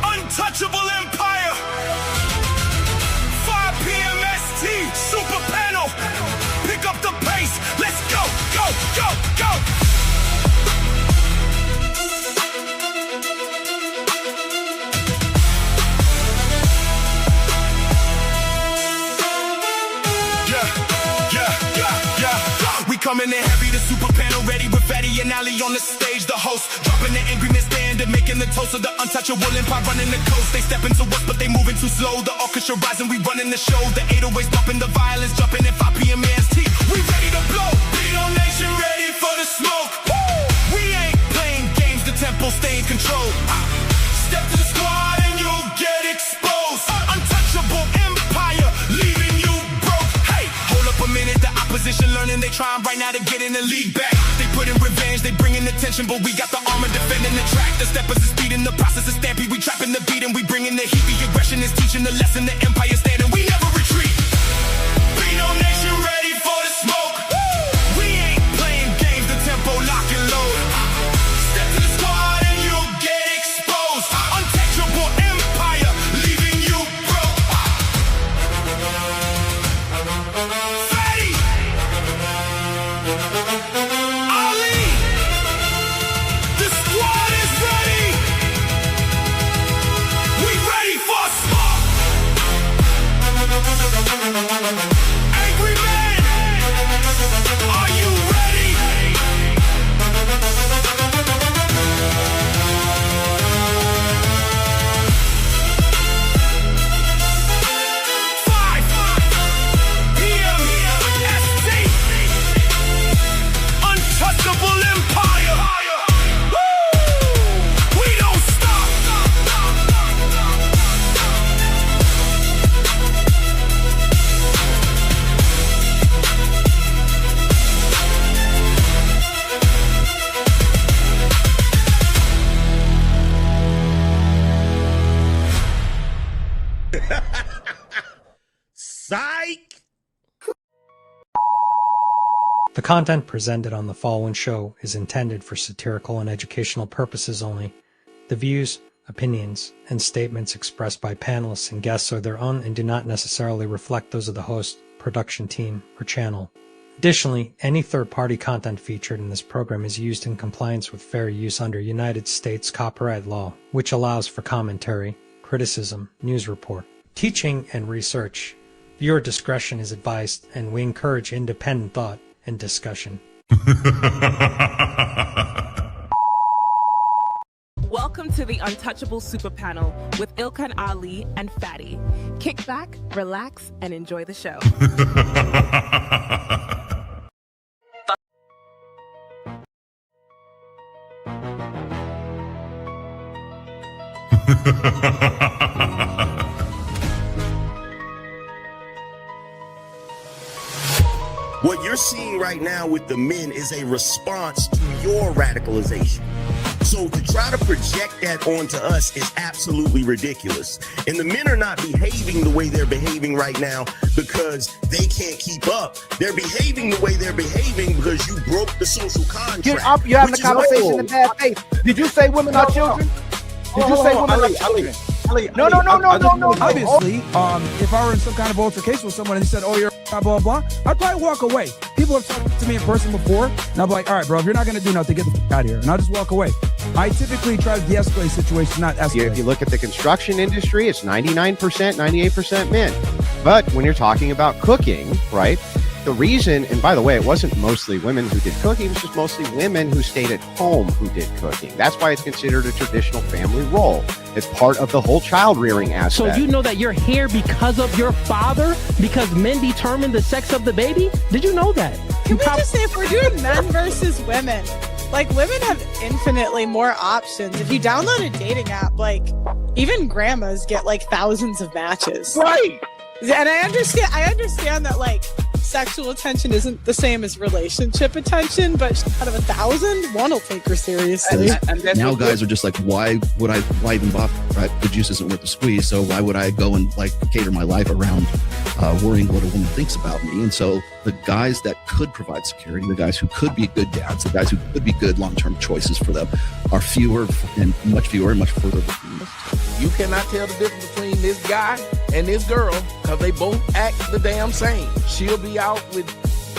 Untouchable Empire, 5 p.m. ST, Super Panel, pick up the pace, let's go, go, go, go. We coming in heavy, the Super Panel ready with Fatty and Ali on the stage, the host dropping the ANGRYMAN standard, making the toast of the untouchable empire running the coast. They stepping to us, but they moving too slow. The orchestra rising, we running the show. The 808s bumping, the violins jumping at 5 p.m. AST. We ready to blow. Beat on Nation, ready for the smoke. Woo! We ain't playing games, the tempo stay in control. Step to the squad and you'll get exposed. Untouchable empire, leaving you broke. Hey, hold up a minute, the opposition learning, they trying right now to get in the league back. They put in revenge, they bringing attention, but we got the armor defending the track. The steppers is speeding, the process is stampede. We trapping the beat and we bringing the heat. The aggression is teaching the lesson, the empire standing, we never retreat. Beat on Nation, ready for the smoke. Woo! We ain't playing games, the tempo lock and load. Step to the squad and you'll get exposed. Untouchable empire, leaving you broke. Fatty, Ali, the squad is ready. We ready for smoke. Angry man, are you ready? 5 p.m. ST, untouchable empire. Woo! We don't stop. Psych! The content presented on the following show is intended for satirical and educational purposes only. The views, opinions, and statements expressed by panelists and guests are their own and do not necessarily reflect those of the host, production team, or channel. Additionally, any third-party content featured in this program is used in compliance with fair use under United States copyright law, which allows for commentary, criticism, news report, teaching, and research. Viewer discretion is advised, and we encourage independent thought and discussion. Welcome to the Untouchable Super Panel with Ilkan Ali and Fatty. Kick back, relax, and enjoy the show. What you're seeing right now with the men is a response to your radicalization. So to try to project that onto us is absolutely ridiculous. And the men are not behaving the way they're behaving right now because they can't keep up. They're behaving the way they're behaving because you broke the social contract. You're having a conversation in bad faith. Did you say women are children? Did you say women are children? No. Obviously, if I were in some kind of altercation with someone and he said, "Oh, you're blah blah blah," I'd probably walk away. People have talked to me in person before, and I'm like, "All right, bro, if you're not going to do nothing, get the f out of here," and I'll just walk away. I typically try to de-escalate situations, not escalate. If you look at the construction industry, it's 99%, 98% men. But when you're talking about cooking, right? The reason, and by the way, it wasn't mostly women who did cooking, it was just mostly women who stayed at home who did cooking. That's why it's considered a traditional family role. It's part of the whole child rearing aspect. So you know that you're here because of your father? Because men determine the sex of the baby? Did you know that? Can we just say, if we're doing men versus women, like, women have infinitely more options. If you download a dating app, like, even grandmas get like thousands of matches. Right. And I understand that, like, sexual attention isn't the same as relationship attention, but out of 1,000, one will take her seriously. And now guys are just like, why even bother, right? The juice isn't worth the squeeze, so why would I go and like cater my life around worrying what a woman thinks about me? And so the guys that could provide security, the guys who could be good dads, the guys who could be good long-term choices for them are fewer and much further between. You cannot tell the difference between this guy and this girl because they both act the damn same. She'll be out with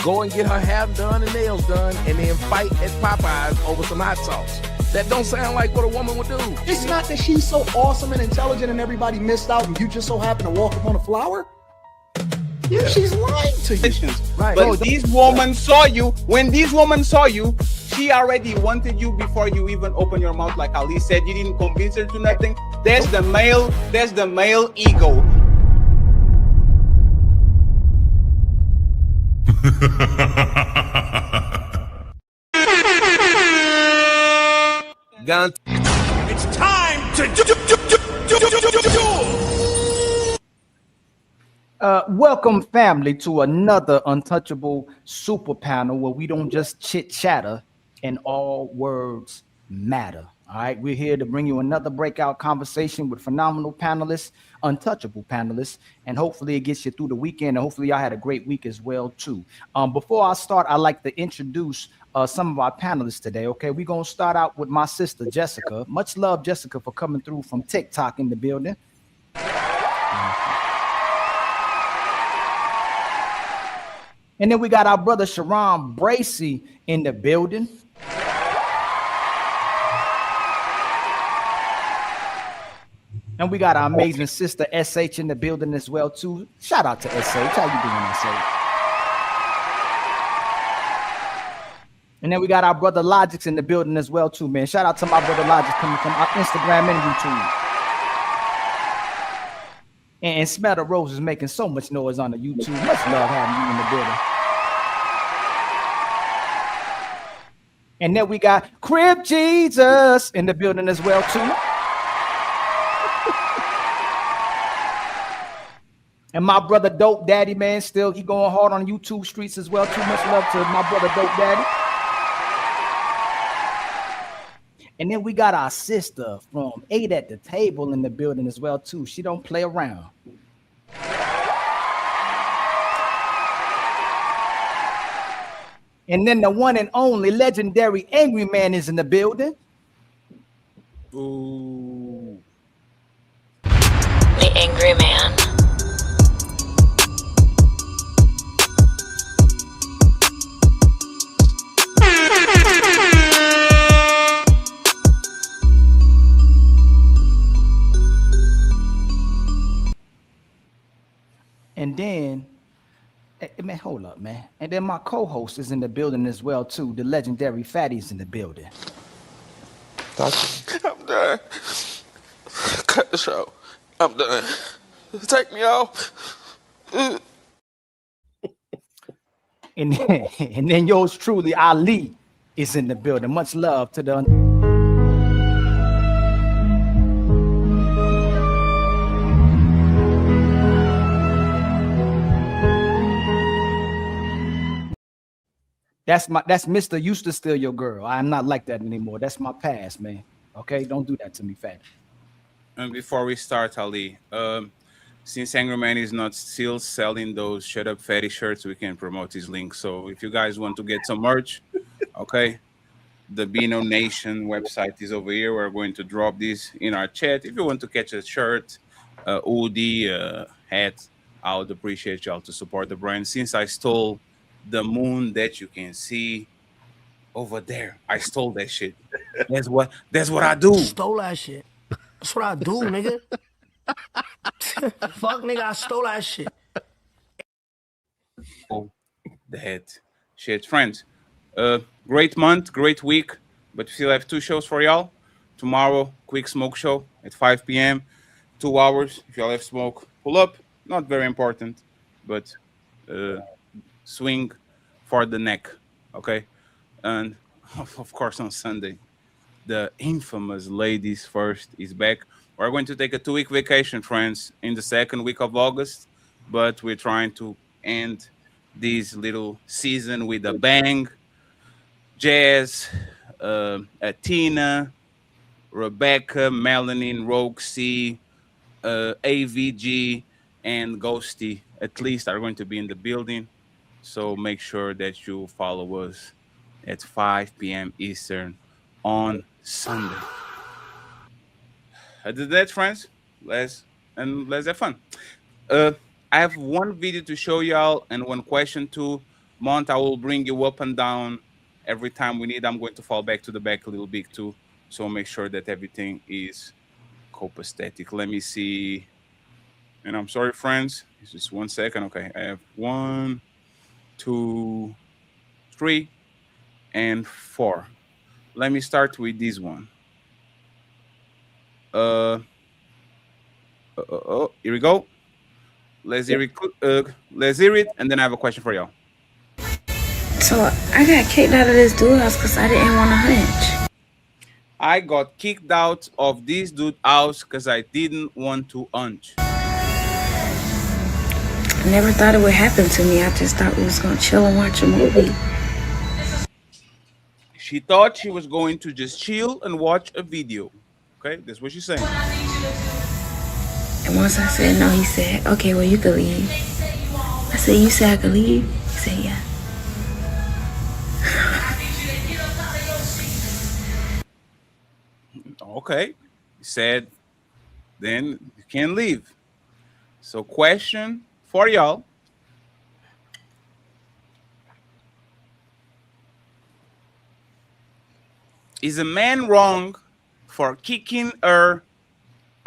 go and get her hair done and nails done and then fight at Popeyes over some hot sauce. That don't sound like what a woman would do. It's not that she's so awesome and intelligent and everybody missed out and you just so happen to walk up on a flower. Yeah, she's lying to you. Right. But these women saw you. When these women saw you, she already wanted you before you even open your mouth. Like Ali said, you didn't convince her to nothing. There's the male ego. It's time to Welcome, family, to another Untouchable Super Panel where we don't just chit chatter and all words matter. All right, we're here to bring you another breakout conversation with phenomenal panelists, untouchable panelists, and hopefully it gets you through the weekend. And hopefully I had a great week as well too. Before I start, I'd like to introduce some of our panelists today. Okay, we're gonna start out with my sister Jessica. Much love, Jessica, for coming through from TikTok in the building. And then we got our brother Sharon Bracey in the building. And we got our amazing sister SH in the building as well too. Shout out to SH. How you doing, SH? And then we got our brother Logix in the building as well too, man. Shout out to my brother Logix coming from our Instagram and YouTube. And Smatter Rose is making so much noise on the YouTube. Much love having you in the building. And then we got CRIP Jesus in the building as well too. And my brother Dope Daddy, man, still he going hard on YouTube streets as well too. Much love to my brother Dope Daddy. And then we got our sister from 8 at the Table in the building as well too. She don't play around. And then the one and only legendary Angry Man is in the building. Ooh. The Angry Man. And then, man, hold up, man. And then my co-host is in the building as well, too. The legendary Fatty's in the building. I'm done. Cut the show. I'm done. Take me off. And then yours truly, Ali, is in the building. Much love to the... That's Mr. Used to Steal Your Girl. I'm not like that anymore. That's my past, man. Okay, don't do that to me, Fatty. And before we start, Ali, since ANGRYMAN is not still selling those Shut Up Fatty shirts, we can promote his link. So if you guys want to get some merch, okay, the Beano Nation website is over here. We're going to drop this in our chat. If you want to catch a shirt, hoodie, hat, I would appreciate y'all to support the brand. Since I stole the moon that you can see over there, I stole that shit. That's what I do. Stole that shit. That's what I do, nigga. Fuck, nigga, I stole that shit. Oh, that shit, friends. Great month, great week, but we still have 2 shows for y'all. Tomorrow, quick smoke show at 5 p.m. 2 hours. If y'all have smoke, pull up. Not very important, but swing for the neck, okay? And of course on Sunday, the infamous Ladies First is back. We're going to take a 2-week vacation, friends, in the 2nd week of August, but we're trying to end this little season with a bang. Jazz, Tina, Rebecca, Melanin, Roxy, AVG, and Ghosty at least are going to be in the building. So make sure that you follow us at 5 p.m. Eastern on Sunday. I did that, friends. Let's have fun. I have one video to show y'all and one question too. Mont, I will bring you up and down every time we need. I'm going to fall back to the back a little bit too. So make sure that everything is copacetic. Let me see. And I'm sorry, friends. It's just 1 second. Okay, I have 1, 2, 3, and 4. Let me start with this one. Here we go. Let's hear it, and then I have a question for y'all. So I got kicked out of this dude house because I didn't want to hunch. I got kicked out of this dude house because I didn't want to hunch. I never thought it would happen to me. I just thought we was going to chill and watch a movie. She thought she was going to just chill and watch a video. Okay, that's what she's saying. And once I said no, he said, okay, well, you can leave. I said, you said I could leave? He said, yeah. Okay, he said, then you can't leave. So question for y'all. Is a man wrong for kicking her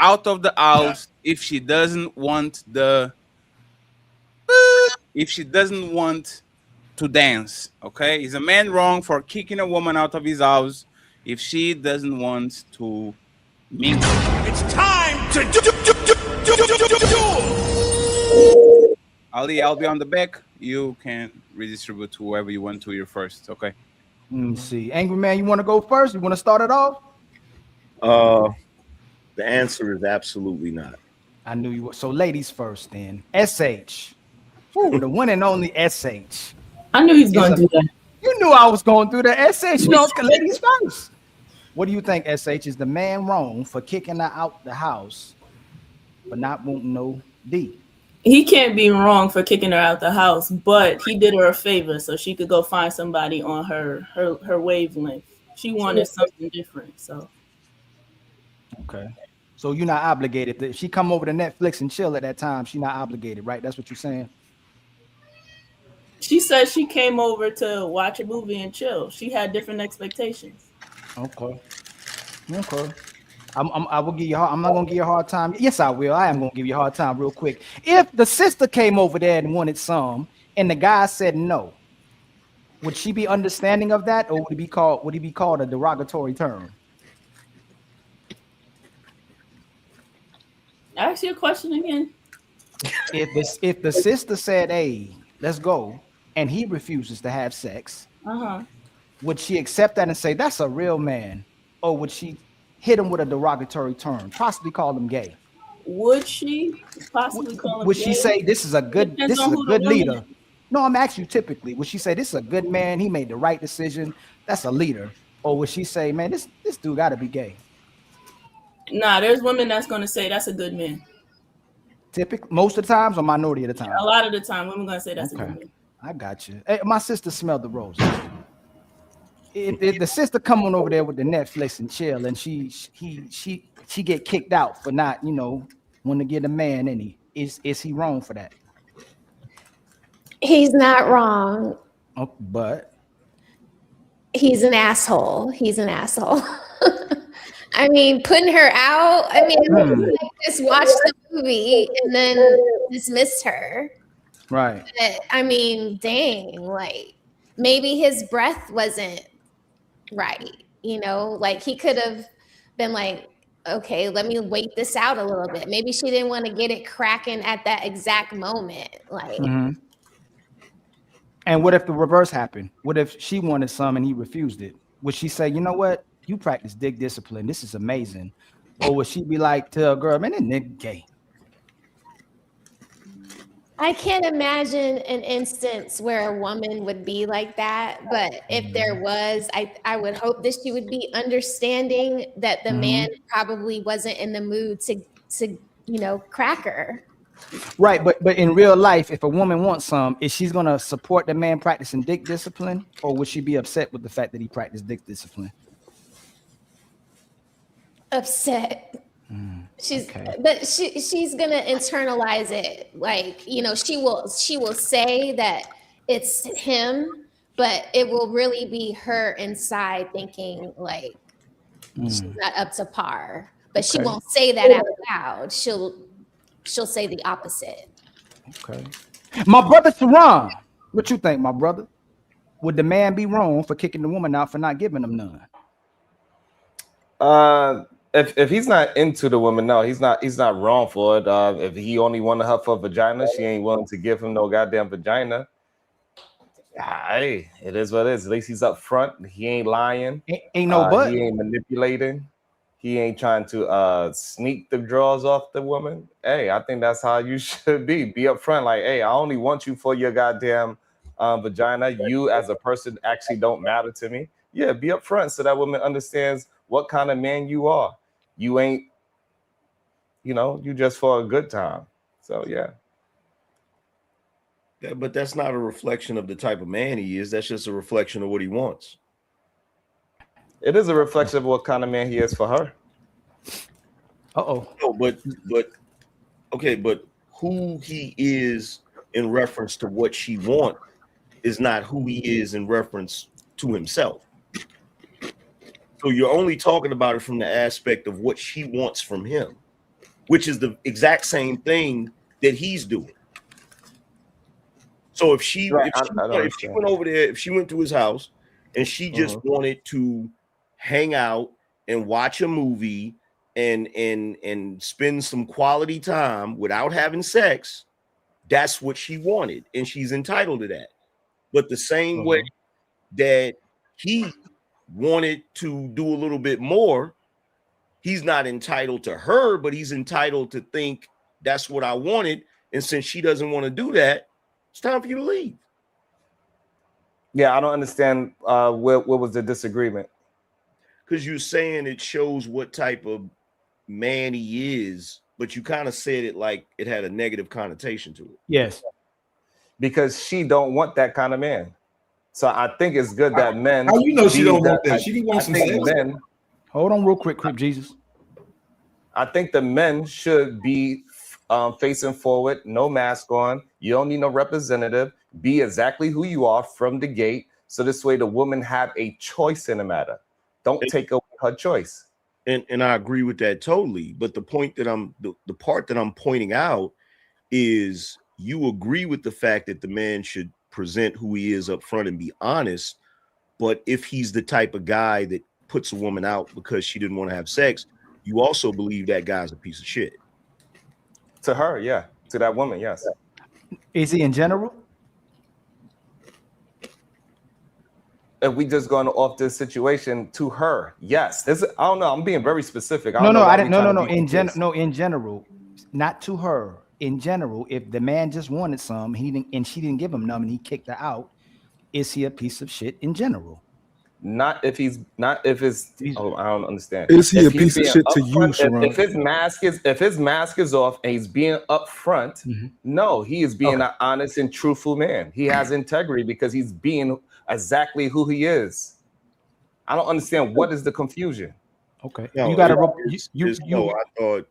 out of the house if she doesn't want to dance? Okay, is a man wrong for kicking a woman out of his house if she doesn't want to mingle? It's time to do. Ali, I'll be on the back. You can redistribute to whoever you want to here first. Okay. Let me see. Angry Man, you want to go first? You want to start it off? The answer is absolutely not. I knew you were. So ladies first then. SH. Ooh, the one and only SH. I knew he was going to do that. You knew I was going through the SH. No, ladies first. What do you think, SH? Is the man wrong for kicking her out the house but not wanting no D? He can't be wrong for kicking her out the house, but he did her a favor so she could go find somebody on her wavelength. She wanted something different, so. Okay. So you're not obligated. If she come over to Netflix and chill at that time, she's not obligated, right? That's what you're saying? She said she came over to watch a movie and chill. She had different expectations. Okay. I will give you. I'm not gonna give you a hard time. Yes, I will. I am gonna give you a hard time real quick. If the sister came over there and wanted some, and the guy said no, would she be understanding of that, or would it be called a derogatory term? Ask your question again. If the sister said, "Hey, let's go," and he refuses to have sex, would she accept that and say that's a real man, or would she hit him with a derogatory term, possibly call him gay? Would she possibly call him Would gay? she say this is a good leader? No, I'm asking you typically. Would she say this is a good man? He made the right decision. That's a leader. Or would she say, man, this dude got to be gay? Nah, there's women that's going to say that's a good man. Typically, most of the times or minority of the time? A lot of the time, women going to say that's a good man. I got you. Hey, my sister smelled the roses. If the sister come on over there with the Netflix and chill, and she get kicked out for not, want to get a man any, is he wrong for that? He's not wrong. Oh, but he's an asshole. I mean, putting her out. I mean, just watch the movie and then dismiss her. Right. But, I mean, dang, like maybe his breath wasn't right. Like he could have been like, okay, let me wait this out a little bit. Maybe she didn't want to get it cracking at that exact moment. Like. And what if the reverse happened? What if she wanted some and he refused it? Would she say, you know what? You practice dick discipline. This is amazing. Or would she be like to a girl, man, that nigga gay? I can't imagine an instance where a woman would be like that, but if there was, I would hope that she would be understanding that the man probably wasn't in the mood to crack her. Right, but in real life, if a woman wants some, is she gonna support the man practicing dick discipline, or would she be upset with the fact that he practiced dick discipline? Upset. She's gonna internalize it. Like, she will say that it's him, but it will really be her inside thinking like she's not up to par. But she won't say that out loud. She'll say the opposite. Okay. My brother Sharon, what you think, my brother? Would the man be wrong for kicking the woman out for not giving him none? If he's not into the woman, no, he's not wrong for it. If he only wanted her for vagina, she ain't willing to give him no goddamn vagina. Hey, it is what it is. At least he's up front. He ain't lying. Ain't no but. He ain't manipulating. He ain't trying to sneak the draws off the woman. Hey, I think that's how you should be. Be up front. Like, hey, I only want you for your goddamn vagina. You as a person actually don't matter to me. Yeah, be up front so that woman understands what kind of man you are. You ain't, you just for a good time. So, yeah. Yeah, but that's not a reflection of the type of man he is. That's just a reflection of what he wants. It is a reflection of what kind of man he is for her. No, but who he is in reference to what she wants is not who he is in reference to himself. So you're only talking about it from the aspect of what she wants from him, which is the exact same thing that he's doing. So if she went over there, if she went to his house and she just wanted to hang out and watch a movie and spend some quality time without having sex, that's what she wanted, and she's entitled to that. But the same way that he wanted to do a little bit more, he's not entitled to her, but he's entitled to think that's what I wanted. And since she doesn't want to do that, it's time for you to leave. Yeah, I don't understand what was the disagreement. Because you're saying it shows what type of man he is, but you kind of said it like it had a negative connotation to it. Yes. Because she don't want that kind of man. So I think it's good that men. How you know she don't want that? She wants some sex. Men. Hold on real quick, Crip Jesus. I think the men should be facing forward, no mask on. You don't need no representative. Be exactly who you are from the gate. So this way the woman have a choice in the matter. Don't take away her choice. And I agree with that totally. But the point that the part that I'm pointing out is you agree with the fact that the man should present who he is up front and be honest. But if he's the type of guy that puts a woman out because she didn't want to have sex, you also believe that guy's a piece of shit. To her, yeah. To that woman, yes. Is he in general? If we just going off this situation, to her, yes. This, I don't know. I'm being very specific. No. In general, not to her. In general, if the man just wanted some, she didn't give him none, and he kicked her out, is he a piece of shit in general? Not if it's. Oh, I don't understand. Is he a piece of shit to you, Sharon? If his mask is off and he's being upfront, no, he is being an honest and truthful man. He has integrity because he's being exactly who he is. I don't understand what is the confusion. Okay, no, you got to. I thought.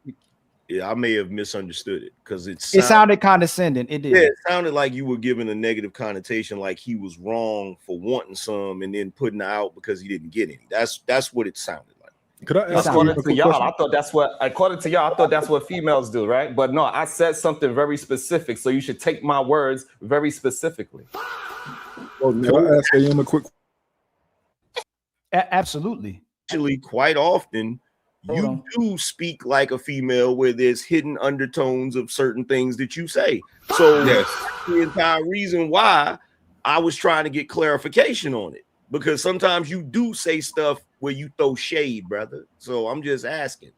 Yeah, I may have misunderstood it because it sounded condescending. It did. Yeah, it sounded like you were giving a negative connotation, like he was wrong for wanting some and then putting her out because he didn't get any. That's what it sounded like. Could I ask according to y'all, I thought that's what females do, right? But no, I said something very specific, so you should take my words very specifically. Could I ask a quick? Absolutely. Actually, quite often. You do speak like a female where there's hidden undertones of certain things that you say. So that's the entire reason why I was trying to get clarification on it. Because sometimes you do say stuff where you throw shade, brother. So I'm just asking.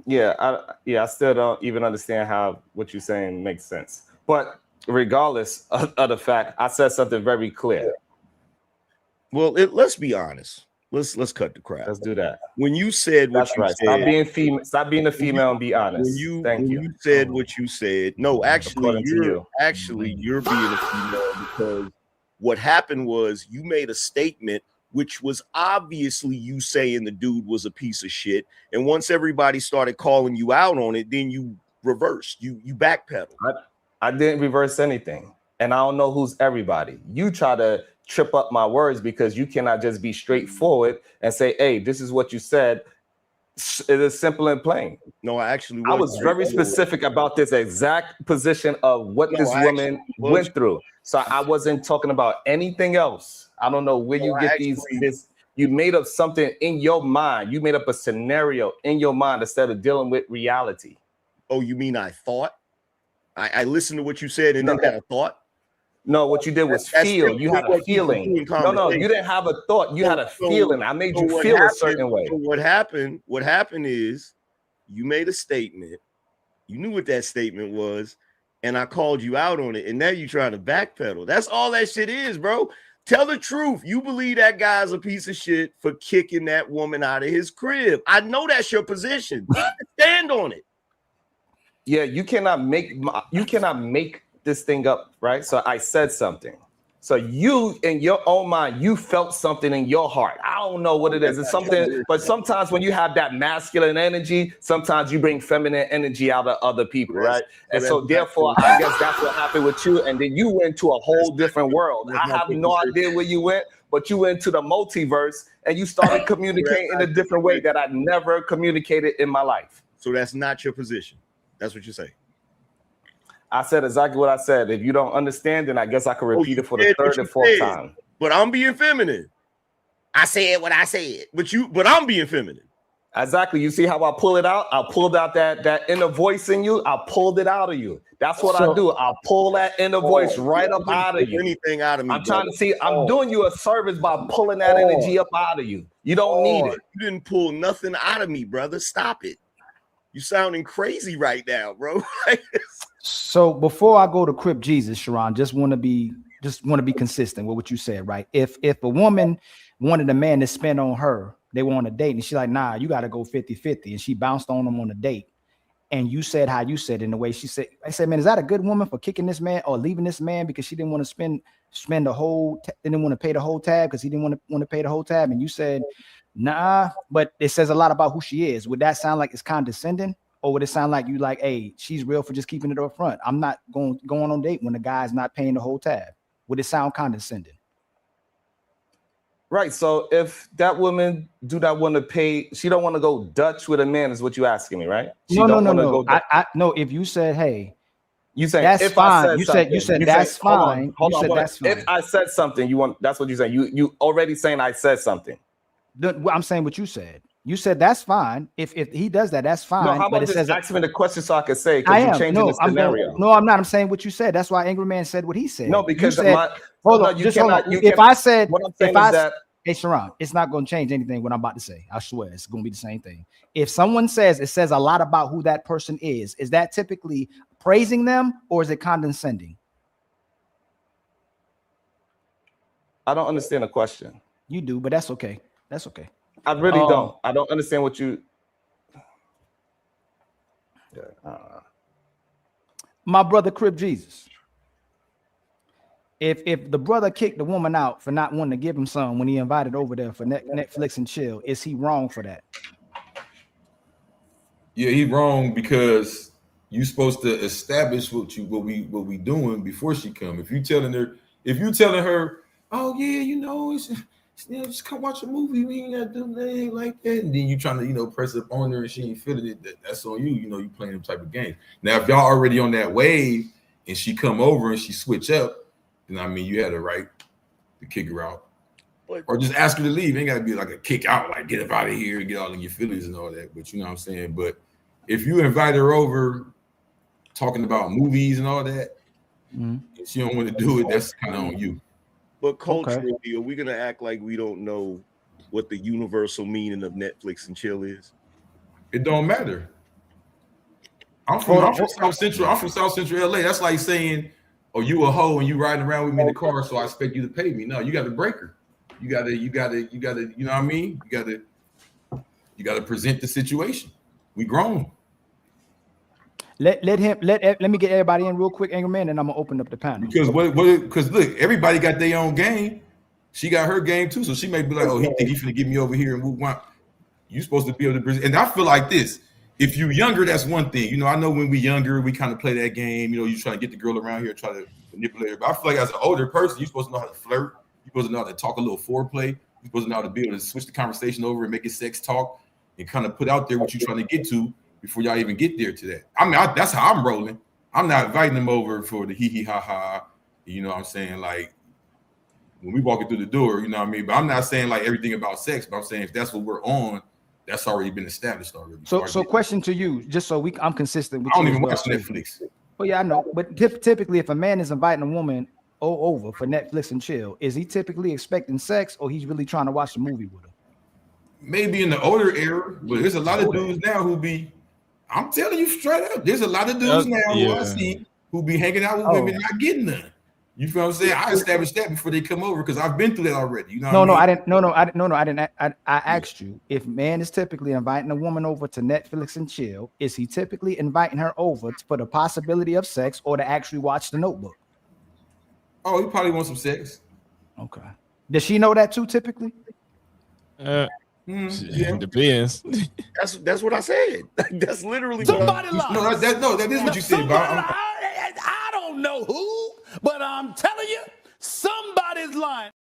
Yeah, I still don't even understand how what you're saying makes sense. But regardless of the fact, I said something very clear. Well, let's be honest. Let's cut the crap. Let's do that. When you said what That's you right. said, Stop being a female and be honest. When you said what you said, no, actually, you're being a female, because what happened was you made a statement which was obviously you saying the dude was a piece of shit, and once everybody started calling you out on it, then you reversed. You backpedaled. I didn't reverse anything, and I don't know who's everybody. You try to trip up my words because you cannot just be straightforward and say, hey, this is what you said. It is simple and plain. No, I was very specific about this exact position of what this woman went through. So I wasn't talking about anything else. I don't know where you get this. You made up something in your mind. You made up a scenario in your mind instead of dealing with reality. Oh, you mean I thought? I listened to what you said and then had a thought? No, what you did was feel. You had a feeling. No, you didn't have a thought. You had a feeling. I made you feel a certain way. So what happened is you made a statement. You knew what that statement was, and I called you out on it, and now you're trying to backpedal. That's all that shit is, bro. Tell the truth. You believe that guy's a piece of shit for kicking that woman out of his crib. I know that's your position. Stand on it. Yeah, you cannot make this thing up, right? So I said something. So you, in your own mind, you felt something in your heart. I don't know what it is. It's something, but sometimes when you have that masculine energy, sometimes you bring feminine energy out of other people, right? And so therefore, I guess that's what happened with you. And then you went to a whole different world. I have no idea where you went, but you went to the multiverse and you started communicating in a different way that I never communicated in my life. So that's not your position. That's what you say. I said exactly what I said. If you don't understand, then I guess I can repeat it for the third and fourth time. But I'm being feminine. I said what I said. But I'm being feminine. Exactly. You see how I pull it out? I pulled out that inner voice in you. I pulled it out of you. That's what I do. I pull that inner voice right up out of you. Anything out of me. I'm trying to see. I'm doing you a service by pulling that energy up out of you. You don't need it. You didn't pull nothing out of me, brother. Stop it. You sounding crazy right now, bro. So before I go to CRIP Jesus, Sharon, just want to be consistent with what you said, right? If a woman wanted a man to spend on her, they were on a date, and she's like, nah, you got to go 50-50, and she bounced on him on a date, and you said how you said in the way she said, I said, man, is that a good woman for kicking this man or leaving this man because she didn't want to spend the whole, didn't want to pay the whole tab because he didn't want to pay the whole tab, and you said, nah, but it says a lot about who she is. Would that sound like it's condescending? Or would it sound like you like, hey, she's real for just keeping it up front? I'm not going on date when the guy's not paying the whole tab. Would it sound condescending? Right. So if that woman do not want to pay, she don't want to go Dutch with a man, is what you asking me, right? No. No. If you said, hey, you say that's if fine. I said You said that's fine. Hold on. That's fine. If I said something, you want, that's what you're saying. You already saying I said something. I'm saying what you said. You said that's fine. If he does that, that's fine. No, how about but it says ask me the question so I can say, because you're changing the scenario. I'm not. I'm saying what you said. That's why Angry Man said what he said. No, because hold on. If I said, hey, Sharon, it's not going to change anything what I'm about to say. I swear it's going to be the same thing. If someone says it says a lot about who that person is that typically praising them or is it condescending? I don't understand the question. You do, but that's okay. That's okay. I really don't. I don't understand what you. My brother CRIP Jesus. If the brother kicked the woman out for not wanting to give him some when he invited over there for Netflix and chill, is he wrong for that? Yeah, he wrong because you supposed to establish what we doing before she come. If you telling her, oh yeah, just come watch a movie. We ain't gotta do nothing like that. And then you trying to, press up on her and she ain't feeling it. That's on you. You playing them type of games. Now, if y'all already on that wave and she come over and she switch up, then you had a right to kick her out. Or just ask her to leave. It ain't gotta be like a kick out, like get up out of here and get all in your feelings and all that. But you know what I'm saying? But if you invite her over talking about movies and all that, and she don't want to do it, that's kind of on you. But culturally, are we gonna act like we don't know what the universal meaning of Netflix and chill is? It don't matter. I'm from South Central. I'm from South Central LA. That's like saying, "Oh, you a hoe and you riding around with me in the car, so I expect you to pay me." No, you got to break her. You gotta. You know what I mean? You gotta present the situation. We grown. Let me get everybody in real quick, Angryman, and I'm gonna open up the panel. Because because look, everybody got their own game. She got her game too, so she may be like, "Oh, he think he's finna get me over here and move on." You supposed to be able to present. And I feel like this. If you younger, that's one thing. You know, I know when we younger, we kind of play that game. You know, you try to get the girl around here, try to manipulate her. But I feel like as an older person, you're supposed to know how to flirt. You're supposed to know how to talk a little foreplay. You're supposed to know how to be able to switch the conversation over and make it sex talk and kind of put out there what you're trying to get to before y'all even get there to that. I mean, that's how I'm rolling. I'm not inviting them over for the hee ha ha. You know what I'm saying? Like when we walking through the door, you know what I mean? But I'm not saying like everything about sex, but I'm saying if that's what we're on, that's already been established already. So question to you, just so I'm consistent with I don't you even as well. watch Netflix. Oh yeah, I know. But typically, if a man is inviting a woman over for Netflix and chill, is he typically expecting sex, or he's really trying to watch the movie with her? Maybe in the older era, but there's a lot of dudes now who be. I'm telling you straight up, there's a lot of dudes now who I see who be hanging out with women not getting none. You feel what I'm saying? I established that before they come over because I've been through that already. You know? I didn't. I asked you if man is typically inviting a woman over to Netflix and chill. Is he typically inviting her over for the possibility of sex or to actually watch The Notebook? Oh, he probably wants some sex. Okay. Does she know that too? Typically. Yeah. Depends. That's what I said. That's literally Somebody what lies. That is what you said, Bob. I don't know who, but I'm telling you, somebody's lying.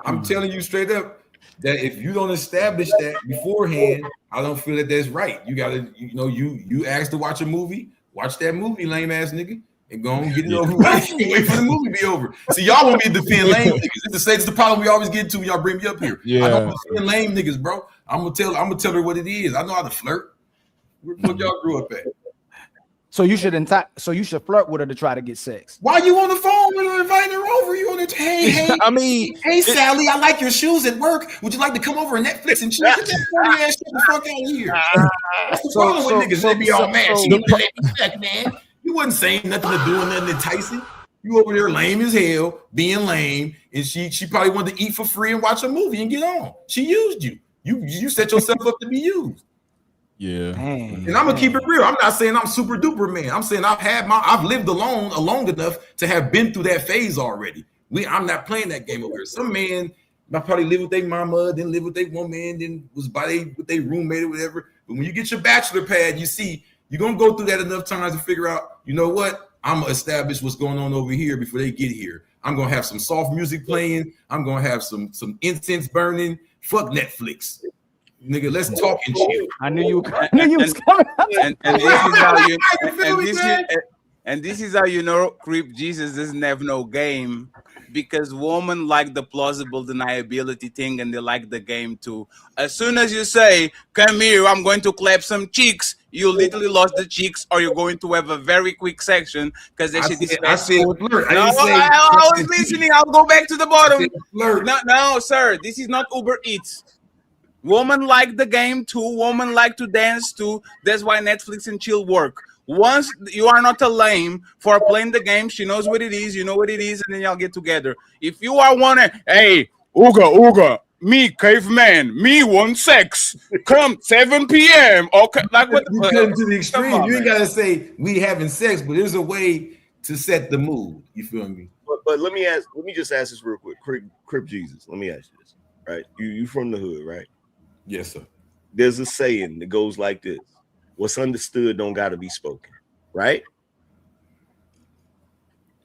I'm telling you straight up that if you don't establish that beforehand, I don't feel that that's right. You gotta, you asked to watch a movie, watch that movie, lame ass nigga, and go and get it over. Wait for the movie to be over. See, y'all want me to defend lame niggas. It's the problem we always get to when y'all bring me up here. I don't defend lame niggas, bro. I'm gonna tell her what it is. I know how to flirt. Where y'all grew up at? So you should flirt with her to try to get sex. Why you on the phone when you're inviting her over? You on the hey, I mean, hey Sally, I like your shoes at work. Would you like to come over and Netflix and chill? Get that funny ass shit the fuck out of here. That's the problem with niggas. They be all mad. She didn't let me fuck, man. You wasn't saying nothing to doing nothing enticing. You over there lame as hell, being lame, and she probably wanted to eat for free and watch a movie and get on. She used you. You set yourself up to be used. Yeah. Dang, and I'm gonna keep it real. I'm not saying I'm super duper man. I'm saying I've lived alone long enough to have been through that phase already. I'm not playing that game over here. Some man might probably live with their mama, then live with their woman, then was with their roommate or whatever. But when you get your bachelor pad, you see you're gonna go through that enough times to figure out, you know what? I'm gonna establish what's going on over here before they get here. I'm gonna have some soft music playing. I'm gonna have some incense burning. Fuck Netflix. Nigga, let's talk and chill. I knew you was coming. And this is how you know CRIP Jesus doesn't have no game, because women like the plausible deniability thing and they like the game too. As soon as you say, come here, I'm going to clap some cheeks, you literally lost the cheeks, or you're going to have a very quick section because they should I said flirt. I was listening. I'll go back to the bottom. No, sir, this is not Uber Eats. Women like the game too. Women like to dance too. That's why Netflix and chill work. Once you are not a lame for playing the game, she knows what it is, you know what it is, and then y'all get together. If you are one, hey, Ooga, me, caveman, me want sex. Come 7 p.m. Okay, like what you come to the extreme. You ain't gotta say we having sex, but there's a way to set the mood. You feel me? But let me just ask this real quick. CRIP Jesus, let me ask you this. Right? You from the hood, right? Yes, sir. There's a saying that goes like this: what's understood don't gotta be spoken, right?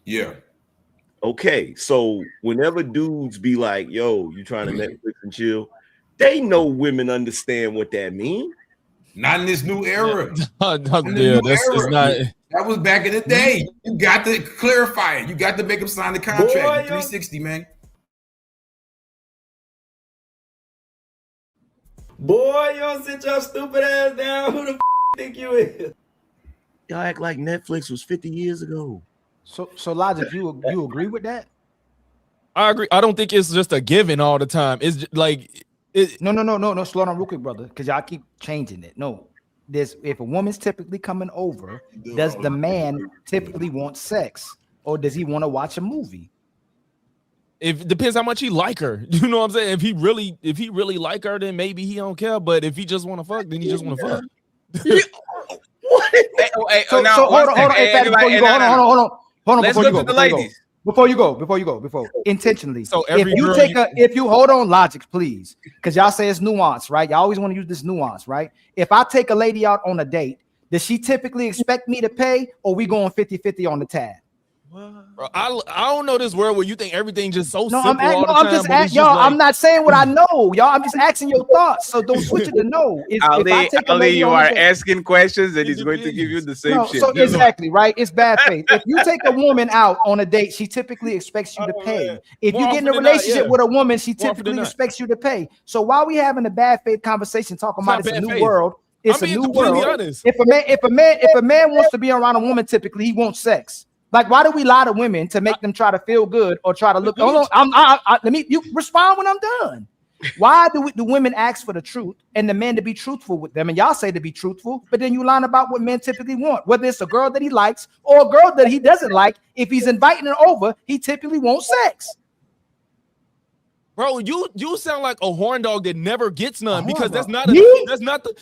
Yeah. Okay, so whenever dudes be like, yo, you trying to Netflix and chill, they know women understand what that means. Not in this new era. It's not. That was back in the day. You got to clarify it. You got to make them sign the contract. 360, man. Boy, you don't sit your stupid ass down. Who the f think you is? Y'all act like Netflix was 50 years ago. So Logic, you agree with that? I agree. I don't think it's just a given all the time. It's just like No. Slow down real quick, brother, because y'all keep changing it. No, if a woman's typically coming over, does the man typically want sex, or does he want to watch a movie? It depends how much he like her. You know what I'm saying? If he really like her, then maybe he don't care. But if he just want to fuck, then he just want to fuck. Hold on. Let's go to the ladies. Before you go, intentionally. So if you hold on, logic, please, because y'all say it's nuance, right? Y'all always want to use this nuance, right? If I take a lady out on a date, does she typically expect me to pay, or we going 50-50 on the tab? Bro, I don't know this world where you think everything just so No, simple all the I'm time. just but it's y'all. just like- I'm not saying what I know, y'all. I'm just asking your thoughts. So don't switch it to no. Ali, you are asking questions, and he's going to give you the same No, shit. so exactly, right? It's bad faith. If you take a woman out on a date, she typically expects you to pay. If you get in a relationship with a woman, she typically expects you to pay. So why are we having a bad faith conversation talking about it's a new world? It's a new world. If a man wants to be around a woman, typically he wants sex. Like, why do we lie to women to make them try to feel good or try to look? Hold on, you respond when I'm done. Why do women ask for the truth and the men to be truthful with them? And y'all say to be truthful, but then you line about what men typically want, whether it's a girl that he likes or a girl that he doesn't like. If he's inviting her over, he typically wants sex. Bro, you sound like a horn dog that never gets none, because that's not the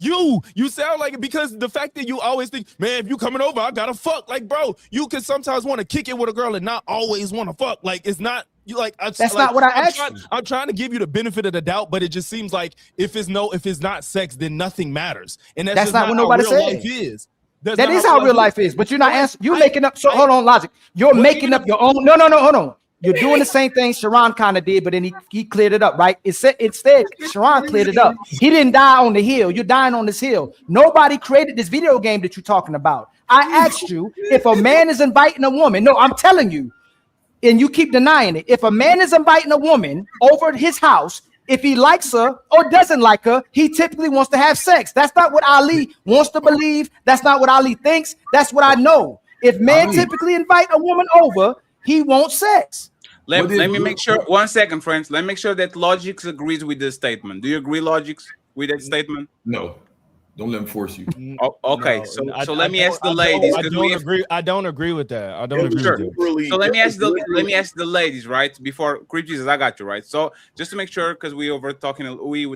you sound like it, because the fact that you always think, man, if you coming over, I gotta fuck. Like, bro, you can sometimes want to kick it with a girl and not always want to fuck. Like, it's not you like that's not what I asked you. I'm trying to give you the benefit of the doubt, but it just seems like if it's not sex, then nothing matters. And that's not what nobody said. That is how real life is, but you're not answering. You're making up. So hold on, logic. You're making up your own. No, hold on. You're doing the same thing Sharon kind of did, but then he cleared it up, right? Instead, Sharon cleared it up. He didn't die on the hill. You're dying on this hill. Nobody created this video game that you're talking about. I asked you if a man is inviting a woman. No, I'm telling you, and you keep denying it. If a man is inviting a woman over to his house, if he likes her or doesn't like her, he typically wants to have sex. That's not what Ali wants to believe. That's not what Ali thinks. That's what I know. If men typically invite a woman over, he wants sex. Let me make sure. 1 second, friends. Let me make sure that Logix agrees with this statement. Do you agree, Logix, with that statement? No. Don't let him force you. Oh, okay, No, so let me ask the ladies. I don't agree with that. I don't agree with that. So let me ask the ladies, right? Before CRIP JESUS, I got you, right? So just to make sure, because we would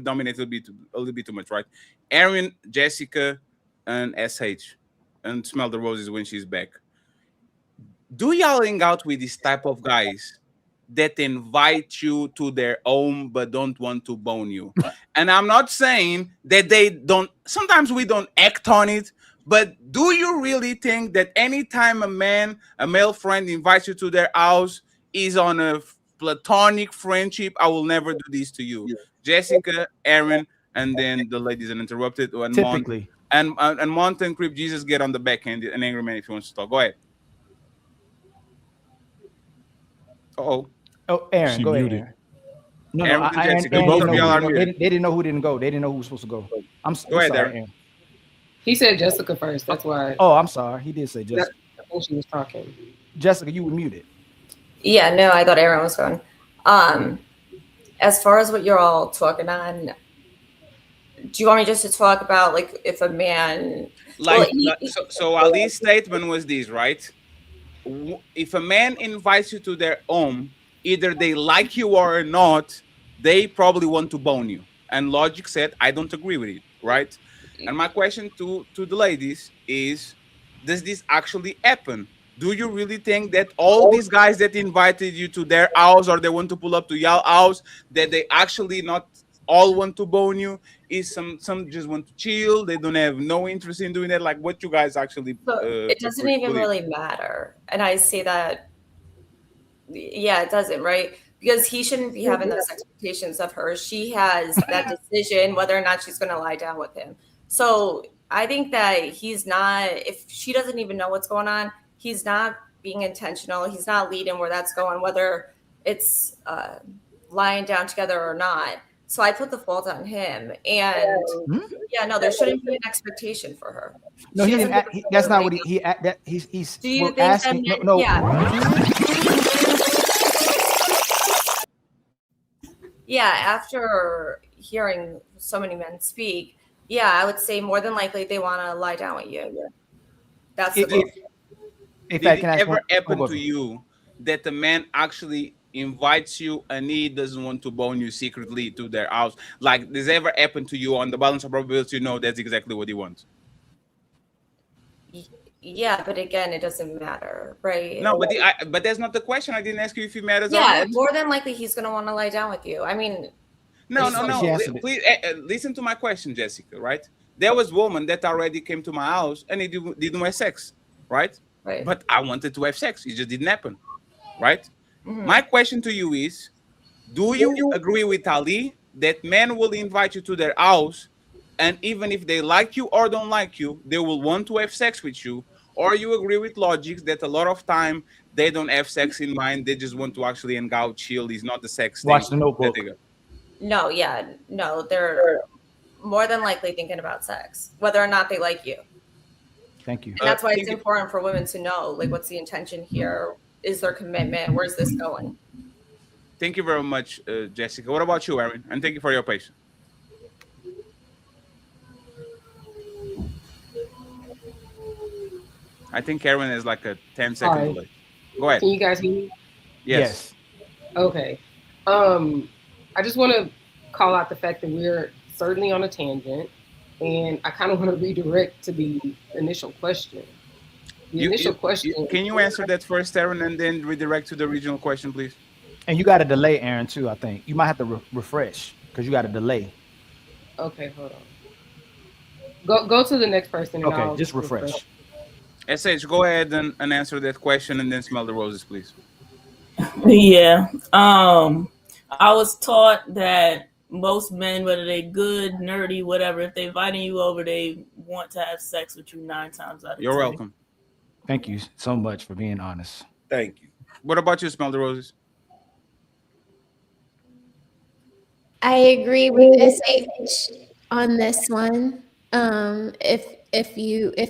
dominate a little bit too much, right? Aaron, Jessica, and SH, and Smell the Roses when she's back. Do y'all hang out with this type of guys that invite you to their home but don't want to bone you? And I'm not saying that they don't. Sometimes we don't act on it, but do you really think that anytime a male friend invites you to their house is on a platonic friendship? I will never do this to you. Jessica, Aaron, and then the ladies uninterrupted. And Typically. And Mont and CRIP JESUS get on the back end, and Angry Man if he wants to talk. Go ahead. Oh, Aaron, she go ahead. muted. Aaron. No, Aaron I and Jessica, Aaron both didn't of y'all are know muted. they didn't know who didn't go. They didn't know who was supposed to go. I'm Go ahead, sorry, Aaron. Aaron. He said Jessica first. That's why. Oh, I'm sorry. He did say Jessica. When she was talking. Jessica, you were muted. Yeah, no, I thought Aaron was going. As far as what you're all talking on, do you want me just to talk about like if a man So Ali's statement was this, right? If a man invites you to their home, either they like you or not, they probably want to bone you. And Logic said, I don't agree with it, right? And my question to the ladies is, does this actually happen? Do you really think that all these guys that invited you to their house or they want to pull up to your house, that they actually not all want to bone you? Is some just want to chill? They don't have no interest in doing that? Like what you guys actually it doesn't even really matter. And I say that, yeah, it doesn't, right? Because he shouldn't be having those expectations of her. She has that decision whether or not she's going to lie down with him. So I think that he's not, if she doesn't even know what's going on, he's not being intentional. He's not leading where that's going, whether it's lying down together or not. So I put the fault on him. And yeah, no, there shouldn't be an expectation for her. No, he didn't. That's not what he's. Do you think asking? that No. Yeah, after hearing so many men speak, Yeah, I would say more than likely they want to lie down with you. That's If- the if Did I it can ask ever one- happen go to ahead. you that the man actually invites you and he doesn't want to bone you secretly to their house? Like, does it ever happen to you on the balance of probability? You know that's exactly what he wants. Yeah, but again, it doesn't matter, right? No, but that's not the question. I didn't ask you if he matters or Yeah, not. more than likely he's gonna want to lie down with you. I mean, No. She answered it. Please listen to my question, Jessica. Right? There was woman that already came to my house and he didn't have sex, right? Right. But I wanted to have sex. It just didn't happen, right? Mhm. My question to you is, do you agree with Ali that men will invite you to their house, and even if they like you or don't like you, they will want to have sex with you? Or you agree with logic that a lot of time they don't have sex in mind, they just want to actually hang out, chill. It's not the sex Watch thing The Notebook. that they got. no, they're more than likely thinking about sex, whether or not they like you. Thank you. And that's why it's important for women to know, like, what's the intention here? Is there commitment? Where's this going? Thank you very much, Jessica. What about you, Aaron? And thank you for your patience. I think Aaron is like a 10-second Hi. delay. Go ahead. Can you guys hear me? Yes. Okay. I just want to call out the fact that we're certainly on a tangent, and I kind of want to redirect to the initial question. The initial question. Can you answer that first, Aaron, and then redirect to the original question, please? And you got a delay, Aaron, too, I think. You might have to refresh because you got a delay. Okay, hold on. Go to the next person. And Okay, I'll just refresh. SH, go ahead and answer that question and then smell the roses, please. Yeah. I was taught that most men, whether they good, nerdy, whatever, if they're inviting you over, they want to have sex with you 9 times out of 10. You're welcome. Thank you so much for being honest. Thank you. What about you, Smell the Roses? I agree with SH on this one. If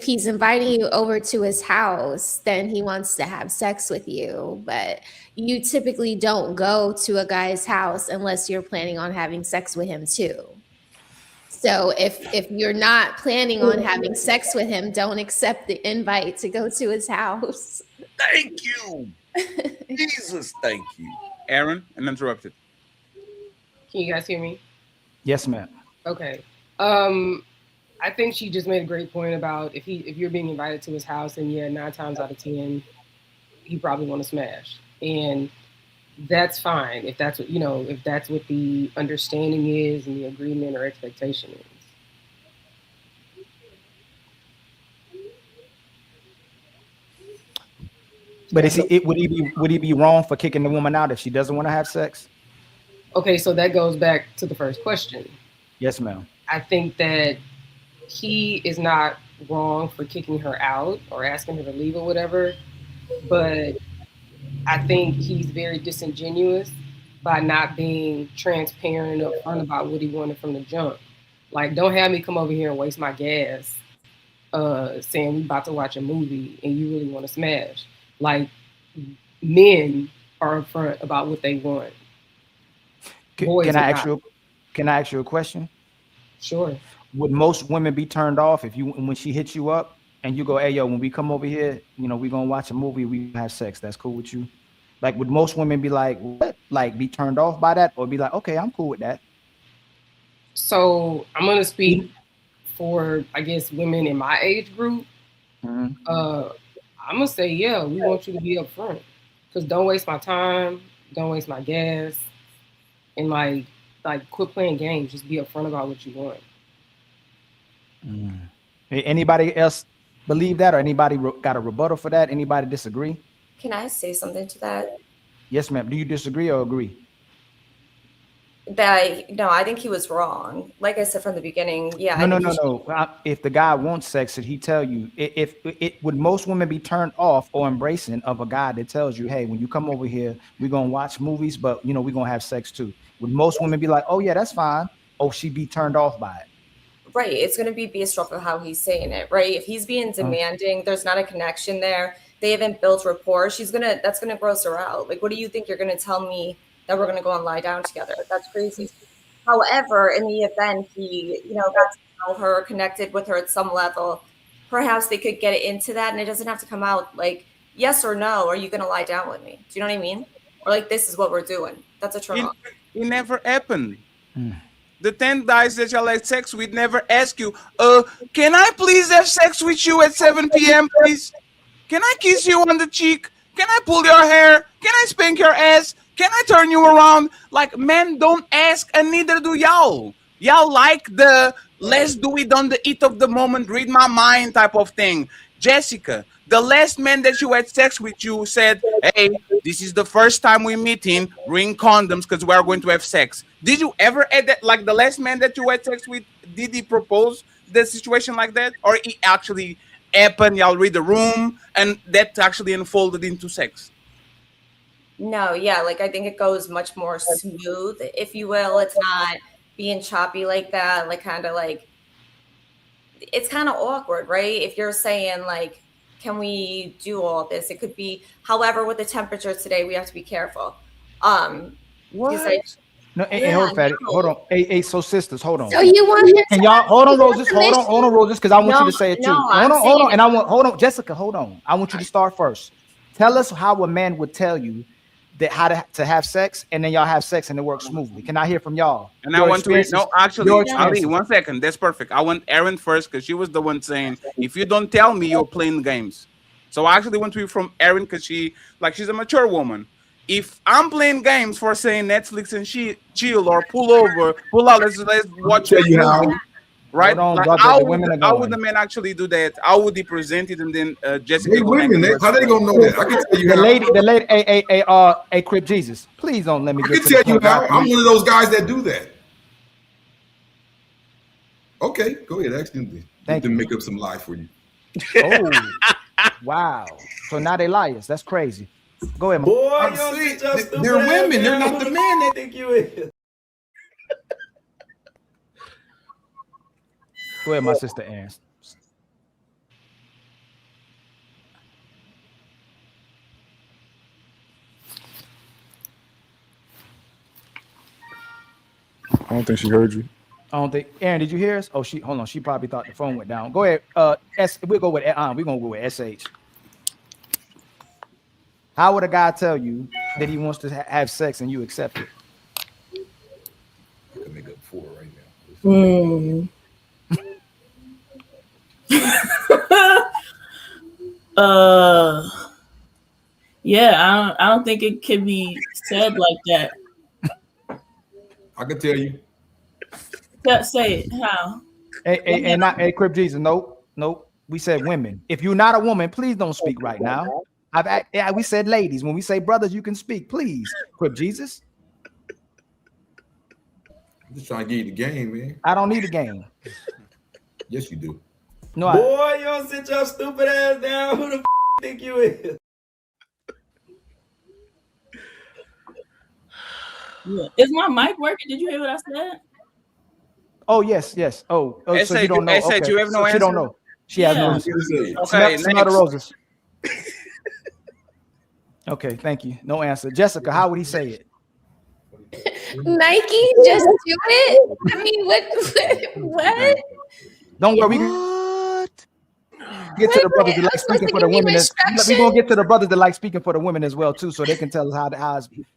he's inviting you over to his house, then he wants to have sex with you. But you typically don't go to a guy's house unless you're planning on having sex with him too. So if you're not planning on having sex with him, don't accept the invite to go to his house. Thank you. Jesus, thank you. Aaron, uninterrupted. Can you guys hear me? Yes, ma'am. Okay. I think she just made a great point about if you're being invited to his house, and 9 times out of 10, he probably want to smash, and that's fine if that's what if that's what the understanding is and the agreement or expectation is. But would he be wrong for kicking the woman out if she doesn't want to have sex? Okay, so that goes back to the first question. Yes, ma'am. I think that he is not wrong for kicking her out or asking her to leave or whatever, but I think he's very disingenuous by not being transparent and upfront about what he wanted from the jump. Like, don't have me come over here and waste my gas saying we about to watch a movie and you really want to smash. Like, men are upfront about what they want. Can I ask you a question? Sure. Would most women be turned off when she hits you up and you go, hey, yo, when we come over here, we're going to watch a movie, we have sex. That's cool with you? Like, would most women be like, what? Like, be turned off by that? Or be like, okay, I'm cool with that? So I'm going to speak for, I guess, women in my age group. Mm-hmm. I'm going to say, yeah, we want you to be upfront. Because don't waste my time. Don't waste my gas. And, like quit playing games. Just be upfront about what you want. Anybody else believe that, or anybody got a rebuttal for that? Anybody disagree? Can I say something to that? Yes, ma'am. Do you disagree or agree? No, I think he was wrong. Like I said from the beginning, yeah. No. If the guy wants sex, should he tell you? Would most women be turned off or embracing of a guy that tells you, hey, when you come over here, we're gonna watch movies, but we're gonna have sex too? Would most women be like, oh yeah, that's fine, or she be turned off by it? Right. It's going to be based off of how he's saying it, right? If he's being demanding, there's not a connection there. They haven't built rapport. That's going to gross her out. Like, what do you think you're going to tell me that we're going to go and lie down together? That's crazy. However, in the event he, got know her, connected with her at some level, perhaps they could get into that, and it doesn't have to come out like yes or no. Are you going to lie down with me? Do you know what I mean? Or like this is what we're doing. That's a turn off. It never happened. The 10 guys that y'all had sex with never ask you, can I please have sex with you at 7 p.m., please? Can I kiss you on the cheek? Can I pull your hair? Can I spank your ass? Can I turn you around? Like, men don't ask, and neither do y'all. Y'all like the let's do it on the heat of the moment, read my mind type of thing. Jessica, the last man that you had sex with you said, hey, this is the first time we're meeting, bring condoms because we are going to have sex. Did you ever add that, like the last man that you had sex with, did he propose the situation like that? Or he actually happened, y'all read the room, and that actually unfolded into sex? No, yeah, like I think it goes much more smooth, if you will. It's not being choppy like that, like kind of like, it's kind of awkward, right? If you're saying like, can we do all this? It could be, however, with the temperature today, we have to be careful. What? No, hold on, Fatty. Hold on. Hey, so sisters, hold on. So you want him and to y'all hold on, Roses. Hold on, Roses, because I want you to say it too. No, hold on, and hold on, Jessica, hold on. I want you to start first. Tell us how a man would tell you that how to have sex, and then y'all have sex and it works smoothly. Can I hear from y'all? And I want to no, actually, Ali, 1 second. That's perfect. I want Erin first because she was the one saying, if you don't tell me, you're playing games. So I actually want to hear from Erin because she's a mature woman. If I'm playing games for saying Netflix and chill or pull over, pull out, let's watch it. Right? Hold on, Like, brother, how would the man actually do that? How would he present it? And then Jessica. Hey, women, how they gonna know that? I can tell you the lady, hey, Crip Jesus, please don't let me. I can tell you how. I'm one of those guys that do that. Okay, go ahead. Ask them. Let them make up some lie for you. Oh, wow. So now they liars. That's crazy. Go ahead, man. Boy, they're women. They're not the man they think you is. Go ahead, my sister Aaron. I don't think she heard you. I don't think Aaron, did you hear us? Oh, hold on. She probably thought the phone went down. Go ahead. We'll go with we're gonna go with SH. How would a guy tell you that he wants to have sex and you accept it? I can make up 4 right now. Yeah, I don't think it can be said like that. I can tell you. Say it. How? Hey, Crip Jesus. Nope. We said women. If you're not a woman, please don't speak right now. We said ladies. When we say brothers, you can speak. Please, Crip Jesus. I'm just trying to get you the game, man. I don't need a game. Yes, you do. No, boy, you don't sit your stupid ass down. Who the think you is? Yeah. Is my mic working? Did you hear what I said? Oh yes. Oh, so you don't know. Okay. You have no answer. She don't know. She has no answer. Okay, smell the roses. Okay, thank you. No answer. Jessica, how would he say it? Nike, just do it. I mean, what? Don't worry. Get to the brothers that like speaking for the women. We're gonna get to the brothers that like speaking for the women as well too, so they can tell us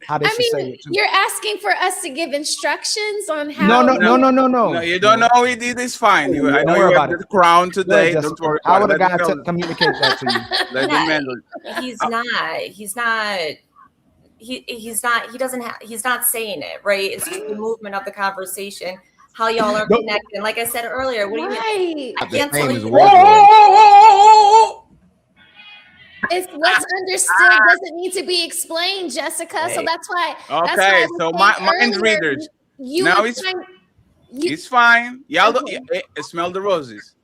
how they should say it too. You're asking for us to give instructions on how. No. You don't know how he did this. Fine. I know you have the crown today. Don't worry. How would a guy communicate that to you? Let him handle it. He's not saying it, right? It's just the movement of the conversation, how y'all are connecting. Like I said earlier, what do you mean? I can't tell you. It's what's understood doesn't need to be explained, Jessica. So that's why. Okay, so mind readers. Now it's fine. Y'all don't smell the roses.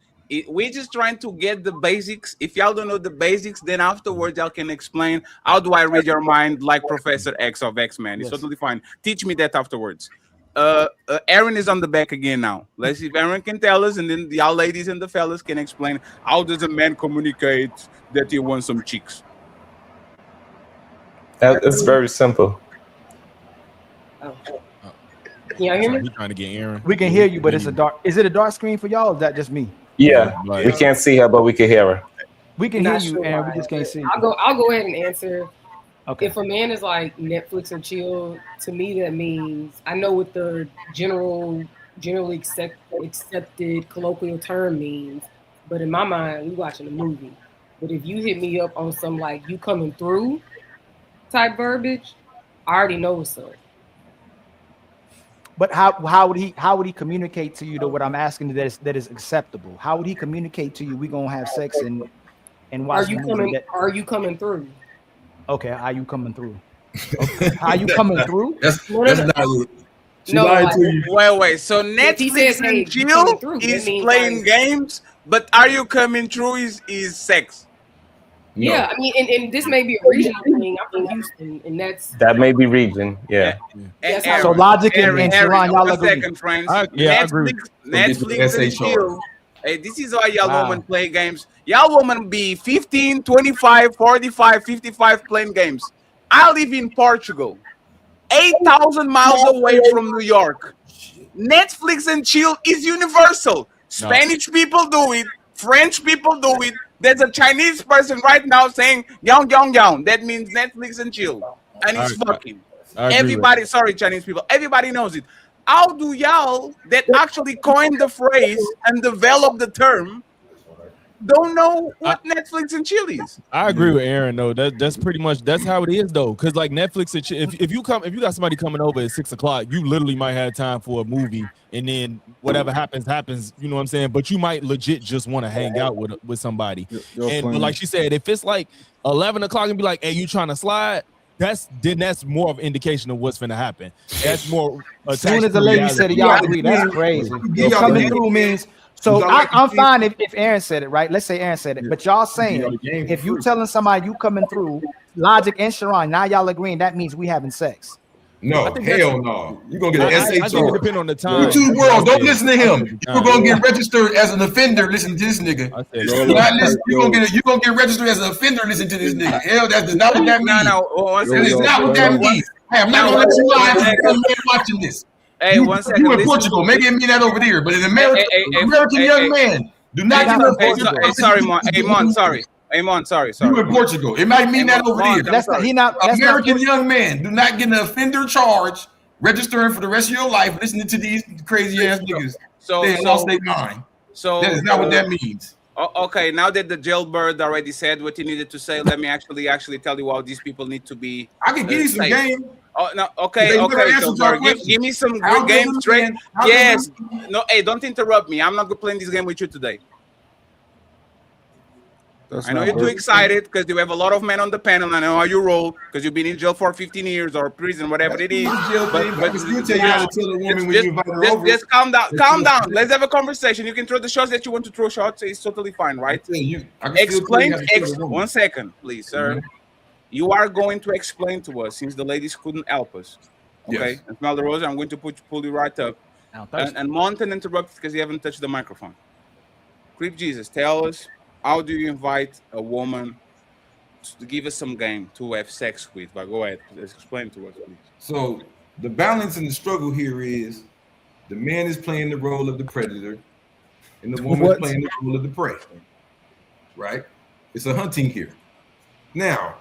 We're just trying to get the basics. If y'all don't know the basics, then afterwards y'all can explain how do I read your mind like Professor X of X-Men. It's totally fine. Teach me that afterwards. Aaron is on the back again now. Let's see if Aaron can tell us, and then y'all ladies and the fellas can explain how does a man communicate that he wants some chicks. It's very simple. Can y'all hear me? He's trying to get Aaron. We can hear you, but it's a dark. Is it a dark screen for y'all? Or is that just me? Yeah, we can't see her, but we can hear her. We can hear Not you, sure Aaron. why. We just can't see you. I'll go ahead and answer. Okay. If a man is like Netflix and chill, to me that means, I know what the generally accepted colloquial term means, but in my mind, we watching a movie. But if you hit me up on some like you coming through type verbiage, I already know what's up. But how would he communicate to you to what I'm asking that is acceptable? How would he communicate to you we gonna have sex and watch? Are you coming through? Okay, are you coming through? Okay. Are you coming through? That's not it. Wait. So Netflix and chill is playing games, but are you coming through is sex? No. Yeah, I mean, and this may be a regional thing. I'm from Houston, and that may be region. Yeah. So Logic and Sharon, y'all agree? Second, friends. I agree. Netflix and chill. Hey, this is why y'all women play games. Y'all women be 15, 25, 45, 55 playing games. I live in Portugal, 8,000 miles away from New York. Netflix and chill is universal. Spanish people do it. French people do it. There's a Chinese person right now saying "yang yang yang." That means Netflix and chill, and it's fucking. Everybody, sorry, Chinese people. Everybody knows it. How do y'all that actually coined the phrase and developed the term don't know what Netflix and chill is? I agree with Aaron though. That's pretty much how it is though. Because like Netflix and chill, if you got somebody coming over at 6 o'clock, you literally might have time for a movie, and then whatever happens. You know what I'm saying? But you might legit just want to hang out with somebody. But like she said, if it's like 11 o'clock and be like, "Hey, you trying to slide?" That's more of an indication of what's finna happen. That's more. As soon as the lady said it, y'all agree. That's crazy. Coming through means. So I'm fine if Aaron said it, right? Let's say Aaron said it, but y'all saying if you telling somebody you coming through, Logic and Sharon, now y'all agreeing that means we having sex. No, hell no. You're gonna get an SHR. I think it depends on the time. You two worlds. Don't listen to him. You're gonna get registered as an offender. Listen to this nigga. You're gonna get registered as an offender. Listen to this nigga. Hell, that's not what that means. That is not what that means. Hey, I'm not gonna let you lie to the man watching this. Hey, 1 second. You in Portugal, maybe it mean that over there, but in America, American young man, do not get no. Sorry, Mon. Hey, Mon. Sorry. Hey, Mon. Sorry. You in Portugal? It might mean that over there. That's not. He not. American young man, do not get an offender charge, registering for the rest of your life, listening to these crazy ass niggas. They lost their mind. So that is not what that means. Okay, now that the jailbird already said what he needed to say, let me actually tell you how these people need to be. I can give you some game. Oh no, okay. So give me some good game straight. Yes. No, hey, don't interrupt me. I'm not playing this game with you today. I know you're too excited because you have a lot of men on the panel. I know how you roll because you've been in jail for 15 years or prison, whatever it is. But you tell you how to tell a woman when you invite her over. Just calm down. Calm down. Let's have a conversation. You can throw the shots that you want to throw shots. It's totally fine, right? Explain. 1 second, please, sir. You are going to explain to us since the ladies couldn't help us. Okay, yes. And Smell the Rosa, I'm going to pull you right up. And Monten interrupt because you haven't touched the microphone. CRIP Jesus, tell us, how do you invite a woman to give us some game to have sex with? But go ahead, explain to us, please. So the balance and the struggle here is the man is playing the role of the predator and the woman is playing the role of the prey. Right? It's a hunting here. Now,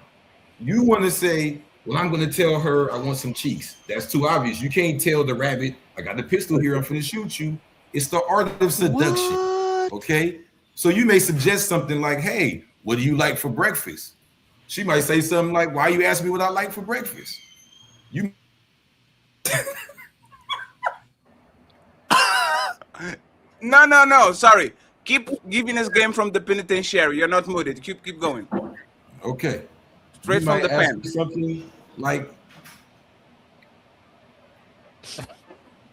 you want to say, well, I'm going to tell her I want some cheeks. That's too obvious. You can't tell the rabbit, I got the pistol here, I'm going to shoot you. It's the art of seduction. Okay? So you may suggest something like, hey, what do you like for breakfast? She might say something like, why you ask me what I like for breakfast? You. No. Sorry. Keep giving us game from the penitentiary. You're not muted. Keep going. Okay. Straight from the pen. Something like,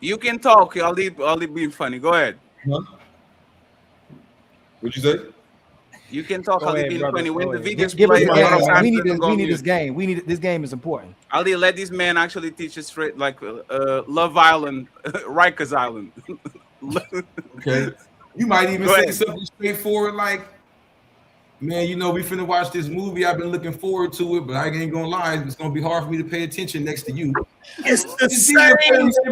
you can talk. I'll leave being funny. Go ahead. Huh? What'd you say? You can talk. I'll leave being funny. When the videos play, we need this game. This game is important. I'll let this man actually teach us straight like Love Island, Rikers Island. Okay. You might even say something straightforward like, man, you know, we finna watch this movie. I've been looking forward to it, but I ain't gonna lie, it's gonna be hard for me to pay attention next to you. It's the same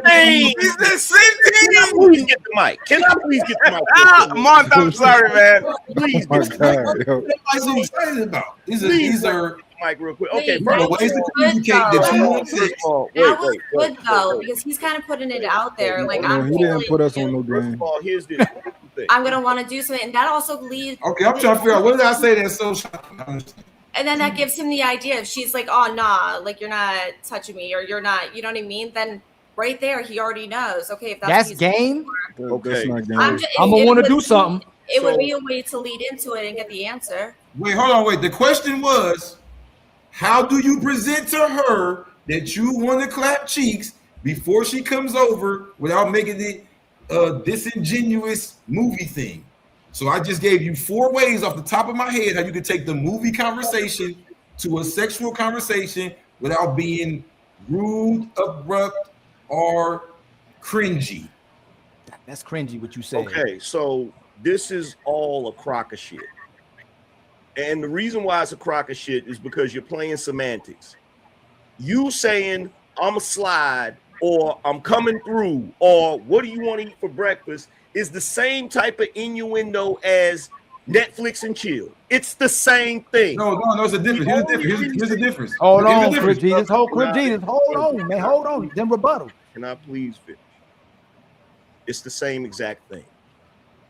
thing. It's the same Can I thing. please get the mic? Can I please get the mic? Mont, I'm sorry, man. Please Oh my get the mic. God, yo. That's what I'm excited about. These Please are get the mic real quick. Okay, Wait, first the of ways to all, communicate that you want sex. That was good though, because he's kind of putting it out there. Like, Yeah, I'm he didn't feeling put us on you. no First game. of all, here's this thing. I'm gonna want to do something, and that also leads. Okay, I'm trying to figure out what did I say that's so shocking. And then that gives him the idea. If she's like, "Oh nah, like you're not touching me, or you're not," you know what I mean? Then right there, he already knows. Okay, if that's what he's game. looking for. That's not game. I'm gonna want to do something. It would be a way to lead into it and get the answer. Wait, hold on, wait. The question was, how do you present to her that you want to clap cheeks before she comes over without making it a disingenuous movie thing? So I just gave you 4 ways off the top of my head how you could take the movie conversation to a sexual conversation without being rude, abrupt, or cringy. That's cringy what you said. Okay, so this is all a crock of shit. And the reason why it's a crock of shit is because you're playing semantics. You saying I'm a slide or I'm coming through or what do you want to eat for breakfast is the same type of innuendo as Netflix and chill. It's the same thing. No, it's a difference. Here's the difference. Hold Here's the on, difference. Crip Jesus. Crip Jesus. Hold on, man. Hold on. Then rebuttal. Can I please finish? It's the same exact thing.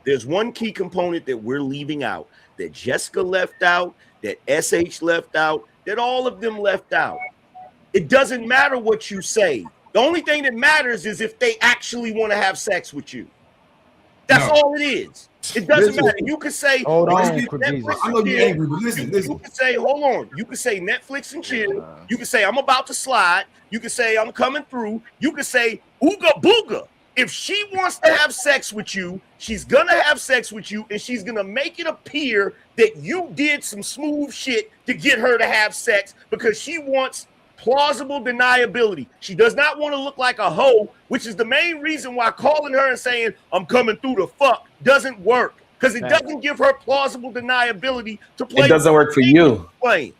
There's one key component that we're leaving out, that Jessica left out, that SH left out, that all of them left out. It doesn't matter what you say. The only thing that matters is if they actually want to have sex with you. That's all it is. It doesn't matter. You could say, hold on, Netflix I know you're angry, but listen. You could say, hold on. You could say Netflix and chill. You could say, I'm about to slide. You could say, I'm coming through. You could say, ooga booga. If she wants to have sex with you, she's gonna have sex with you, and she's gonna make it appear that you did some smooth shit to get her to have sex because she wants plausible deniability. She does not want to look like a hoe, which is the main reason why calling her and saying I'm coming through the fuck doesn't work, because it doesn't give her plausible deniability to play. It doesn't work for you. Playing.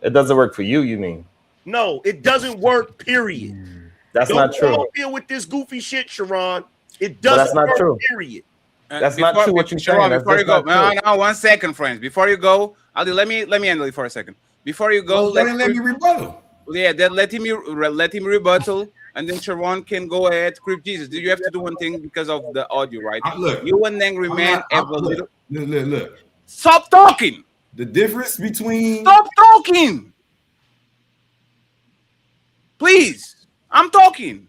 It doesn't work for you. You mean? No, it doesn't work. Period. That's not true. Don't deal with this goofy shit, Sharon. It doesn't that's not work. true. Period. That's not true. What you're saying. Before you go, no, 1 second, friends. Before you go, Aldi, let me handle it for a second. Before you go, let me rebuttal. Yeah, then let him rebuttal, and then Sharon can go ahead. Crip Jesus, do you have to do one thing because of the audio, right? Look, you and Angry Man have a little. Look. Stop talking. The difference between. Stop talking. Please, I'm talking.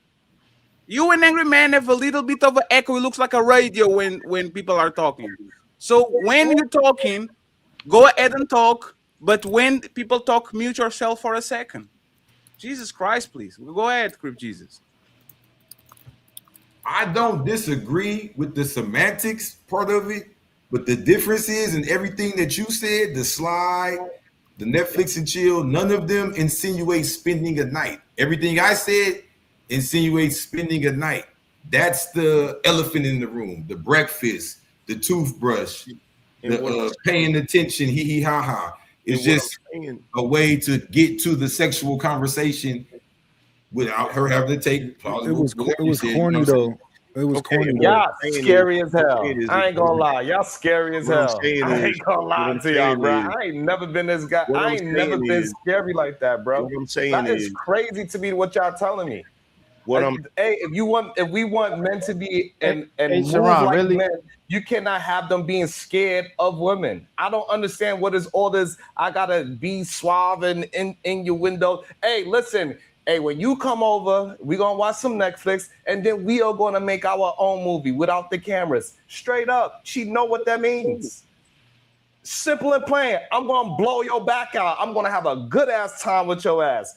You and Angry Man have a little bit of an echo. It looks like a radio when people are talking. So when you're talking, go ahead and talk. But when people talk, mute yourself for a second. Jesus Christ, please. Go ahead, Crip Jesus. I don't disagree with the semantics part of it, but the difference is in everything that you said, the slide, the Netflix and chill, none of them insinuate spending a night. Everything I said insinuates spending a night. That's the elephant in the room, the breakfast, the toothbrush, the paying attention, hee hee ha ha. It's just a way to get to the sexual conversation without her having to take. It was corny though. It was corny. Y'all scary as hell. I ain't gonna lie. Y'all scary as hell. I ain't gonna lie to y'all, bro. I ain't never been this guy. I ain't never been scary like that, bro. What I'm saying that is crazy to me. What y'all telling me? Hey, if we want men to be and move Sharon, like really? men, you cannot have them being scared of women. I don't understand what is all this. I gotta be suave and in your window. Hey, listen. Hey, when you come over, we're gonna watch some Netflix, and then we are gonna make our own movie without the cameras. Straight up. She know what that means. Simple and plain. I'm gonna blow your back out. I'm gonna have a good ass time with your ass.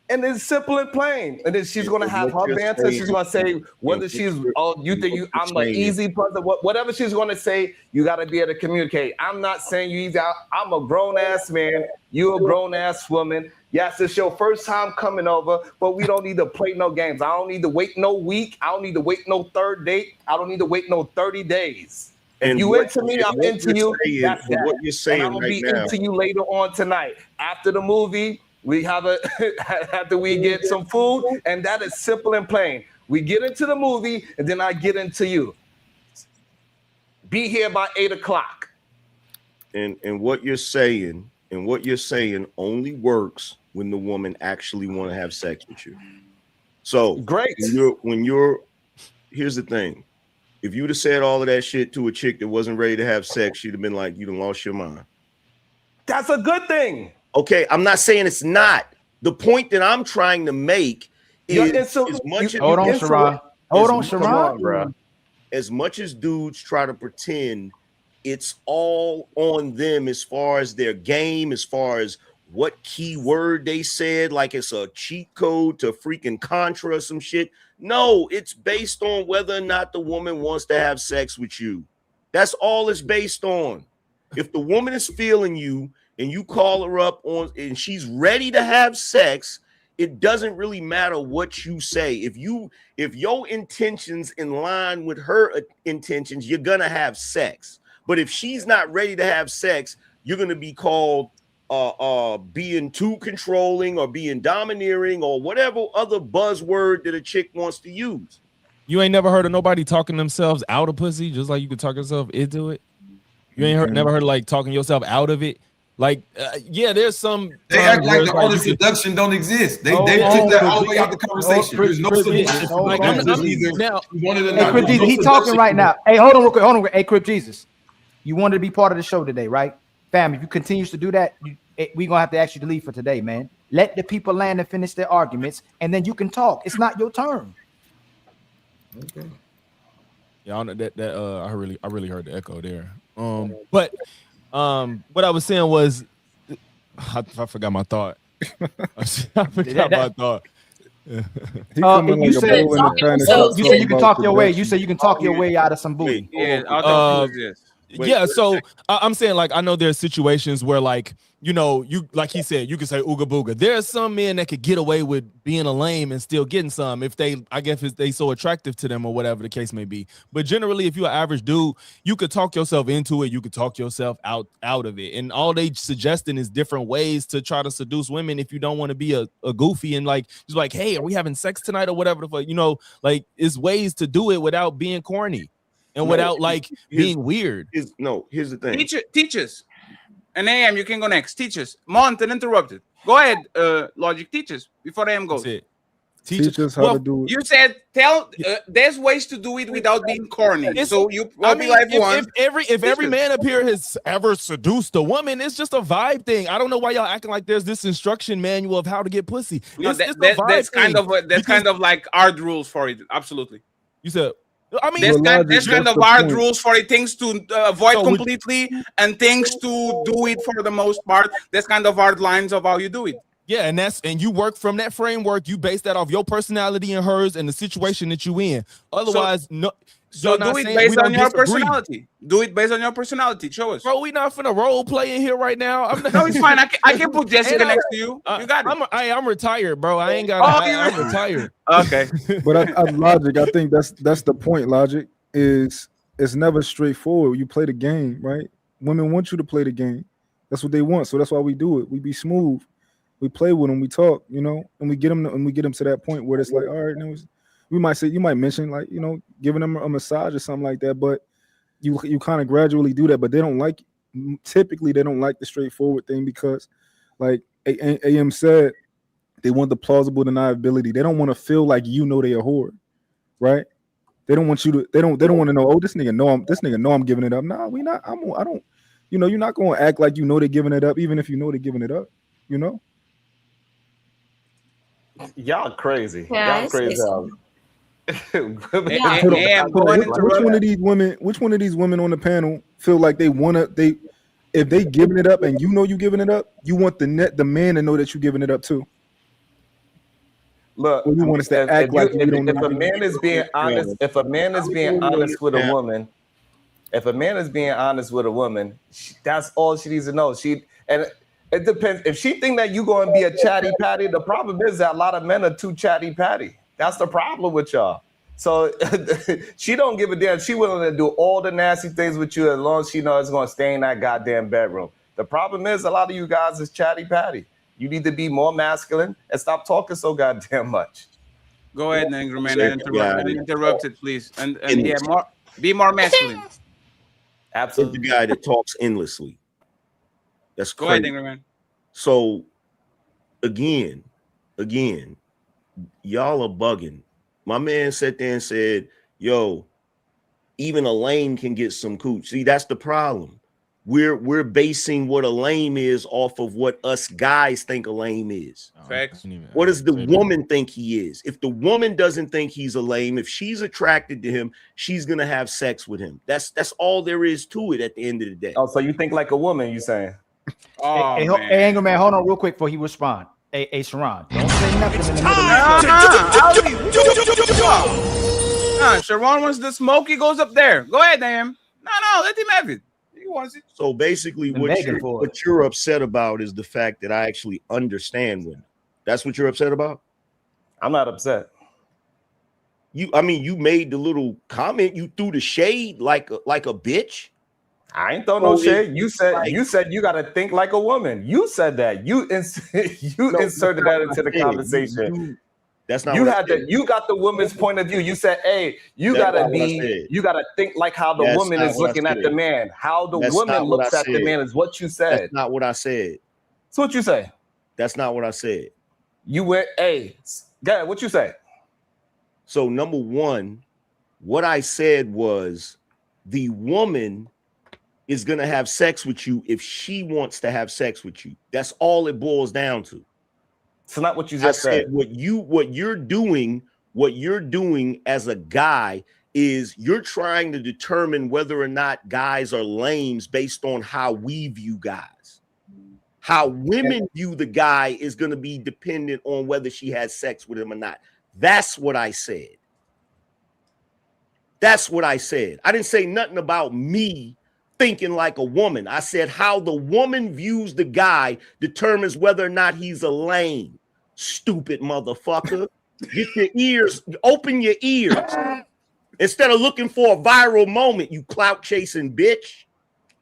And it's simple and plain. And then she's gonna have her banter. She's gonna say whether she's you think I'm an easy person, whatever she's gonna say, you gotta be able to communicate. I'm not saying you easy. I'm a grown ass man. You a grown ass woman. Yes, it's your first time coming over, but we don't need to play no games. I don't need to wait no week. I don't need to wait no third date. I don't need to wait no 30 days. If you into me, I'm into you. That's that. What you're saying and I'm gonna right be now. into you later on tonight. After the movie, we have a after we get some food, and that is simple and plain. We get into the movie, and then I get into you. Be here by 8 o'clock. And what you're saying, only works when the woman actually want to have sex with you. So great. Here's the thing. If you'd have said all of that shit to a chick that wasn't ready to have sex, she'd have been like, you done lost your mind. That's a good thing. Okay, I'm not saying it's not. The point that I'm trying to make is as much as dudes try to pretend it's all on them as far as their game, as far as what key word they said, like it's a cheat code to freaking Contra or some shit. No, it's based on whether or not the woman wants to have sex with you. That's all it's based on. If the woman is feeling you and you call her up on and she's ready to have sex, it doesn't really matter what you say. If your intentions in line with her intentions, you're gonna have sex. But if she's not ready to have sex, you're gonna be called being too controlling or being domineering or whatever other buzzword that a chick wants to use. You ain't never heard of nobody talking themselves out of pussy, just like you could talk yourself into it. You ain't never heard of like talking yourself out of it. Like, yeah, there's some. They act like the art of seduction don't exist. They took that all the way out the conversation. There's no seduction. Like, Crip Jesus, he talking right now. Hey, hold on real quick. Hey, Crip Jesus, you wanted to be part of the show today, right? Fam, if you continue to do that, we're gonna have to ask you to leave for today, man. Let the people land and finish their arguments, and then you can talk. It's not your turn. Okay. Yeah, I really heard the echo there. But what I was saying was, I forgot my thought. I forgot my thought. You said you can talk your way. You said you can talk your way out of some booty. Yeah, so I'm saying, like, I know there's situations where, like, you know, you like he said, you can say ooga booga. There are some men that could get away with being a lame and still getting some if they so attractive to them or whatever the case may be. But generally, if you're an average dude, you could talk yourself into it. You could talk yourself out of it. And all they suggesting is different ways to try to seduce women if you don't want to be a goofy and like just like, hey, are we having sex tonight or whatever the fuck? You know, like it's ways to do it without being corny. And without like being weird. Here's the thing. Teachers. And AM, you can go next. Teachers. Mont and interrupted. Go ahead, Logic. Teachers before AM goes. Teach us how to do it. You said there's ways to do it without being corny. So you if every man up here has ever seduced a woman, it's just a vibe thing. I don't know why y'all acting like there's this instruction manual of how to get pussy. No, that's kind of like hard rules for it. Absolutely. You said. I mean, there's kind of hard rules for it, things to avoid completely and things to do it for the most part. There's kind of hard lines of how you do it. Yeah, and you work from that framework. You base that off your personality and hers and the situation that you in. Otherwise, So do it based on your personality. Do it based on your personality. Show us. Bro, we not finna role play in here right now. No, it's fine. I can put Jessica next to you. You got it. I'm retired, bro. I ain't got. I'm retired. Okay. But Logic, I think that's the point. Logic is it's never straightforward. You play the game, right? Women want you to play the game. That's what they want. So that's why we do it. We be smooth. We play with them. We talk, you know, and we get them to that point where it's like, all right, now you might mention like, you know, giving them a massage or something like that, but you kind of gradually do that, but they don't like the straightforward thing because like AM said, they want the plausible deniability. They don't want to feel like you know they're a whore, right? They don't want you to. They don't want to know. Oh, this nigga know I'm giving it up. Nah, we not. I don't. You know, you're not going to act like you know they're giving it up, even if you know they're giving it up. You know. Y'all crazy. Yeah, Y'all crazy. Which one of these women on the panel feel like if they giving it up and you know you giving it up, you want the man to know that you giving it up too? Look, you want us to act like you don't know. If a man is being honest, if a man is being honest with a woman, that's all she needs to know. And it depends. If she think that you going to be a chatty patty, the problem is that a lot of men are too chatty patty. That's the problem with y'all. So she don't give a damn. She willing to do all the nasty things with you as long as she knows it's going to stay in that goddamn bedroom. The problem is a lot of you guys is chatty patty. You need to be more masculine and stop talking so goddamn much. Go ahead, Angryman, and interrupt it, please. And yeah, be more masculine. Absolutely. The guy that talks endlessly. That's Go crazy. ahead, Angryman. So again, y'all are bugging. My man sat there and said, yo, even a lame can get some cooch. See, that's the problem. We're basing what a lame is off of what us guys think a lame is. Facts. What does the woman think he is? If the woman doesn't think he's a lame, if she's attracted to him, she's gonna have sex with him. That's all there is to it at the end of the day. Oh, so you think like a woman, you saying? Oh, hey, Angryman, hold on real quick before he respond. Hey, Sharon, don't say nothing in the middle. Sharon wants the smoke. He goes up there. Go ahead, damn. No, let him have it. He wants it. So basically, what you're upset about is the fact that I actually understand women. That's what you're upset about? I'm not upset. I mean, you made the little comment. You threw the shade like a bitch. I ain't throw no shade. You said you got to think like a woman. You said that. You inserted that into the conversation. That's not. You had that. You got the woman's point of view. You said, "Hey, you gotta think like how the woman is looking at the man. How the woman looks at the man is what you said. That's not what I said. So what you say? That's not what I said. You went, hey, God, what you say? So number one, what I said was the woman is going to have sex with you if she wants to have sex with you. That's all it boils down to. It's not what you just said. What you're doing as a guy is you're trying to determine whether or not guys are lames based on how we view guys. How women view the guy is going to be dependent on whether she has sex with him or not. That's what I said. That's what I said. I didn't say nothing about me thinking like a woman. I said how the woman views the guy determines whether or not he's a lame. Stupid motherfucker. Get your ears, open your ears. Instead of looking for a viral moment, you clout chasing bitch.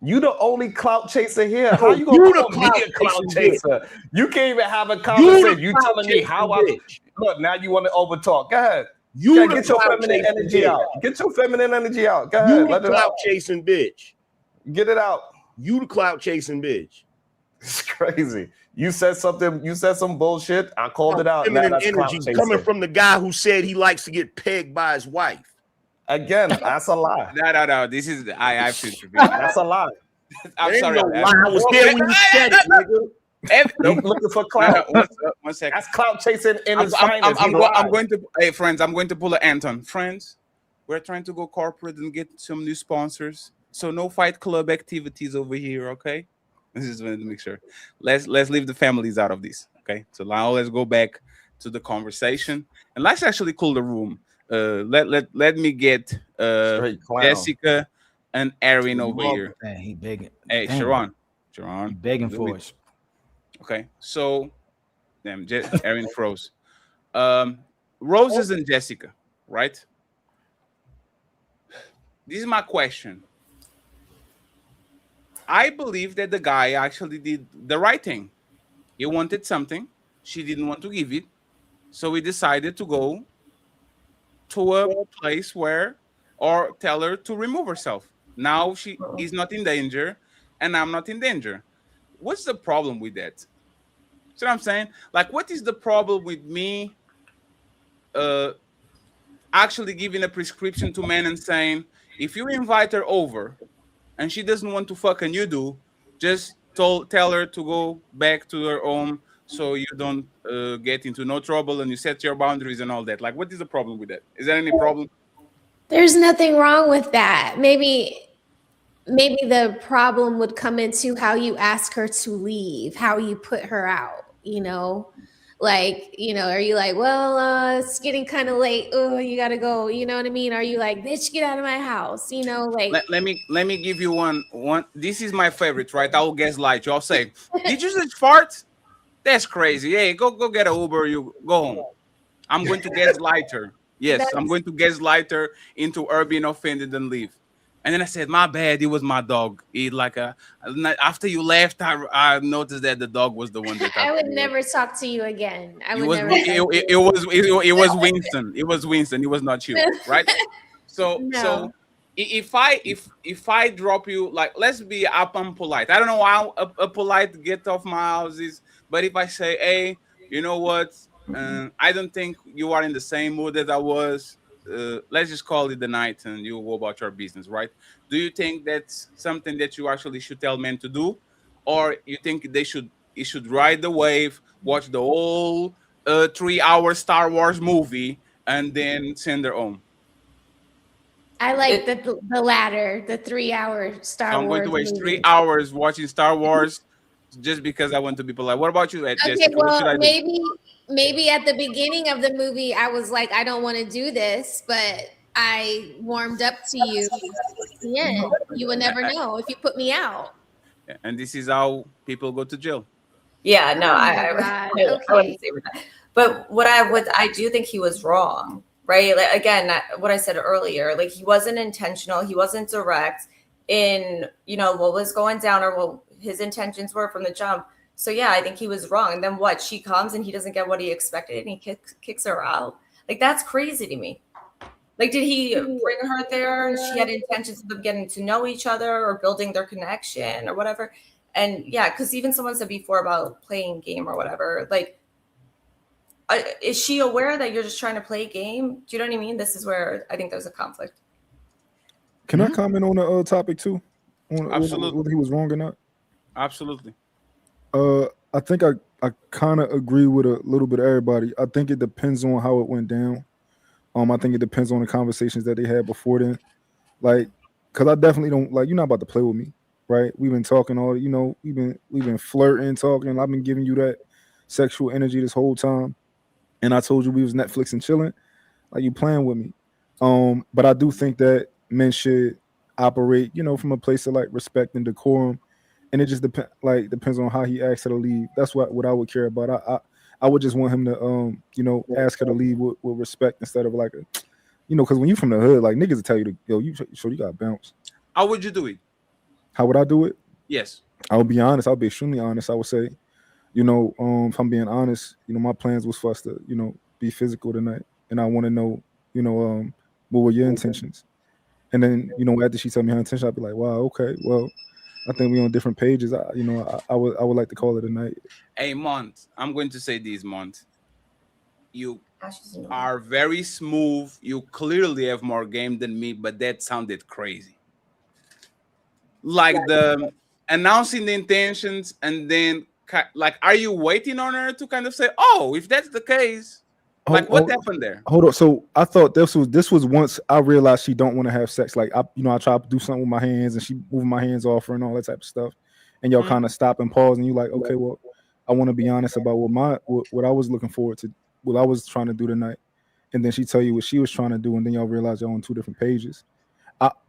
You the only clout chaser here. How you gonna call me a clout chaser? You can't even have a conversation. You telling me how I look, now you want to overtalk. Go ahead. You get your feminine energy out. Get your feminine energy out. Go ahead. You the clout chasing bitch. Get it out. You the clout chasing bitch. It's crazy. You said something. You said some bullshit. I called it out. Feminine energy coming from the guy who said he likes to get pegged by his wife. Again, that's a lie. No. This is I have to intervene. That's a lie. I'm sorry. No lie. I was there when you said it, nigga. Looking for clout. One second. That's clout chasing in his finest. I'm going to. Hey, friends, I'm going to pull an Anton. Friends, we're trying to go corporate and get some new sponsors. So no fight club activities over here, okay? This is to make sure. Let's leave the families out of this, okay? So now let's go back to the conversation and let's actually cool the room. Let me get Jessica and Aaron over here. Man, he begging. Hey, Damn. Sharon, He begging for us. Okay, so Aaron froze. Roses and Jessica, right? This is my question. I believe that the guy actually did the right thing. He wanted something. She didn't want to give it. So he decided to go to a place or tell her to remove herself. Now she is not in danger and I'm not in danger. What's the problem with that? See what I'm saying? Like, what is the problem with me actually giving a prescription to men and saying, if you invite her over and she doesn't want to fuck and you do, just tell her to go back to her home so you don't get into no trouble and you set your boundaries and all that. Like, what is the problem with that? Is there any problem? There's nothing wrong with that. Maybe the problem would come into how you ask her to leave, how you put her out, you know? Like, you know, are you like, well, it's getting kind of late. Oh, you got to go. You know what I mean? Are you like, bitch, get out of my house? You know, like. Let me give you one. This is my favorite, right? I will gaslight you. I'll say, did you just fart? That's crazy. Hey, go get an Uber. You go home. I'm going to gaslight her. Yes, I'm going to gaslight her into her being offended and leave. And then I said, my bad, it was my dog. After you left, I noticed that the dog was the one that I would never talk to you again. I would never. It was Winston. It was Winston. It was not you, right? So No. if I drop you, like, let's be up and polite. I don't know how a polite get off my house is, but if I say, hey, you know what? I don't think you are in the same mood that I was. Let's just call it the night and you go about your business, right? Do you think that's something that you actually should tell men to do? Or you think you should ride the wave, watch the whole 3-hour Star Wars movie, and then send her home? I like the latter, the 3-hour Star So I'm Wars going to waste movie. 3 hours watching Star Wars just because I want to be polite. What about you, Okay, Jessica? What should I well, do? maybe at the beginning of the movie, I was like, I don't want to do this, but I warmed up to you. At the end, you would never know if you put me out. And this is how people go to jail. Yeah, no, Oh my I God, wouldn't say that. But I do think he was wrong, right? Like, again, what I said earlier, like, he wasn't intentional, he wasn't direct in, what was going down or what his intentions were from the jump. So yeah, I think he was wrong. And then what? She comes and he doesn't get what he expected, and he kicks her out. Like, that's crazy to me. Like, did he bring her there and she had intentions of them getting to know each other or building their connection or whatever? And yeah, because even someone said before about playing game or whatever, like, is she aware that you're just trying to play a game? Do you know what I mean? This is where I think there's a conflict. Can I comment on the topic too? Absolutely. Whether he was wrong or not? Absolutely. I think I kind of agree with a little bit of everybody. I think it depends on how it went down. I think it depends on the conversations that they had before then. Like, cause I definitely don't like, you're not about to play with me, right? We've been talking we've been flirting, talking. I've been giving you that sexual energy this whole time. And I told you we was Netflix and chilling. Like, you playing with me. But I do think that men should operate, from a place of like respect and decorum. And it just depends on how he asks her to leave. That's what I would care about. I would just want him to ask her to leave with respect instead of like because when you from the hood, like, niggas will tell you to you gotta bounce. How would you do it? How would I do it? Yes. I would be honest. I'll be extremely honest. I would say, if I'm being honest, my plans was for us to, be physical tonight. And I want to know, what were your intentions? And then, after she told me her intention, I'd be like, wow, okay, well, I think we're on different pages. I would like to call it a night. Hey, Mont, I'm going to say this, Mont. You are very smooth. You clearly have more game than me, but that sounded crazy. Like the announcing the intentions and then, like, are you waiting on her to kind of say, oh, if that's the case, like, what happened there? Hold on. So I thought this was once I realized she don't want to have sex. Like, I try to do something with my hands and she moving my hands off her and all that type of stuff. And y'all kind of stop and pause and you like, okay, well, I want to be honest about what I was looking forward to, what I was trying to do tonight. And then she tell you what she was trying to do, and then y'all realize y'all on two different pages.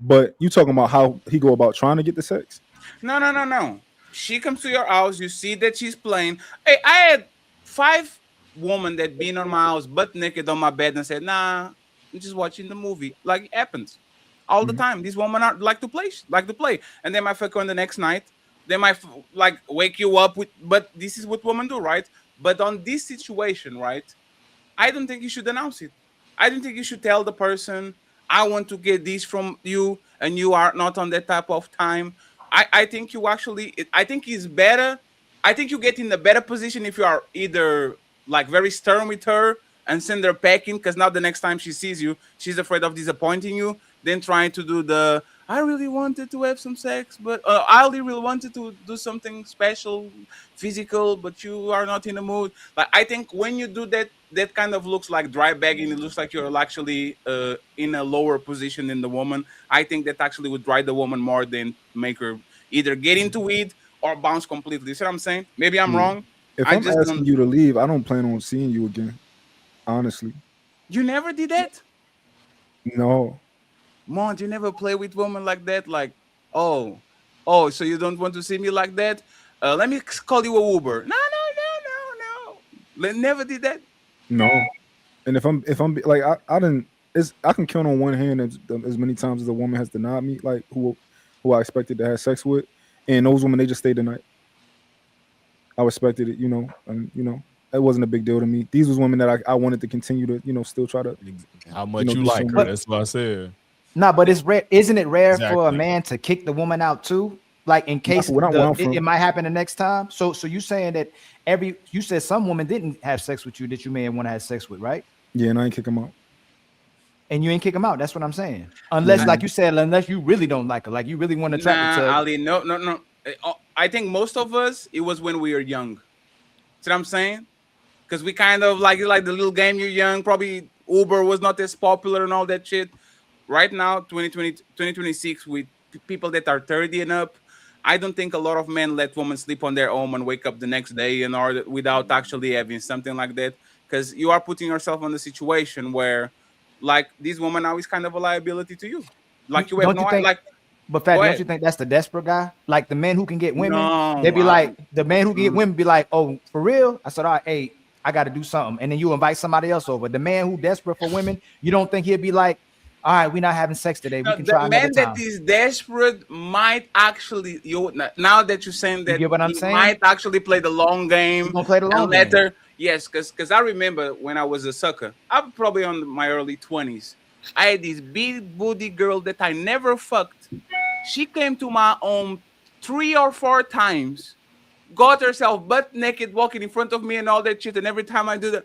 But you talking about how he go about trying to get the sex? No. She comes to your house, you see that she's playing. Hey, I had 5 women that been on my house butt naked on my bed and said, nah, I'm just watching the movie. Like, it happens all the time. These women are like to play. And they might fuck on the next night. They might like wake you up with, but this is what women do, right? But on this situation, right, I don't think you should announce it. I don't think you should tell the person, I want to get this from you and you are not on that type of time. I think you actually, I think it's better. I think you get in a better position if you are either like very stern with her and send her packing, because now the next time she sees you, she's afraid of disappointing you, then trying to do the, I really wanted to have some sex, but I really wanted to do something special, physical, but you are not in the mood. Like, I think when you do that, that kind of looks like dry bagging. It looks like you're actually in a lower position than the woman. I think that actually would drive the woman more than make her either get into it or bounce completely. You see what I'm saying? Maybe I'm wrong. If I'm asking you to leave, I don't plan on seeing you again. Honestly. You never did that? No. Mont, you never play with women like that? Like, oh, so you don't want to see me like that? Let me call you a Uber. No. Never did that? No. And if I'm like I didn't, I can count on one hand as many times as a woman has denied me, like who I expected to have sex with, and those women, they just stayed the night. I respected it, and it wasn't a big deal to me. These was women that I wanted to continue to, still try to. How much you like her? That's what I said. Nah, but it's rare. Isn't it rare for a man to kick the woman out too? Like in case it might happen the next time. So you saying that you said some women didn't have sex with you that you may want to have sex with, right? Yeah, and I ain't kick them out. And you ain't kick them out. That's what I'm saying. Unless, like you said, unless you really don't like her, like you really want to try to. Ali, no. I think most of us, it was when we were young. See what I'm saying? Because we kind of like the little game. You're young. Probably Uber was not as popular and all that shit. Right now, 2026, with people that are 30 and up, I don't think a lot of men let women sleep on their own and wake up the next day and or without actually having something like that. Because you are putting yourself in a situation where, like, this woman now is kind of a liability to you. Like you have no like. But Fat, don't you think that's the desperate guy? Like the men who can get women, they be like, the man who can get women be like, oh, for real? I said, all right, hey, I got to do something. And then you invite somebody else over. The man who desperate for women, you don't think he'll be like, all right, we're not having sex today. We can try another time. The man that is desperate might actually, now that you're saying that, you get what I'm saying? Might actually play the long game. Play the long game. Yes, because I remember when I was a sucker, I'm probably on my early 20s. I had this big booty girl that I never fucked. She came to my home 3 or 4 times, got herself butt naked, walking in front of me and all that shit. And every time I do that,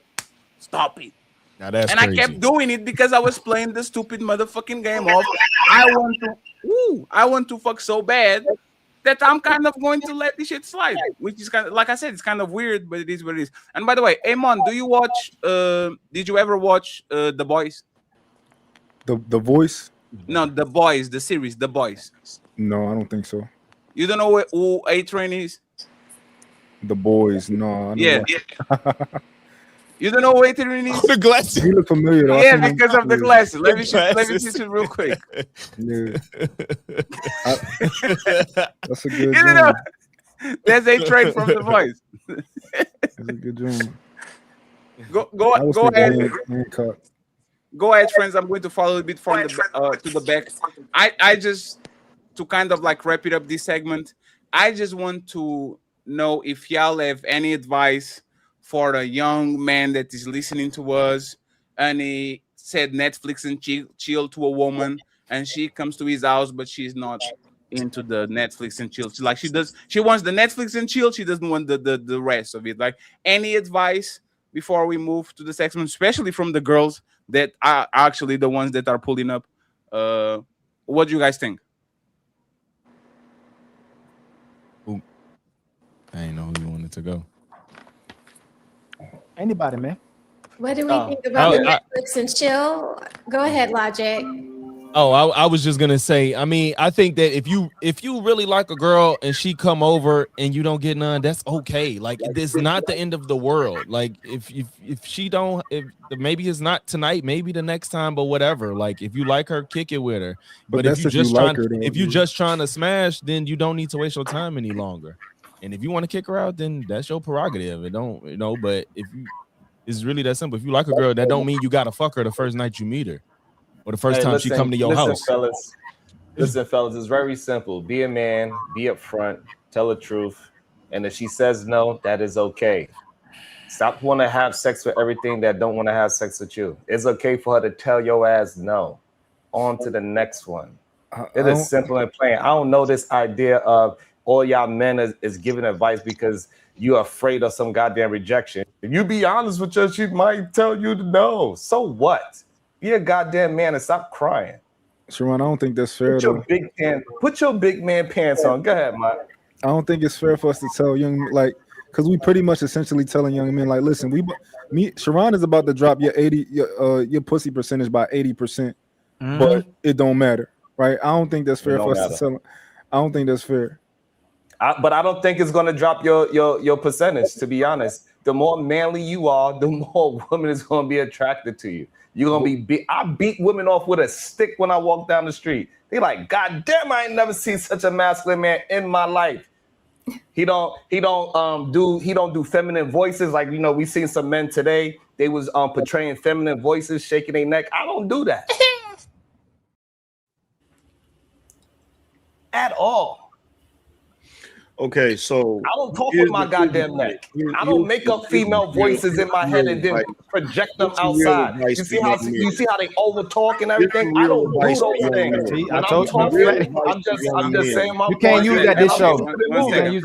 stop it. Now that's and crazy. I kept doing it because I was playing the stupid motherfucking game of I want to fuck so bad that I'm kind of going to let this shit slide. Which is kind of, like I said, it's kind of weird, but it is what it is. And by the way, Amon, do you watch? Did you ever watch The Boys? The Voice? No, The Boys, the series, The Boys. No, I don't think so. You don't know who A-Train is? The Boys, no. Yeah. You don't know who A-Train is? The glasses. He look familiar. Though. Yeah, because of the glasses. Let me teach you real quick. Yeah. That's a good job. There's A-Train from The Boys. That's a good job. Go ahead. Go ahead, friends. I'm going to follow a bit from to the back. I just, to kind of like wrap it up this segment, I just want to know if y'all have any advice for a young man that is listening to us and he said Netflix and chill to a woman and she comes to his house, but she's not into the Netflix and chill. She wants the Netflix and chill. She doesn't want the rest of it. Like, any advice before we move to the segment, especially from the girls that are actually the ones that are pulling up? What do you guys think? Ooh. I didn't know who you wanted to go. Anybody, man. What do we think about the Netflix and chill? Go ahead, Logic. Oh, I was just gonna say, I mean, I think that if you really like a girl and she come over and you don't get none, that's okay. Like, it's not the end of the world. Like, if she don't, if maybe it's not tonight, maybe the next time, but whatever. Like, if you like her, kick it with her. But if you just trying to smash, then you don't need to waste your time any longer. And if you want to kick her out, then that's your prerogative. It don't, but if you, it's really that simple. If you like a girl, that don't mean you gotta fuck her the first night you meet her. Or the first time she come to your house. Listen, fellas, it's very simple. Be a man, be upfront, tell the truth. And if she says no, that is okay. Stop wanting to have sex with everything that don't want to have sex with you. It's okay for her to tell your ass no. On to the next one. It is simple and plain. I don't know this idea of all y'all men is giving advice because you're afraid of some goddamn rejection. If you be honest with her, she might tell you to no. So what? Be a goddamn man and stop crying. Sharon, I don't think that's fair. Put your big man pants on. Go ahead, Mike. I don't think it's fair for us to tell young, like, because we pretty much essentially telling young men, like, listen, Sharon is about to drop your pussy percentage by 80%, but it don't matter, right? I don't think that's fair for us to tell. I don't think that's fair. But I don't think it's gonna drop your percentage. To be honest, the more manly you are, the more women is gonna be attracted to you. You're gonna be I beat women off with a stick when I walk down the street. They like, God damn, I ain't never seen such a masculine man in my life. He don't do feminine voices like we seen some men today. They was portraying feminine voices, shaking their neck. I don't do that at all. Okay, so I don't talk with my goddamn neck. I don't make up female voices in my head and then project them outside. You see how they over talk and everything? I don't do those things. I told you. I'm just saying my You can't use that this show.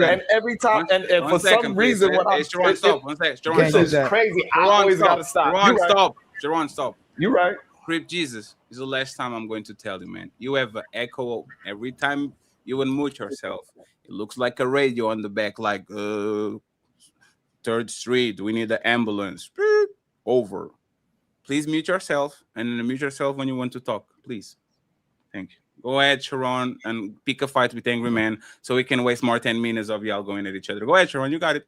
And every time, and for some reason, when I'm stop. One second. This is crazy. I always gotta stop. Sharon, stop. You're right. CRIP Jesus is the last time I'm going to tell you, man. You have an echo every time you unmute yourself. It looks like a radio on the back, like 3rd Street. We need an ambulance. Beep. Over. Please mute yourself, and then mute yourself when you want to talk, please. Thank you. Go ahead, Sharon, and pick a fight with Angry Man so we can waste more 10 minutes of y'all going at each other. Go ahead, Sharon. You got it.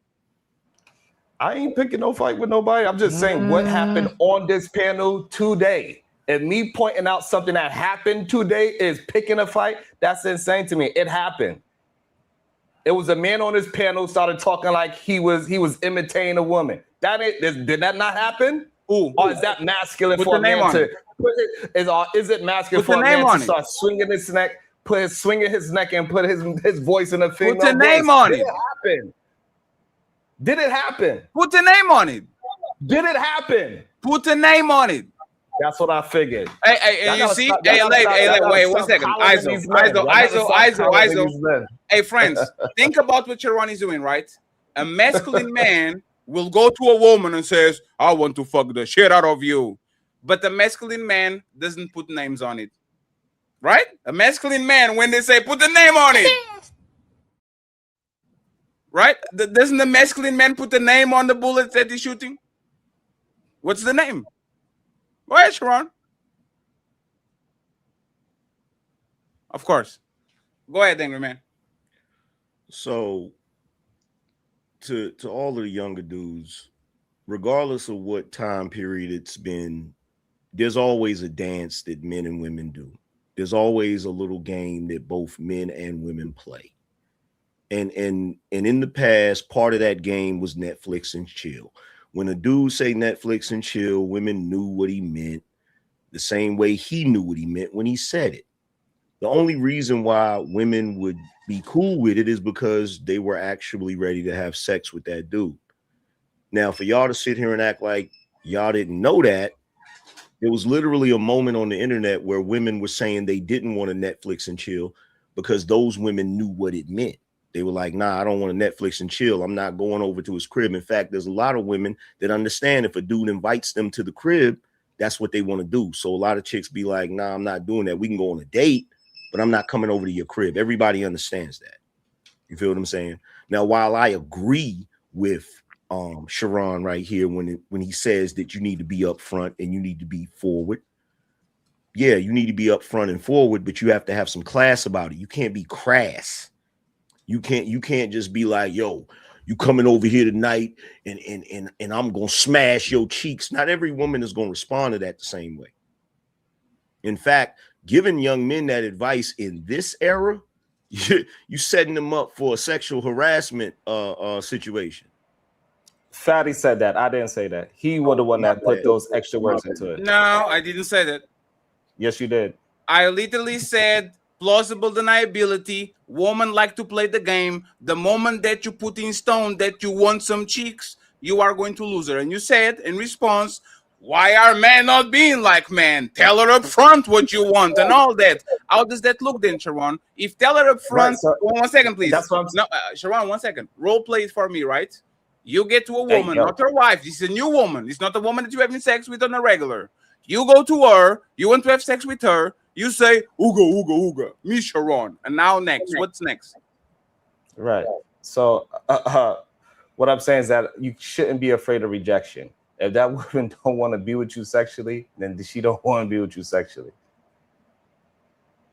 I ain't picking no fight with nobody. I'm just saying what happened on this panel today. And me pointing out something that happened today is picking a fight. That's insane to me. It happened. It was a man on this panel started talking like he was imitating a woman. Did that not happen? Or is that masculine for a man to put it? Is it masculine for a man to start swinging his neck, swinging his neck and put his voice in a female voice? Put the name on it. Did it happen? Did it happen? Put the name on it. Did it happen? Put the name on it. That's what I figured. Hey, you see? Wait 1 second. ISO. Hey, friends, think about what Sharon is doing, right? A masculine man will go to a woman and says, I want to fuck the shit out of you. But the masculine man doesn't put names on it. Right? A masculine man, when they say, put the name on it. Right? Doesn't the masculine man put the name on the bullets that he's shooting? What's the name? Go ahead, Sharon. Of course. Go ahead, Angry Man. So, to all of the younger dudes, regardless of what time period it's been, there's always a dance that men and women do. There's always a little game that both men and women play. And in the past, part of that game was Netflix and chill. When a dude say Netflix and chill, women knew what he meant the same way he knew what he meant when he said it. The only reason why women would be cool with it is because they were actually ready to have sex with that dude. Now, for y'all to sit here and act like y'all didn't know that, there was literally a moment on the internet where women were saying they didn't want to Netflix and chill because those women knew what it meant. They were like, nah, I don't want to Netflix and chill. I'm not going over to his crib. In fact, there's a lot of women that understand if a dude invites them to the crib, that's what they want to do. So a lot of chicks be like, nah, I'm not doing that. We can go on a date, but I'm not coming over to your crib. Everybody understands that. You feel what I'm saying? Now, while I agree with Sharon right here when he says that you need to be upfront and you need to be forward. Yeah, you need to be upfront and forward, but you have to have some class about it. You can't be crass. You can't just be like, yo, you coming over here tonight and I'm gonna smash your cheeks. Not every woman is gonna respond to that the same way. In fact, giving young men that advice in this era, you setting them up for a sexual harassment situation. Fatty said that. I didn't say that. He was the one that put those extra words into it. No, I didn't say that. Yes, you did. I literally said plausible deniability. Women like to play the game. The moment that you put in stone that you want some cheeks, you are going to lose her. And you said in response, why are men not being like men? Tell her up front what you want and all that. How does that look then, Sharon? If tell her up front, right, so 1 second, please. That's what I'm no, Sharon, 1 second. Role play it for me, right? You get to a woman, not her wife. This is a new woman. It's not a woman that you're having sex with on a regular. You go to her. You want to have sex with her. You say, ooga, ooga, ooga, me, Sharon. And now next. What's next? Right. So what I'm saying is that you shouldn't be afraid of rejection. If that woman don't want to be with you sexually, then she don't want to be with you sexually.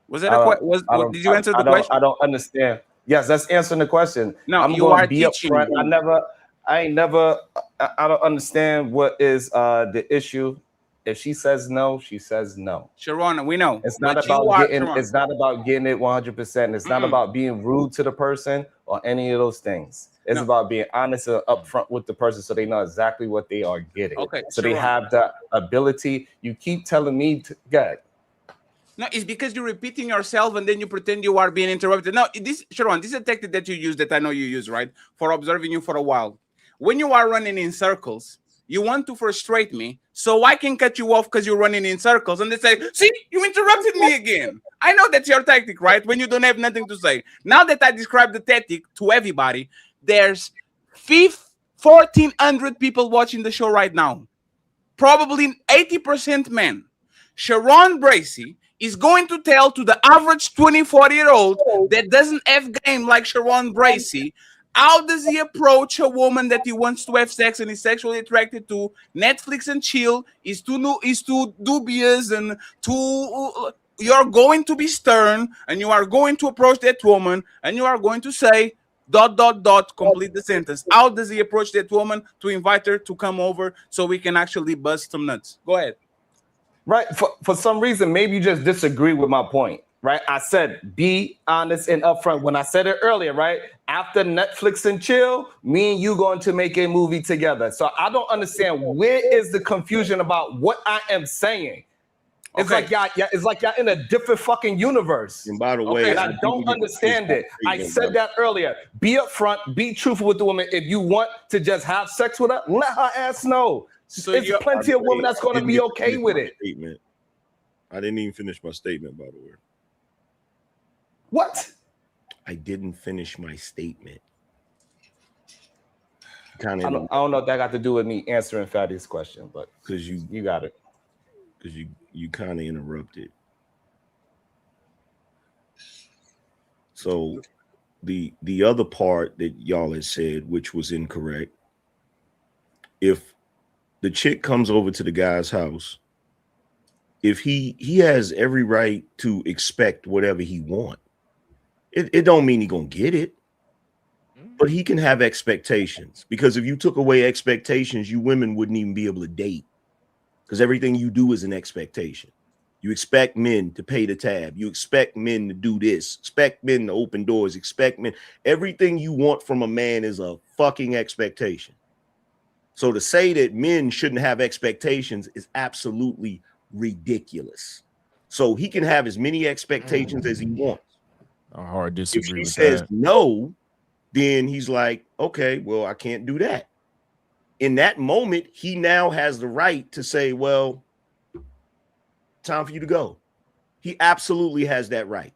Was that a question? Did you answer the question? I don't understand. Yes, that's answering the question. No, I'm you are be upfront. I don't understand what is the issue. If she says no, she says no. Sharon, we know. It's not But about you are, getting. Sharon. It's not about getting it 100%. It's not about being rude to the person or any of those things. It's about being honest and upfront with the person so they know exactly what they are getting. Okay, So they Sharon. have the ability. You keep telling me to get. No, it's because you're repeating yourself and then you pretend you are being interrupted. No, this, Sharon, this is a tactic that you use that I know you use, right? For observing you for a while. When you are running in circles, you want to frustrate me so I can cut you off because you're running in circles. And they say, see, you interrupted me again. I know that's your tactic, right? When you don't have nothing to say. Now that I described the tactic to everybody, there's 1,400 people watching the show right now. Probably 80% men. Sharon Bracey is going to tell to the average 24-year-old that doesn't have game like Sharon Bracey, how does he approach a woman that he wants to have sex and is sexually attracted to? Netflix and chill is too dubious and too. You're going to be stern and you are going to approach that woman and you are going to say ... complete the sentence. How does he approach that woman to invite her to come over so we can actually bust some nuts? Go ahead. Right. For some reason, maybe you just disagree with my point. Right. I said be honest and upfront when I said it earlier. Right. After Netflix and chill, me and you going to make a movie together. So I don't understand where is the confusion about what I am saying. It's like y'all in a different fucking universe. And by the way, and I don't understand it. I said that earlier. Be upfront, be truthful with the woman. If you want to just have sex with her, let her ass know. So there's plenty of women that's going to be okay with it. Statement. I didn't even finish my statement, by the way. What? I didn't finish my statement. I don't know if that got to do with me answering Fatty's question, but because you got it. Because you kind of interrupted. So the other part that y'all had said, which was incorrect, if the chick comes over to the guy's house, if he has every right to expect whatever he want. It don't mean he gonna get it, but he can have expectations, because if you took away expectations, you women wouldn't even be able to date, because everything you do is an expectation. You expect men to pay the tab. You expect men to do this. Expect men to open doors. Expect men. Everything you want from a man is a fucking expectation. So to say that men shouldn't have expectations is absolutely ridiculous. So he can have as many expectations as he wants. I hard disagree if with she says that. no, then he's like, okay, well, I can't do that. In that moment, he now has the right to say, well, time for you to go. He absolutely has that right.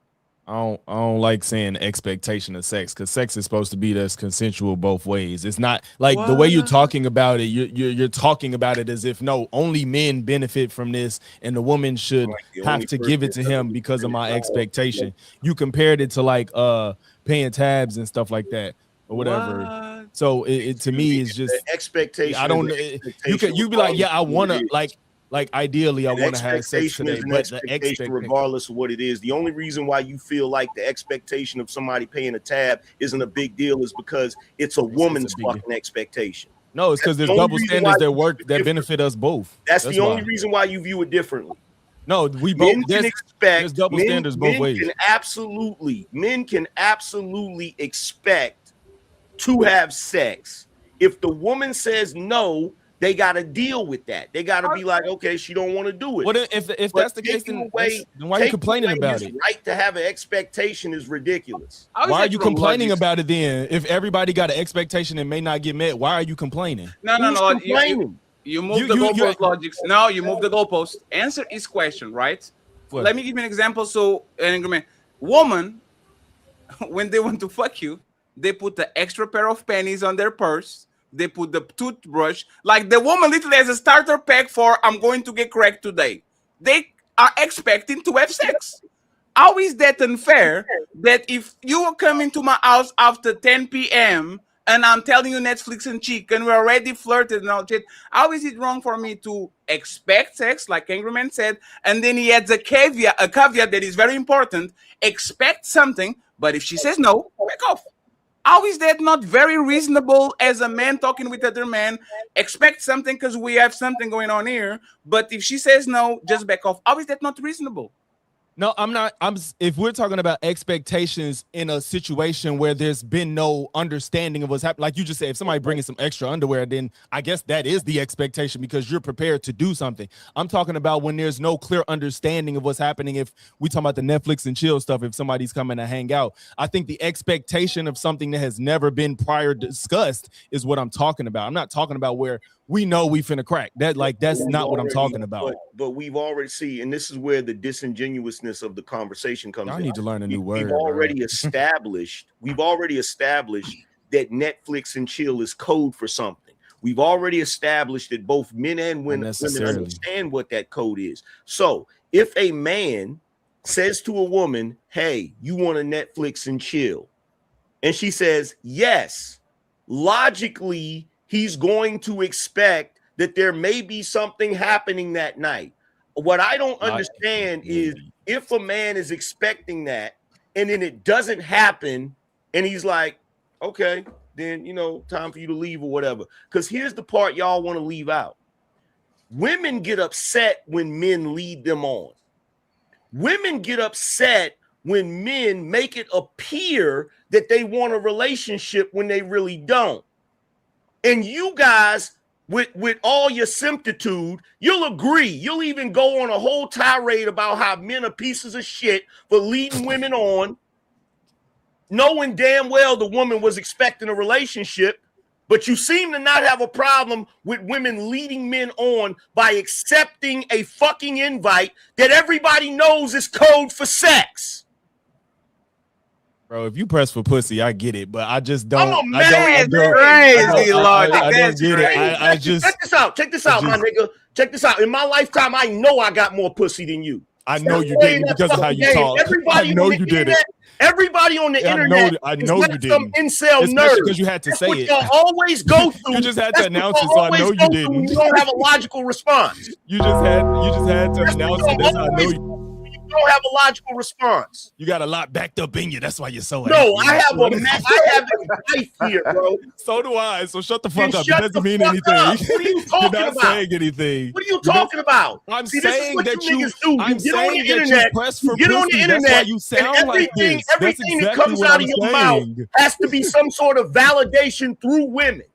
I don't like saying expectation of sex, because sex is supposed to be this consensual both ways. It's not like the way you're talking about it. You're talking about it as if no, only men benefit from this, and the woman should have to give it to him because of my expectation. You compared it to like paying tabs and stuff like that or whatever. So it to me is just expectation. I don't. You be like, yeah, I want to like ideally I want to have sex today, but the expectation, regardless of what it is, the only reason why you feel like the expectation of somebody paying a tab isn't a big deal is because it's a woman's fucking expectation. No, it's because there's double standards that benefit us both. That's the only reason why you view it differently. No, we both there's double standards both ways. Men can absolutely expect to have sex. If the woman says no, they got to deal with that. They got to be like, okay, she don't want to do it. Well, if that's the case, then why are you complaining about it? Right to have an expectation is ridiculous. Why are you complaining about it then? If everybody got an expectation and may not get met, why are you complaining? No. You move the goalpost logic. No, you move the goalpost. Answer his question, right? What? Let me give you an example. So, an agreement. Woman, when they want to fuck you, they put the extra pair of pennies on their purse. They put the toothbrush. Like the woman literally has a starter pack for I'm going to get cracked today. They are expecting to have sex. How is that unfair that if you come into my house after 10 p.m. and I'm telling you Netflix and chick and we're already flirted and all shit, how is it wrong for me to expect sex, like ANGRYMAN said, and then he adds a caveat that is very important, expect something, but if she says no, back off. How is that not very reasonable as a man talking with other man? Expect something because we have something going on here. But if she says no, just back off. How is that not reasonable? No, I'm not. If we're talking about expectations in a situation where there's been no understanding of what's happening, like you just said, if somebody bringing some extra underwear, then I guess that is the expectation because you're prepared to do something. I'm talking about when there's no clear understanding of what's happening. If we talk about the Netflix and chill stuff, if somebody's coming to hang out, I think the expectation of something that has never been prior discussed is what I'm talking about. I'm not talking about where we know we finna crack that. Like that's not what I'm talking about. But we've already seen, and this is where the disingenuousness of the conversation comes in. I need to learn a new word. We've already established that Netflix and chill is code for something. We've already established that both men and women understand what that code is. So if a man says to a woman, hey, you want to Netflix and chill, and she says yes, logically he's going to expect that there may be something happening that night. What I don't understand is if a man is expecting that and then it doesn't happen and he's like, okay, then, time for you to leave or whatever. Because here's the part y'all want to leave out. Women get upset when men lead them on. Women get upset when men make it appear that they want a relationship when they really don't. And you guys, with all your similitude, you'll agree. You'll even go on a whole tirade about how men are pieces of shit for leading women on, knowing damn well the woman was expecting a relationship, but you seem to not have a problem with women leading men on by accepting a fucking invite that everybody knows is code for sex. Bro, if you press for pussy, I get it, but I just don't. I'm a man. Crazy logic. I don't get it. I just check this out, my nigga. Check this out. In my lifetime, I know I got more pussy than you. I know you didn't because of how you talk. I know you did it. Everybody on the internet, I know you didn't. Some incel nerd because you had to say it. Always go through. You just had to announce it, so I know you didn't. You don't have a logical response. You just had to announce it. That's how I know you. You don't have a logical response. You got a lot backed up in you. That's why you're so angry. No, I have a knife here, bro. So do I. So shut the fuck up. It doesn't mean anything. What are you talking You're not about? saying anything. What are you talking about? I'm See, saying that you. I'm saying that you press for get pussy. On the internet. That's why you sound like this. Everything that comes out of your mouth has to be some sort of validation through women.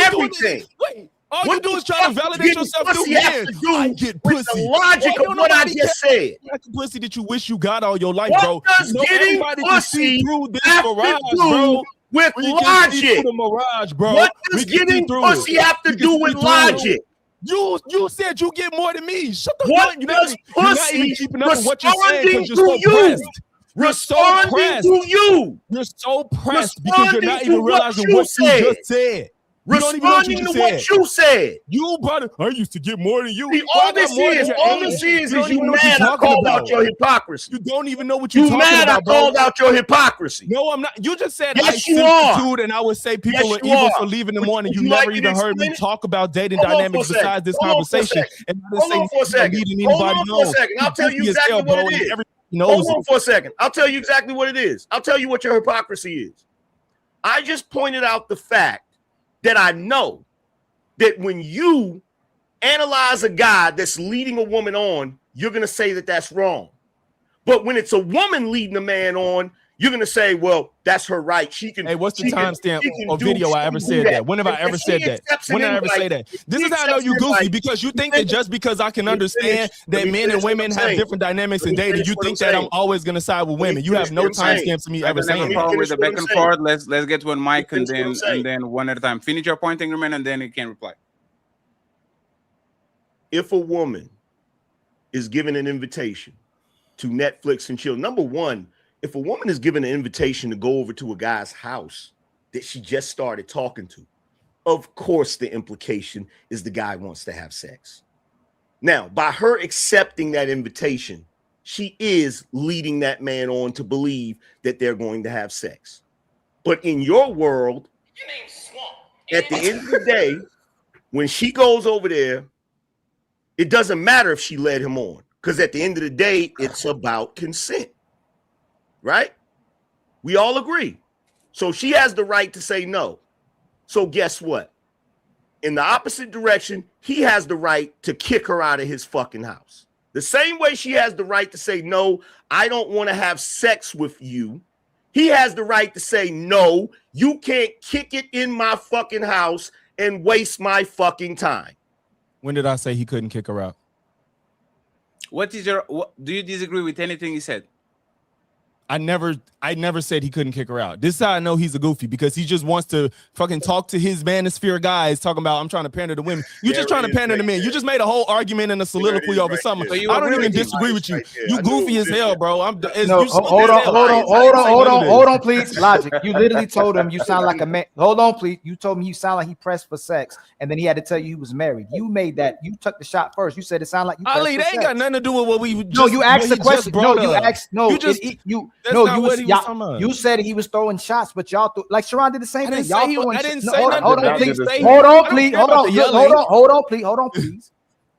Everything. Wait. All you do is try to validate yourself through men. I get pussy. The logic of what I just said. That's the pussy that you wish you got all your life, bro. What does getting pussy have to do with logic? Bro. What does getting pussy have to do with logic? You said you get more than me. Shut the fuck up. You're not even keeping up with what you're saying because you're so pressed. Responding to you. You're so pressed because you're not even realizing what you just said. Responding to what you said. You brother, I used to get more than you. See, all this is you mad I called out your hypocrisy. You don't even know what you're talking about. You mad I called out your hypocrisy. No, I'm not. You just said yes, you are. And I would say people are evil for leaving them on, and you never even heard me talk about dating dynamics besides this conversation. And hold on for a second. Hold on for a second. I'll tell you exactly what it is. Hold on for a second. I'll tell you exactly what it is. I'll tell you what your hypocrisy is. I just pointed out the fact that I know that when you analyze a guy that's leading a woman on, you're going to say that that's wrong. But when it's a woman leading a man on, you're going to say, well, that's her right. She can. Hey, what's the timestamp or video I ever said that? When have I ever said that? When did I ever say that? This is how I know you goofy, because you think that just because I can understand that men and women have different dynamics in dating, you think that I'm always going to side with women. You have no timestamps to me ever saying that. With the back and forth, let's get one mic and then one at a time. Finish your point, Angryman, and then you can reply. If a woman is given an invitation to Netflix and chill, number one, if a woman is given an invitation to go over to a guy's house that she just started talking to, of course the implication is the guy wants to have sex. Now, by her accepting that invitation, she is leading that man on to believe that they're going to have sex. But in your world, at the end of the day, when she goes over there, it doesn't matter if she led him on, because at the end of the day, it's about consent. Right? We all agree. So she has the right to say no. So guess what? In the opposite direction, he has the right to kick her out of his fucking house. The same way she has the right to say, no, I don't want to have sex with you. He has the right to say, no, you can't kick it in my fucking house and waste my fucking time. When did I say he couldn't kick her out? Do you disagree with anything he said? I never said he couldn't kick her out. This is how I know he's a goofy, because he just wants to fucking talk to his manosphere guys talking about, I'm trying to pander to women. You're just trying to pander to men. You just made a whole argument and a soliloquy over something. I don't even disagree with you. You goofy as hell, bro. Hold on, please. Logic. You literally told him you sound like a man. Hold on, please. You told me you sound like he pressed for sex, and then he had to tell you he was married. You made that. You took the shot first. You said it sounded like you. Ali, that ain't got nothing to do with what we. No, you asked the question. No, you asked. No, you just. You said he was throwing shots, but y'all like Sharon did the same thing. Y'all throwing. I didn't say nothing. Hold on, please. Hold on, please.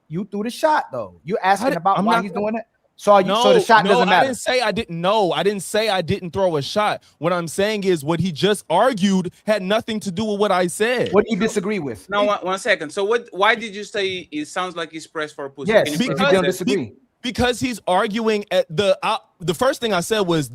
You threw the shot though. You asking about why he's doing it. So the shot doesn't matter. I didn't say I didn't know. I didn't say I didn't throw a shot. What I'm saying is what he just argued had nothing to do with what I said. What do you disagree with? No, one second. So why did you say it sounds like he's pressed for a pussy? Yes, because you don't disagree. Because he's arguing at the first thing I said was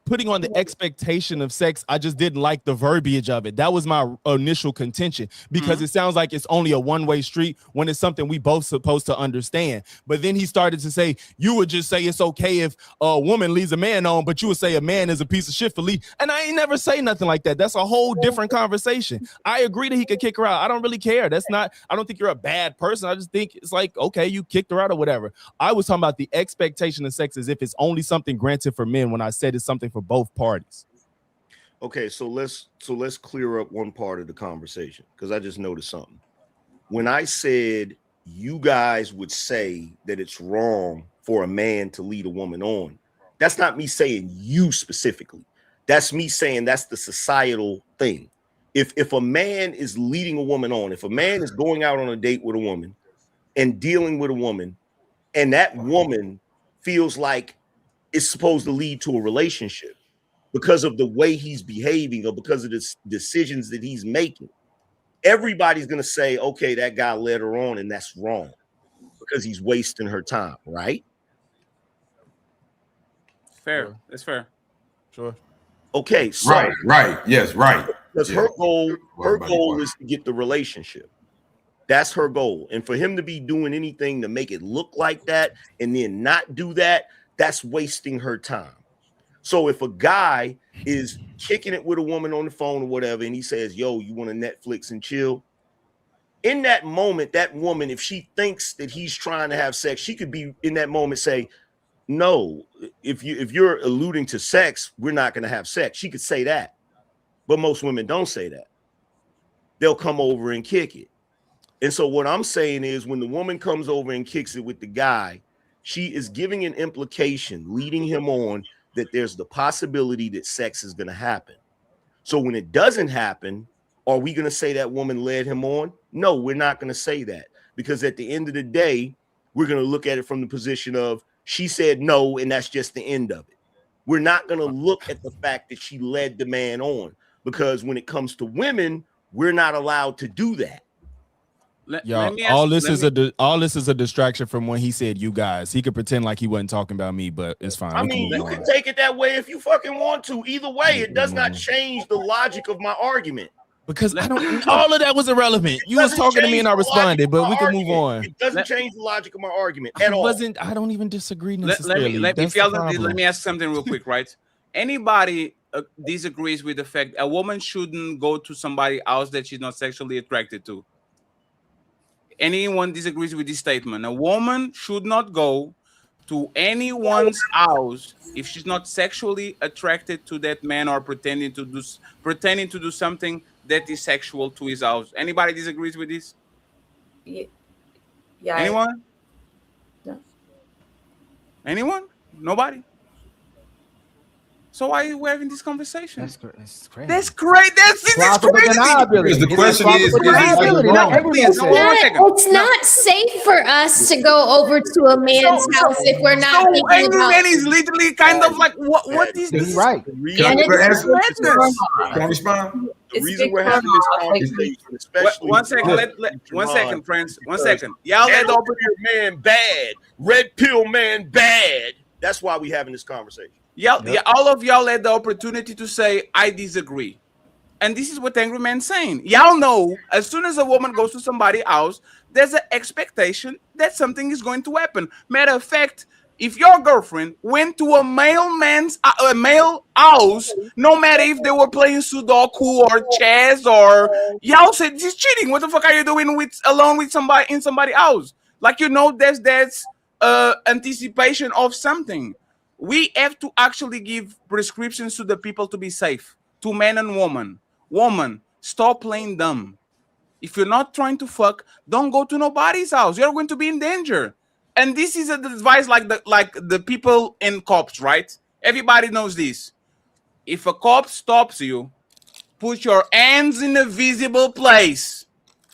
putting on the expectation of sex. I just didn't like the verbiage of it. That was my initial contention, because it sounds like it's only a one-way street when it's something we both supposed to understand. But then he started to say, you would just say it's okay if a woman leaves a man on, but you would say a man is a piece of shit for leave. And I ain't never say nothing like that. That's a whole different conversation. I agree that he could kick her out. I don't really care. I don't think you're a bad person. I just think it's like, okay, you kicked her out or whatever. I was talking about the expectation of sex as if it's only something granted for men, when I said it's something for both parties. Okay, so let's clear up one part of the conversation, because I just noticed something. When I said you guys would say that it's wrong for a man to lead a woman on, that's not me saying you specifically. That's me saying that's the societal thing. If a man is leading a woman on, if a man is going out on a date with a woman and dealing with a woman, and that woman feels like it's supposed to lead to a relationship because of the way he's behaving or because of the decisions that he's making, everybody's going to say, okay, that guy led her on and that's wrong because he's wasting her time, right? Fair. That's fair. Sure. Okay. So right. Yes, right. Because her goal is to get the relationship. That's her goal. And for him to be doing anything to make it look like that and then not do that, that's wasting her time. So if a guy is kicking it with a woman on the phone or whatever, and he says, yo, you want to Netflix and chill? In that moment, that woman, if she thinks that he's trying to have sex, she could be in that moment say, no, if you're alluding to sex, we're not going to have sex. She could say that. But most women don't say that. They'll come over and kick it. And so what I'm saying is when the woman comes over and kicks it with the guy, she is giving an implication, leading him on that there's the possibility that sex is going to happen. So when it doesn't happen, are we going to say that woman led him on? No, we're not going to say that, because at the end of the day, we're going to look at it from the position of she said no, and that's just the end of it. We're not going to look at the fact that she led the man on, because when it comes to women, we're not allowed to do that. All this is a distraction from when he said you guys. He could pretend like he wasn't talking about me, but it's fine. I mean, you can take it that way if you fucking want to. Either way, it does not change the logic of my argument. Because all of that was irrelevant. You was talking to me and I responded, but we can move on. It doesn't change the logic of my argument at all. I don't even disagree necessarily. Let me ask something real quick, right? Anybody disagrees with the fact a woman shouldn't go to somebody else that she's not sexually attracted to? Anyone disagrees with this statement? A woman should not go to anyone's house if she's not sexually attracted to that man or pretending to do something that is sexual to his house. Anybody disagrees with this? Yeah. Anyone? No. Anyone? Nobody? So why are we having this conversation? That's crazy. That's great. That's Plausible crazy. deniability. Because the It's question plausible is it deniability. wrong? Not every man It's says it. it's not safe for us to go over to a man's house if we're not So thinking angry about. man is literally kind of like what is this? He's right. And it's madness. Can I respond? The reason we're having this conversation, especially One second, one second, friends. 1 second. Y'all let yellow pill man bad, red pill man bad. That's why we having this conversation. Yeah, all of y'all had the opportunity to say, I disagree. And this is what Angry Man's saying. Y'all know, as soon as a woman goes to somebody's house, there's an expectation that something is going to happen. Matter of fact, if your girlfriend went to a male house, no matter if they were playing Sudoku or chess or y'all said this is cheating. What the fuck are you doing alone with somebody in somebody's house? Like, you know, there's anticipation of something. We have to actually give prescriptions to the people to be safe, to men and women. Woman, stop playing dumb. If you're not trying to fuck, don't go to nobody's house. You're going to be in danger. And this is an advice like the people in cops, right? Everybody knows this. If a cop stops you, put your hands in a visible place.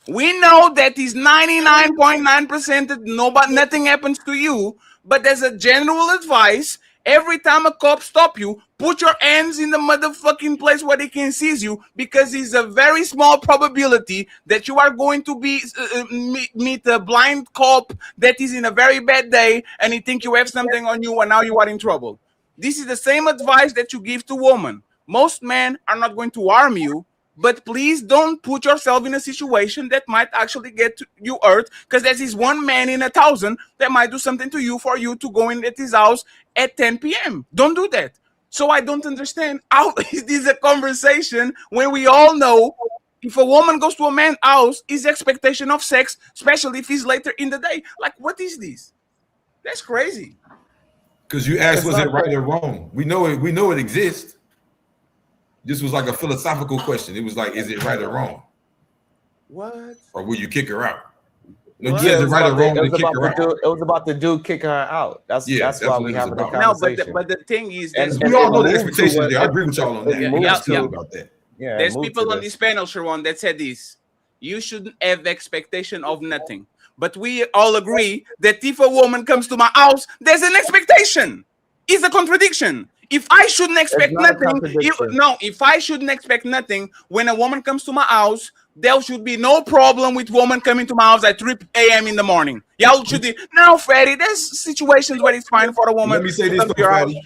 We know that is 99.9% that nothing happens to you, but there's a general advice. Every time a cop stop you, put your hands in the motherfucking place where they can seize you, because it's a very small probability that you are going to be meet a blind cop that is in a very bad day and he think you have something on you and now you are in trouble. This is the same advice that you give to women. Most men are not going to harm you, but please don't put yourself in a situation that might actually get you hurt, because there is one man in 1,000 that might do something to you for you to go in at his house at 10 p.m. Don't do that. So I don't understand how is this a conversation when we all know if a woman goes to a man's house, his expectation of sex, especially if it's later in the day. Like, what is this? That's crazy. Because you asked, was it right or wrong? We know it exists. This was like a philosophical question. It was like, is it right or wrong? What? Or will you kick her out? No, It was about the dude kicking her out. That's why we have a conversation. No, but the thing is, we all know the expectations there. I agree with y'all on that. About that. There's people on this panel, Sharon, that said this. You shouldn't have expectation of nothing. But we all agree that if a woman comes to my house, there's an expectation. It's a contradiction. If I shouldn't expect nothing, if I shouldn't expect nothing when a woman comes to my house, there should be no problem with woman coming to my house at 3 a.m. in the morning. Y'all should be no, Freddie. There's situations where it's fine for a woman. Let me say this though, Fatty.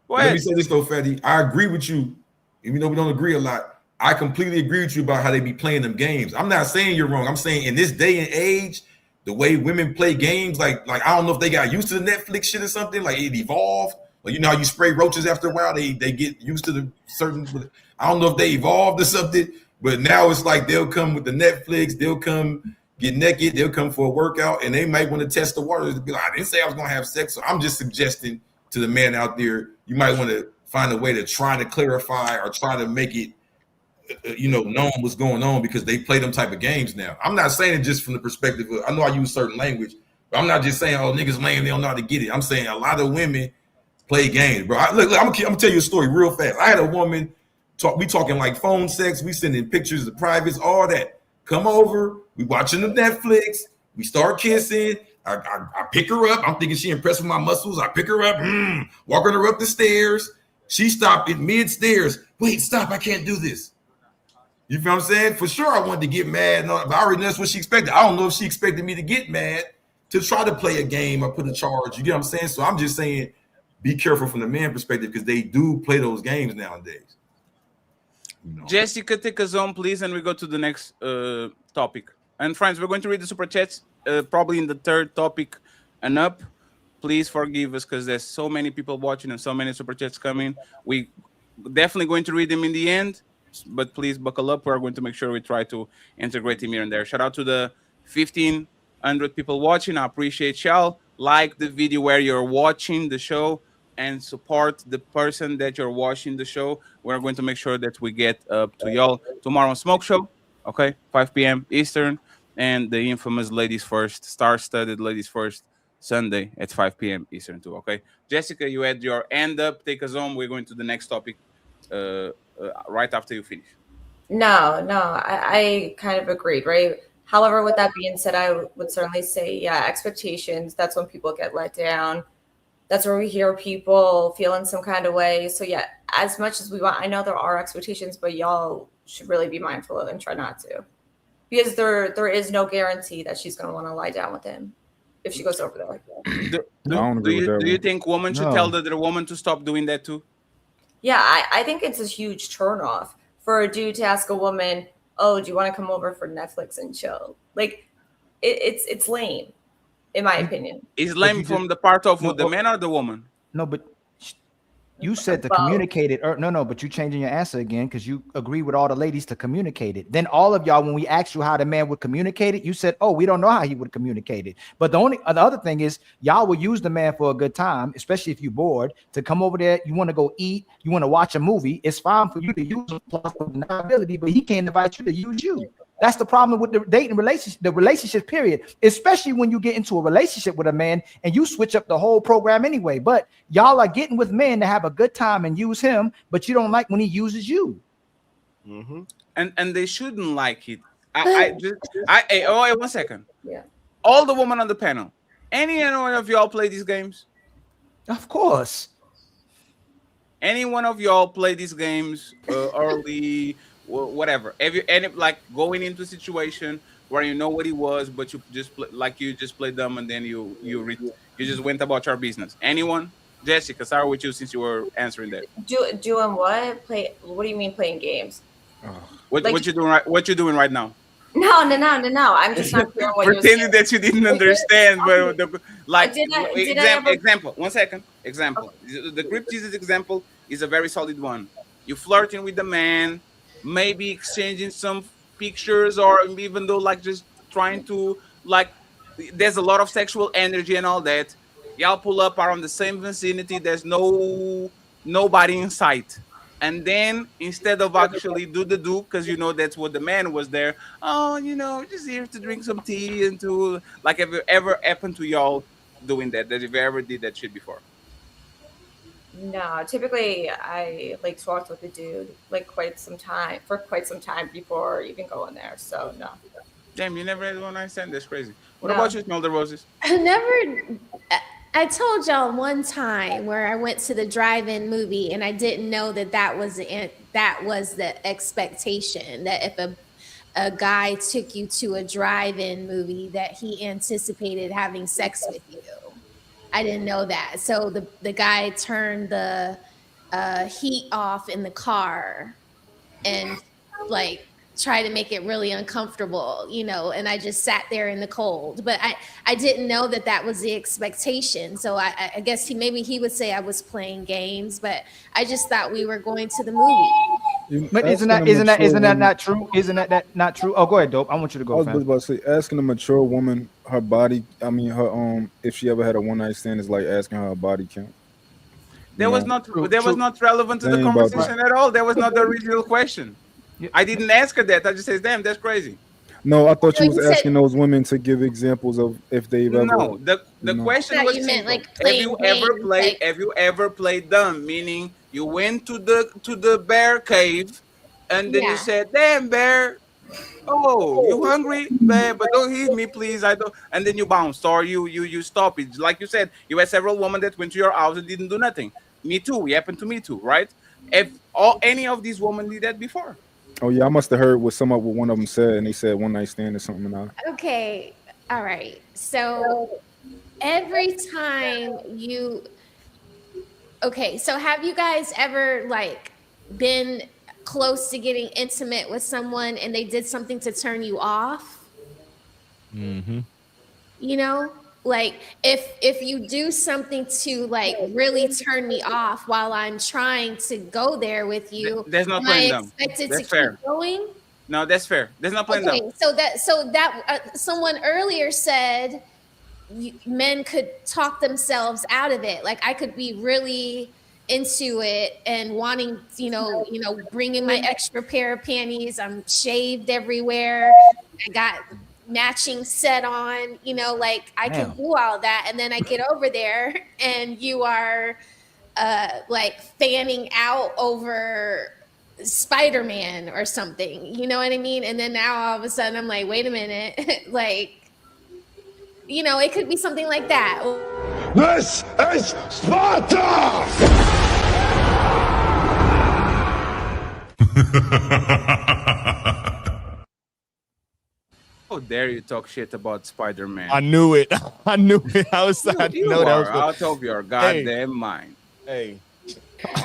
Let me say this though, Fatty. I agree with you, even though we don't agree a lot. I completely agree with you about how they be playing them games. I'm not saying you're wrong. I'm saying in this day and age, the way women play games, like I don't know if they got used to the Netflix shit or something, like it evolved. Like, you know how you spray roaches after a while, they get used to the certain. I don't know if they evolved or something, but now it's like they'll come with the Netflix, they'll come get naked, they'll come for a workout, and they might want to test the waters to be like, I didn't say I was gonna have sex. So I'm just suggesting to the man out there, you might want to find a way to try to clarify or try to make it, known what's going on, because they play them type of games now. I'm not saying it just from the perspective of, I know I use certain language, but I'm not just saying, oh, niggas lame, they don't know how to get it. I'm saying a lot of women play games, bro. Look, I'm gonna tell you a story real fast. I had a woman we talking like phone sex, we sending pictures of privates, all that. Come over, we watching the Netflix, we start kissing. I pick her up. I'm thinking she impressed with my muscles. I pick her up, walking her up the stairs. She stopped at mid-stairs. Wait, stop, I can't do this. You feel what I'm saying? For sure, I wanted to get mad, but I already know that's what she expected. I don't know if she expected me to get mad to try to play a game or put a charge. You get what I'm saying? So I'm just saying, be careful from the man perspective, because they do play those games nowadays. Jessica, take us on, please, and we go to the next topic. And friends, we're going to read the super chats probably in the third topic and up. Please forgive us because there's so many people watching and so many super chats coming. We definitely going to read them in the end, but please buckle up. We're going to make sure we try to integrate him here and there. Shout out to the 1,500 people watching. I appreciate y'all. Like the video where you're watching the show and support the person that you're watching the show. We're going to make sure that we get up to y'all tomorrow on Smoke Show, okay, 5 p.m. Eastern, and the infamous Ladies First, star-studded Ladies First Sunday at 5 p.m. Eastern too. Okay, Jessica, you had your hand up. Take us on. We're going to the next topic right after you finish. No, I kind of agreed, right? However, with that being said, I would certainly say, yeah, expectations, that's when people get let down. That's where we hear people feeling some kind of way. So yeah, as much as we want, I know there are expectations, but y'all should really be mindful of and try not to. Because there is no guarantee that she's going to want to lie down with him if she goes over there like that. Do you think women should tell the other woman to stop doing that too? Yeah, I think it's a huge turnoff for a dude to ask a woman, "Oh, do you want to come over for Netflix and chill?" Like, it's lame, in my opinion. Is lame from the part of the man or the woman? No, but you said to communicate it. No, but you changing your answer again because you agree with all the ladies to communicate it. Then all of y'all, when we asked you how the man would communicate it, you said, "Oh, we don't know how he would communicate it." But the other thing is, y'all will use the man for a good time, especially if you're bored, to come over there. You want to go eat, you want to watch a movie. It's fine for you to use him plus deniability, but he can't invite you to use you. That's the problem with the dating relationship, the relationship period, especially when you get into a relationship with a man and you switch up the whole program anyway. But y'all are getting with men to have a good time and use him, but you don't like when he uses you. Mm-hmm. And they shouldn't like it. Wait 1 second. Yeah. All the women on the panel, any one of y'all play these games? Of course. Any one of y'all play these games early? Whatever. Have you any like going into a situation where you know what he was, but you just play dumb and then you just went about your business? Anyone? Jessica, start with you since you were answering that. Doing what? What do you mean playing games? What you doing right? What you doing right now? No. I'm just not clear what you're pretending saying. that you didn't understand. But example. 1 second. Example. Okay. The CRIP JESUS example is a very solid one. You flirting with the man, maybe exchanging some pictures, or even though like just trying to like, there's a lot of sexual energy and all that. Y'all pull up around the same vicinity. There's nobody in sight. And then instead of actually do because you know that's what the man was there. Oh, just here to drink some tea and to like. Have you ever happened to y'all doing that? That you've ever did that shit before? No, typically I like talked with the dude like quite some time before even going there. So no. Damn, you never had one night stand? That's crazy. What about you, Smell the Roses? I told y'all one time where I went to the drive-in movie and I didn't know that was the expectation, that if a guy took you to a drive-in movie that he anticipated having sex with you. I didn't know that. So the guy turned the heat off in the car and like try to make it really uncomfortable, and I just sat there in the cold. But I didn't know that was the expectation. So I guess he would say I was playing games, but I just thought we were going to the movie. But isn't that not true? Isn't that not true? Oh, go ahead, Dope. I want you to go. I was about to say, asking a mature woman her body, her if she ever had a one night stand is like asking her body count. That was not relevant to the conversation at all. That was not the original question. I didn't ask her that. I just said, "Damn, that's crazy." No, I thought you was asking those women to give examples of if they've ever. No, the question was simple. Like have you ever played dumb? Meaning you went to the bear cave, and then you said, "Damn, bear, oh, you hungry, bear? But don't hit me, please. I don't." And then you bounced, or you stop it. Like you said, you had several women that went to your house and didn't do nothing. Me too. It happened to me too, right? If any of these women did that before. Oh yeah, I must have heard what one of them said, and they said one night stand or something. Okay, all right. So every time so have you guys ever like been close to getting intimate with someone and they did something to turn you off? Mm-hmm. Like if you do something to like really turn me off while I'm trying to go there with you, there's no playing dumb. That's fair. Keep going? No, that's fair. There's no playing dumb. So that someone earlier said men could talk themselves out of it. Like I could be really into it and wanting, bringing my extra pair of panties. I'm shaved everywhere. I got matching set on, you know, like I can Damn. do all that, and then I get over there and you are like fanning out over Spider-Man or something, you know what I mean? And then now all of a sudden I'm like, wait a minute, like, you know, it could be something like that. This is Sparta! How dare you talk shit about Spider-Man? I knew it. I knew it. I You know that was are out of your goddamn mind. Hey.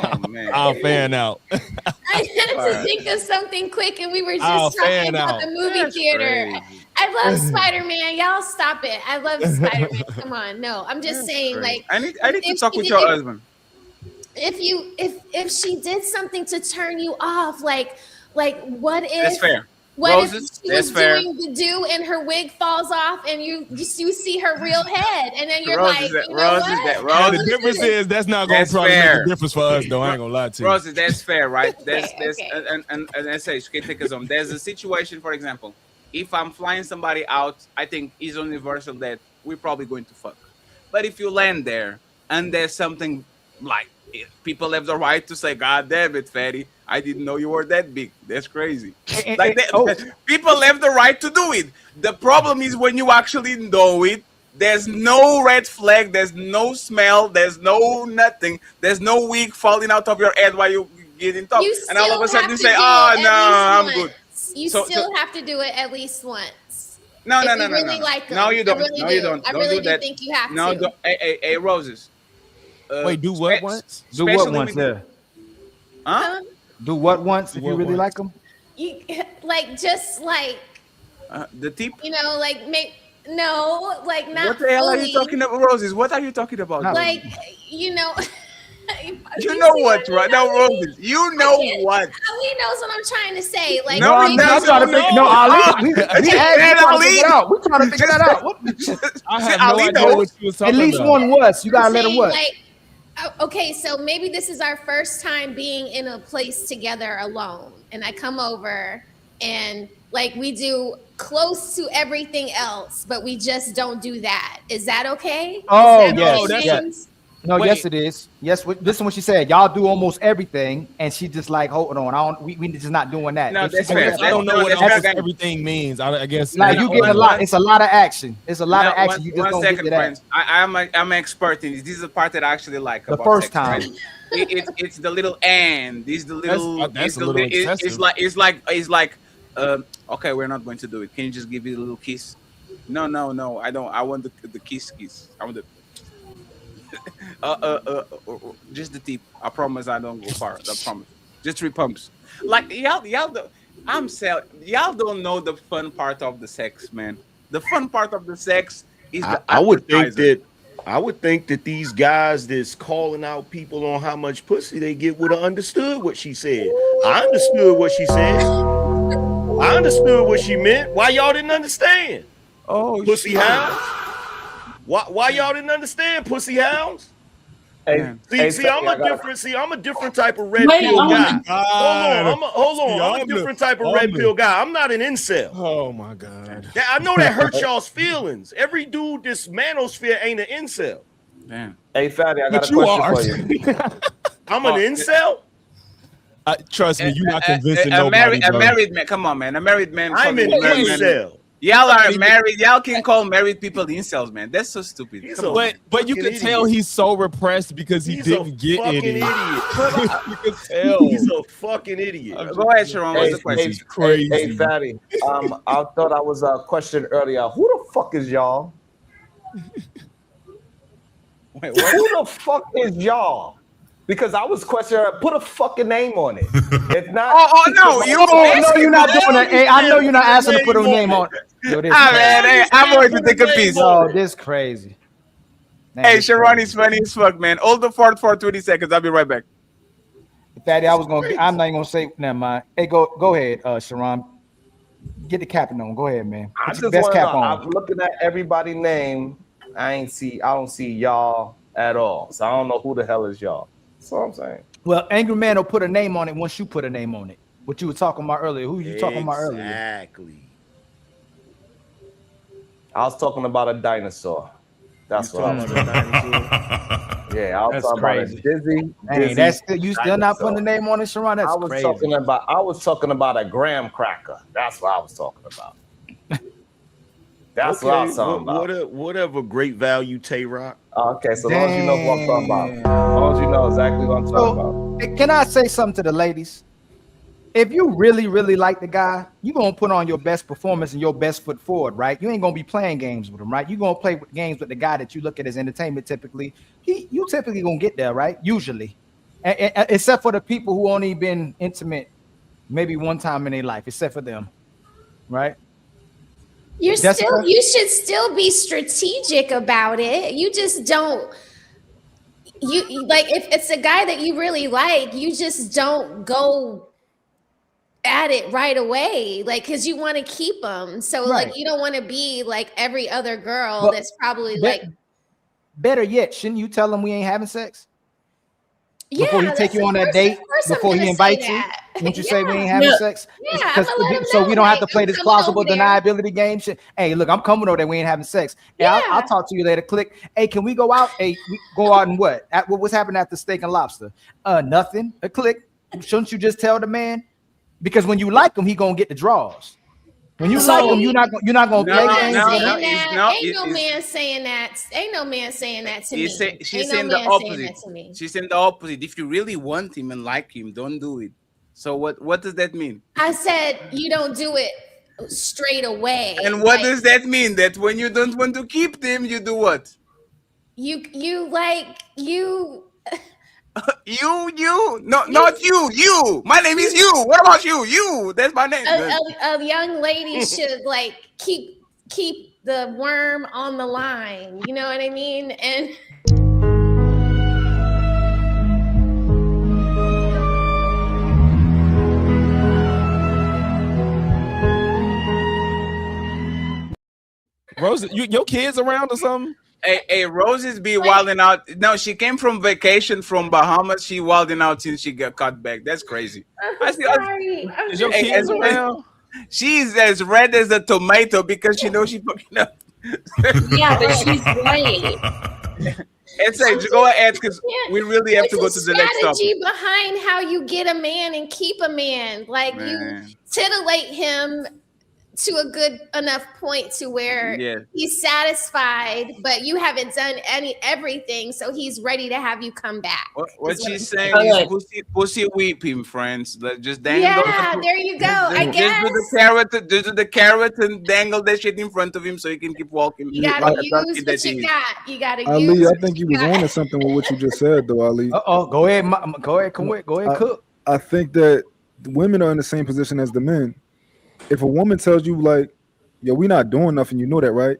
Oh man. I'll fan out. I had to think of something quick, and we were I'll just talking fan about out. the movie That's theater. crazy. I love Spider-Man. Y'all stop it. I love Spider-Man. Come on. No, I'm just saying, Crazy. like, I need to if talk she with did- your husband. if she did something to turn you off, like what if That's fair. what Roses, if she that's was fair. doing the do and her wig falls off and you see her real head, and then you're Roses, like, that- you know Roses, what? that- Now, Roses, the difference is that's not gonna That's probably fair. make a difference for us, though. I ain't gonna lie to you. Rosie, that's fair, right? That's okay. and let's say okay, take us on. There's a situation, for example, if I'm flying somebody out, I think it's universal that we're probably going to fuck. But if you land there and there's something like people have the right to say, "God damn it, fatty, I didn't know you were that big." That's crazy. Like people have the right to do it. The problem is when you actually know it. There's no red flag. There's no smell. There's no nothing. There's no wig falling out of your head while you get in talk. You And all of a still sudden you have say, to do "Oh it no, at I'm least good." once. You So- still have to do it at least once. No, If no, you no, no, really no. like them. No, you don't. I really No, do. you don't. I Don't really do do that. think you have No, to. don't. Hey, Roses. Wait, do what once? Do what especially once when- there? Huh? Do what once if what you really once? like them? You like just like The tip. you know, like no, like not What the hell are fully. you talking about, Roses? What are you talking about? Like you know. You know what, right now, Roses? You know what? Ali knows what I'm trying to say. Like No, I'm he not doesn't trying to figure. No, Ali, we trying to figure it out. We're trying to figure that out. What? I have Ali no idea knows. what you was At talking least about. one was. You gotta I'm let him saying, what? like, okay, so maybe this is our first time being in a place together alone, and I come over and like we do close to everything else, but we just don't do that. Is that okay? Oh, Is that yes, okay, yes. James? No, Wait. yes, it is. Yes, this is what she said. Y'all do almost everything, and she just like, hold on, we just not doing that. No, If she that's do fair. that- I don't know what That's almost fair. everything means. I guess Like you getting a lot. It's a lot of action. It's a lot of Now, action. You just one don't second, get to that. friends. I'm an expert in this. This is the part that I actually like. The about first sex, time. right? It's the little and. This is the little. That's it's a the little li- it- excessive. It's like. Okay, we're not going to do it. Can you just give it a little kiss? No. I don't. I want the kiss. I want the. Just the tip. I promise I don't go far. I promise. Just 3 pumps. Like y'all y'all don't know the fun part of the sex, man. The fun part of the sex is the I would think appetizer. that these guys that's calling out people on how much pussy they get would have understood what she said. I understood what she said. I understood what she meant. Why y'all didn't understand? Oh, pussy shit. hounds. Why y'all didn't understand, pussy hounds? Hey, I'm a different type of red Wait, pill I'm guy. gonna- Hold on. I'm a different type of red pill guy. I'm not an incel. Oh my god. Yeah, I know that hurts y'all's feelings. Every dude this manosphere ain't an incel. Damn. Hey, Fatty, I got But a you question are. for you. I'm an incel. Trust me, you're not convincing a nobody. bro. married man. Come on, man. A married man. I'm an fucking married man. incel. Y'all are married. Y'all can call married people incels, man. That's so stupid. Come on. But you can tell he's so repressed because he didn't get fucking any. idiot. You can tell. He's a fucking idiot. Go ahead, Sharon. What's the question? It's crazy. Hey, Fatty. I thought I was questioned earlier. Who the fuck is y'all? Wait, Who the fuck is y'all? Because I was questioning. Put a fucking name on it. If not, no, you're not doing that. Hey, I know you're not asking to put a name on it. Yo, this Man, hey, I'm going to take a piece. Yo, this crazy. Man, Hey, this Sharon crazy. is funny as fuck, man. Hold the fort for 20 seconds. I'll be right back. Fatty, I'm not even gonna say. Never mind. Hey, go ahead, Sharon. Get the capping on. Go ahead, man. I Put just your best want to cap know. on. I'm looking at everybody's name. I don't see y'all at all. So I don't know who the hell is y'all. That's all I'm saying. Well, Angry Man will put a name on it once you put a name on it. What you were talking about earlier. Who you talking about earlier? Exactly. I was talking about a dinosaur. That's what I was talking about. Yeah, I was talking about a dizzy. Hey, that's still, you still not putting the name on it, Sharon? That's crazy. I was talking about a graham cracker. That's what I was talking about. That's what I was talking about. Whatever great value, Tay-Rock. Okay, so long as you know what I'm talking about. As long as you know exactly what I'm talking about. Can I say something to the ladies? If you really, really like the guy, you're going to put on your best performance and your best foot forward, right? You ain't going to be playing games with him, right? You're going to play games with the guy that you look at as entertainment typically. You typically going to get there, right? Usually. Except for the people who only been intimate maybe one time in their life, except for them, right? You should still be strategic about it. You just don't. You like if it's a guy that you really like, you just don't go at it right away, like because you want to keep them. So like you don't want to be like every other girl that's probably like. Better yet, shouldn't you tell him we ain't having sex? Before he take you on that date, before he invites you, won't you say we ain't having sex? Yeah, so we don't have to play this plausible deniability game. Hey, look, I'm coming over there. We ain't having sex. Hey, I'll talk to you later. Click. Hey, can we go out? Hey, we go out and what? What's happening after steak and lobster? Nothing. A click. Shouldn't you just tell the man? Because when you like him, he gonna get the draws. When you like him, you're not gonna play games. Ain't no man saying that. Ain't no man saying that to me. She's saying the opposite. She's saying the opposite. If you really want him and like him, don't do it. So what does that mean? I said you don't do it straight away. And what does that mean? That when you don't want to keep them, you do what? You no, not you. My name is you. What about you? You. That's my name. A young lady should like keep the worm on the line. You know what I mean? And Rose, your kids around or something? Hey, Roses be wilding out. No, she came from vacation from Bahamas. She wilding out since she got cut back. That's crazy. Is your kids around? She's as red as a tomato because she knows she fucking up. Yeah, but she's right. And say, go ahead, because we really have to go to the next topic. Strategy behind how you get a man and keep a man. Like you titillate him to a good enough point to where he's satisfied, but you haven't done everything, so he's ready to have you come back. What she's saying is pussy whip him, friends. Just dangle. Yeah, there you go. I guess. Just do the carrot and dangle that shit in front of him so he can keep walking. You gotta use what you got. You gotta Ali, use. I think you was on to something with what you just said, though, Ali. Go ahead, cook. I think that the women are in the same position as the men. If a woman tells you like, yo, we're not doing nothing, you know that, right?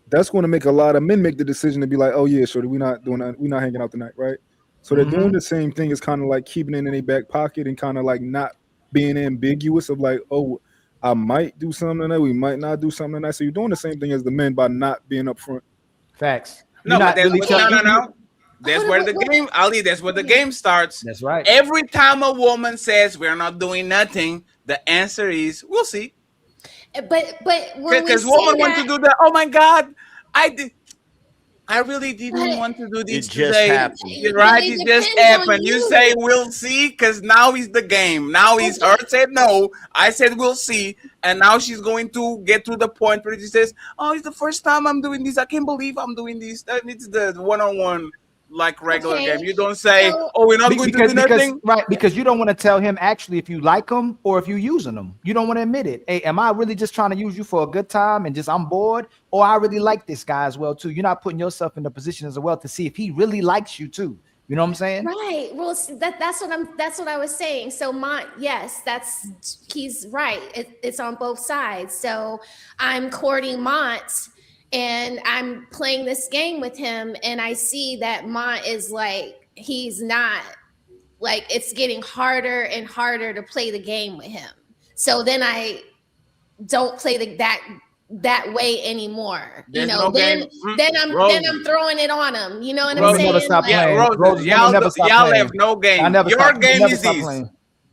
That's going to make a lot of men make the decision to be like, oh yeah, shorty, we're not hanging out tonight, right? So they're doing the same thing as kind of like keeping it in their back pocket and kind of like not being ambiguous of like, oh, I might do something tonight, we might not do something tonight. So you're doing the same thing as the men by not being upfront. Facts. No, but no. That's where the game, Ali, that's where the game starts. That's right. Every time a woman says we're not doing nothing, the answer is we'll see. But because women want to do that. Oh my God, I really didn't want to do this today. Just happened. Right? It just happened. You say we'll see because now is the game. Now is her said no. I said we'll see. And now she's going to get to the point where she says, oh, it's the first time I'm doing this. I can't believe I'm doing this. It's the one-on-one. Like regular game. You don't say, oh, we're not going to do nothing. Because you don't want to tell him actually if you like him or if you're using them. You don't want to admit it. Hey, am I really just trying to use you for a good time and just I'm bored? Or I really like this guy as well too. You're not putting yourself in the position as well to see if he really likes you too. You know what I'm saying? Right. Well, that's what I was saying. So he's right. It's on both sides. So I'm courting Mont. And I'm playing this game with him, and I see that Mont is like, he's not, like, it's getting harder and harder to play the game with him. So then I don't play that way anymore. There's then I'm throwing it on him. You know what I'm saying? Y'all have no game. Your game is this.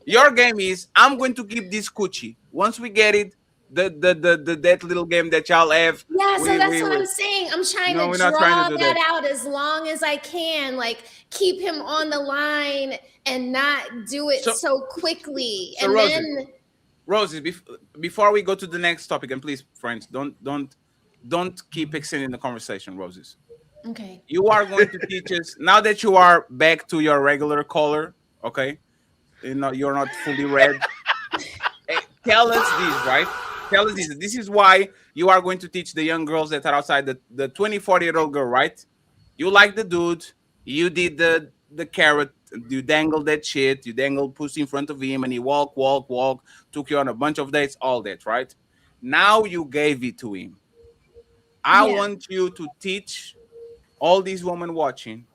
Your game is I'm going to keep this coochie. Once we get it, that little game that y'all have. Yeah, so that's what I'm saying. I'm trying No, to we're draw not trying to do that that. out as long as I can, like keep him on the line and not do it so quickly. So And Rosie, Rosie, before we go to the next topic, and please, friends, don't keep extending the conversation, Roses. Okay. You are going to teach us now that you are back to your regular color. Okay, you're not fully red. Hey, tell us this, right? Tell us this. This is why you are going to teach the young girls that are outside, the 24-year-old girl, right? You like the dude. You did the carrot. You dangled that shit. You dangled pussy in front of him, and he walk. Took you on a bunch of dates, all that, right? Now you gave it to him. I want you to teach all these women watching.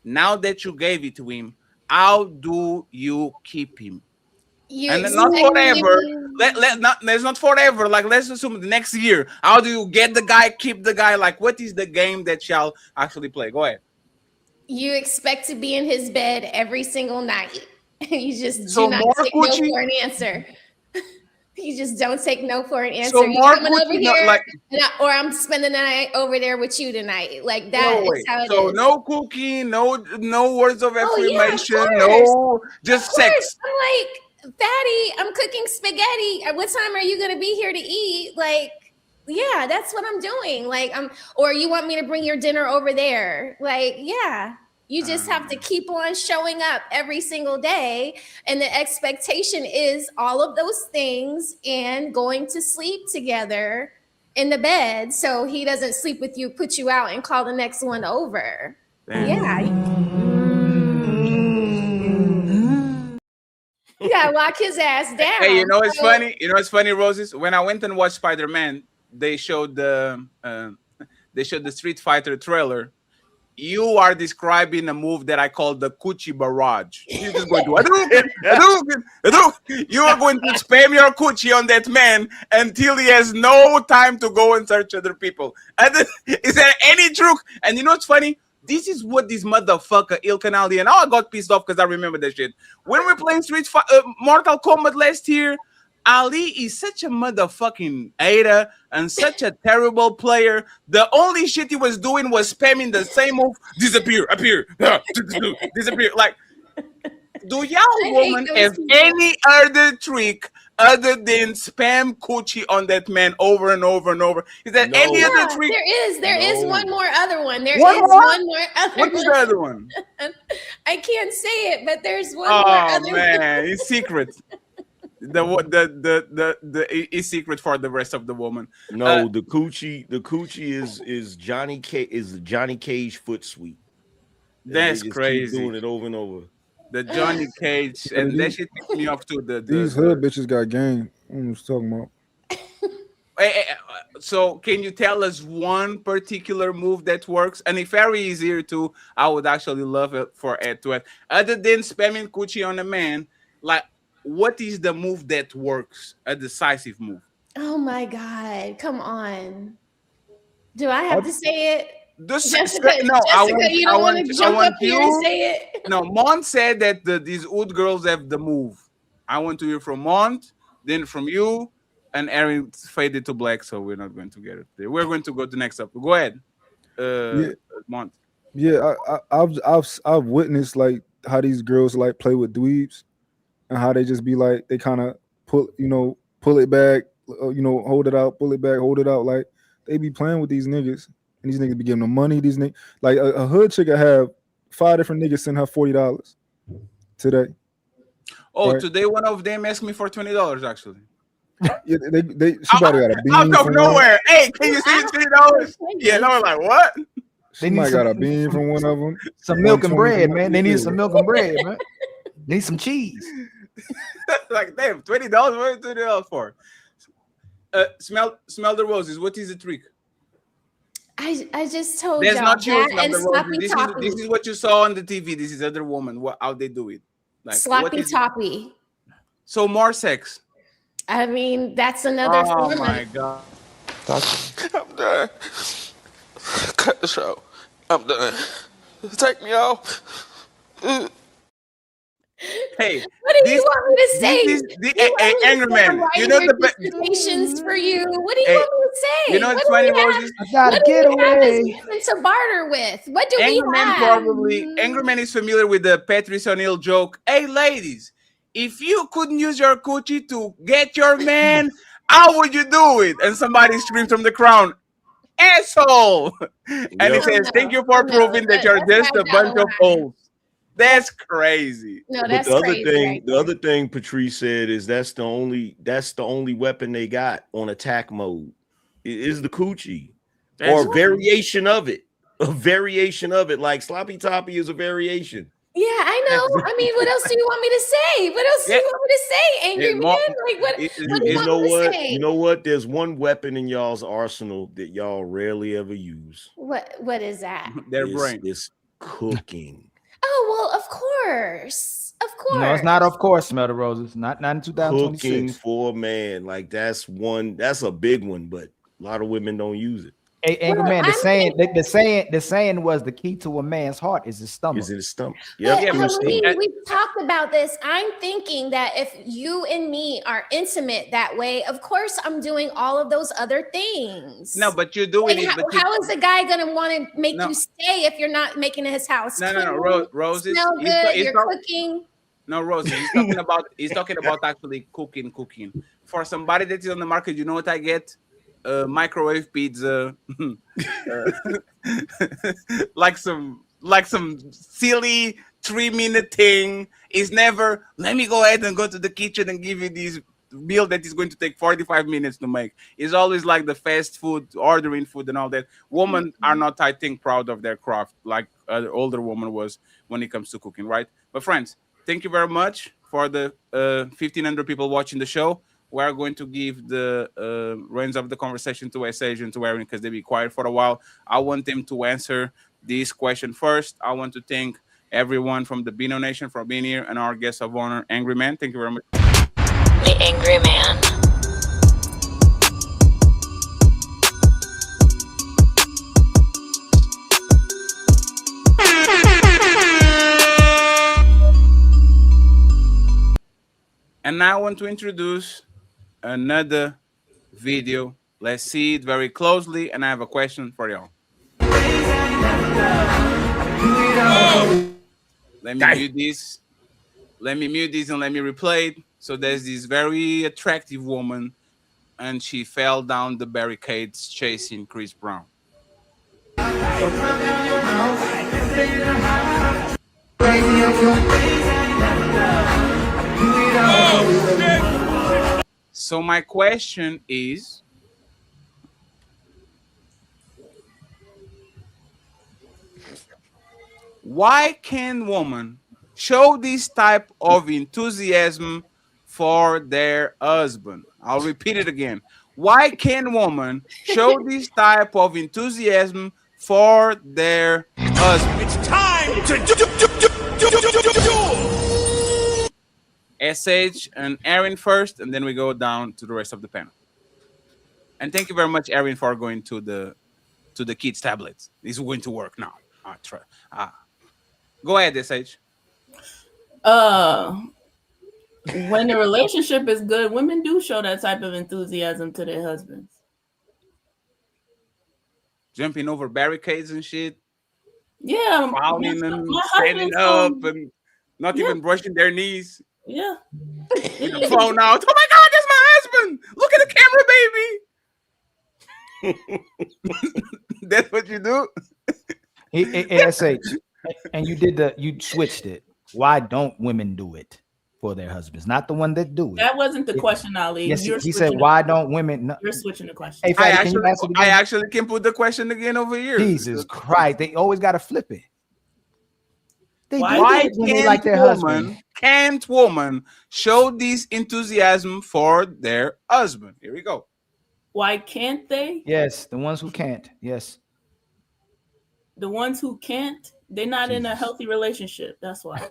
Now that you gave it to him, how do you keep him? And then not forever. Let's not forever. Like, let's assume the next year. How do you get the guy, keep the guy? Like, what is the game that y'all actually play? Go ahead. You expect to be in his bed every single night. You just So do not take no for an answer. You just don't take no for an answer. So you more coming over Gucci, here, like, or I'm spending the night over there with you tonight. Like that no is how it so is. no cooking, no words of affirmation, of no course. just Of course. sex. I'm like, Fatty, I'm cooking spaghetti. At what time are you gonna be here to eat? Like, yeah, that's what I'm doing. Like, or you want me to bring your dinner over there? Like, yeah. You just have to keep on showing up every single day. And the expectation is all of those things and going to sleep together in the bed so he doesn't sleep with you, put you out, and call the next one over. Damn. Yeah. You gotta lock his ass down. Hey, you know it's funny? You know it's funny, Roses? When I went and watched Spider-Man, they showed the Street Fighter trailer. You are describing a move that I call the coochie barrage. You're just going to you are going to spam your coochie on that man until he has no time to go and search other people. And is there any truth? And you know what's funny? This is what this motherfucker Ilkan Ali, and I got pissed off because I remember that shit. When we were playing Mortal Kombat last year, Ali is such a motherfucking hater and such a terrible player. The only shit he was doing was spamming the same move. Disappear, appear, disappear. Like, do y'all women have any other trick other than spam coochie on that man over and over and over? Is there any other trick? There is one more other one. There is One more? one more other What is the other one? I can't say it, but there's one Oh more other man, it's secret. The is secret for the rest of the woman. No, the coochie is Johnny Cage foot sweet. That's They just crazy. keep doing it over and over. The Johnny Cage, and that shit pissed me off too. These hood bitches got game. I'm just talking about. So can you tell us one particular move that works? And if Harry is here too, I would actually love it for Ed to add. Other than spamming coochie on a man, like, what is the move that works? A decisive move. Oh my God! Come on. Do I have to say it? Jessica, you don't want to jump up here and say it? No, Mont said that these old girls have the move. I want to hear from Mont, then from you, and Aaron faded to black, so we're not going to get it there. We're going to go to the next up. Go ahead, Mont. Yeah, I've witnessed like how these girls like play with dweebs, and how they just be like they kind of pull it back, hold it out, pull it back, hold it out. Like they be playing with these niggas. And these niggas be giving them money. These niggas, like a hood chick, I have 5 different niggas send her $40 today. Oh, right? Today one of them asked me for $20 actually. Yeah, she probably got a beam out of from nowhere. Hey, can you see $20? Yeah, no, like what? She might got a beam from one of them. Some milk and bread, man. They need some milk and bread, man. Need some cheese. Like, damn, $20. What are $20 for? Smell the roses. What is the trick? I just told There's y'all not you. that and Smell the roses. sloppy This is what you saw on the TV. This is other woman. How they do it? Like sloppy toppy. So more sex. I mean, that's another Oh form my of god. I'm done. Cut the show. I'm done. Take me off. Hey, what do you want me to say? Angry Man, you know the dissertations for you. What do you Hey, want me to say? you know what what's do funny, we have? Roses? I gotta What do get we have away. as women to barter with? What do Angry we Man have? Angry Man is familiar with the Patrice O'Neal joke. Hey, ladies, if you couldn't use your coochie to get your man, how would you do it? And somebody screams from the crowd, asshole! And he says, thank you for proving that you're just a bunch of hoes. That's crazy. No, But that's the other crazy. thing, right the there. other thing Patrice said is that's the only weapon they got on attack mode is the coochie or a variation of it. A variation of it, like sloppy toppy is a variation. Yeah, I know. I mean, what else do you want me to say? What else do you want me to say, angry man? Like, what do you want me to say? You know what? There's one weapon in y'all's arsenal that y'all rarely ever use. What is that? Their brain. It's cooking. Oh, well, of course. Of course. No, it's not. Of course, Smell the Roses. Not in 2026. Cooking for a man, like that's a big one, but a lot of women don't use it. Hey, Angry Man, the saying was the key to a man's heart is his stomach. Is in his stomach. But we've talked about this. I'm thinking that if you and me are intimate that way, of course I'm doing all of those other things. No, but you're doing Like, it. how is a guy gonna want to make you stay if you're not making his house? No, Roses. Smell good. You're cooking. No, Rosie. He's talking about actually cooking. For somebody that is on the market, you know what I get? Microwave pizza, like some silly 3-minute thing. Is never. Let me go ahead and go to the kitchen and give you this meal that is going to take 45 minutes to make. It's always like the fast food, ordering food and all that. Women are not, I think, proud of their craft like the older woman was when it comes to cooking, right? But friends, thank you very much for the 1,500 people watching the show. We are going to give the reins of the conversation to SH and to Aaron because they'll be quiet for a while. I want them to answer this question first. I want to thank everyone from the Beano Nation for being here and our guest of honor, Angry Man. Thank you very much. The Angry Man. And now I want to introduce another video. Let's see it very closely, and I have a question for y'all. Let me mute this. Let me mute this and let me replay it. So there's this very attractive woman, and she fell down the barricades chasing Chris Brown. So my question is, why can women show this type of enthusiasm for their husband? I'll repeat it again. Why can women show this type of enthusiasm for their husband? It's time to SH and Aaron first, and then we go down to the rest of the panel. And thank you very much, Aaron, for going to the kids' tablets. This is going to work now. Go ahead, SH. When the relationship is good, women do show that type of enthusiasm to their husbands. Jumping over barricades and shit. Yeah. Falling and standing up and not even brushing their knees. Yeah. With the phone out. Oh my God, that's my husband. Look at the camera, baby. That's what you do? SH. And you switched it. Why don't women do it for their husbands? Not the one that do it. That wasn't the question, Ali. Yes, he said, why don't women? You're switching the question. Hey, Fatty, can you answer I actually can put the question again over here. Jesus Christ. They always got to flip it. Why can't women show this enthusiasm for their husband? Here we go. Why can't they? Yes, the ones who can't. Yes. The ones who can't, they're not in a healthy relationship. That's why.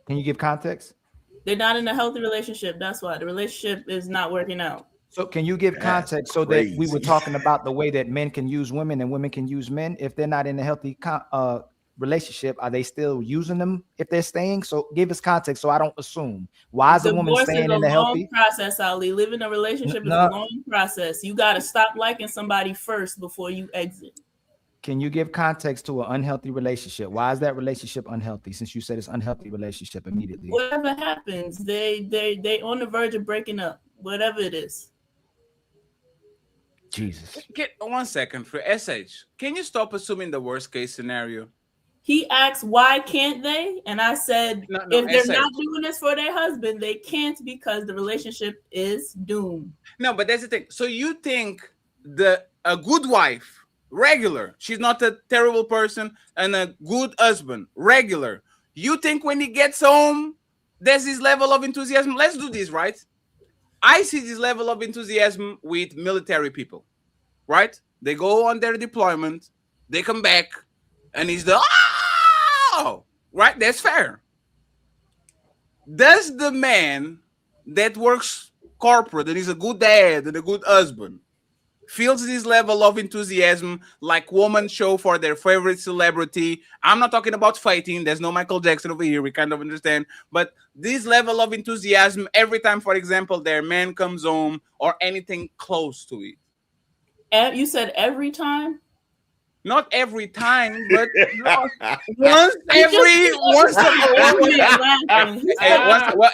Can you give context? They're not in a healthy relationship. That's why. The relationship is not working out. So can you give context so that we were talking about the way that men can use women and women can use men if they're not in a healthy relationship, are they still using them if they're staying? So give us context so I don't assume. Why is a woman Divorce staying is a in the long healthy? process, Ali. Living a relationship is a long process. You got to stop liking somebody first before you exit. Can you give context to an unhealthy relationship? Why is that relationship unhealthy? Since you said it's unhealthy relationship immediately. Whatever happens, they on the verge of breaking up. Whatever it is. Jesus. Get 1 second for SH. Can you stop assuming the worst case scenario? He asked, why can't they? And I said, No, if they're SH. not doing this for their husband, they can't because the relationship is doomed. No, but that's the thing. So you think a good wife, regular, she's not a terrible person, and a good husband, regular. You think when he gets home, there's this level of enthusiasm? Let's do this, right? I see this level of enthusiasm with military people, right? They go on their deployment, they come back, and he's the, oh, right? That's fair. Does the man that works corporate and is a good dad and a good husband feels this level of enthusiasm like women show for their favorite celebrity? I'm not talking about fighting. There's no Michael Jackson over here. We kind of understand. But this level of enthusiasm every time, for example, their man comes home or anything close to it. You said every time? Not every time, but once every once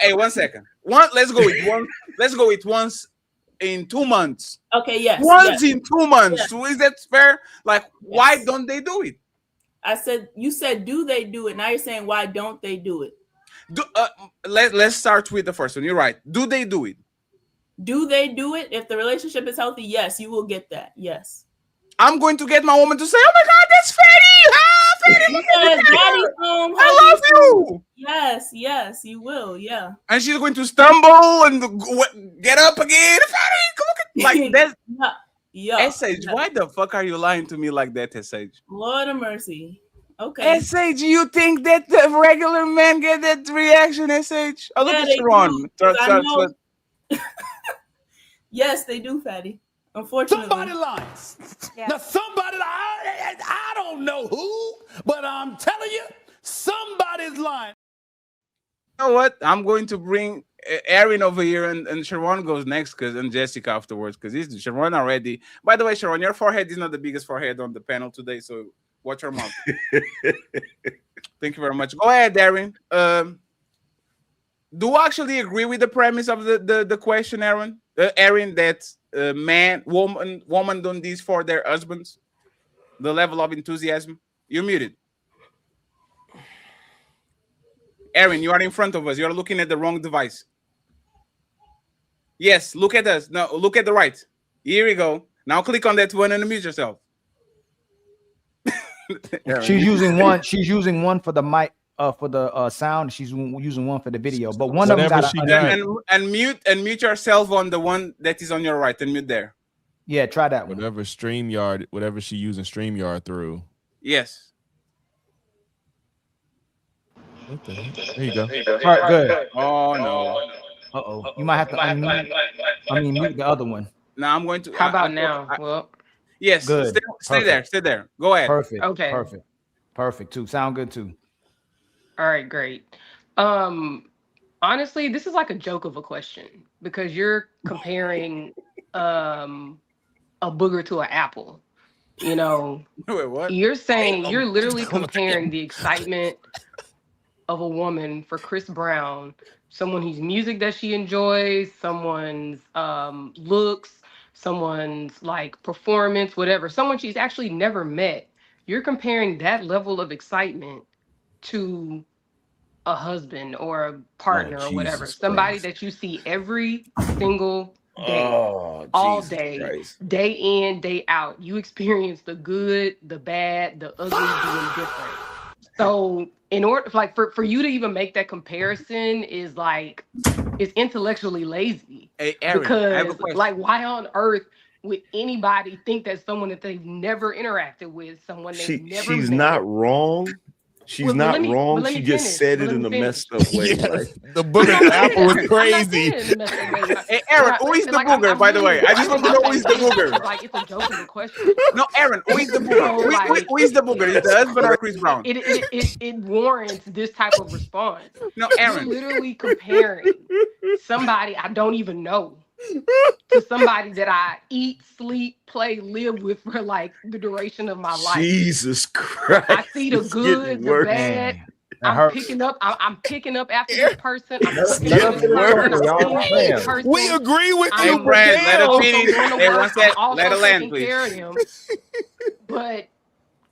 hey, 1 second. Let's go with once in 2 months. Okay, yes. Once in 2 months. Yes. So is that fair? Like, why don't they do it? I said, you said, do they do it? Now you're saying, why don't they do it? Let's start with the first one. You're right. Do they do it? Do they do it? If the relationship is healthy, yes, you will get that. Yes. I'm going to get my woman to say, oh my God, that's Fatty. Ah, Fatty, look at Daddy's home. I love you. Yes, you will. Yeah. And she's going to stumble and get up again. Fatty, look at like that. Yeah. SH, why the fuck are you lying to me like that, SH? Lord of mercy. Okay. SH, you think that the regular men get that reaction, SH? Oh, look at Sharon. Yes, they do, Fatty. Unfortunately. Somebody lies. Yeah. Now, somebody, I don't know who, but I'm telling you, somebody's lying. You know what? I'm going to bring Aaron over here, and Sharon goes next, and Jessica afterwards, because he's Sharon already. By the way, Sharon, your forehead is not the biggest forehead on the panel today, so watch your mouth. Thank you very much. Go ahead, Aaron. Do you actually agree with the premise of the question, Aaron? Aaron, that woman done this for their husbands? The level of enthusiasm? You're muted. Aaron, you are in front of us. You are looking at the wrong device. Yes, look at us. No, look at the right. Here we go. Now click on that one and unmute yourself. She's using one. She's using one for the mic. For the sound, she's using one for the video, but one of them got and mute yourself on the one that is on your right and mute there. Yeah, try that one. Whatever StreamYard, whatever she using StreamYard through. Yes. Okay. There you go. All right, good. Oh no. Uh-oh. You might have to mute the other one. Now I'm going to. How about now? Well, yes. Good. Stay there. Stay there. Go ahead. Perfect. Okay. Perfect too. Sound good too. All right, great. Honestly, this is like a joke of a question because you're comparing a booger to an apple. You know, wait, what? You're saying you're literally comparing the excitement of a woman for Chris Brown, someone whose music that she enjoys, someone's looks, someone's like performance, whatever, someone she's actually never met. You're comparing that level of excitement to a husband or a partner or whatever, somebody that you see every single day, all day, day in, day out. You experience the good, the bad, the ugly, the indifferent. So in order, like for you to even make that comparison is like, it's intellectually lazy. Hey, Aaron, because like, why on earth would anybody think that someone that they've never interacted with, someone they've never she's met, not wrong. She's not wrong. She just said it in a messed up way. Yes. Right? The booger apple was crazy. Hey, Aaron, who is the booger, by the way? I just want to know who is the booger. Like, it's a joke of a question. No, Aaron, who is the booger? Who is the booger? Is the husband or Chris Brown? It warrants this type of response. No, Aaron. You're literally comparing somebody I don't even know to somebody that I eat, sleep, play, live with for like the duration of my life. Jesus Christ! I see the good, the bad. I'm picking up after this person. We agree with you, Brad. Let her finish. Let her land, please. But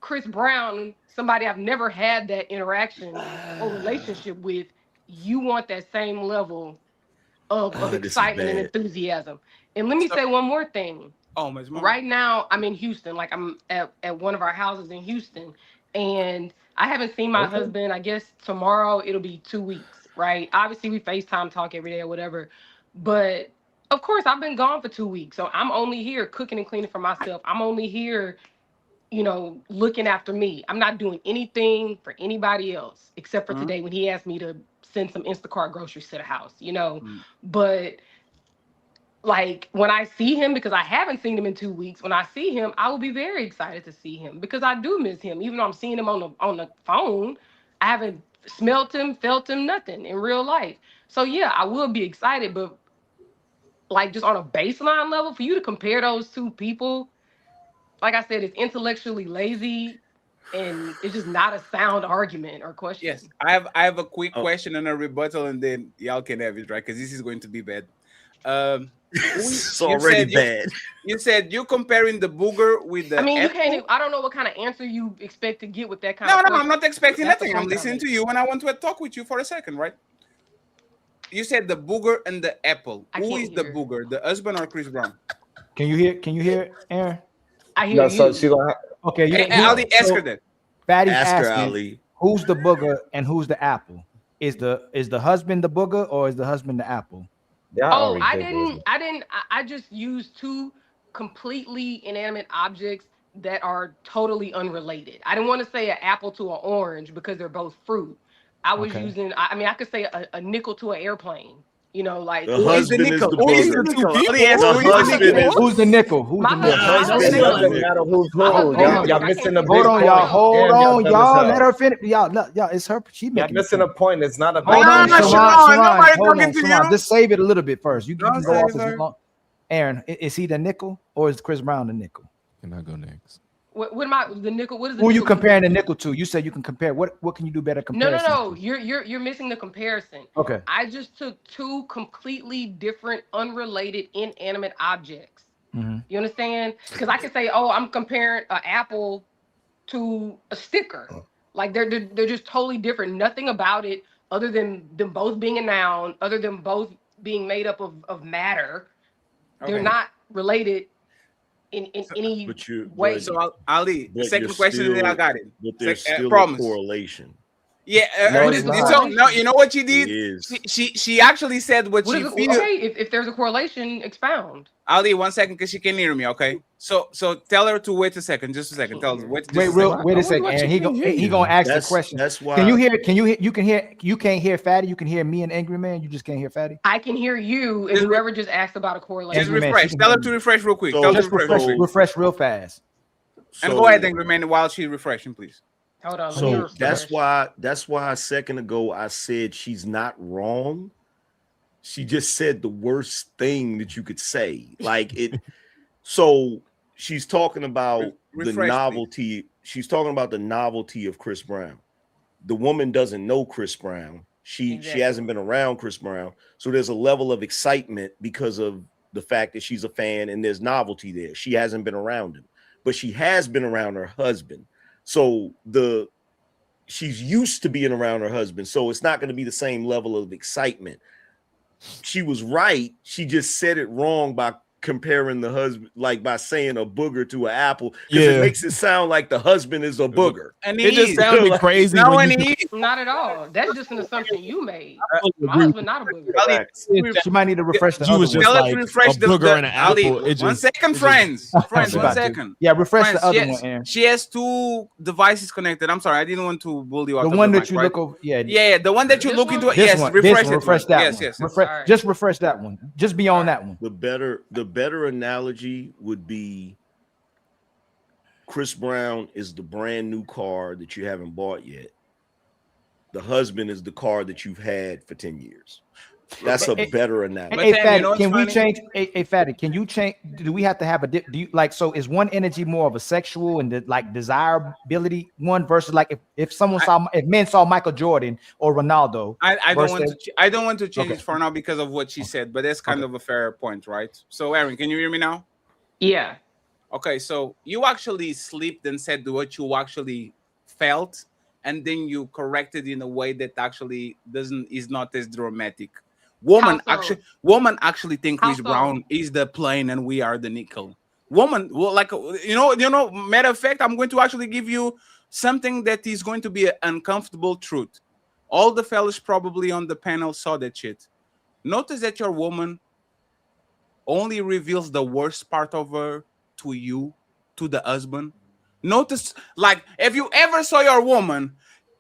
Chris Brown, somebody I've never had that interaction or relationship with, you want that same level of excitement and enthusiasm. And let me say one more thing. Right now, I'm in Houston. Like, I'm at one of our houses in Houston, and I haven't seen my husband. I guess tomorrow it'll be 2 weeks, right? Obviously, we FaceTime, talk every day or whatever. But of course, I've been gone for 2 weeks, so I'm only here cooking and cleaning for myself. I'm only here, looking after me. I'm not doing anything for anybody else except for today when he asked me to send some Instacart groceries to the house, But like when I see him, because I haven't seen him in 2 weeks, when I see him, I will be very excited to see him because I do miss him. Even though I'm seeing him on the phone, I haven't smelt him, felt him, nothing in real life. So yeah, I will be excited, but like just on a baseline level, for you to compare those two people, like I said, it's intellectually lazy and it's just not a sound argument or question. Yes, I have a quick question and a rebuttal, and then y'all can have it, right? Because this is going to be bad. It's already bad. You said you're comparing the booger with the. I mean, apple? I don't know what kind of answer you expect to get with that kind No, of. no, I'm not expecting nothing. I'm listening to you, and I want to talk with you for a second, right? You said the booger and the apple. Who is the booger, the husband or Chris Brown? Can you hear, Aaron? I hear you. So she gonna Okay, Ali, ask her that. Fatty's Ask her, asking, Ali. who's the booger and who's the apple? Is the husband the booger or is the husband the apple? Oh, I just used two completely inanimate objects that are totally unrelated. I didn't want to say an apple to an orange because they're both fruit. I was using, I could say a nickel to an airplane. Like the husband is the booger. Who's the nickel? Who's the nickel? Doesn't matter who's who. Y'all missing the Hold on, y'all. Hold on, y'all. Let her finish. Y'all, it's her. She Y'all missing a point. It's not a. Hold on, nobody hold talking on, to Sharon. you. Just save it a little bit first. You can Don't go off save as her. long. Aaron, is he the nickel or is Chris Brown the nickel? Can I go next? What am I? The nickel? What is the Who are you nickel? comparing the nickel to? You said you can compare. What can you do better comparison? No. You're missing the comparison. Okay. I just took two completely different, unrelated, inanimate objects. You understand? Because I could say, oh, I'm comparing an apple to a sticker. Like they're just totally different. Nothing about it other than them both being a noun, other than both being made up of matter. They're not related in any way. So Ali, But second you're question, and then I still- got it. But there's still a promise. correlation. Yeah, No, it's not. so no, you know what she did? It is. She actually said what What she is it? feels. Okay, if there's a correlation, expound. Ali, 1 second, because she can hear me. Okay, so tell her to wait a second, just a second. Tell her wait a second, Aaron. He gonna ask the question. That's why. Can you hear? You can't hear Fatty. You can hear me and Angry Man. You just can't hear Fatty. I can hear you, and whoever just asked about a correlation. Just refresh. Tell her to refresh real quick. So- Tell her Just to refresh real fast. And go ahead, Angry Man, while she's refreshing, please. Hold on. let me So refresh. that's why a second ago I said she's not wrong. She just said the worst thing that you could say. Like it. So she's talking about Refresh, the novelty. She's talking about the novelty of Chris Brown. The woman doesn't know Chris Brown. She hasn't been around Chris Brown. So there's a level of excitement because of the fact that she's a fan and there's novelty there. She hasn't been around him, but she has been around her husband. So she's used to being around her husband. So it's not going to be the same level of excitement. She was right. She just said it wrong by comparing the husband, like by saying a booger to an apple, because it makes it sound like the husband is a booger. And it just sounded crazy. No, when and you Not at all. That's just an assumption you made. My husband not a booger. Ali, She might need to refresh the you other was one. just let's like refresh a the booger and an Ali, apple. It one just, second, it friends. just- Friends, one About to. second. Yeah, refresh Friends, the other she has, one, Aaron. she has two devices connected. I'm sorry, I didn't want to bully you out The of one the that mic, you right? look over. Yeah. Yeah, the one that you This look one? into. This Yes, one. refresh This it. one. Refresh that Yes, one. yes. Refresh, just refresh that one. Just beyond that one. The better analogy would be Chris Brown is the brand new car that you haven't bought yet. The husband is the car that you've had for 10 years. That's a better analogy. Hey, Sam, Fatty, you know what's can we funny? change? Hey, Fatty, can you change? Do we have to have a? Do you like? So is one energy more of a sexual and like desirability one versus like if someone saw if men saw Michael Jordan or Ronaldo? I don't want versus- to. I don't want to change Okay. it for now because of what she said, but that's kind of a fair point, right? So, Aaron, can you hear me now? Yeah. Okay, so you actually slipped and said what you actually felt, and then you corrected in a way that actually is not as dramatic. Woman actually think Chris Brown is the plane and we are the nickel. Woman, well, like you know. Matter of fact, I'm going to actually give you something that is going to be an uncomfortable truth. All the fellas probably on the panel saw that shit. Notice that your woman only reveals the worst part of her to you, to the husband. Notice, like, if you ever saw your woman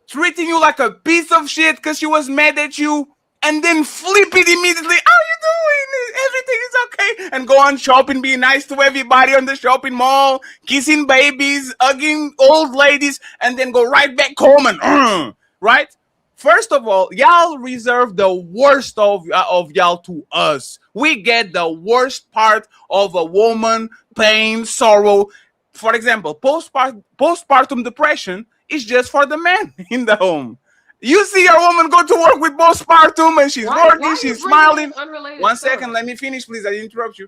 treating you like a piece of shit because she was mad at you, and then flip it immediately. How you doing? Everything is okay. And go on shopping, be nice to everybody on the shopping mall, kissing babies, hugging old ladies, and then go right back home and right? First of all, y'all reserve the worst of y'all to us. We get the worst part of a woman, pain, sorrow. For example, postpartum depression is just for the man in the home. You see your woman go to work with postpartum and she's working, she's smiling. One second, let me finish, please. I didn't interrupt you.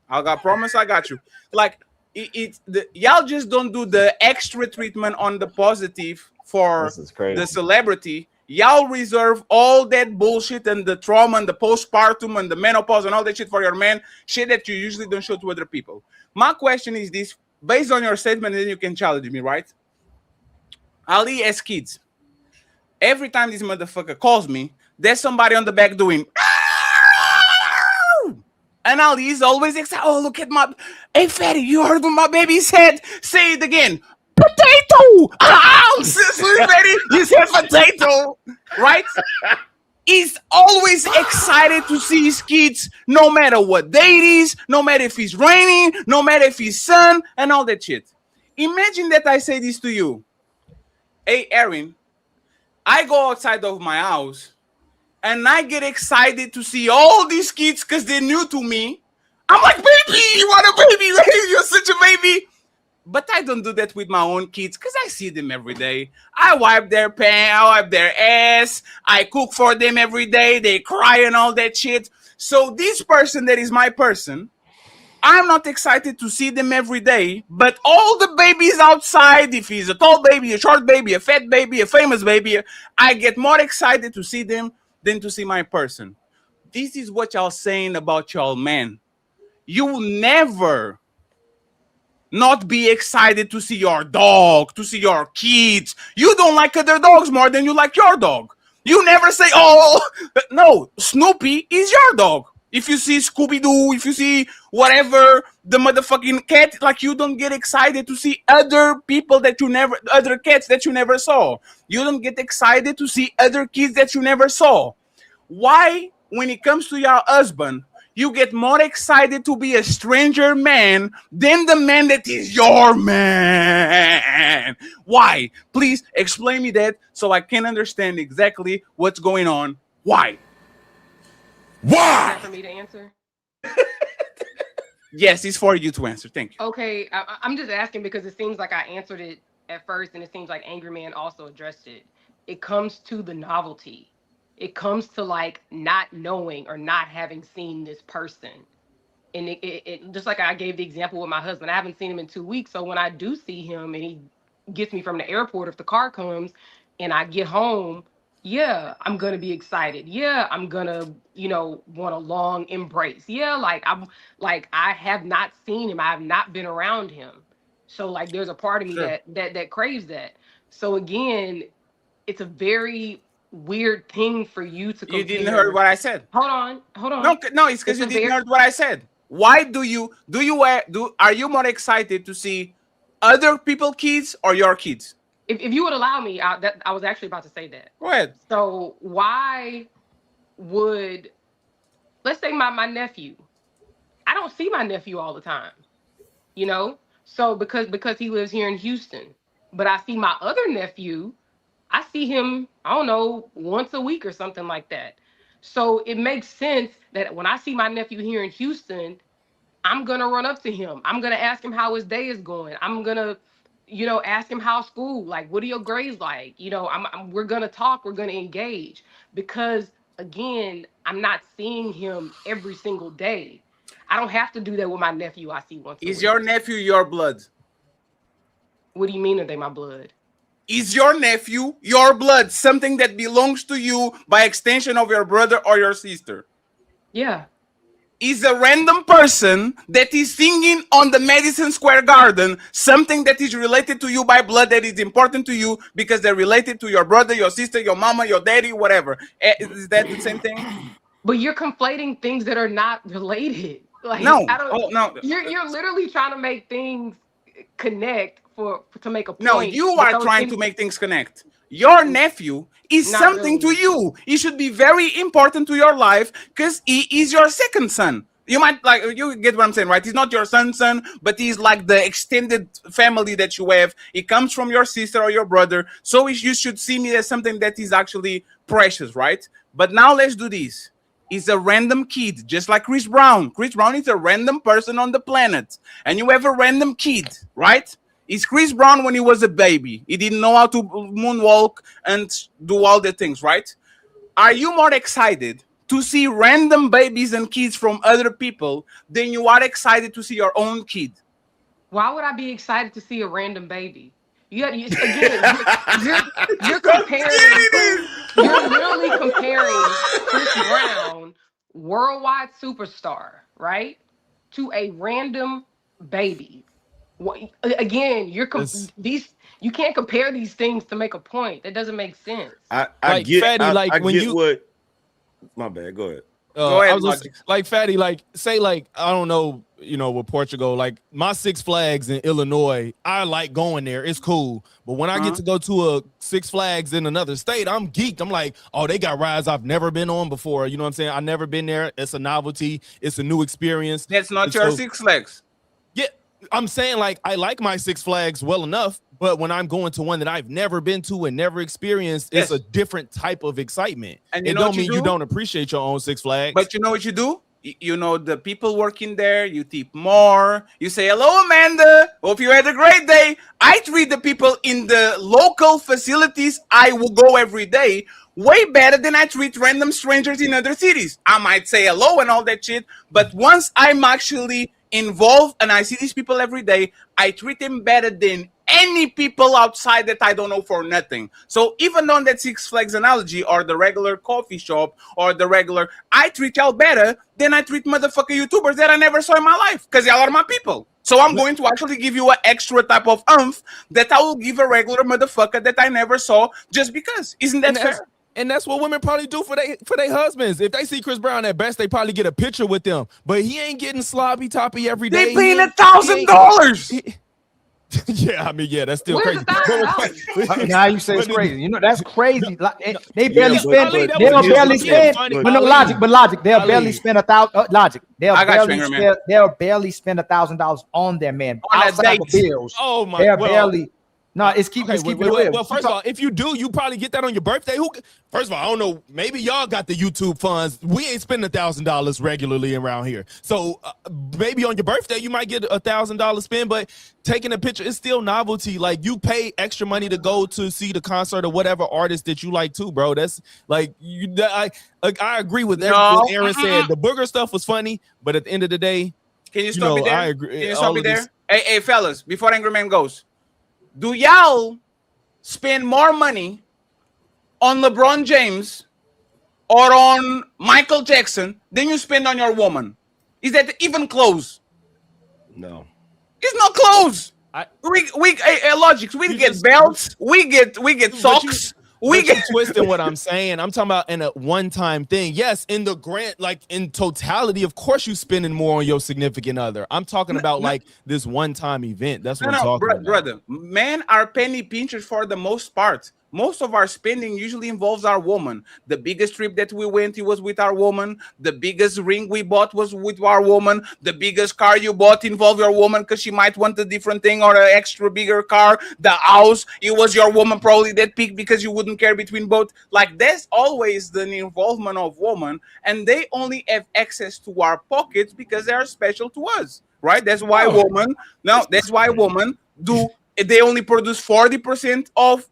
I promise I got you. Like, y'all just don't do the extra treatment on the positive for the celebrity. Y'all reserve all that bullshit and the trauma and the postpartum and the menopause and all that shit for your man, shit that you usually don't show to other people. My question is this, based on your statement, and then you can challenge me, right? Ali has kids. Every time this motherfucker calls me, there's somebody on the back doing and Ali is always excited. Oh, look at my hey Fatty, you heard what my baby said? Say it again. Potato! Fatty, you said potato, right? He's always excited to see his kids, no matter what day it is, no matter if it's raining, no matter if it's sun, and all that shit. Imagine that I say this to you. Hey, Aaron, I go outside of my house and I get excited to see all these kids because they're new to me. I'm like, baby, you want a baby? You're such a baby. But I don't do that with my own kids because I see them every day. I wipe their pants, I wipe their ass, I cook for them every day. They cry and all that shit. So this person that is my person, I'm not excited to see them every day, but all the babies outside, if he's a tall baby, a short baby, a fat baby, a famous baby, I get more excited to see them than to see my person. This is what y'all saying about y'all men. You will never not be excited to see your dog, to see your kids. You don't like other dogs more than you like your dog. You never say, oh, no, Snoopy is your dog. If you see Scooby-Doo, if you see whatever, the motherfucking cat, like you don't get excited to see other people that you never, other cats that you never saw. You don't get excited to see other kids that you never saw. Why, when it comes to your husband, you get more excited to be a stranger man than the man that is your man? Why? Please explain me that so I can understand exactly what's going on. Why? Why? Is that for me to answer? Yes, it's for you to answer. Thank you. Okay, I'm just asking because it seems like I answered it at first, and it seems like Angry Man also addressed it. It comes to the novelty. It comes to like not knowing or not having seen this person. And it just like I gave the example with my husband, I haven't seen him in 2 weeks. So when I do see him and he gets me from the airport, if the car comes and I get home, yeah, I'm gonna be excited. Yeah, I'm gonna, want a long embrace. Yeah, I have not seen him. I have not been around him. So like there's a part of me Sure. that craves that. So again, it's a very weird thing for you to compare. You didn't hear what I said. Hold on. No, it's because you didn't hear what I said. Why are you more excited to see other people's kids or your kids? If you would allow me, I was actually about to say that. Go ahead. So why would, let's say my nephew, I don't see my nephew all the time, so because he lives here in Houston, but I see my other nephew, I see him, I don't know, once a week or something like that. So it makes sense that when I see my nephew here in Houston, I'm gonna run up to him. I'm gonna ask him how his day is going. I'm gonna, ask him how school, like, what are your grades like? We're gonna talk, we're gonna engage, because again, I'm not seeing him every single day. I don't have to do that with my nephew I see once a week. Is your nephew your blood? What do you mean, are they my blood? Is your nephew your blood? Something that belongs to you by extension of your brother or your sister? Yeah. Is a random person that is singing on the Madison Square Garden something that is related to you by blood, that is important to you because they're related to your brother, your sister, your mama, your daddy, whatever? Is that the same thing? But you're conflating things that are not related. Like, no. I don't, oh, no. You're literally trying to make things connect to make a point. No, you are trying to make things connect. Your nephew is Not something really. to you. He should be very important to your life because he is your second son. You might you get what I'm saying, right? He's not your son's son, but he's like the extended family that you have. He comes from your sister or your brother. So you should see me as something that is actually precious, right? But now let's do this. He's a random kid, just like Chris Brown. Chris Brown is a random person on the planet. And you have a random kid, right? Is Chris Brown when he was a baby. He didn't know how to moonwalk and do all the things, right? Are you more excited to see random babies and kids from other people than you are excited to see your own kid? Why would I be excited to see a random baby? You're comparing. You're literally comparing Chris Brown, worldwide superstar, right, to a random baby. Again, you can't compare these things to make a point. That doesn't make sense. I get what. My bad. Go ahead. Go ahead. I was just, like Fatty, like say like I don't know, with Portugal, like my Six Flags in Illinois, I like going there. It's cool, but when I get to go to a Six Flags in another state, I'm geeked. I'm like, oh, they got rides I've never been on before. You know what I'm saying? I've never been there. It's a novelty. It's a new experience. That's not your Six Flags. Yeah, I'm saying like I like my Six Flags well enough, but when I'm going to one that I've never been to and never experienced, it's a different type of excitement. And it don't mean you don't appreciate your own Six Flags. But you know what you do? The people working there, you tip more. You say, hello, Amanda. Hope you had a great day. I treat the people in the local facilities I will go every day way better than I treat random strangers in other cities. I might say hello and all that shit, but once I'm actually involved and I see these people every day, I treat them better than any people outside that I don't know for nothing. So even on that Six Flags analogy or the regular coffee shop or the regular, I treat y'all better than I treat motherfucker YouTubers that I never saw in my life because y'all are my people. So I'm going to actually give you an extra type of oomph that I will give a regular motherfucker that I never saw just because. Isn't that fair? And that's what women probably do for their husbands. If they see Chris Brown at best, they probably get a picture with them. But he ain't getting sloppy toppy every day. They paying $1,000. Yeah, I mean, yeah, that's still Where's crazy. Now you say it's crazy. That's crazy. Like, they barely spend. They'll barely spend. But no logic. But logic. They'll barely spend $1,000. Logic. They'll barely spend $1,000 on their man outside the bills. Oh my! They're barely. No, it's keep it real. Well, first of all, if you do, you probably get that on your birthday. First of all, I don't know. Maybe y'all got the YouTube funds. We ain't spending $1,000 regularly around here. So maybe on your birthday, you might get $1,000 spend. But taking a picture is still novelty. Like you pay extra money to go to see the concert or whatever artist that you like too, bro. That's like I agree with everything what Aaron said. The booger stuff was funny, but at the end of the day, can you stop me there? I agree. Can you stop me there? Hey, fellas, before ANGRYMAN goes. Do y'all spend more money on LeBron James or on Michael Jackson than you spend on your woman. Is that even close? No. It's not close. Logics. We get belts. We get socks. You're twisting what I'm saying. I'm talking about in a one-time thing. Yes, in the grant, like in totality, of course you're spending more on your significant other. I'm talking about like this one-time event. That's what I'm talking about. Brother, men are penny pinchers for the most part. Most of our spending usually involves our woman. The biggest trip that we went, it was with our woman. The biggest ring we bought was with our woman. The biggest car you bought involved your woman because she might want a different thing or an extra bigger car. The house, it was your woman probably that picked because you wouldn't care between both. Like, there's always the involvement of woman, and they only have access to our pockets because they are special to us, right? That's why women do. They only produce 40% of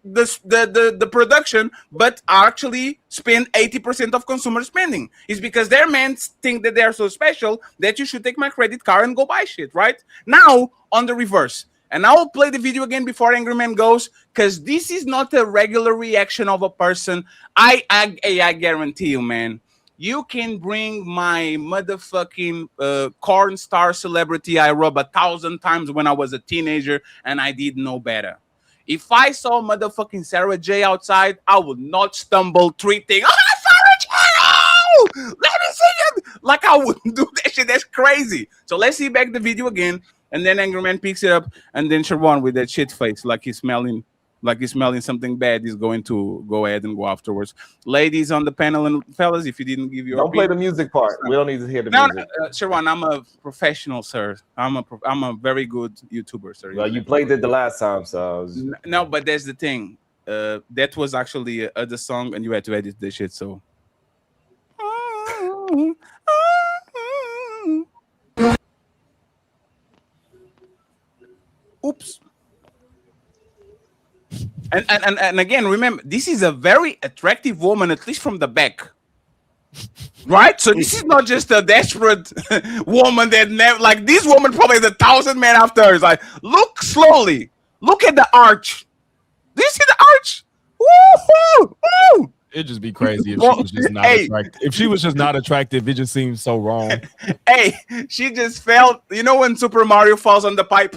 the production, but actually spend 80% of consumer spending. It's because their men think that they are so special that you should take my credit card and go buy shit, right? Now, on the reverse. And I will play the video again before Angry Man goes, because this is not a regular reaction of a person. I guarantee you, man. You can bring my motherfucking corn star celebrity I rubbed 1,000 times when I was a teenager and I did no better. If I saw motherfucking Sarah J outside, I would not stumble tweeting, Sarah J! Oh! Let me see it! Like I wouldn't do that shit. That's crazy. So let's see back the video again. And then Angry Man picks it up. And then Sharon with that shit face like he's smelling something bad, is going to go ahead and go afterwards. Ladies on the panel and fellas, if you didn't give your don't play the music part. We don't need to hear the music. Sharon, I'm a professional, sir. I'm a very good YouTuber, sir. Well, you played it the last time, so no. But that's the thing. That was actually the song, and you had to edit the shit. So. Oops. And again, remember, this is a very attractive woman, at least from the back. Right? So this is not just a desperate woman that never, like, this woman probably has 1,000 men after her. It's like, look slowly. Look at the arch. Do you see the arch? Woo-hoo! Woo! It'd just be crazy if she was just not attractive. If she was just not attractive, it just seems so wrong. Hey, she just fell. You know when Super Mario falls on the pipe?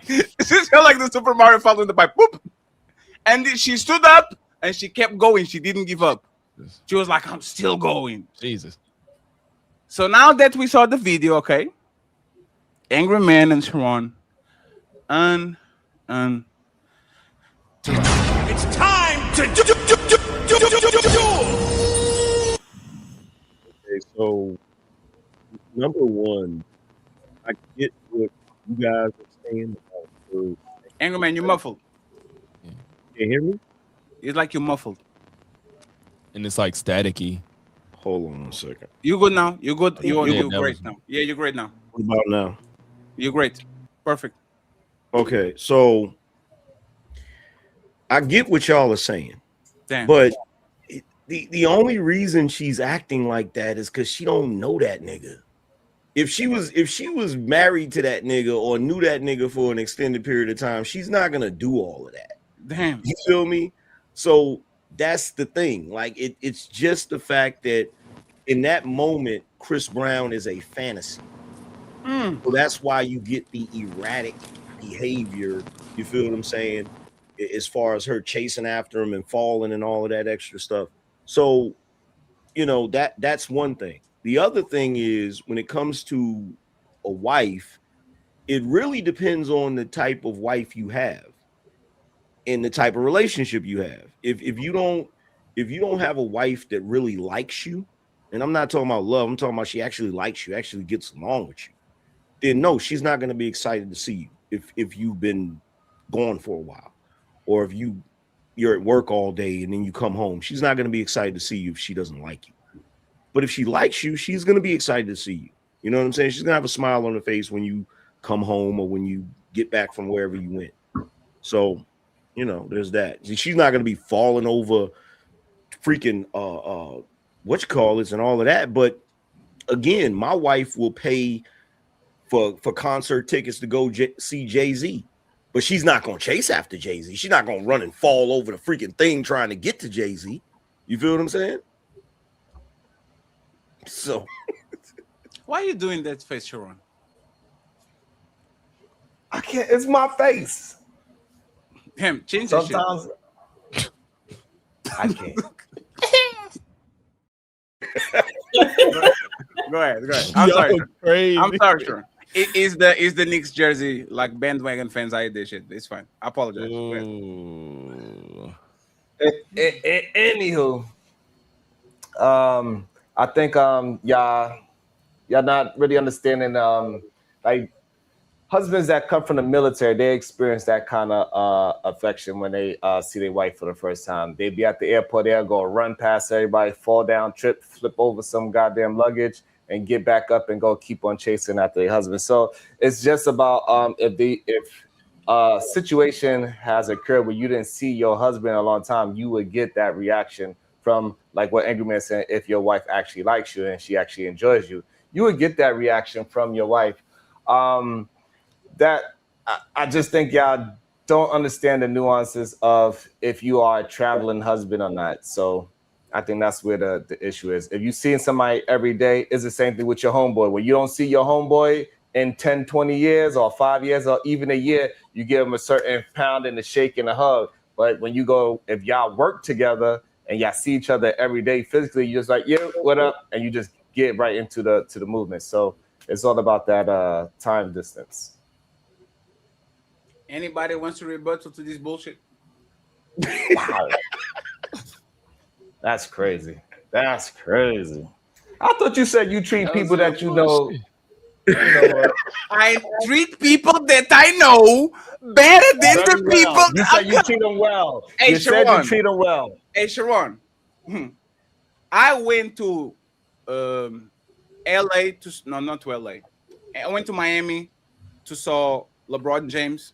She felt like the Super Mario falls on the pipe. Boop. And she stood up and she kept going. She didn't give up. She was like, I'm still going. Jesus. So now that we saw the video, okay, Angry Man and Sharon, It's time to do. Okay, so number one, I get what you guys are saying about food. Angry Man, you're muffled. Can you hear me? It's like you're muffled. And it's like staticky. Hold on a second. You good now? You good? You're that great was- now. Yeah, you're great now. What about now? You're great. Perfect. Okay, so I get what y'all are saying. Damn. But the only reason she's acting like that is because she don't know that nigga. If she was married to that nigga or knew that nigga for an extended period of time, she's not gonna do all of that. Damn. You feel me? So that's the thing. Like it's just the fact that in that moment, Chris Brown is a fantasy. So that's why you get the erratic behavior. You feel what I'm saying? As far as her chasing after him and falling and all of that extra stuff. So, you know, that's one thing. The other thing is when it comes to a wife, it really depends on the type of wife you have and the type of relationship you have. If you don't have a wife that really likes you, and I'm not talking about love, I'm talking about she actually likes you, actually gets along with you, then no, she's not going to be excited to see you if you've been gone for a while, or if you're at work all day and then you come home. She's not going to be excited to see you if she doesn't like you. But if she likes you, she's going to be excited to see you. You know what I'm saying? She's going to have a smile on her face when you come home or when you get back from wherever you went. So, you know, there's that. She's not going to be falling over freaking whatchamacallits and all of that. But again, my wife will pay for concert tickets to go see Jay-Z. but she's not gonna chase after Jay-Z. She's not gonna run and fall over the freaking thing trying to get to Jay-Z. You feel what I'm saying? So why are you doing that face, Sharon? I can't. It's my face. Him, change sometimes. I can't. Go ahead. I'm sorry. Crazy. I'm sorry, Sharon. Is the Knicks jersey like bandwagon fans? I did shit. It's fine. I apologize. Anywho, I think y'all not really understanding like husbands that come from the military, they experience that kind of affection when they see their wife for the first time. They be at the airport, they'll go run past everybody, fall down, trip, flip over some goddamn luggage, and get back up and go keep on chasing after their husband. So it's just about if a situation has occurred where you didn't see your husband in a long time, you would get that reaction from like what Angry Man said. If your wife actually likes you and she actually enjoys you, you would get that reaction from your wife. That I just think y'all don't understand the nuances of if you are a traveling husband or not. So I think that's where the issue is. If you're seeing somebody every day, it's the same thing with your homeboy. When you don't see your homeboy in 10, 20 years or 5 years or even a year, you give them a certain pound and a shake and a hug. But when you go, if y'all work together and y'all see each other every day physically, you're just like, yeah, what up? And you just get right into the movement. So it's all about that time distance. Anybody wants to rebuttal to this bullshit? Wow. That's crazy. That's crazy. I thought you said you treat people that you know. I treat people that I know better than the people. You said you treat them well. Hey, you said you treat them well. Hey, Sharon. I went to LA to not to LA. I went to Miami to saw LeBron James,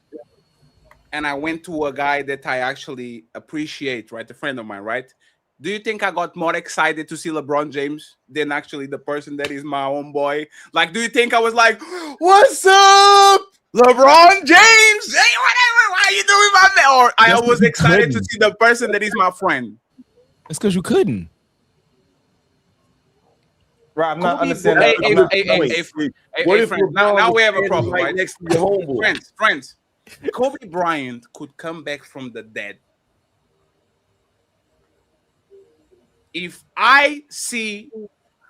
and I went to a guy that I actually appreciate, right? A friend of mine, right? Do you think I got more excited to see LeBron James than actually the person that is my own boy? Like, do you think I was like, "What's up, LeBron James? Hey, whatever. Why are you doing my man?" Or I was excited to see the person that is my friend. It's because you couldn't. Right, I'm not understanding. Hey, friends. Now we have a problem, right? Next to your homeboy. Friends. Kobe Bryant could come back from the dead. If I see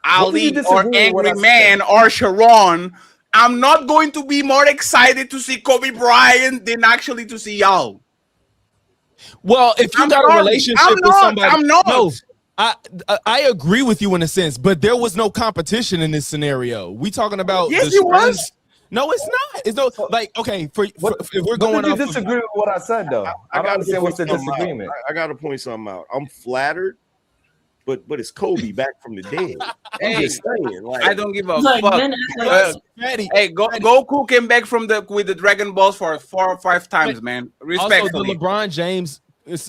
Ali or Angry Man or Sharon, I'm not going to be more excited to see Kobe Bryant than actually to see y'all. Well, if you got a relationship with somebody, I'm not. No, I agree with you in a sense, but there was no competition in this scenario. We talking about yes, it was. No, it's not. It's no like okay. For if we're going you off, disagree with what I said though. I don't understand what's the disagreement. I got to point something out. I'm flattered, but it's Kobe back from the dead. I'm just saying, like, I don't give a fuck. Hey, Goku came back from with the Dragon Balls for 4 or 5 times, man. Respectfully. Also, the LeBron James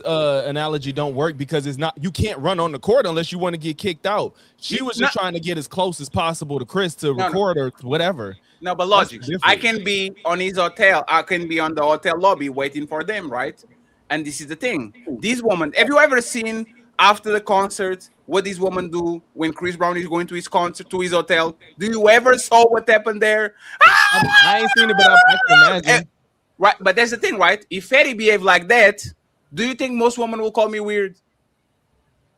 analogy don't work because it's not. You can't run on the court unless you want to get kicked out. She was just trying to get as close as possible to Chris to record or whatever. No, but logic. I can be on his hotel. I can be on the hotel lobby waiting for them, right? And this is the thing. This woman. Have you ever seen after the concert what this woman do when Chris Brown is going to his concert to his hotel? Do you ever saw what happened there? I ain't seen it, but I can imagine. Right, but that's the thing, right? If Fetty behaved like that, do you think most women will call me weird?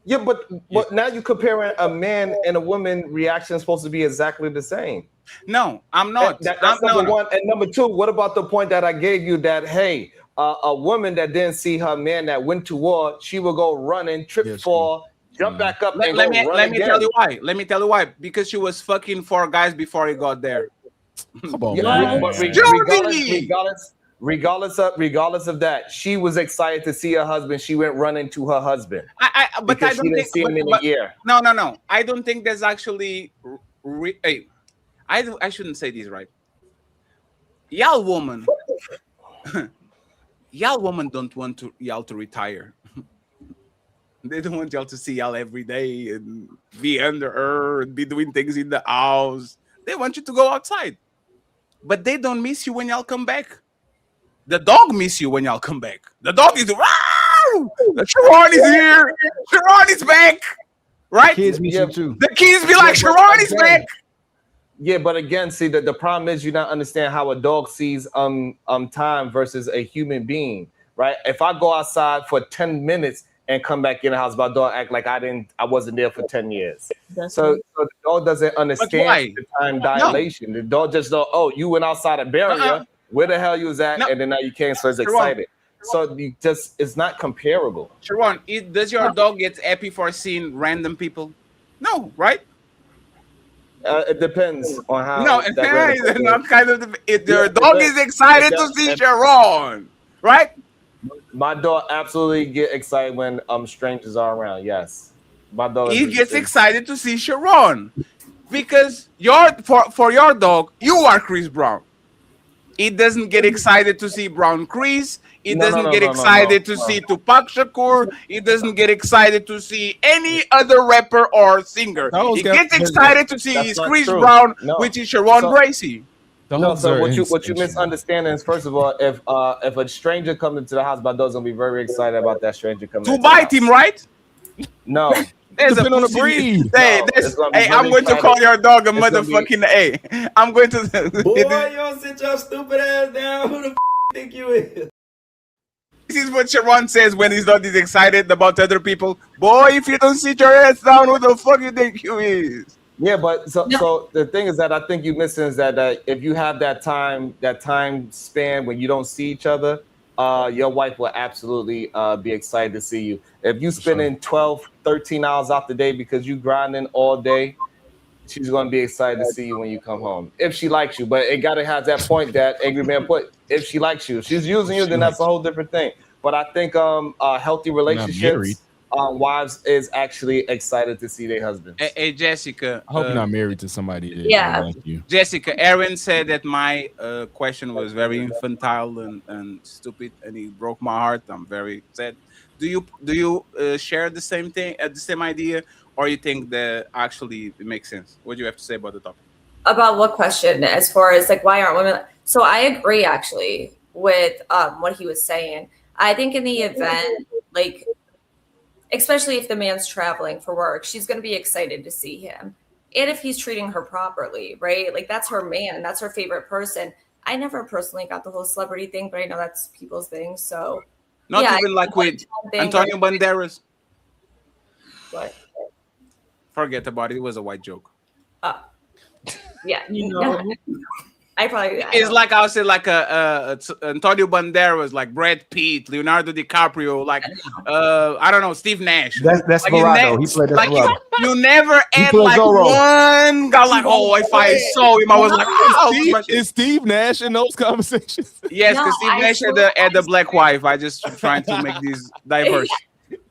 Yeah, but now you're comparing a man and a woman reaction supposed to be exactly the same. No, I'm not. That's number one. And number two, what about the point that I gave you that, hey, a woman that didn't see her man that went to war, she will go running, fall, jump back up, and let me tell you why. Let me tell you why. Because she was fucking 4 guys before he got there. Come on, regardless of that, she was excited to see her husband. She went running to her husband. But I don't she didn't see him in a year. No. I don't think there's actually. I shouldn't say this right. Y'all woman don't want y'all to retire. They don't want y'all to see y'all every day and be under her and be doing things in the house. They want you to go outside, but they don't miss you when y'all come back. the dog miss you when y'all come back. The dog is Sharon is here. Sharon is back. Right? The kids miss you too. The kids be like, Sharon is back. Yeah, but again, see, the problem is you don't understand how a dog sees time versus a human being, right? If I go outside for 10 minutes and come back in the house, my dog act like I wasn't there for 10 years. So the dog doesn't understand the time dilation. The dog just know, oh, you went outside a barrier. Where the hell you was at? And then now you came, so it's excited. So it's not comparable. Sharon, does your dog get happy for seeing random people? No, right? It depends on how. No, it's not kind of. If your dog is excited to see Sharon, right? My dog absolutely get excited when strangers are around. Yes, my dog. He gets excited to see Sharon because for your dog, you are Chris Brown. It doesn't get excited to see Brown Chris. It doesn't get excited to see Tupac Shakur. It doesn't get excited to see any other rapper or singer. It gets excited to see Chris Brown, which is Sharon Bracey. So what you misunderstanding is, first of all, if a stranger comes into the house, my dog's gonna be very excited about that stranger coming to bite him, right? No. There's a on the breed. Hey, I'm going to call your dog a motherfucking A. I'm going to. Boy, you don't sit your stupid ass down. Who the think you is? This is what Sharon says when he's not this excited about other people. Boy, if you don't sit your ass down, who the fuck you think you is? Yeah, but so the thing is that I think you missing is that if you have that time span when you don't see each other, your wife will absolutely be excited to see you. If you spending 12, 13 hours out the day because you grinding all day, she's going to be excited to see you when you come home. If she likes you, but it got to have that point that Angry Man put. If she likes you, if she's using you, then that's a whole different thing. But I think healthy relationships, wives is actually excited to see their husbands. Hey, Jessica. I hope you're not married to somebody. Yeah. Thank you. Jessica, Aaron said that my question was very infantile and stupid, and he broke my heart. I'm very sad. Do you share the same thing, the same idea, or you think that actually it makes sense? What do you have to say about the topic? About what question? As far as like, why aren't women? So I agree actually with what he was saying. I think in the event, like, especially if the man's traveling for work, she's going to be excited to see him. And if he's treating her properly, right? Like, that's her man. That's her favorite person. I never personally got the whole celebrity thing, but I know that's people's thing. So not even like with Antonio Banderas. What? Forget about it. It was a white joke. Yeah. You know. It's like I would say, like Antonio Banderas, like Brad Pitt, Leonardo DiCaprio, like I don't know, Steve Nash. That's like Desperado. He played Desperado. You never had like one guy like, oh, if I saw him, I was like, is Steve Nash in those conversations? Yes, because Steve Nash had the black wife. I just trying to make these diverse.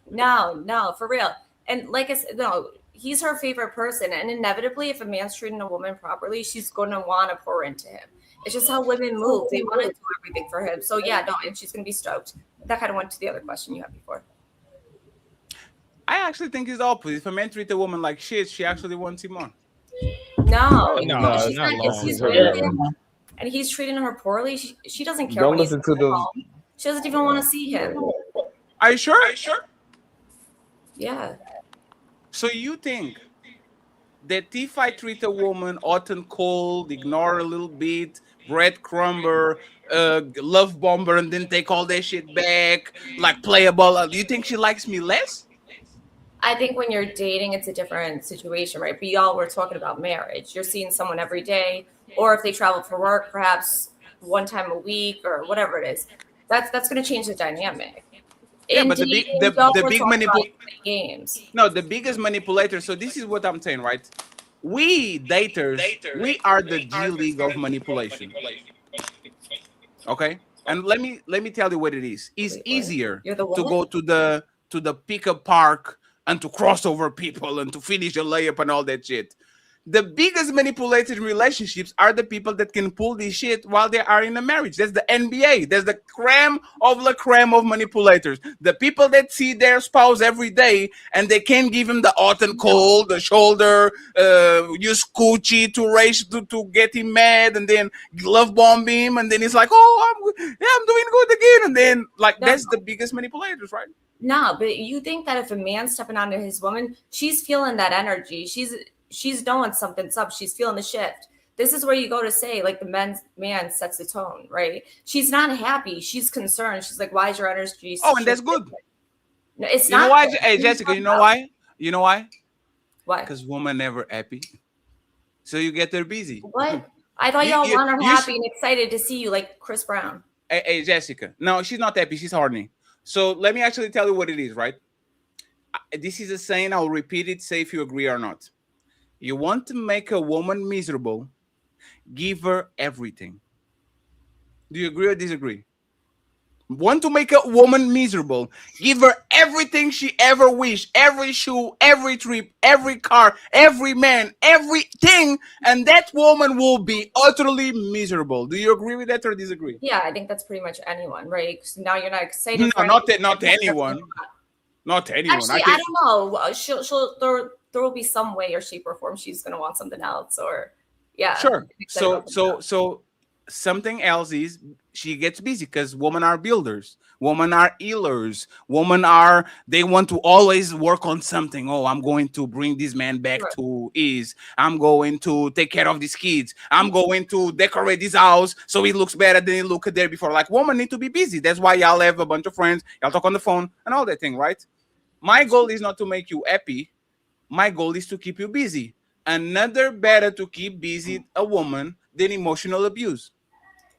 No, for real. And like I said, no. He's her favorite person, and inevitably, if a man's treating a woman properly, she's going to want to pour into him. It's just how women move; they want to do everything for him. So yeah, no, and she's going to be stoked. That kind of went to the other question you had before. I actually think it's the opposite. If a man treats a woman like shit, she actually wants him more. No, she's not. long. She's really, and he's treating her poorly. She doesn't care. Don't when listen he's to home. She doesn't even want to see him. Are you sure? Yeah. So you think that if I treat a woman hot and cold, ignore a little bit, breadcrumber, love bomber, and then take all that shit back, like play a ball, do you think she likes me less? I think when you're dating, it's a different situation, right? But y'all were talking about marriage. You're seeing someone every day, or if they travel for work, perhaps one time a week or whatever it is. That's going to change the dynamic. Yeah, but the big manipulator. Games. No, the biggest manipulator. So this is what I'm saying, right? We daters, we are the G League of manipulation. Okay, and let me tell you what it is. It's easier to go to the pickup park and to cross over people and to finish a layup and all that shit. the biggest manipulated relationships are the people that can pull this shit while they are in a marriage. That's the NBA. That's the creme of la creme of manipulators. The people that see their spouse every day and they can give him the hot and cold, the shoulder, use coochie to get him mad, and then love bomb him, and then he's like, oh, I'm doing good again, and then like that's the biggest manipulators, right? No, but you think that if a man's stepping onto his woman, she's feeling that energy. She's knowing something's up. She's feeling the shift. This is where you go to say, like, the man sets the tone, right? She's not happy. She's concerned. She's like, why is your energy? Oh, and that's good. No, it's you not. Know why? Good. Hey, Jessica, you know why? You know why? Why? Because woman never happy. So you get her busy. What? I thought y'all want her happy and excited to see you, like Chris Brown. Hey, Jessica. No, she's not happy. She's horny. So let me actually tell you what it is, right? This is a saying. I'll repeat it. Say if you agree or not. You want to make a woman miserable, give her everything. Do you agree or disagree? Want to make a woman miserable, give her everything she ever wished, every shoe, every trip, every car, every man, everything, and that woman will be utterly miserable. Do you agree with that or disagree? Yeah, I think that's pretty much anyone, right? So now you're not excited. No, not anyone. Not anyone. Actually, I don't know. There will be some way or shape or form she's gonna want something else, or yeah. Sure. So something else is she gets busy because women are builders, women are healers, they want to always work on something. Oh, I'm going to bring this man back to ease. I'm going to take care of these kids. I'm going to decorate this house so it looks better than it looked there before. Like, women need to be busy. That's why y'all have a bunch of friends, y'all talk on the phone and all that thing, right? My goal is not to make you happy. My goal is to keep you busy. Another better to keep busy a woman than emotional abuse.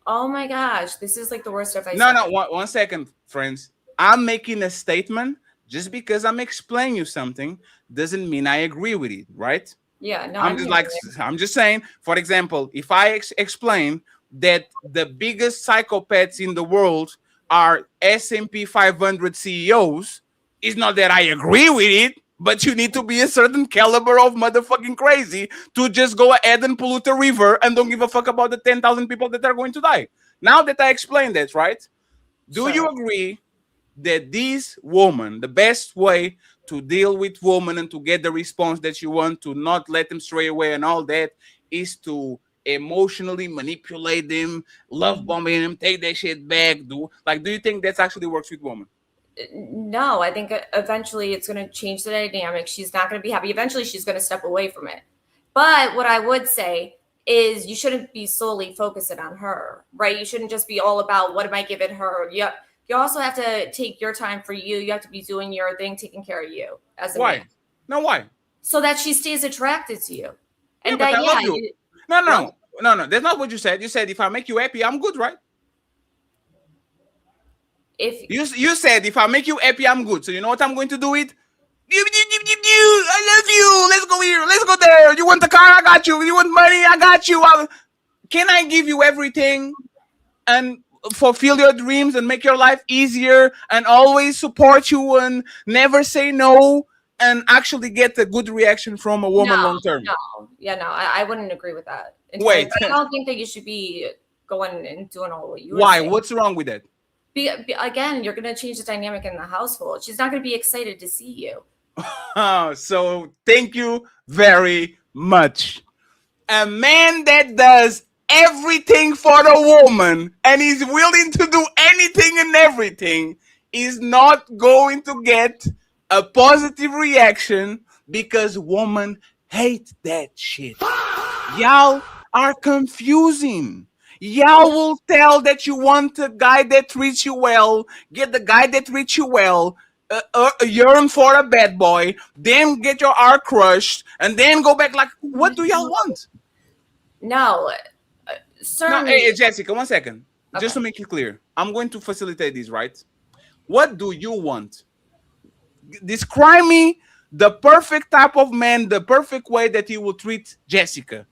Oh my gosh, this is like the worst stuff I said. No, one second, friends. I'm making a statement. Just because I'm explaining you something doesn't mean I agree with it, right? Yeah, no. I'm just saying, for example, if I explain that the biggest psychopaths in the world are S&P 500 CEOs, it's not that I agree with it, but you need to be a certain caliber of motherfucking crazy to just go ahead and pollute a river and don't give a fuck about the 10,000 people that are going to die. Now that I explained that, right? Do you agree that this woman, the best way to deal with women and to get the response that you want, to not let them stray away and all that, is to emotionally manipulate them, love bombing them, take that shit back? Do you think that actually works with women? No, I think eventually it's going to change the dynamic. She's not going to be happy. Eventually she's going to step away from it. But what I would say is you shouldn't be solely focusing on her, right? You shouldn't just be all about what am I giving her? You also have to take your time for you. You have to be doing your thing, taking care of you as a man. No, why? So that she stays attracted to you. And I love you. No. That's not what you said. You said if I make you happy, I'm good, right? If you said if I make you happy, I'm good. So you know what I'm going to do it? I love you. Let's go here. Let's go there. You want the car? I got you. You want money? I got you. Can I give you everything and fulfill your dreams and make your life easier and always support you and never say no and actually get a good reaction from a woman long term? I wouldn't agree with that. Wait. I don't think that you should be going and doing all what you were Why? saying. What's wrong with that? Again, you're going to change the dynamic in the household. She's not going to be excited to see you. So thank you very much. A man that does everything for the woman and is willing to do anything and everything is not going to get a positive reaction because women hate that shit. Y'all are confusing. Y'all will tell that you want a guy that treats you well, get the guy that treats you well, yearn for a bad boy, then get your heart crushed, and then go back. Like, what do y'all want? No, certainly. Hey, Jessica, 1 second. Okay. Just to make it clear, I'm going to facilitate this, right? What do you want? Describe me the perfect type of man, the perfect way that you will treat Jessica.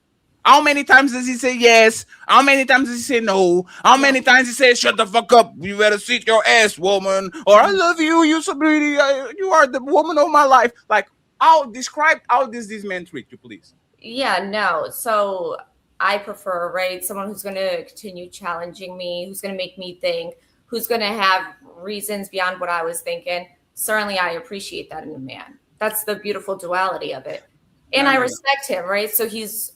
How many times does he say yes? How many times does he say no? How many times he says, shut the fuck up, you better sit your ass, woman, or I love you, you so pretty, you are the woman of my life. Like, how does this man treat you, please? Yeah, no. So I prefer, right, someone who's going to continue challenging me, who's going to make me think, who's going to have reasons beyond what I was thinking. Certainly, I appreciate that in a man. That's the beautiful duality of it. And I respect him, right? So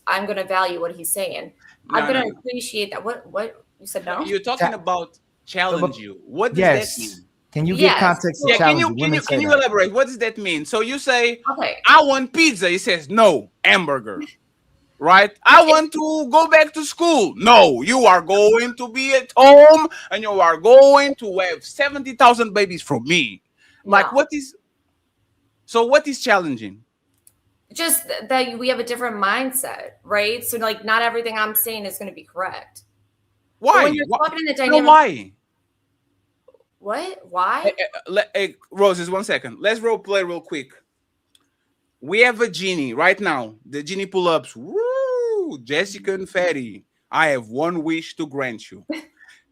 I'm going to value what he's saying. I'm going to appreciate that. What you said? No. You're talking about challenge you. What does that mean? Can you give context to challenge you? Can you elaborate? What does that mean? So you say, okay, I want pizza. He says, no, hamburger. Right? I want to go back to school. No, you are going to be at home and you are going to have 70,000 babies from me. Like, what is challenging? Just that we have a different mindset, right? So, like, not everything I'm saying is going to be correct. Why? When you're talking in the dynamic, why? What? Why? Hey, Roses, 1 second. Let's role play real quick. We have a genie right now. The genie pull-ups. Woo! Jessica and Fatty. I have one wish to grant you.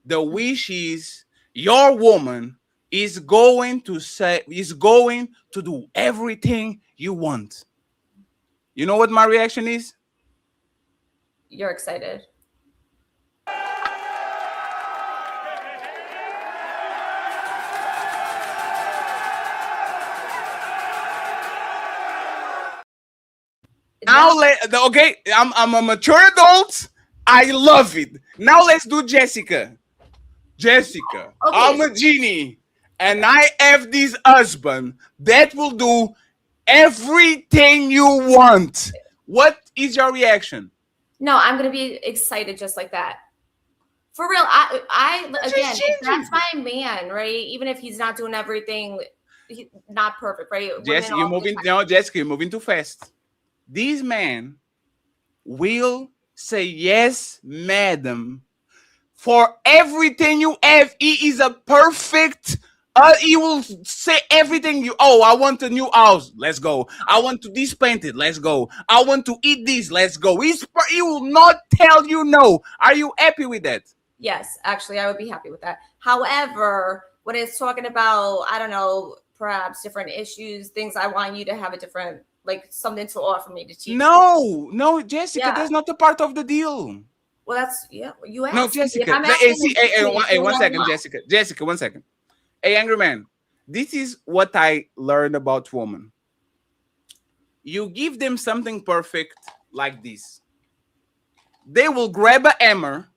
The wish is your woman is going to do everything you want. You know what my reaction is? You're excited. Now okay, I'm a mature adult. I love it. Now let's do Jessica. Jessica, okay. I'm a genie, and I have this husband that will do everything you want. What is your reaction? No, I'm gonna be excited just like that. For real, I again, that's my man, right? Even if he's not doing everything, not perfect, right? Jessica, you're moving. No, Jessica, you're moving too fast. This man will say yes, madam, for everything you have. He is a perfect. He will say everything you. Oh, I want a new house. Let's go. I want to this painted. Let's go. I want to eat this. Let's go. He will not tell you no. Are you happy with that? Yes, actually, I would be happy with that. However, when it's talking about, I don't know, perhaps different issues, things, I want you to have a different, like, something to offer me to teach. No, Jessica, that's not a part of the deal. Well, that's you asked. No, Jessica. Hey, 1 second, Jessica. Jessica, 1 second. Hey, Angry Man, this is what I learned about women. You give them something perfect like this. They will grab a hammer,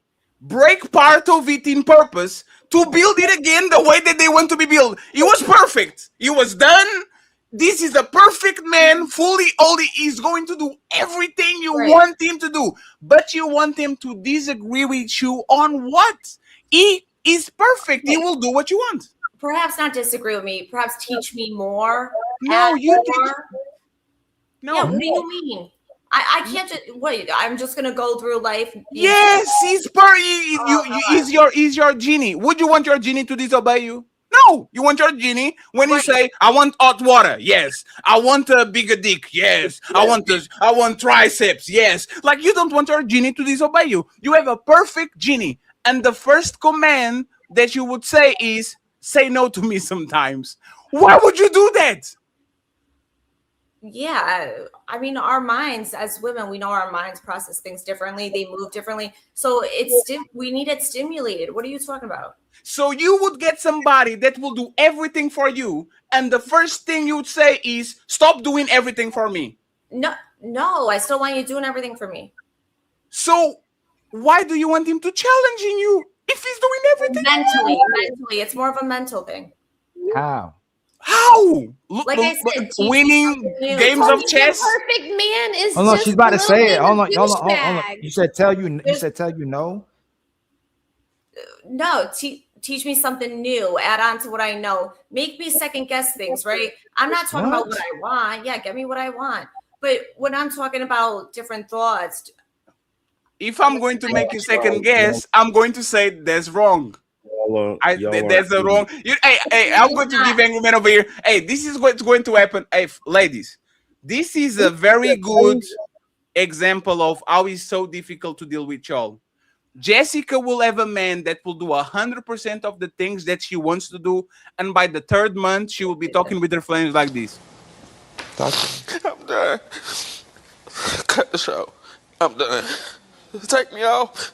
break part of it in purpose to build it again the way that they want to be built. It was perfect. It was done. This is a perfect man, fully only he's going to do everything you want him to do. But you want him to disagree with you on what? He is perfect. He will do what you want. Perhaps not disagree with me. Perhaps teach me more. No, you more. No. Yeah, what do you mean? I can't just wait. I'm just gonna go through life. Yes, he's your genie. Would you want your genie to disobey you? No, you want your genie when you say, "I want hot water." Yes, I want a bigger dick. Yes, I want triceps. Yes, like you don't want your genie to disobey you. You have a perfect genie, and the first command that you would say is, "Say no to me sometimes." Why would you do that? Yeah, I mean, our minds as women, we know our minds process things differently. They move differently. So we need it stimulated. What are you talking about? So you would get somebody that will do everything for you, and the first thing you would say is, "Stop doing everything for me." No, I still want you doing everything for me. So why do you want him to challenge you if he's doing everything? Mentally, it's more of a mental thing. How? Like I said, winning games of chess. Perfect man is. Hold on, just she's about to say it. Hold on. douchebag. You said tell you. You said tell you no. No, teach me something new. Add on to what I know. Make me second guess things, right? I'm not talking about what I want. Yeah, get me what I want. But when I'm talking about different thoughts, if I'm going to make you second guess, I'm going to say that's wrong. There's a wrong. Hey, I'm going to give Angry Man over here. Hey, this is what's going to happen. Hey, ladies, this is a very good example of how it's so difficult to deal with y'all. Jessica will have a man that will do 100% of the things that she wants to do, and by the third month, she will be talking with her friends like this. I'm done. Cut the show. I'm done. Take me off.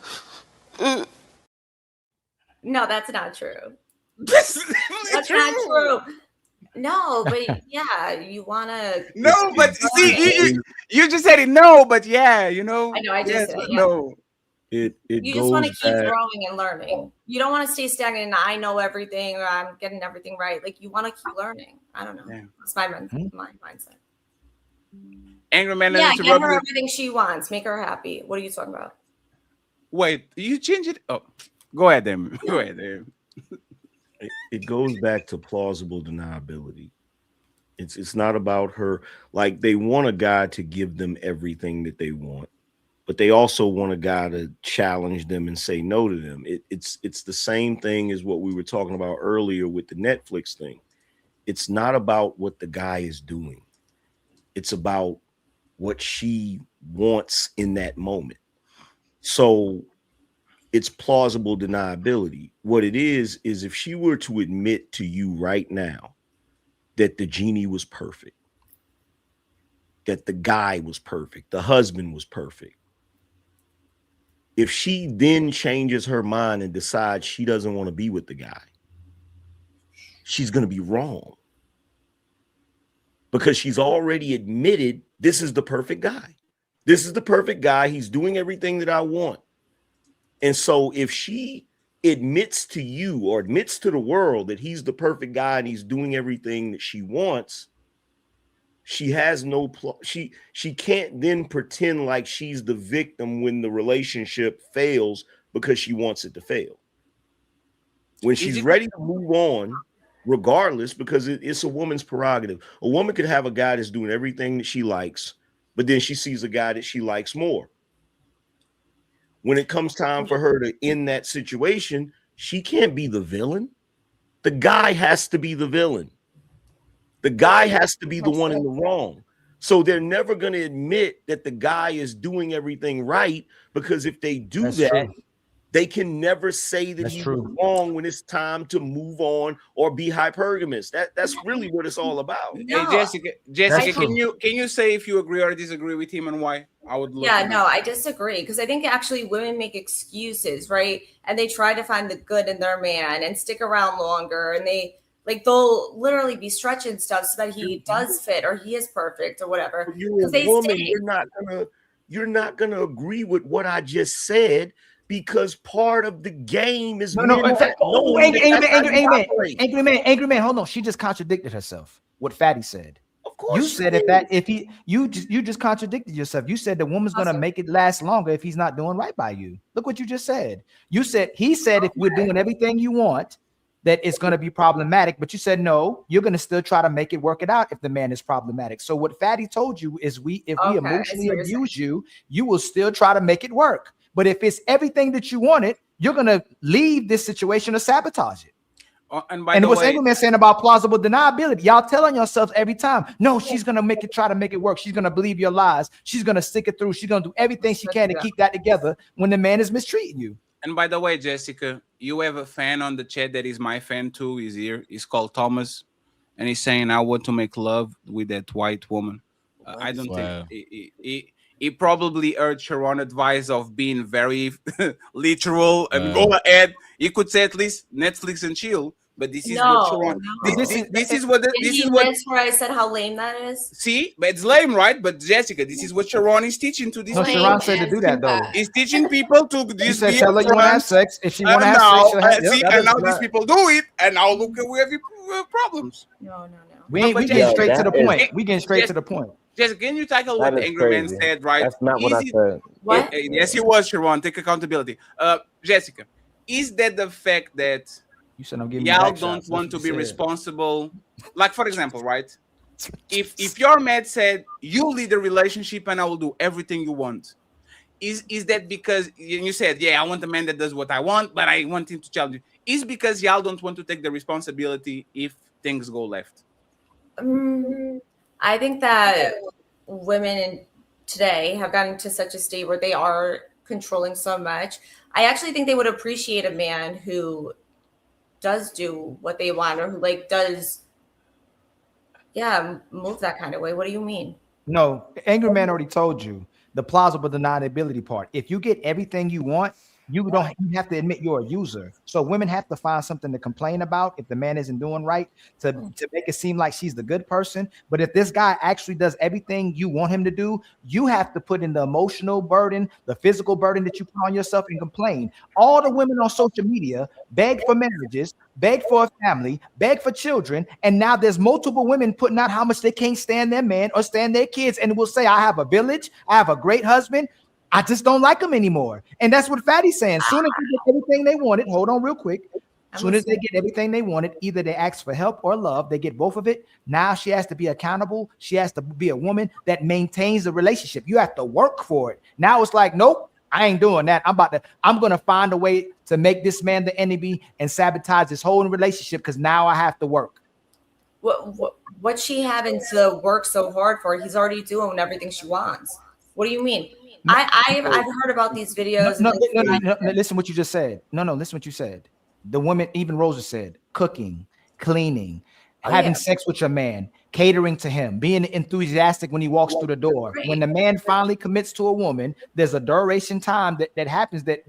No, that's not true. That's That's not true. No, but yeah, you wanna. No, but see, you just said it. No, but yeah, you know. I know. I just yes, said but yeah. no. It You just goes want to keep back. growing and learning. You don't want to stay stagnant. And I know everything, or I'm getting everything right. Like you want to keep learning. I don't know. Yeah. That's my mindset. Angry Man Yeah, and get her interrupted. everything she wants. Make her happy. What are you talking about? Wait, you change it? Oh, go ahead, then. Go ahead, then. It goes back to plausible deniability. It's not about her. Like, they want a guy to give them everything that they want, but they also want a guy to challenge them and say no to them. It's the same thing as what we were talking about earlier with the Netflix thing. It's not about what the guy is doing. It's about what she wants in that moment. So it's plausible deniability. What it is if she were to admit to you right now that the genie was perfect, that the guy was perfect, the husband was perfect. If she then changes her mind and decides she doesn't want to be with the guy, she's going to be wrong. Because she's already admitted this is the perfect guy. This is the perfect guy. He's doing everything that I want. And so if she admits to you or admits to the world that he's the perfect guy and he's doing everything that she wants, she has no she can't then pretend like she's the victim when the relationship fails because she wants it to fail. When she's ready to move on, regardless, because it's a woman's prerogative. A woman could have a guy that's doing everything that she likes, but then she sees a guy that she likes more. When it comes time for her to end that situation, she can't be the villain. The guy has to be the villain. The guy has to be the one in the wrong. So they're never going to admit that the guy is doing everything right, because if they do they can never say that he's wrong when it's time to move on or be hypergamous. That's really what it's all about. Hey, Jessica, can you say if you agree or disagree with him and why? I would love to know. I disagree, because I think actually women make excuses, right? And they try to find the good in their man and stick around longer, and they'll literally be stretching stuff so that he does fit or he is perfect or whatever. You're a woman, you're not gonna agree with what I just said, because part of the game is Angry Man, hold on. She just contradicted herself. What Fatty said. Of course, you said you just contradicted yourself. You said the woman's gonna make it last longer if he's not doing right by you. Look what you just said. He said if we're doing everything you want, that it's going to be problematic, but you said no, you're going to still try to make it work it out if the man is problematic. So what Fatty told you is if we emotionally abuse you, you will still try to make it work. But if it's everything that you wanted, you're going to leave this situation or sabotage it. And what's Angry Man saying about plausible deniability? Y'all telling yourselves every time, no, she's going to try to make it work. She's going to believe your lies. She's going to stick it through. She's going to do everything she can to keep that together when the man is mistreating you. And by the way, Jessica, you have a fan on the chat that is my fan too. He's here. He's called Thomas, and he's saying, "I want to make love with that white woman." I don't think he probably heard Sharon's advice of being very literal and go ahead. He could say at least Netflix and chill. But this is what Sharon. This is what where I said how lame that is. See, but it's lame, right? But Jessica, this is what Sharon is teaching to this. No, Sharon said to do that though. He's teaching people to just be tell her you want to have sex. If she want to have sex, she'll have, and now these people do it, and now look at we have problems. No. We getting straight to the point. We getting straight to the point. Jessica, can you tackle what the Angry Man said? Right? That's not what I said. What? Yes, he was, Sharon. Take accountability. Jessica, is that the fact that y'all don't want to be responsible? Like, for example, right? If your man said you lead the relationship and I will do everything you want, is that because you said, yeah, I want a man that does what I want, but I want him to challenge you? Is because y'all don't want to take the responsibility if things go left? I think that women today have gotten to such a state where they are controlling so much. I actually think they would appreciate a man who does do what they want, or who does move that kind of way. What do you mean? No, Angry Man already told you the plausible deniability part. If you get everything you want, you have to admit you're a user. So women have to find something to complain about if the man isn't doing right to make it seem like she's the good person. But if this guy actually does everything you want him to do, you have to put in the emotional burden, the physical burden that you put on yourself and complain. All the women on social media beg for marriages, beg for a family, beg for children. And now there's multiple women putting out how much they can't stand their man or stand their kids. And will say, I have a village, I have a great husband, I just don't like them anymore. And that's what Fatty's saying. Soon as they get everything they wanted, hold on real quick. Soon as they get everything they wanted, either they ask for help or love, they get both of it. Now she has to be accountable. She has to be a woman that maintains the relationship. You have to work for it. Now it's like, nope, I ain't doing that. I'm going to find a way to make this man the enemy and sabotage this whole relationship because now I have to work. What's she having to work so hard for? He's already doing everything she wants. What do you mean? I've heard about these videos. No, listen what you just said. No, listen what you said. The woman, even Rosa said, cooking, cleaning, having sex with your man, catering to him, being enthusiastic when he walks through the door. When the man finally commits to a woman, there's a duration time that happens that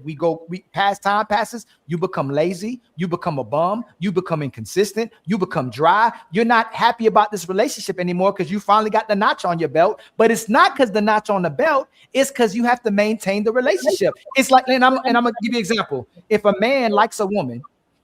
time passes, you become lazy, you become a bum, you become inconsistent, you become dry. You're not happy about this relationship anymore because you finally got the notch on your belt. But it's not because the notch on the belt, it's because you have to maintain the relationship. It's like, and I'm gonna give you an example. If a man likes a woman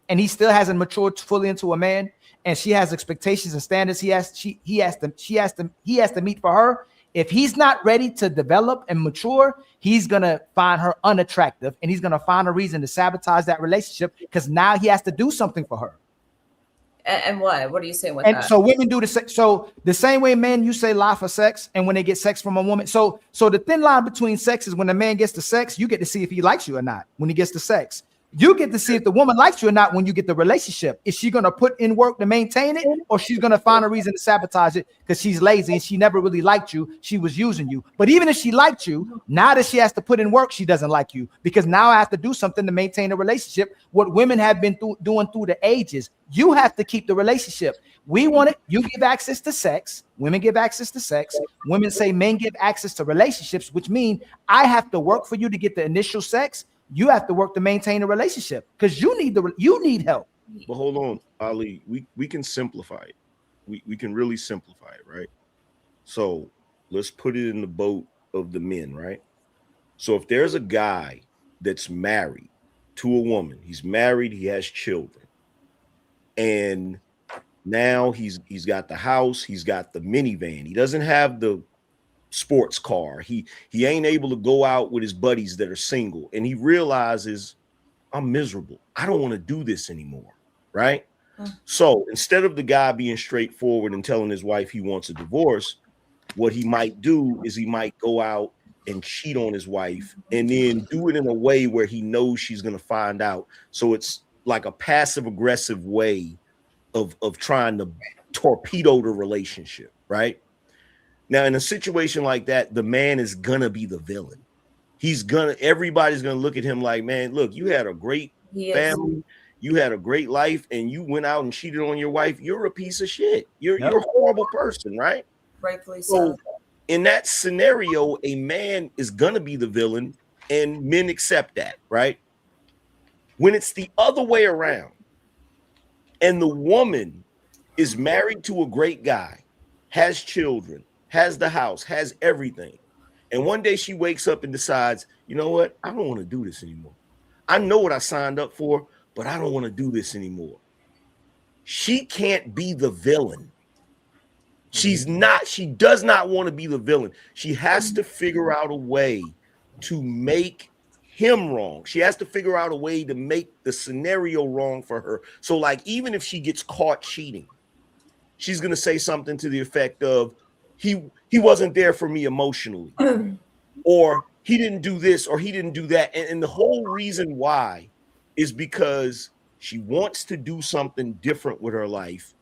and he still hasn't matured fully into a man, and she has expectations and standards he has to meet for her. If he's not ready to develop and mature, he's gonna find her unattractive, and he's gonna find a reason to sabotage that relationship because now he has to do something for her. And what are you saying with and that? So women do so the same way men, you say lie for sex, and when they get sex from a woman. So the thin line between sex is when the man gets the sex, you get to see if he likes you or not. When he gets the sex, you get to see if the woman likes you or not when you get the relationship. Is she going to put in work to maintain it, or she's going to find a reason to sabotage it because she's lazy and she never really liked you? She was using you. But even if she liked you, now that she has to put in work, she doesn't like you because now I have to do something to maintain a relationship. What women have been doing through the ages, you have to keep the relationship. We want it. You give access to sex. Women give access to sex. Women say men give access to relationships, which mean I have to work for you to get the initial sex. You have to work to maintain a relationship because you need help. But hold on, Ali, we can simplify it. We can really simplify it, right? So let's put it in the boat of the men, right? So if there's a guy that's married to a woman, he's married, he has children, and now he's got the house, he's got the minivan, he doesn't have the sports car, he ain't able to go out with his buddies that are single, and he realizes I'm miserable, I don't want to do this anymore, right? So instead of the guy being straightforward and telling his wife he wants a divorce, what he might do is he might go out and cheat on his wife and then do it in a way where he knows she's going to find out. So it's like a passive aggressive way of trying to torpedo the relationship, right? Now, in a situation like that, the man is gonna be the villain. Everybody's gonna look at him like, man, look, you had a great family, you had a great life, and you went out and cheated on your wife. You're a piece of shit. You're a horrible person, right? Rightfully so. In that scenario, a man is gonna be the villain, and men accept that, right? When it's the other way around, and the woman is married to a great guy, has children, has the house, has everything, and one day she wakes up and decides, you know what? I don't want to do this anymore. I know what I signed up for, but I don't want to do this anymore. She can't be the villain. She does not want to be the villain. She has to figure out a way to make him wrong. She has to figure out a way to make the scenario wrong for her. So like, even if she gets caught cheating, she's going to say something to the effect of, he wasn't there for me emotionally, or he didn't do this, or he didn't do that. And the whole reason why is because she wants to do something different with her life,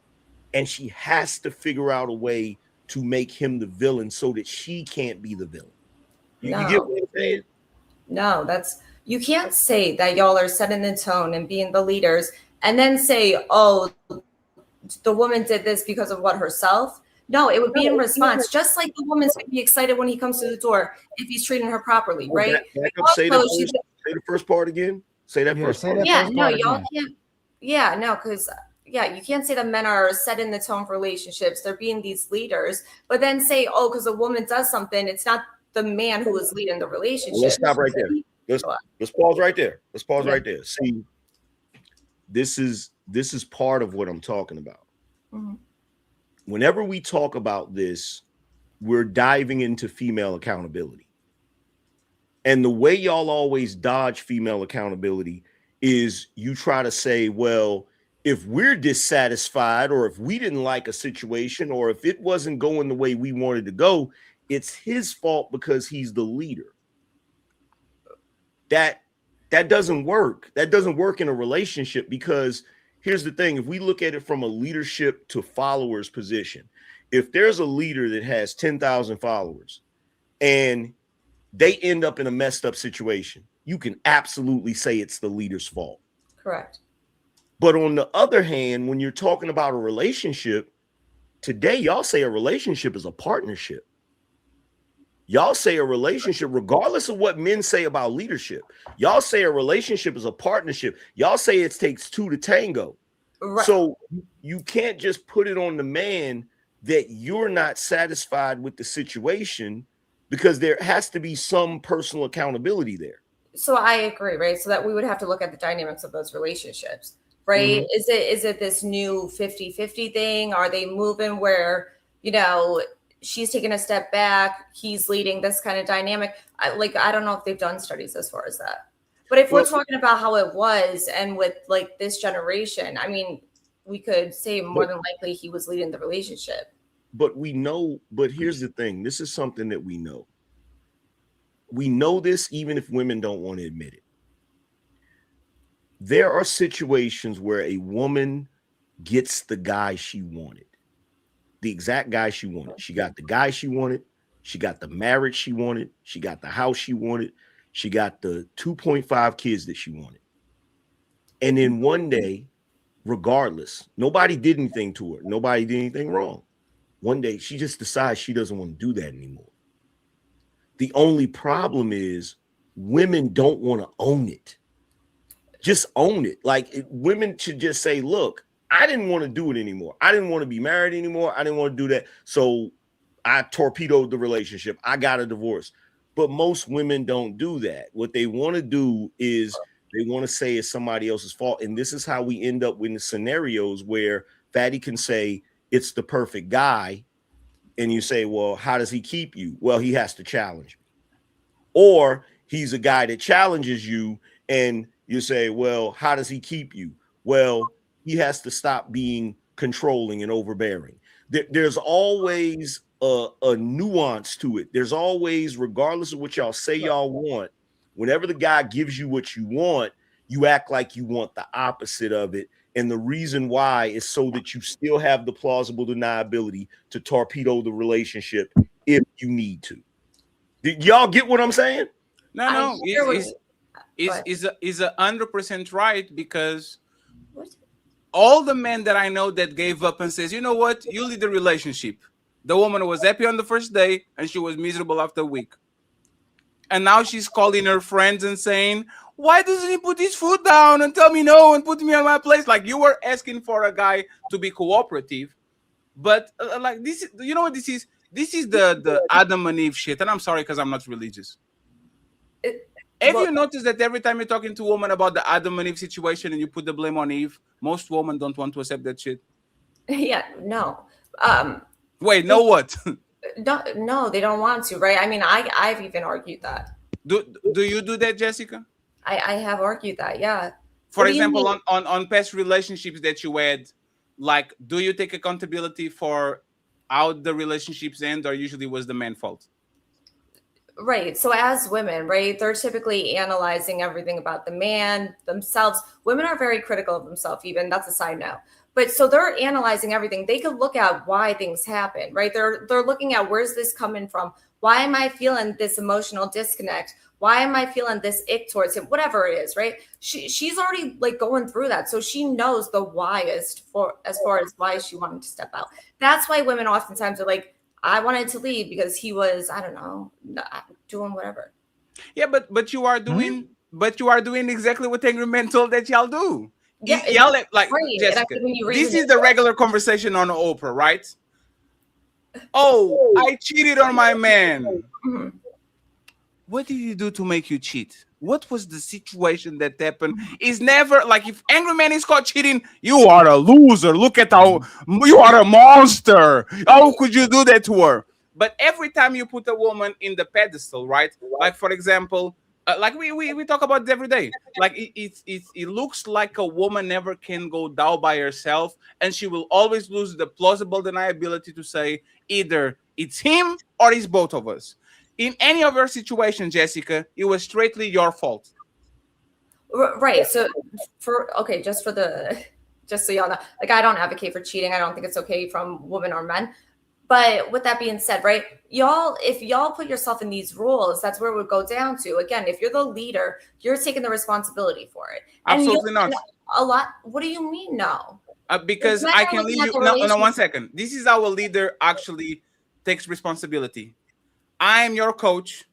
and she has to figure out a way to make him the villain so that she can't be the villain. You get what I'm saying? No, you can't say that y'all are setting the tone and being the leaders and then say, oh, the woman did this because of what herself. No, it would be in response, just like the woman's going to be excited when he comes to the door if he's treating her properly, right? Back up, say the first part again. Say that first part. Yeah, no, y'all can't. Yeah, no, because you can't say that men are setting the tone for relationships. They're being these leaders, but then say, oh, because a woman does something, it's not the man who is leading the relationship. Well, let's stop right there. Let's pause right there. Let's pause right there. See, this is part of what I'm talking about. Mhm. Whenever we talk about this, we're diving into female accountability. And the way y'all always dodge female accountability is you try to say, well, if we're dissatisfied or if we didn't like a situation or if it wasn't going the way we wanted to go, it's his fault because he's the leader. That doesn't work. That doesn't work in a relationship because here's the thing. If we look at it from a leadership to followers position, if there's a leader that has 10,000 followers and they end up in a messed up situation, you can absolutely say it's the leader's fault. Correct. But on the other hand, when you're talking about a relationship, today y'all say a relationship is a partnership. Y'all say a relationship, regardless of what men say about leadership, y'all say a relationship is a partnership. Y'all say it takes two to tango. Right. So you can't just put it on the man that you're not satisfied with the situation because there has to be some personal accountability there. So I agree, right? So that we would have to look at the dynamics of those relationships, right? Mm-hmm. Is it this new 50-50 thing? Are they moving where, she's taking a step back, he's leading, this kind of dynamic? I don't know if they've done studies as far as that. But if we're talking about how it was and with like this generation, I mean, we could say more than likely he was leading the relationship. But we know, but here's the thing. This is something that we know. We know this even if women don't want to admit it. There are situations where a woman gets the guy she wanted. The exact guy she wanted. She got the guy she wanted. She got the marriage she wanted. She got the house she wanted. She got the 2.5 kids that she wanted. And then one day, regardless, nobody did anything to her. Nobody did anything wrong. One day, she just decides she doesn't want to do that anymore. The only problem is women don't want to own it. Just own it. Like women should just say, look, I didn't want to do it anymore. I didn't want to be married anymore. I didn't want to do that. So I torpedoed the relationship. I got a divorce. But most women don't do that. What they want to do is they want to say it's somebody else's fault. And this is how we end up with the scenarios where Fatty can say it's the perfect guy. And you say, well, how does he keep you? Well, he has to challenge me. Or he's a guy that challenges you and you say, well, how does he keep you? Well, he has to stop being controlling and overbearing. There's always a nuance to it. There's always, regardless of what y'all say y'all want, whenever the guy gives you what you want, you act like you want the opposite of it. And the reason why is so that you still have the plausible deniability to torpedo the relationship if you need to. Did y'all get what I'm saying? No, is 100% right, because all the men that I know that gave up and says, you know what, you lead the relationship. The woman was happy on the first day and she was miserable after a week. And now she's calling her friends and saying, why doesn't he put his foot down and tell me no and put me on my place? Like, you were asking for a guy to be cooperative. But like this, you know what this is? This is the Adam and Eve shit. And I'm sorry because I'm not religious. Have you noticed that every time you're talking to a woman about the Adam and Eve situation and you put the blame on Eve, most women don't want to accept that shit? Yeah, no. Wait, no what? No, they don't want to, right? I mean, I've even argued that. Do you do that, Jessica? I have argued that, yeah. For example, on past relationships that you had, like, do you take accountability for how the relationships end, or usually was the man's fault? Right. So as women, right, they're typically analyzing everything about the man, themselves. Women are very critical of themselves, even. That's a side note. But so they're analyzing everything. They could look at why things happen, right? They're looking at where's this coming from? Why am I feeling this emotional disconnect? Why am I feeling this ick towards him? Whatever it is, right? She's already like going through that. So she knows the whyest for as far as why she wanted to step out. That's why women oftentimes are like, I wanted to leave because he was, I don't know, doing whatever. Yeah, but you are doing exactly what angry men told that y'all do. Yeah, Y'all like great. Jessica. This is the regular conversation on Oprah, right? Oh, I cheated on my man. Mm-hmm. What did he do to make you cheat? What was the situation that happened? It's never like if angry man is caught cheating, you are a loser. Look at how you are a monster. How could you do that to her? But every time you put a woman in the pedestal, right? Like for example, like we talk about it every day. Like it looks like a woman never can go down by herself, and she will always lose the plausible deniability to say either it's him or it's both of us. In any of your situation, Jessica, it was straightly your fault. Right. So just so y'all know, like I don't advocate for cheating. I don't think it's okay from women or men. But with that being said, right, if y'all put yourself in these roles, that's where it would go down to. Again, if you're the leader, you're taking the responsibility for it. Absolutely not. A lot. What do you mean no? Because I can leave you. No, 1 second. This is how a leader actually takes responsibility. I am your coach.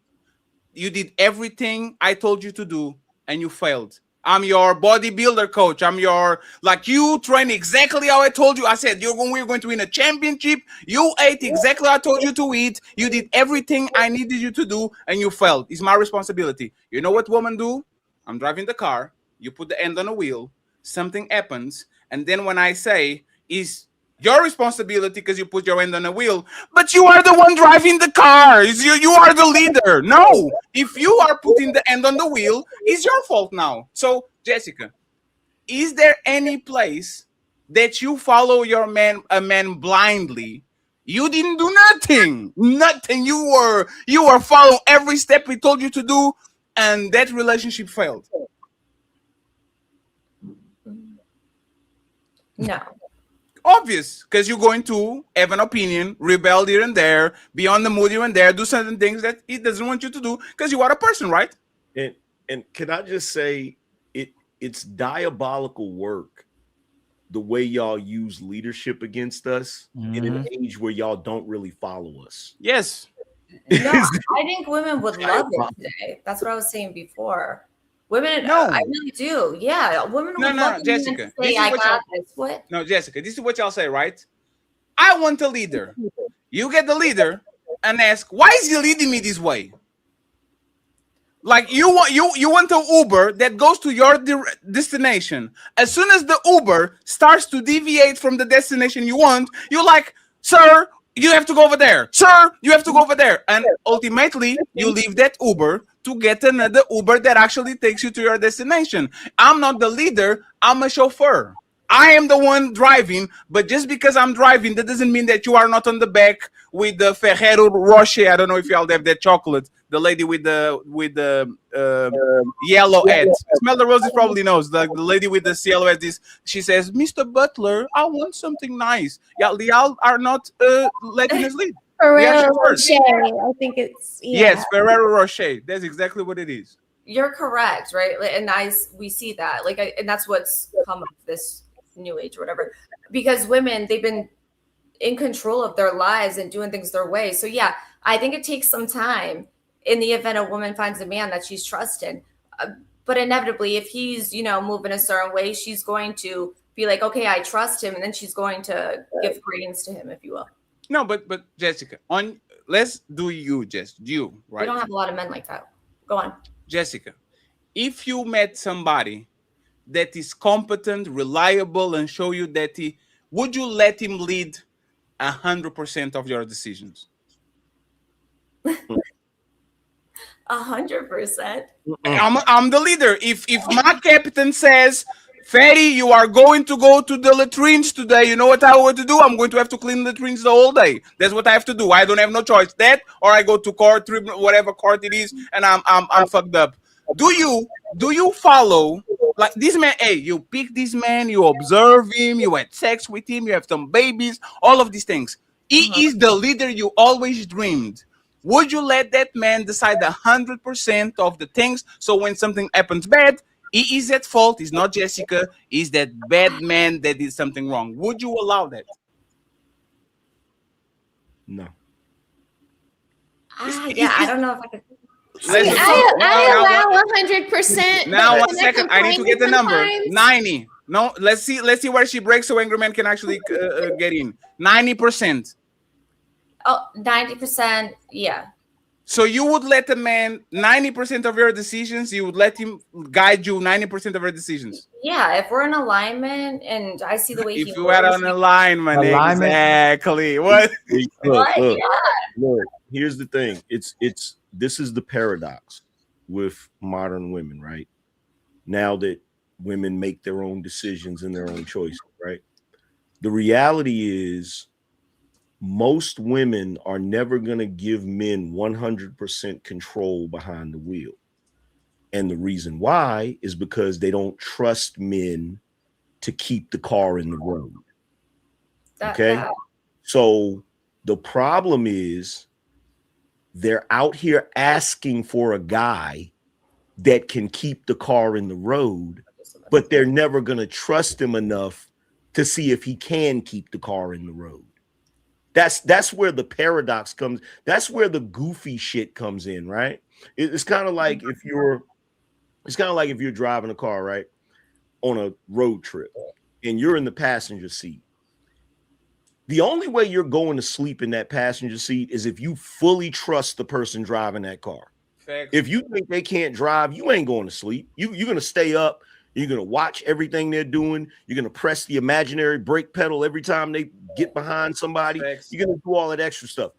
You did everything I told you to do, and you failed. I'm your bodybuilder coach. I'm your, like, you train exactly how I told you. I said, we're going to win a championship. You ate exactly how I told you to eat. You did everything I needed you to do, and you failed. It's my responsibility. You know what women do? I'm driving the car. You put the hand on the wheel. Something happens. And then when I say, is your responsibility because you put your hand on the wheel, but you are the one driving the car. You are the leader. No, if you are putting the hand on the wheel, it's your fault now. So, Jessica, is there any place that you follow a man blindly? You didn't do nothing. You were following every step we told you to do, and that relationship failed. No. Obvious, because you're going to have an opinion, rebel here and there, be on the mood here and there, do certain things that he doesn't want you to do because you are a person, right? And can I just say it's diabolical work the way y'all use leadership against us in an age where y'all don't really follow us. Yes. No, I think women would love it today. That's what I was saying before. Women, no, I really do. Yeah, women would love Jessica. To say, I got this. What? No, Jessica, this is what y'all say, right? I want a leader. You get the leader and ask, why is he leading me this way? Like you want an Uber that goes to your destination. As soon as the Uber starts to deviate from the destination you want, you're like, sir, you have to go over there. Sir, you have to go over there. And ultimately, you leave that Uber to get another Uber that actually takes you to your destination. I'm not the leader. I'm a chauffeur. I am the one driving, but just because I'm driving, that doesn't mean that you are not on the back with the Ferrero Rocher. I don't know if y'all have that chocolate. The lady with the yellow head. Smell the Roses probably knows. The lady with the yellow head. She says, Mr. Butler, I want something nice. Y'all are not letting us lead. Ferrero Rocher. I think it's yes, Ferrero Rocher. That's exactly what it is. You're correct, right? And we see that, and that's what's come of this new age or whatever, because women, they've been in control of their lives and doing things their way. So yeah, I think it takes some time in the event a woman finds a man that she's trusted, but inevitably, if he's moving a certain way, she's going to be like, okay, I trust him, and then she's going to give reins to him, if you will. No, but Jessica, let's do you right? We don't have a lot of men like that. Go on, Jessica. If you met somebody that is competent, reliable, and show you that would you let him lead 100% of your decisions? 100%. I'm the leader. If my captain says, Ferry, you are going to go to the latrines today, you know what I want to do? I'm going to have to clean the latrines the whole day. That's what I have to do. I don't have no choice. That, or I go to court, tribunal, whatever court it is, and I'm fucked up. Do you follow, like, this man? Hey, you pick this man, you observe him, you had sex with him, you have some babies, all of these things. He is the leader you always dreamed. Would you let that man decide 100% of the things? So when something happens bad, he is at fault. He's not Jessica. He's that bad man that did something wrong. Would you allow that? No. Yeah, I don't know if I could. I allow 100%. Now, 1 second. I need to get the number. 90. No, let's see where she breaks so Angry Man can actually get in. 90%. Oh, 90%. Yeah. So you would let a man 90% of your decisions, you would let him guide you 90% of your decisions. Yeah, if we're in alignment and I see the way If he you had an alignment, exactly. What? Look, here's the thing. This is the paradox with modern women, right? Now that women make their own decisions and their own choices, right? The reality is most women are never going to give men 100% control behind the wheel. And the reason why is because they don't trust men to keep the car in the road. Okay? So the problem is they're out here asking for a guy that can keep the car in the road, but they're never going to trust him enough to see if he can keep the car in the road. That's where the paradox comes. That's where the goofy shit comes in, right? It's kind of like if you're driving a car, right, on a road trip, and you're in the passenger seat. The only way you're going to sleep in that passenger seat is if you fully trust the person driving that car. Facts. If you think they can't drive, you ain't going to sleep. You're going to stay up. You're going to watch everything they're doing. You're going to press the imaginary brake pedal every time they get behind somebody. Facts. You're going to do all that extra stuff.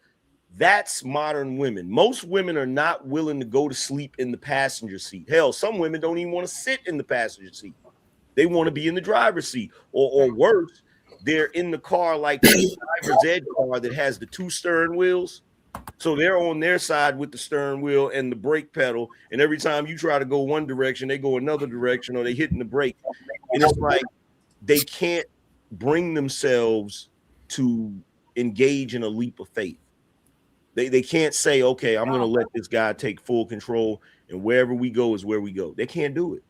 That's modern women. Most women are not willing to go to sleep in the passenger seat. Hell, some women don't even want to sit in the passenger seat. They want to be in the driver's seat. Or worse, they're in the car like the driver's ed car that has the 2 steering wheels. So they're on their side with the steering wheel and the brake pedal. And every time you try to go one direction, they go another direction, or they hitting the brake. And it's like they can't bring themselves to engage in a leap of faith. They can't say, okay, I'm going to let this guy take full control, and wherever we go is where we go. They can't do it.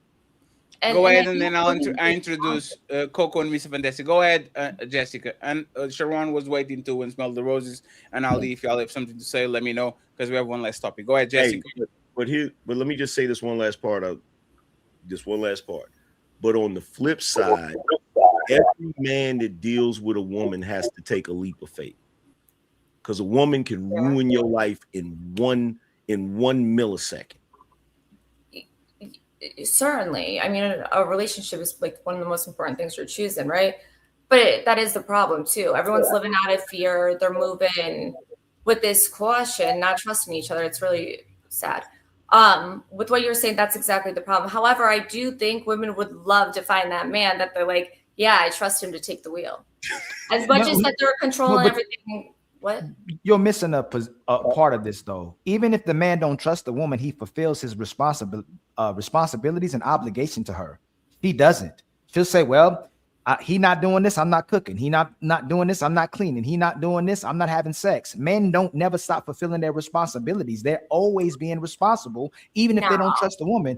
Go ahead, and then I'll introduce Coco and Mr. Fantastic. Go ahead, Jessica. And Sharon was waiting to smell the roses. And Ali, if y'all have something to say, let me know, because we have one last topic. Go ahead, Jessica. Hey, but let me just say this one last part. But on the flip side, every man that deals with a woman has to take a leap of faith, because a woman can ruin your life in one millisecond. Certainly. I mean, a relationship is like one of the most important things you're choosing, right? But that is the problem too. Everyone's living out of fear. They're moving with this caution, not trusting each other. It's really sad. With what you're saying, that's exactly the problem. However, I do think women would love to find that man that they're like, yeah, I trust him to take the wheel. As much as that they're controlling everything. What? You're missing a part of this, though. Even if the man don't trust the woman, he fulfills his responsibilities and obligation to her. He doesn't. She'll say, well, he not doing this, I'm not cooking. He not doing this, I'm not cleaning. He not doing this, I'm not having sex. Men don't never stop fulfilling their responsibilities. They're always being responsible, even if they don't trust the woman.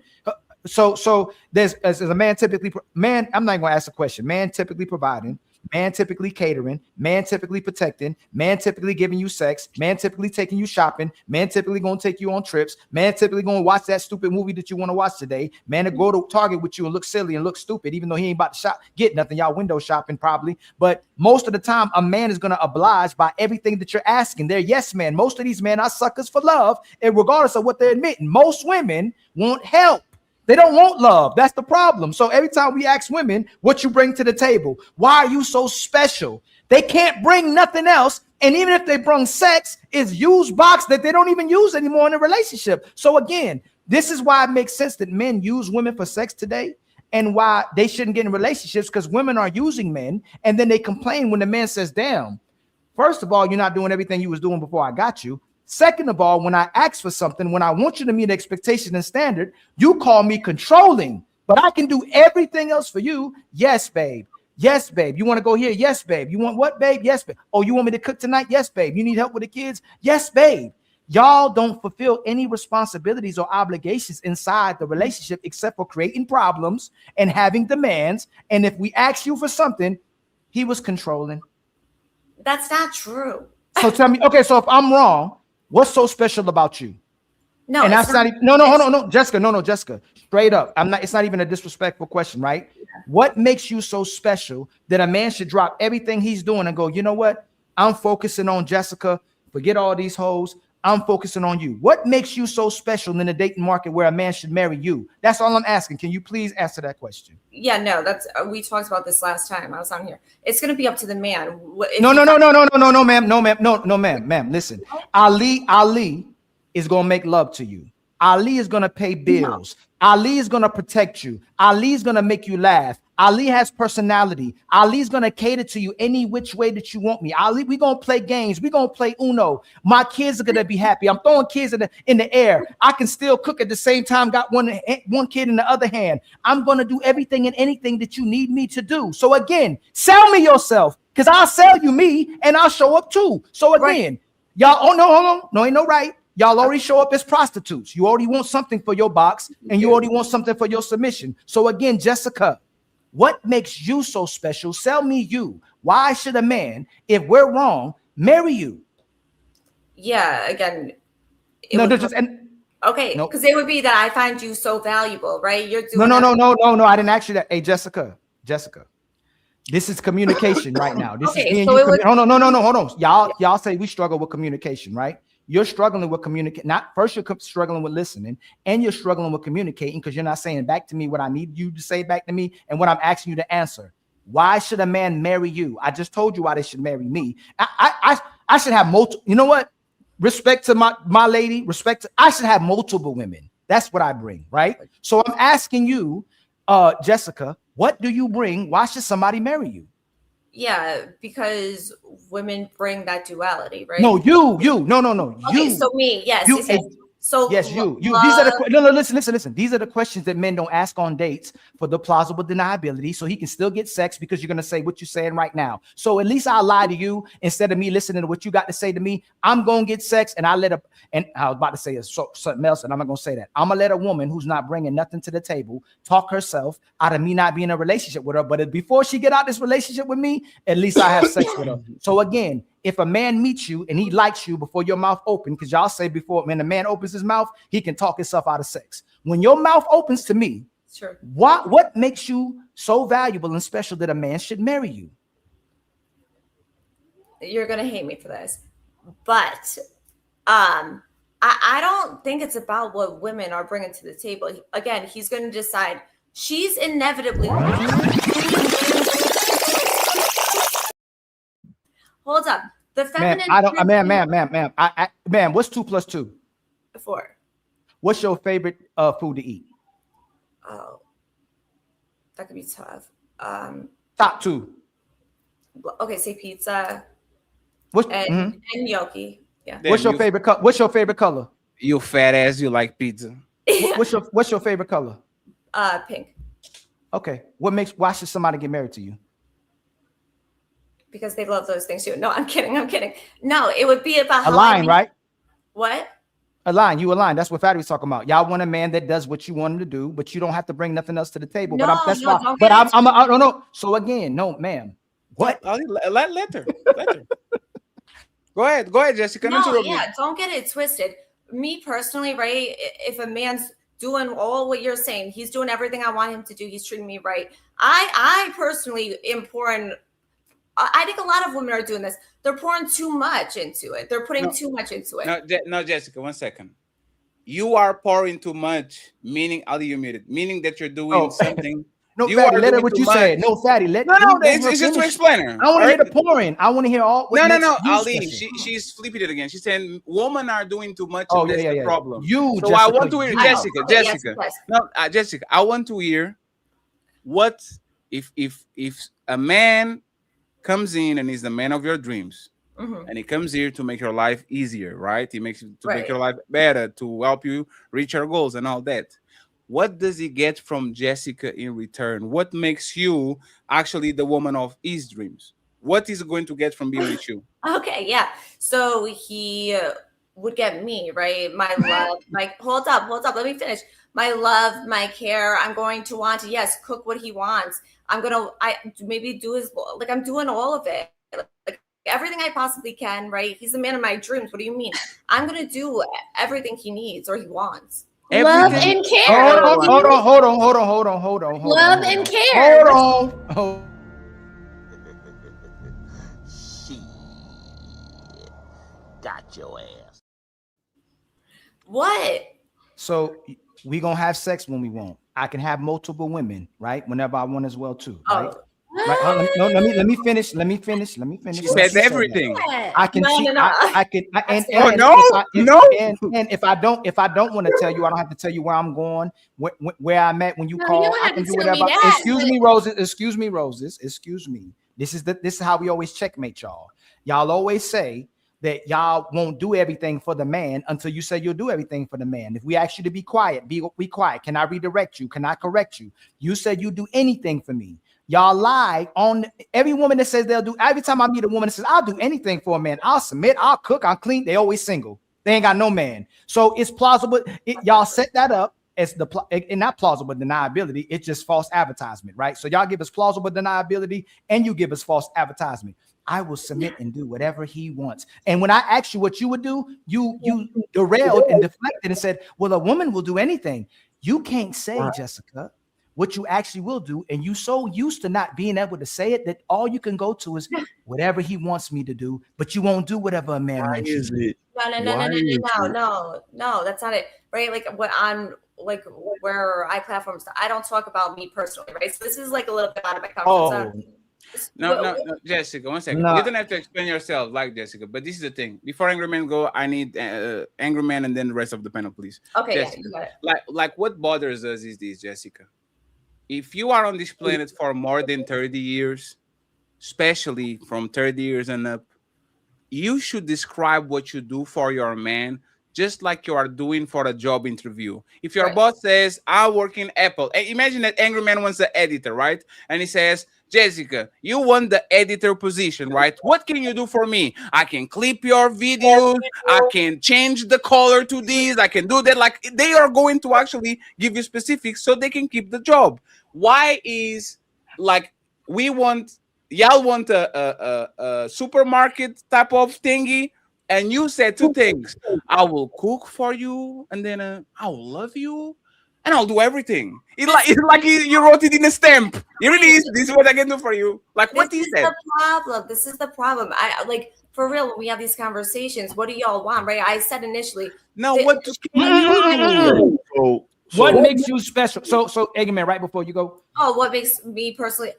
So there's as a man typically, I'm not going to ask a question. Man typically providing, man typically catering, man typically protecting, man typically giving you sex, man typically taking you shopping, man typically going to take you on trips, man typically going to watch that stupid movie that you want to watch today, man to go to Target with you and look silly and look stupid, even though he ain't about to get nothing. Y'all window shopping probably, but most of the time a man is going to oblige by everything that you're asking. They're yes men. Most of these men are suckers for love, and regardless of what they're admitting, most women want help. They don't want love. That's the problem. So every time we ask women what you bring to the table, why are you so special? They can't bring nothing else. And even if they bring sex, it's used box that they don't even use anymore in a relationship. So again, this is why it makes sense that men use women for sex today, and why they shouldn't get in relationships, because women are using men, and then they complain when the man says, damn, first of all, you're not doing everything you was doing before I got you. Second of all, when I ask for something, when I want you to meet expectation and standard, you call me controlling, but I can do everything else for you. Yes, babe. Yes, babe. You want to go here? Yes, babe. You want what, babe? Yes, babe. Oh, you want me to cook tonight? Yes, babe. You need help with the kids? Yes, babe. Y'all don't fulfill any responsibilities or obligations inside the relationship except for creating problems and having demands. And if we ask you for something, he was controlling. That's not true. So tell me, okay, so if I'm wrong, what's so special about you? No, and it's that's not even, hold on, no, Jessica, no, Jessica, straight up. It's not even a disrespectful question, right? Yeah. What makes you so special that a man should drop everything he's doing and go, you know what? I'm focusing on Jessica. Forget all these hoes. I'm focusing on you. What makes you so special in the dating market where a man should marry you? That's all I'm asking. Can you please answer that question? Yeah, no, that's we talked about this last time I was on here. It's going to be up to the man. No, ma'am. Listen, Ali is going to make love to you. Ali is going to pay bills. No. Ali is going to protect you. Ali is going to make you laugh. Ali has personality. Ali is going to cater to you any which way that you want me. Ali, we're going to play games. We're going to play Uno. My kids are going to be happy. I'm throwing kids in the air. I can still cook at the same time. Got one kid in the other hand. I'm going to do everything and anything that you need me to do. So again, sell me yourself, because I'll sell you me and I'll show up too. So again, y'all, hold on. No, ain't no right. Y'all already show up as prostitutes. You already want something for your box and you already want something for your submission. So again, Jessica, what makes you so special? Sell me you. Why should a man, if we're wrong, marry you? Yeah, again. Okay, because it would be that I find you so valuable, right? You're doing No. I didn't ask you that. Hey, Jessica. This is communication right now. This is being hold on. Y'all say we struggle with communication, right? You're struggling with communicating. First, you're struggling with listening, and you're struggling with communicating because you're not saying back to me what I need you to say back to me and what I'm asking you to answer. Why should a man marry you? I just told you why they should marry me. I should have multiple. You know what? Respect to my lady. I should have multiple women. That's what I bring, right? So I'm asking you, Jessica, what do you bring? Why should somebody marry you? Yeah, because women bring that duality, right? No, you. No. Okay, so me, yes. So yes, you. These are the listen. These are the questions that men don't ask on dates for the plausible deniability, so he can still get sex because you're gonna say what you're saying right now. So at least I'll lie to you instead of me listening to what you got to say to me. I'm gonna get sex, and I was about to say something else, and I'm not gonna say that. I'm gonna let a woman who's not bringing nothing to the table talk herself out of me not being in a relationship with her. But before she get out this relationship with me, at least I have sex with her. So again, if a man meets you and he likes you before your mouth opens, because y'all say before when a man opens his mouth, he can talk himself out of sex. When your mouth opens to me, sure. What makes you so valuable and special that a man should marry you? You're gonna hate me for this, but I don't think it's about what women are bringing to the table. Again, he's gonna decide. She's inevitably. Hold up. The feminine. Ma'am, what's 2 + 2? 4. What's your favorite food to eat? Oh, that could be tough. Top 2. Okay, say pizza. And gnocchi. Yeah. What's your favorite color? What's your favorite color? You fat ass, you like pizza. What's your favorite color? Pink. Okay. Why should somebody get married to you? Because they love those things too. No, I'm kidding. No, it would be about align, right? What? Align. You align. That's what Fatty was talking about. Y'all want a man that does what you want him to do, but you don't have to bring nothing else to the table. No, I don't know. So again, no, ma'am. What? Let her. Go ahead, Jessica. No, don't get it twisted. Me personally, right? If a man's doing all what you're saying, he's doing everything I want him to do. He's treating me right. I personally am pouring. I think a lot of women are doing this. They're pouring too much into it. They're putting too much into it. No, Jessica, 1 second. You are pouring too much, meaning you muted, meaning that you're doing something. No, Fatty, let her what you said. No, Fatty, it's just to explain her. I want to hear the pouring. I want to hear all. No, Ali, she's flipping it again. She's saying women are doing too much. Oh, that's the problem. So I want to hear Jessica. Jessica, I want to hear what if a man comes in and is the man of your dreams, and he comes here to make your life easier, right? He makes to make your life better, to help you reach your goals and all that. What does he get from Jessica in return? What makes you actually the woman of his dreams? What is he going to get from being with you? Okay, yeah. So he would get me, right? My love, like, hold up, let me finish. My love, my care, I'm going to want to, yes, cook what he wants. I maybe do his, like, I'm doing all of it. Like, everything I possibly can, right? He's the man of my dreams. What do you mean? I'm going to do everything he needs or he wants. Love and care. Hold on. Love and care. Hold on. Got your ass. What? So we gonna have sex when we want. I can have multiple women, right? Whenever I want as well too, right? Right. Let me finish. She says everything. I can see. And if I don't want to tell you, I don't have to tell you where I'm going, where I'm at when you call. I can do whatever. Excuse me, Roses. This is how we always checkmate y'all. Y'all always say that y'all won't do everything for the man until you say you'll do everything for the man. If we ask you to be quiet, be quiet. Can I redirect you? Can I correct you? You said you do anything for me. Y'all lie on every woman that says they'll do. Every time I meet a woman that says, I'll do anything for a man. I'll submit, I'll cook, I'll clean. They always single. They ain't got no man. So it's plausible. Y'all set that up as not plausible deniability. It's just false advertisement, right? So y'all give us plausible deniability and you give us false advertisement. I will submit and do whatever he wants. And when I asked you what you would do, you derailed and deflected and said, well, a woman will do anything. You can't say, Jessica, what you actually will do. And you so used to not being able to say it that all you can go to is whatever he wants me to do, but you won't do whatever a man wants you to do. No, that's not it. Right? Like what I'm like where I platform stuff, I don't talk about me personally, right? So this is like a little bit out of my comfort zone. No, Jessica, one second. You don't have to explain yourself like Jessica, but this is the thing. Before ANGRYMAN go, I need ANGRYMAN and then the rest of the panel, please. Okay, Jessica, you got it. Like what bothers us is this, Jessica. If you are on this planet for more than 30 years, especially from 30 years and up, you should describe what you do for your man just like you are doing for a job interview. If your boss says, I work in Apple, imagine that ANGRYMAN wants an editor, right? And he says, Jessica, you want the editor position, right? What can you do for me? I can clip your videos. I can change the color to these. I can do that. Like they are going to actually give you specifics so they can keep the job. Why is like y'all want a supermarket type of thingy? And you said two things. I will cook for you, and then I will love you, and I'll do everything. It's like you wrote it in a stamp. It really is. This is what I can do for you. Like what is that? This is the problem. I like for real. When we have these conversations, what do y'all want? Right? I said initially. No, what makes you special? So ANGRYMAN, right before you go. Oh, what makes me personally?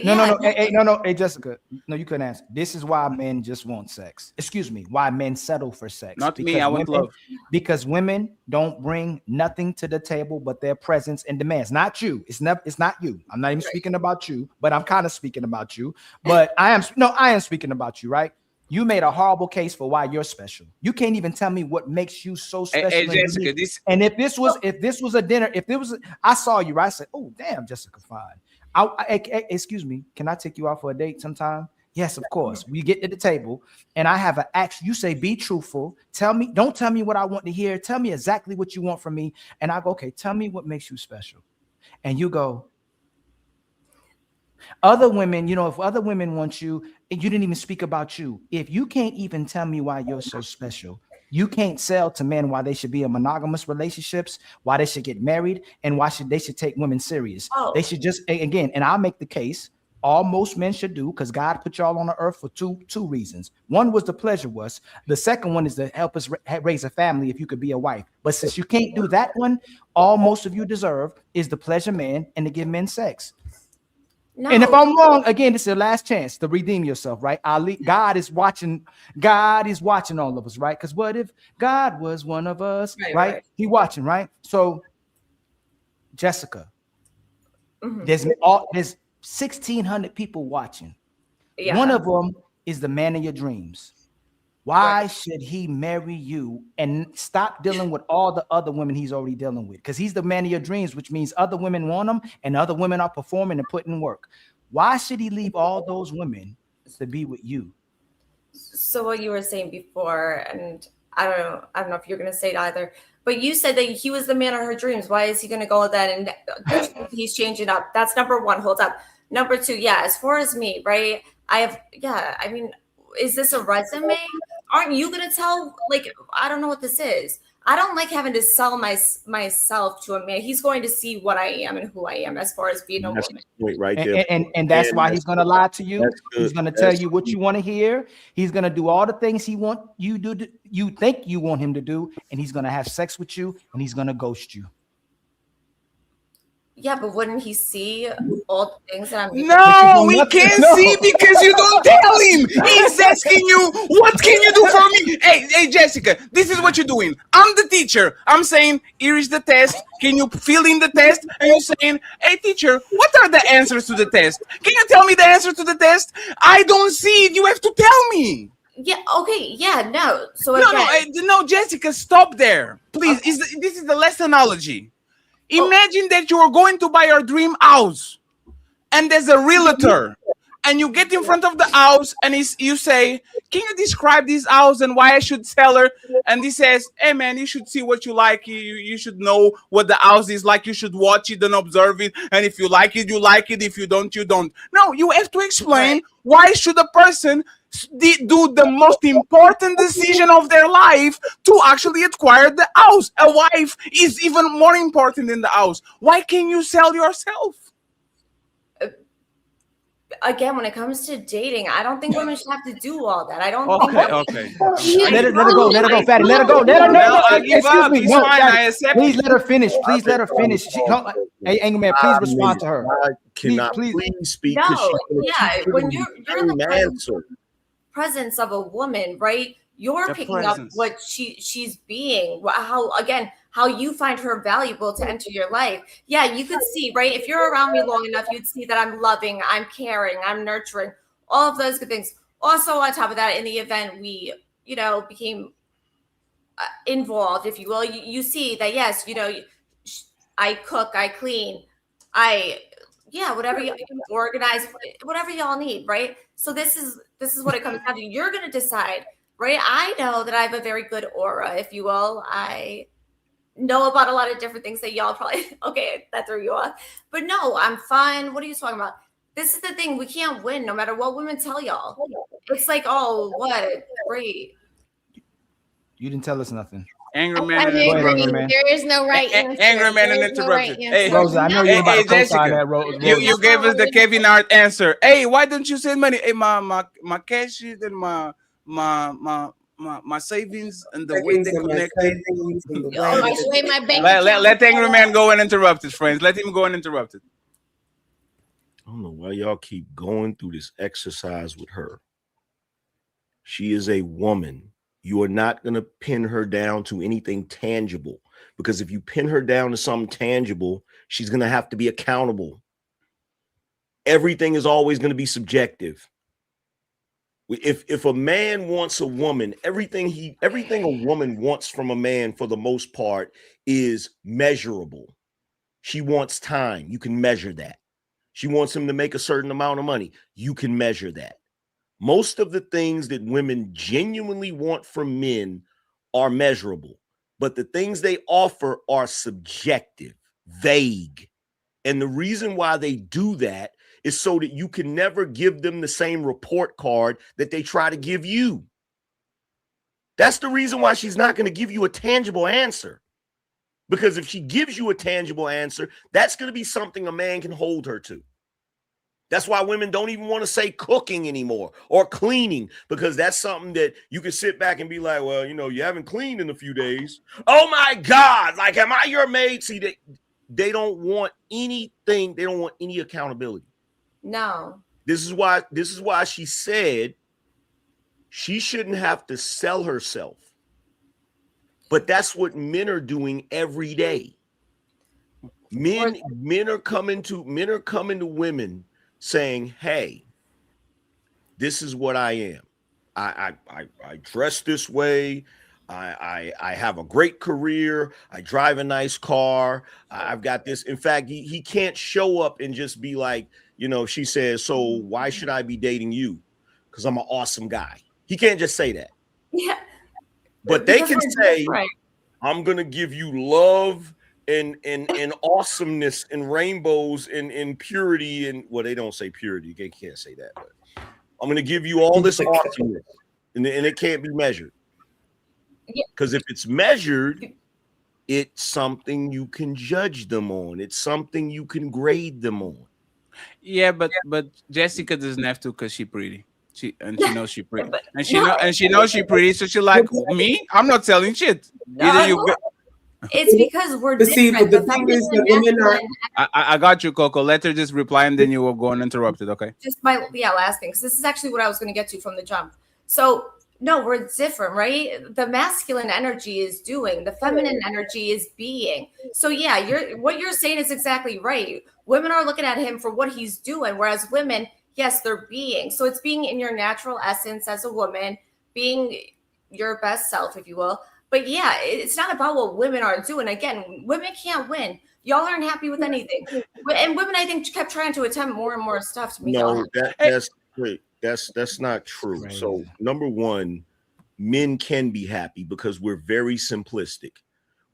No. Hey, Jessica. No, you couldn't answer. This is why men just want sex. Excuse me. Why men settle for sex? Not me. I want love. Because women don't bring nothing to the table but their presence and demands. Not you. It's not you. I'm not even speaking about you, but I'm kind of speaking about you. But I am speaking about you, right? You made a horrible case for why you're special. You can't even tell me what makes you so special. Hey, Jessica, and if this was a dinner, I saw you, right? I said, oh, damn, Jessica, fine. Excuse me, can I take you out for a date sometime? Yes, of course. We get to the table and I have an action. You say, be truthful. Don't tell me what I want to hear. Tell me exactly what you want from me. And I go, okay, tell me what makes you special. And you go, other women, if other women want you, you didn't even speak about you. If you can't even tell me why you're so special, you can't sell to men why they should be in monogamous relationships, why they should get married, and why they should take women serious. They should just, again, and I'll make the case, most men should do, because God put y'all on the earth for two reasons. One was to pleasure us. The second one is to help us raise a family if you could be a wife. But since you can't do that one, all most of you deserve is to pleasure men and to give men sex. No. And if I'm wrong, again, this is your last chance to redeem yourself, right? God is watching all of us, right? Because what if God was one of us, right? He watching, right? So, Jessica, there's 1,600 people watching. Yeah. One of them is the man of your dreams. Why should he marry you and stop dealing with all the other women he's already dealing with? Because he's the man of your dreams, which means other women want him and other women are performing and putting in work. Why should he leave all those women to be with you? So what you were saying before, and I don't know if you're going to say it either, but you said that he was the man of her dreams. Why is he going to go with that? And he's changing up. That's number one. Hold up. Number two. Yeah. As far as me, right. I mean, is this a resume? Aren't you going to tell, like, I don't know what this is. I don't like having to sell myself to a man. He's going to see what I am and who I am as far as being a woman. Point right there. And that's why he's going to lie to you. He's going to tell you what you want to hear. He's going to do all the things he want you to do. You think you want him to do, and he's going to have sex with you, and he's going to ghost you. Yeah, but wouldn't he see all the things that I'm No, we can't see because you don't tell him. He's asking you, what can you do for me? Hey, Jessica, this is what you're doing. I'm the teacher. I'm saying, here is the test. Can you fill in the test? And you're saying, hey, teacher, what are the answers to the test? Can you tell me the answer to the test? I don't see it. You have to tell me. Yeah, okay, yeah, no. So No, Jessica, stop there. Please, this is the last analogy. Imagine that you are going to buy your dream house and there's a realtor and you get in front of the house and you say, can you describe this house and why I should sell her? And he says, hey man, you should see what you like. You should know what the house is like. You should watch it and observe it. And if you like it, you like it. If you don't, you don't. No, you have to explain why should a person do the most important decision of their life to actually acquire the house. A wife is even more important than the house. Why can't you sell yourself? Again, when it comes to dating, I don't think women should have to do all that. I don't think. Let her go, Fatty. Let her go. Excuse me. No, please let her finish. Please let her finish. Hey, Angerman, please respond to her. I cannot please speak. No, yeah, when you're the presence of a woman, right? You're picking up what she's being, how you find her valuable to enter your life. Yeah, you could see, right? If you're around me long enough, you'd see that I'm loving, I'm caring, I'm nurturing, all of those good things. Also, on top of that, in the event we, became involved, if you will, you see that, yes, I cook, I clean, whatever you organize, whatever y'all need, right? So this is what it comes down to. You're going to decide, right? I know that I have a very good aura, if you will. I know about a lot of different things that y'all probably, okay, that threw you off. But no, I'm fine. What are you talking about? This is the thing. We can't win no matter what women tell y'all. It's like, oh, what? Great. You didn't tell us nothing. Angryman. There is no right answer. Angryman and Interrupted. Hey, Rosa, I know you're about to co-sign that, Rosa. You gave us the Kevin Hart answer. Hey, why don't you send money? Hey, my cash and my savings and the way they connected. Let Angryman go and interrupt his friends. Let him go and interrupt it. I don't know why y'all keep going through this exercise with her. She is a woman. You are not going to pin her down to anything tangible, because if you pin her down to something tangible, she's going to have to be accountable. Everything is always going to be subjective. If a man wants a woman, everything a woman wants from a man for the most part is measurable. She wants time. You can measure that. She wants him to make a certain amount of money. You can measure that. Most of the things that women genuinely want from men are measurable, but the things they offer are subjective, vague. And the reason why they do that is so that you can never give them the same report card that they try to give you. That's the reason why she's not going to give you a tangible answer. Because if she gives you a tangible answer, that's going to be something a man can hold her to. That's why women don't even want to say cooking anymore or cleaning, because that's something that you can sit back and be like, well, you haven't cleaned in a few days. Oh my God. Like, am I your maid? See, they don't want anything. They don't want any accountability. No. This is why she said she shouldn't have to sell herself. But that's what men are doing every day. Men are coming to women saying, hey, this is what I am. I dress this way. I have a great career. I drive a nice car. I've got this. In fact, he can't show up and just be like, she says, so why should I be dating you? Because I'm an awesome guy. He can't just say that. Yeah. But they can say, different. I'm gonna give you love and awesomeness and rainbows and purity, and well, they don't say purity, they can't say that, but I'm gonna give you all this awesomeness, and it can't be measured. Because if it's measured, it's something you can judge them on. It's something you can grade them on. Yeah, but Jessica doesn't have to because she's pretty. She knows she's pretty, and she knows she's pretty. So she's like, me, I'm not selling shit. Either you. It's because we're different. But the thing is that women are. I got you, Coco. Let her just reply, and then you will go uninterrupted. Okay. Just my last thing, because this is actually what I was going to get to from the jump. So no, we're different, right? The masculine energy is doing, the feminine energy is being. So yeah, what you're saying is exactly right. Women are looking at him for what he's doing, whereas women, yes, they're being. So it's being in your natural essence as a woman, being your best self, if you will. But yeah, it's not about what women are doing. Again, women can't win. Y'all aren't happy with anything. And women, I think, kept trying to attempt more and more stuff to make No, that's great. That's not true. Right. So number one, men can be happy because we're very simplistic.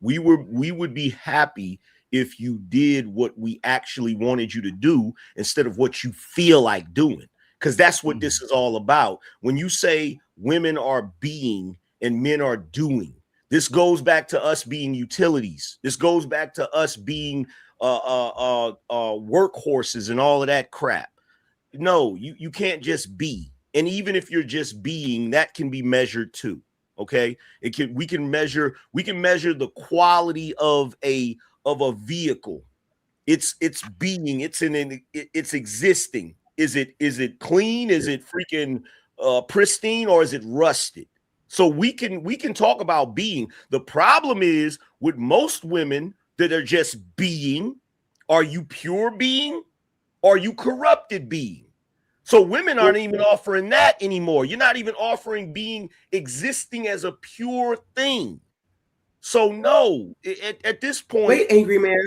We would be happy if you did what we actually wanted you to do instead of what you feel like doing. Because that's what this is all about. When you say women are being and men are doing, this goes back to us being utilities. This goes back to us being workhorses and all of that crap. No, you can't just be. And even if you're just being, that can be measured too. Okay, we can measure the quality of a vehicle. It's being, it's existing. Is it clean? Is it freaking pristine, or is it rusted? So we can talk about being. The problem is with most women that are just being, are you pure being? Or are you corrupted being? So women aren't even offering that anymore. You're not even offering being existing as a pure thing. So no, at this point. Wait, Angry Man.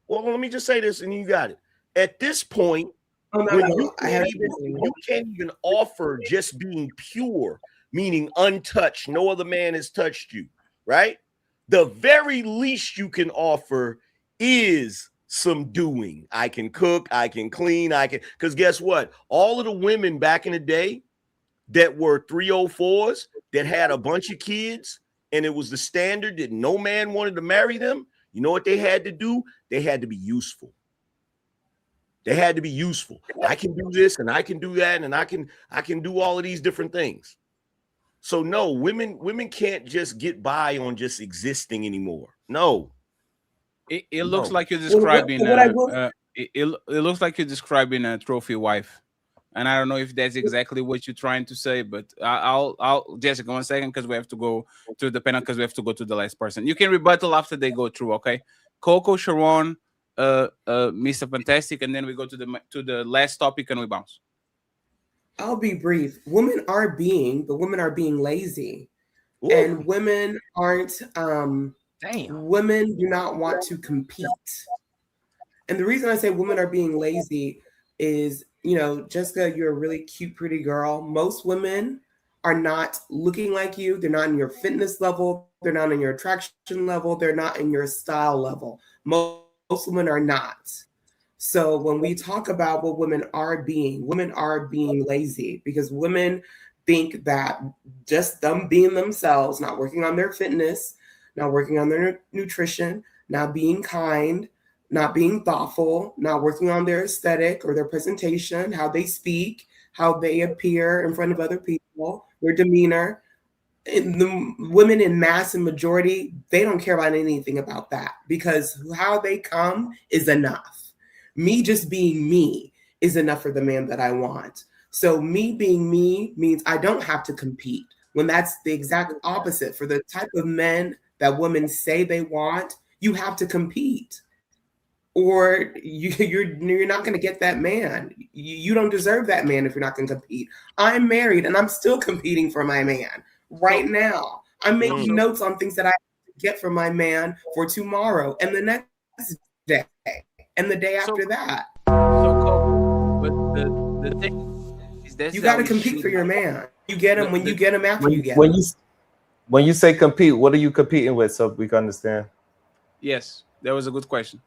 Well, let me just say this and you got it. At this point, you can't even offer just being pure, meaning untouched. No other man has touched you, right? The very least you can offer is some doing. I can cook, I can clean, because guess what? All of the women back in the day that were 304s that had a bunch of kids, and it was the standard that no man wanted to marry them, you know what they had to do? They had to be useful. They had to be useful. I can do this and I can do that, and I can do all of these different things. So no, women can't just get by on just existing anymore. No. It looks like you're describing. It looks like you're describing a trophy wife, and I don't know if that's exactly what you're trying to say. But I'll Jessica, 1 second, because we have to go to the panel, because we have to go to the last person. You can rebuttal after they go through, okay? Coco, Sharon, Mr. Fantastic, and then we go to the last topic and we bounce. I'll be brief. Women are being, but women are being lazy, and women aren't. Women do not want to compete. And the reason I say women are being lazy is, Jessica, you're a really cute, pretty girl. Most women are not looking like you. They're not in your fitness level. They're not in your attraction level. They're not in your style level. Most women are not. So when we talk about what women are being lazy, because women think that just them being themselves, not working on their fitness, not working on their nutrition, not being kind, not being thoughtful, not working on their aesthetic or their presentation, how they speak, how they appear in front of other people, their demeanor. And the women in mass and majority, they don't care about anything about that, because how they come is enough. Me just being me is enough for the man that I want. So me being me means I don't have to compete, when that's the exact opposite. For the type of men that women say they want, you have to compete, or you're not going to get that man. You don't deserve that man if you're not going to compete. I'm married and I'm still competing for my man right now. I'm making notes on things that I have to get from my man for tomorrow and the next day and the day after that. But the thing is that you got to compete for your man. You get him when you get him after you get him. When you say compete, what are you competing with so we can understand? Yes, that was a good question.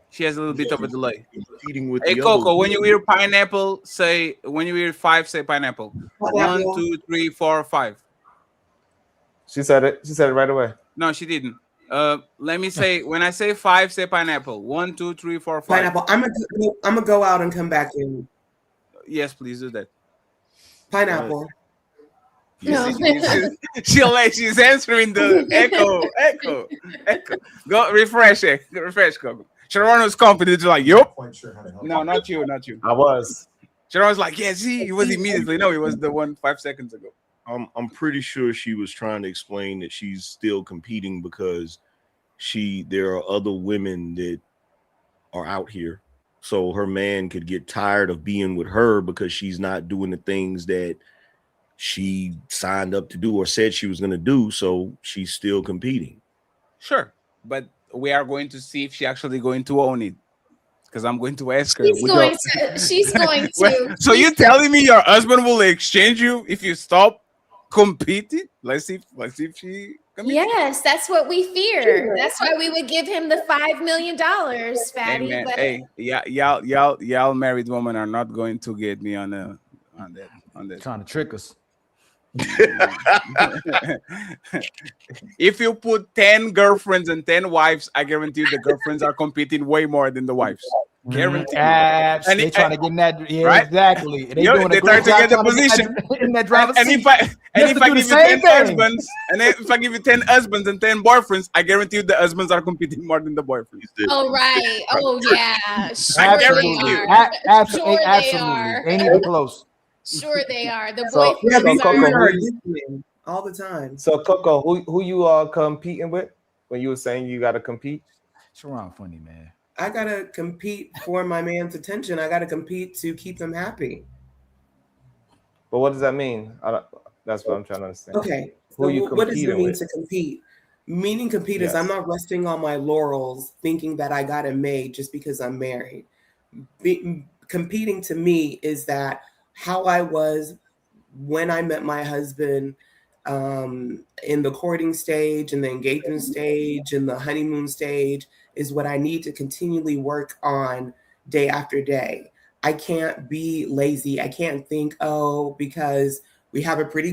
She has a little bit of a delay. Competing with Hey, the Coco, other when you hear pineapple, say, when you hear 5, say pineapple. 1, 2, 3, 4, 5. She said it. She said it right away. No, she didn't. Let me say, when I say 5, say pineapple. 1, 2, 3, 4, 5. Pineapple. I'm gonna go out and come back in. Yes, please do that. Pineapple. No. She's answering the echo. Go refresh, Coco. Sharon was confident, like, yup. No, not you. I was. Sharon was like, yeah, see, it was immediately. No, it was the one 5 seconds ago. I'm pretty sure she was trying to explain that she's still competing because there are other women that are out here. So her man could get tired of being with her because she's not doing the things that she signed up to do or said she was going to do. So she's still competing. Sure. But we are going to see if she's actually going to own it. Because I'm going to ask her. She's going to. So you're telling me your husband will exchange you if you stop competing? Let's see if she competes. Yes, that's what we fear. That's why we would give him the $5 million, Fatty. Hey, man, but hey, y'all married women are not going to get me on that. Trying to trick us. If you put 10 girlfriends and 10 wives, I guarantee you the girlfriends are competing way more than the wives. Guaranteed. They're trying to get in that. Yeah, right? Exactly. They trying to get the position in that driver's and seat. if I give you 10 thing. husbands, and if I give you 10 husbands and 10 boyfriends, I guarantee you the husbands are competing more than the boyfriends. Oh, right. Oh, yeah. Sure I they guarantee you. are. Absolutely. Sure they are. Ain't even close. Sure they are. The So, boyfriends Coco, are. All the time. So Coco, who you are competing with when you were saying you got to compete? Sharon funny, man. I gotta compete for my man's attention. I gotta compete to keep him happy. But what does that mean? That's what I'm trying to understand. Okay. Who So you what does it competing mean with? to compete? Meaning compete is Yes. I'm not resting on my laurels thinking that I got it made just because I'm married. Competing to me is that how I was when I met my husband in the courting stage, in the engagement stage, in the honeymoon stage is what I need to continually work on day after day. I can't be lazy. I can't think, oh, because we have a really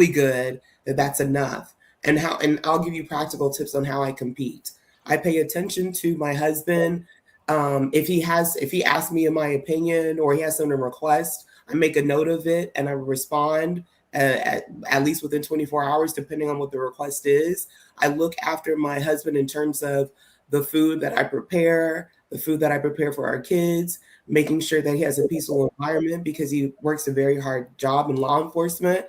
good, that's enough. And I'll give you practical tips on how I compete. I pay attention to my husband. If he asks me in my opinion or he has something to request, I make a note of it and I respond at least within 24 hours, depending on what the request is. I look after my husband in terms of the food that I prepare, the food that I prepare for our kids, making sure that he has a peaceful environment because he works a very hard job in law enforcement.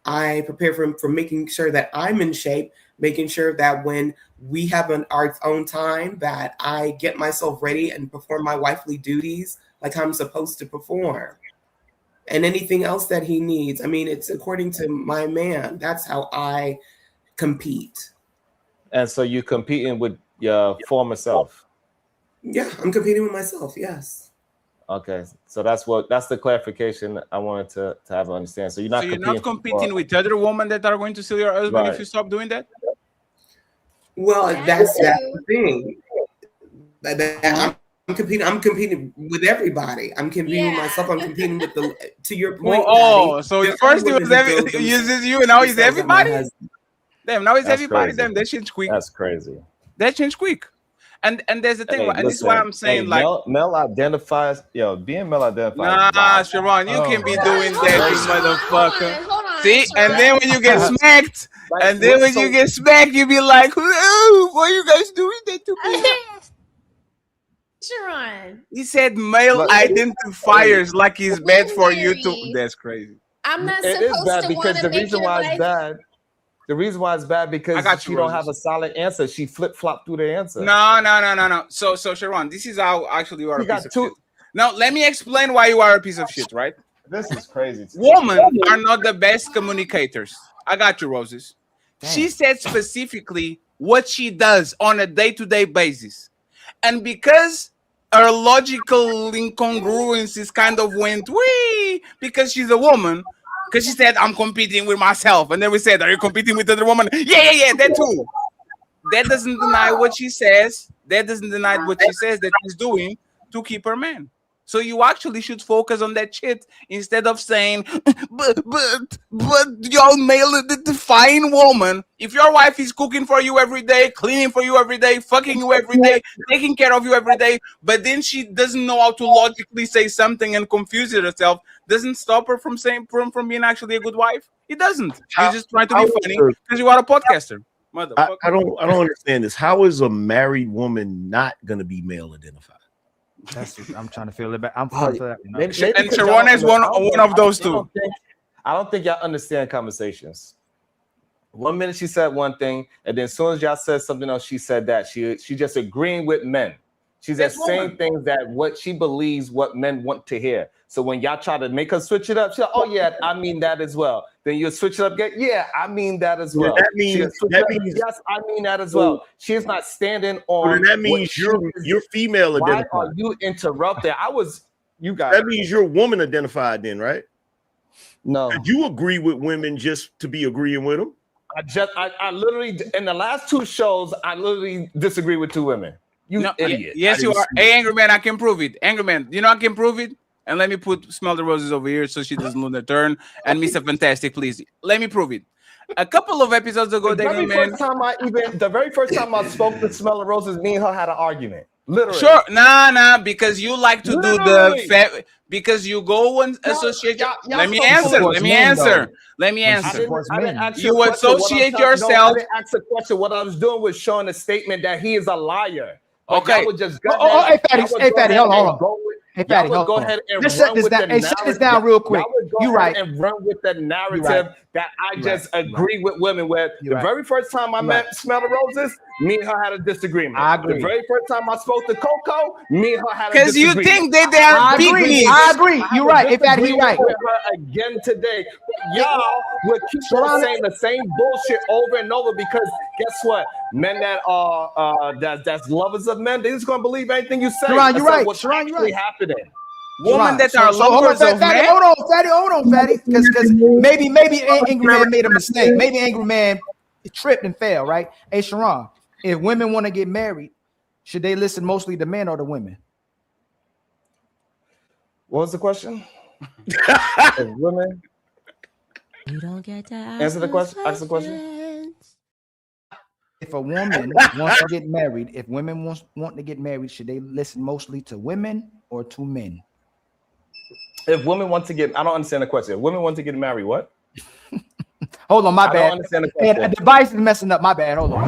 I prepare for him for making sure that I'm in shape, making sure that when we have our own time that I get myself ready and perform my wifely duties like I'm supposed to perform. And anything else that he needs. I mean, it's according to my man. That's how I compete. And so you're competing with your former self. Yeah, I'm competing with myself. Yes. Okay, so that's the clarification I wanted to have understand. So you're not competing with other women that are going to steal your husband if you stop doing that? Well, that's the thing. I'm competing with everybody. I'm competing with myself. I'm competing with to your point. So first it was uses you and now he's everybody? Damn, now he's everybody. Crazy. Damn, that changed quick. That's crazy. That changed quick. And there's the thing, and this is why I'm saying, male identifies, being male identifies. Nah, Sharon, you can be doing that, you motherfucker. See, and then when you get smacked, you be like, "Why are you guys doing that to me?" Sharon. He said male identifiers like he's bad for you too. That's crazy. I'm not It is supposed bad to because want to the make reason your why life. it's bad. The reason why it's bad because she don't have a solid answer. She flip-flop through the answer. No. So Sharon, this is how actually you are a piece of shit. Now let me explain why you are a piece of shit, right? This is crazy. Women are not the best communicators. I got you, Roses. Damn. She said specifically what she does on a day-to-day basis. And because her logical incongruences kind of went, because she's a woman, Because she said, I'm competing with myself. And then we said, are you competing with other woman? Yeah, that too. That doesn't deny what she says. That doesn't deny what she says that she's doing to keep her man. So you actually should focus on that shit instead of saying, but your male define woman. If your wife is cooking for you every day, cleaning for you every day, fucking you every day, taking care of you every day, but then she doesn't know how to logically say something and confuse herself, doesn't stop her from saying from being actually a good wife. It doesn't. You're just trying to be funny because you are a podcaster. I don't understand this. How is a married woman not going to be male identified? That's what I'm trying to feel it back. I'm Maybe and Sharon is one of those two. I don't think y'all understand conversations. 1 minute she said one thing, and then as soon as y'all said something else, she said that. She just agreeing with men. She's just saying things that what she believes what men want to hear. So when y'all try to make her switch it up, she's like, oh yeah, I mean that as well. Then you switch it up again. Yeah, I mean that as well. That means yes, I mean that as well. She's not standing on. That means you're female identified. Why are you interrupting? You guys. That means you're woman identified then, right? No. Did you agree with women just to be agreeing with them? I literally in the last 2 shows, I literally disagree with 2 women. You idiot. Yes, you are. Hey, Angry Man, I can prove it. Angry Man, you know I can prove it. And let me smell the roses over here so she doesn't lose her turn. And Mr. Fantastic, please. Let me prove it. A couple of episodes ago, the very first time I spoke to Smell the Roses, me and her had an argument. Literally. Sure. Nah, because you like to do because you go and associate. Let me answer. You associate yourself. I didn't ask a question. What I was doing was showing a statement that he is a liar. Okay. Hey, Fatty, hold on. Hey, Fatty, go ahead and shut this down real quick. You're right. And run with the narrative that I just agree with women with. The very first time I met Smell the Roses, me and her had a disagreement. I agree. The very first time I spoke to Coco, me and her had a disagreement. Because you think that they are big. I agree. You're right. Hey, Fatty, you're right. With her again today. But y'all will keep on saying the same bullshit over and over because guess what? Men that are that's lovers of men, they're just gonna believe anything you say. Sharon, you're right. What's Sharon, you're actually right. happening? Women that are lovers of men. Hold on, Fatty. Because maybe Angry Man made a mistake. Maybe Angry Man tripped and fell, right? Hey, Sharon, if women want to get married, should they listen mostly to men or to women? What was the question? If women. You don't get to answer the question. Ask the question. If a woman wants to get married, if women want to get married, should they listen mostly to women or to men? If women want to get, I don't understand the question. If women want to get married, what? Hold on, my bad. I don't understand the question. The device is messing up. My bad. Hold on.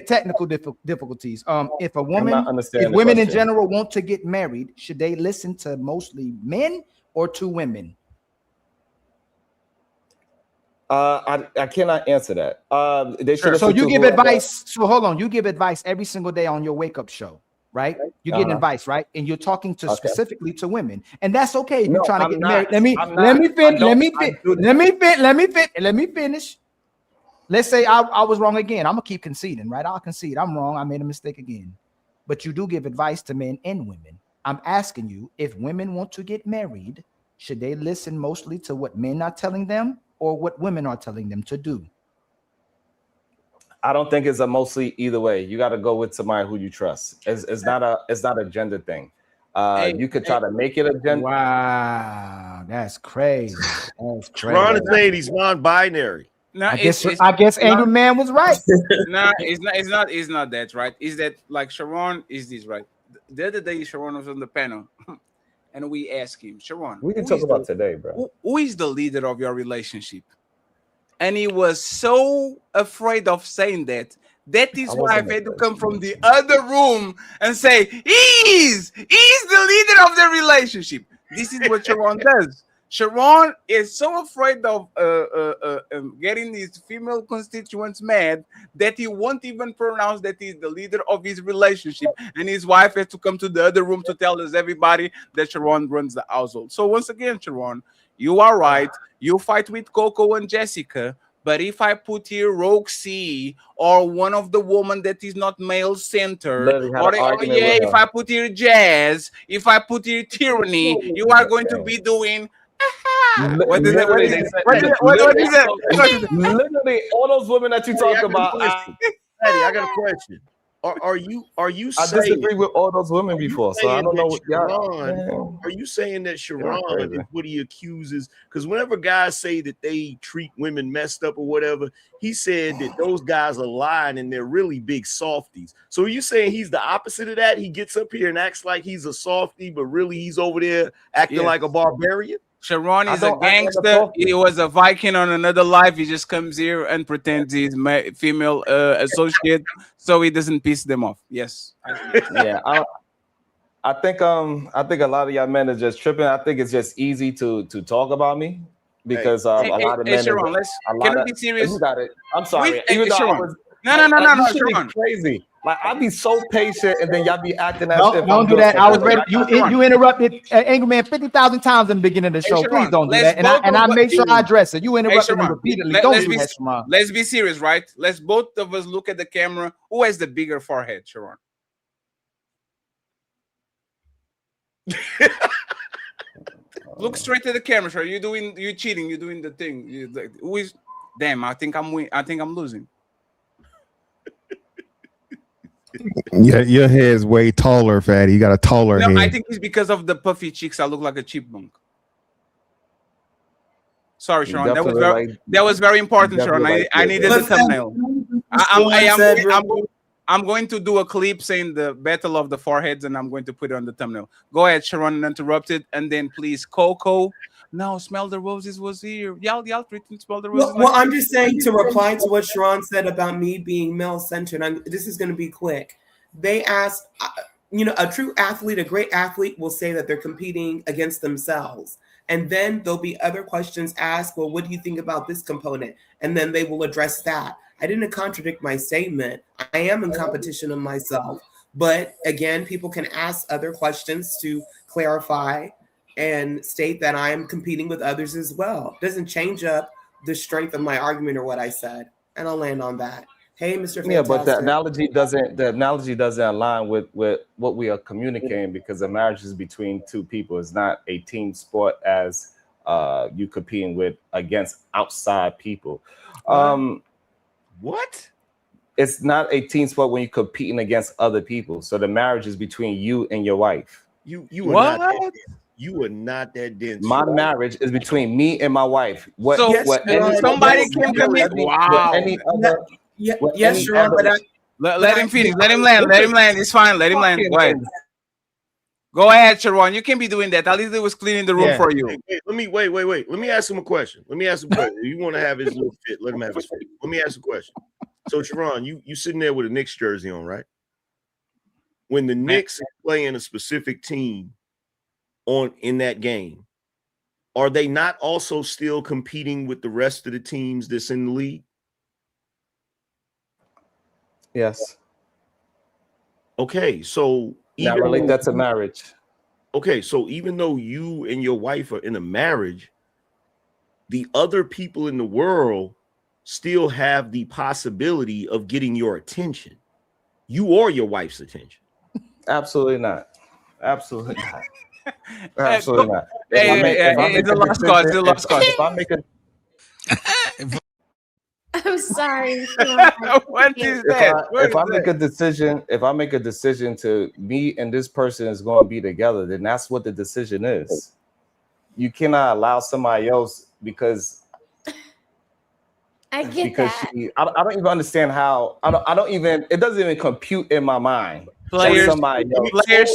Technical difficulties. If women in general want to get married, should they listen to mostly men or to women? I cannot answer that. They should. So you give advice. So hold on. You give advice every single day on your wake up show, right? You're getting advice, right? And you're talking to specifically to women, and that's okay. If you're trying to get married. Let me finish. Let's say I was wrong again. I'm gonna keep conceding, right? I'll concede. I'm wrong. I made a mistake again. But you do give advice to men and women. I'm asking you, if women want to get married, should they listen mostly to what men are telling them or what women are telling them to do? I don't think it's a mostly either way. You got to go with somebody who you trust. It's not a gender thing. You could try to make it a gender. Wow, that's crazy. That's crazy. Ron is saying he's non-binary. No, I guess Angry Man was right. No, it's not that, right? Is that like Sharon is this, right? The other day Sharon was on the panel and we asked him, Sharon, we can talk about today, bro. Who is the leader of your relationship? And he was so afraid of saying that his wife had to come from the other room and say, he's the leader of the relationship. This is what Sharon does. Sharon is so afraid of getting his female constituents mad that he won't even pronounce that he's the leader of his relationship. And his wife has to come to the other room to tell us everybody that Sharon runs the household. So once again, Sharon, you are right. You fight with Coco and Jessica, But if I put here Roxy or one of the women that is not male centered, Literally had or, an argument yeah, with if her. I put here Jazz, if I put here Tyranny, you are going to be doing. What is it? What is it? What is it? Literally, all those women that you talk about. Patty, I got a question. Are you I saying disagree with all those women before, so I don't know what Sharon, are you saying that Sharon crazy. is what he accuses? Because whenever guys say that they treat women messed up or whatever, he said that those guys are lying and they're really big softies. So are you saying he's the opposite of that? He gets up here and acts like he's a softie, but really he's over there acting like a barbarian? Sharon is a gangster. He was a Viking on another life. He just comes here and pretends he's female associate, so he doesn't piss them off. Yes. Yeah, I think a lot of y'all men are just tripping. I think it's just easy to talk about me because a lot of men. Sharon, can we be serious? You got it. I'm sorry. Even though Sharon. I was, No, you should be Sharon. crazy. Like I be so patient, and then y'all be acting as if Don't do that. I was ready. You interrupted Angry Man 50,000 times in the beginning of the show. Please don't do that. And I made sure I address it. You interrupted me repeatedly. Don't do that, Sharon. Let's be serious, right? Let's both of us look at the camera. Who has the bigger forehead, Sharon? Look straight at the camera, Sharon. You're cheating. You're doing the thing. Who is? Damn, I think I'm losing. Yeah, your head's way taller, Fatty. You got a taller head. I think it's because of the puffy cheeks. I look like a chipmunk. Sorry, Sharon. That was very important, Sharon. I needed the thumbnail. I'm going to do a clip saying the battle of the foreheads, and I'm going to put it on the thumbnail. Go ahead, Sharon, uninterrupted, and then please, Coco. Now, Smell the Roses was here. Y'all freaking Smell the Roses. Well, I'm just saying to reply to what Sharon said about me being male-centered. This is going to be quick. They asked, a true athlete, a great athlete will say that they're competing against themselves. And then there'll be other questions asked. Well, what do you think about this component? And then they will address that. I didn't contradict my statement. I am in competition of myself. But again, people can ask other questions to clarify and state that I am competing with others as well. Doesn't change up the strength of my argument or what I said. And I'll land on that. Hey, Mr. Fantastic. Yeah, but the analogy doesn't align with what we are communicating because a marriage is between two people. It's not a team sport as you competing with against outside people. What? It's not a team sport when you're competing against other people. So the marriage is between you and your wife. You are not that dense. You are not that dense. My marriage is between me and my wife. Somebody can commit. Wow. Yes, Sharon, but let him finish. Let him land. Let him land. It's fine. Let him land. Go ahead, Sharon. You can be doing that. At least it was cleaning the room for you. Wait. Let me ask him a question. You want to have his little fit? Let him have his fit. Let me ask a question. So, Sharon, you sitting there with a Knicks jersey on, right? When the Knicks are playing a specific team in that game, are they not also still competing with the rest of the teams that's in the league? Yes. Okay, so now relate that to marriage. Okay, so even though you and your wife are in a marriage, the other people in the world still have the possibility of getting your attention. You or your wife's attention. Absolutely not. Absolutely not. Absolutely not. It's a lost cause. It's a lost cause. If I make a I'm sorry. What is that? If I make a decision to me and this person is going to be together, then that's what the decision is. You cannot allow somebody else because I get that. I don't even understand how. I don't even. It doesn't even compute in my mind. Players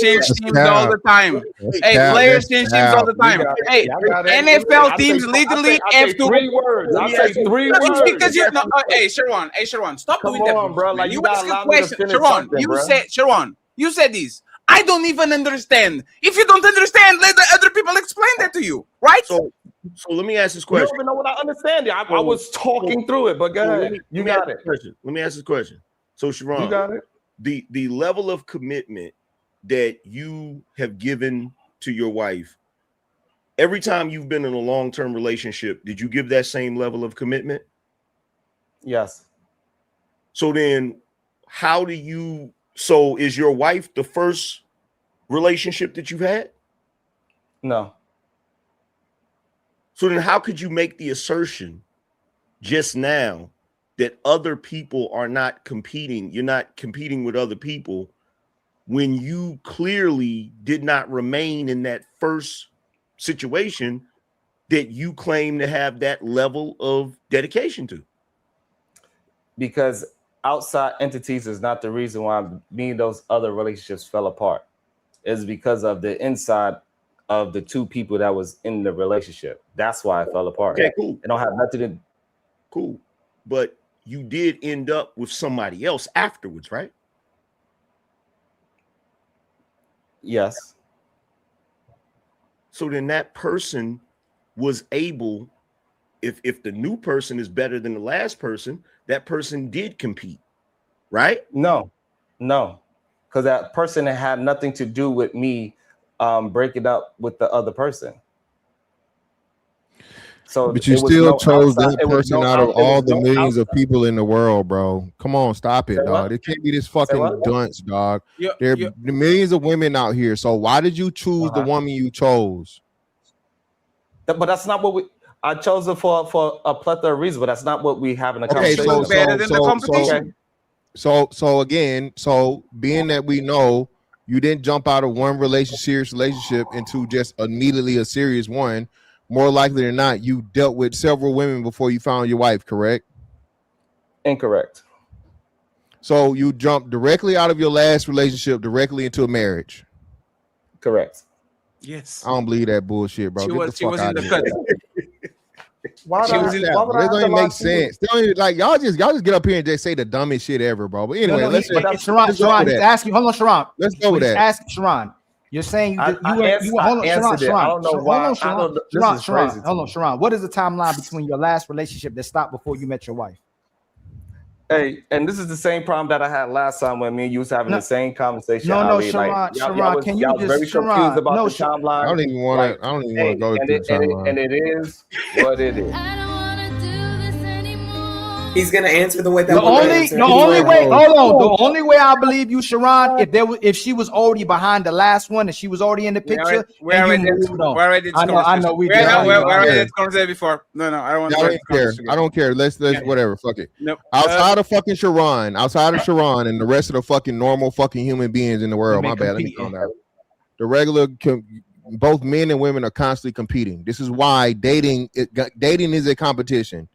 change teams all the time. Players change teams all the time. NFL teams literally have to. 3 words. I say 3 words. Because Sharon, stop doing that. Come on, bro. Like you ask a question, Sharon. You said this. I don't even understand. If you don't understand, let the other people explain that to you, right? So let me ask this question. You don't even know what I understand. I was talking through it, but go ahead. You got it. Let me ask this question. So, Sharon, you got it. The level of commitment that you have given to your wife, every time you've been in a long-term relationship, did you give that same level of commitment? Yes. So then how do you, so is your wife the first relationship that you've had? No. So then how could you make the assertion just now that other people are not competing? You're not competing with other people when you clearly did not remain in that first situation that you claim to have that level of dedication to? Because outside entities is not the reason why me and those other relationships fell apart. It's because of the inside of the two people that was in the relationship. That's why it fell apart. Okay, cool. It don't have nothing to. Cool. But you did end up with somebody else afterwards, right? Yes. So then that person was able, if the new person is better than the last person, that person did compete, right? No, because that person had nothing to do with me breaking up with the other person. So, but you still chose that person out of all the millions of people in the world, bro. Come on, stop it, dog. It can't be this fucking dunce, dog. There are millions of women out here. So why did you choose the woman you chose? But that's not what we. I chose it for a plethora of reasons, but that's not what we have in the conversation. So again, being that we know you didn't jump out of one serious relationship into just immediately a serious one, more likely than not, you dealt with several women before you found your wife, correct? Incorrect. So you jumped directly out of your last relationship directly into a marriage. Correct. Yes. I don't believe that bullshit, bro. She Get was, the she fuck was out in of the here. cut. Why She was in- it don't make sense. Like y'all just get up here and just say the dumbest shit ever, bro. But anyway, let's Sharon, he's asking. Hold on, Sharon. Let's go with that. Ask Sharon. You're saying you hold on, Sharon. I don't know why. Hold on, Sharon. This is crazy. Hold on, Sharon. What is the timeline between your last relationship that stopped before you met your wife? Hey, and this is the same problem that I had last time when me and you was having the same conversation. No, Ali. Sharon, Sharon, can you just very confused about the timeline? I don't even want to go through the timeline. And it is what it is. He's gonna answer the way that The only way. Hold on. The only way I believe you, Sharon, if she was already behind the last one and she was already in the picture, We already did this conversation before. No, I don't want to care. I don't care. Let's whatever. Fuck it. Nope. Outside of fucking Sharon, and the rest of the fucking normal fucking human beings in the world. My bad. Let me calm down. The regular, both men and women are constantly competing. This is why dating is a competition.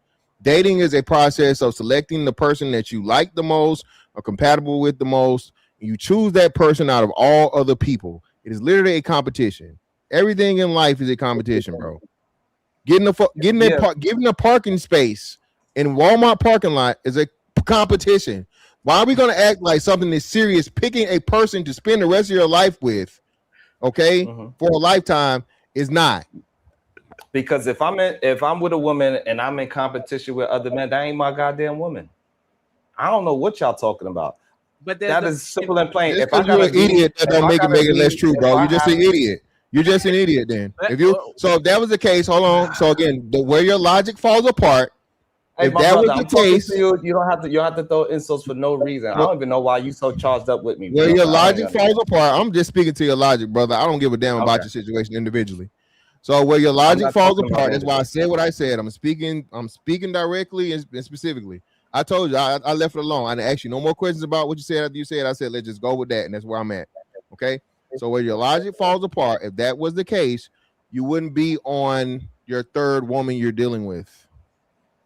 Dating is a process of selecting the person that you like the most or compatible with the most. You choose that person out of all other people. It is literally a competition. Everything in life is a competition, bro. Getting a parking space in Walmart parking lot is a competition. Why are we going to act like something is serious? Picking a person to spend the rest of your life with, okay, for a lifetime is not. Because if I'm with a woman and I'm in competition with other men, that ain't my goddamn woman. I don't know what y'all talking about. But that is simple and plain. If you're an idiot, that don't make it less true, bro. You're just an idiot. You're just an idiot then. If that was the case, hold on. So again, where your logic falls apart, if that was the case, you don't have to throw insults for no reason. I don't even know why you so charged up with me. Where your logic falls apart, I'm just speaking to your logic, brother. I don't give a damn about your situation individually. So where your logic falls apart, that's why I said what I said. I'm speaking directly and specifically. I told you I left it alone. I didn't ask you no more questions about what you said after you said. I said let's just go with that, and that's where I'm at. Okay. So where your logic falls apart, if that was the case, you wouldn't be on your third woman you're dealing with.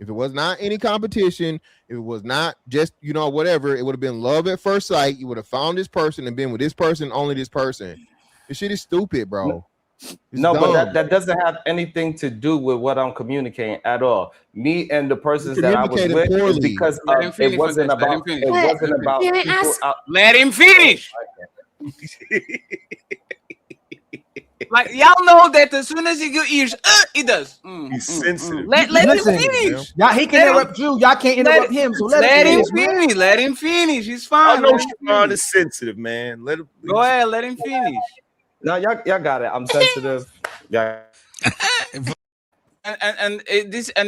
If it was not any competition, if it was not just whatever, it would have been love at first sight. You would have found this person and been with this person, only this person. This shit is stupid, bro. But that doesn't have anything to do with what I'm communicating at all. Me and the persons that I was with is because it wasn't about. It wasn't about. Let him finish. Like y'all know that as soon as he get ears, he does. He's sensitive. Let him finish. Y'all, he can interrupt you. Y'all can't interrupt him. So let him finish. Let him finish. He's fine. I know Sharon is sensitive, man. Let him. Go ahead. Let him finish. No, y'all got it. I'm sensitive. Yeah. And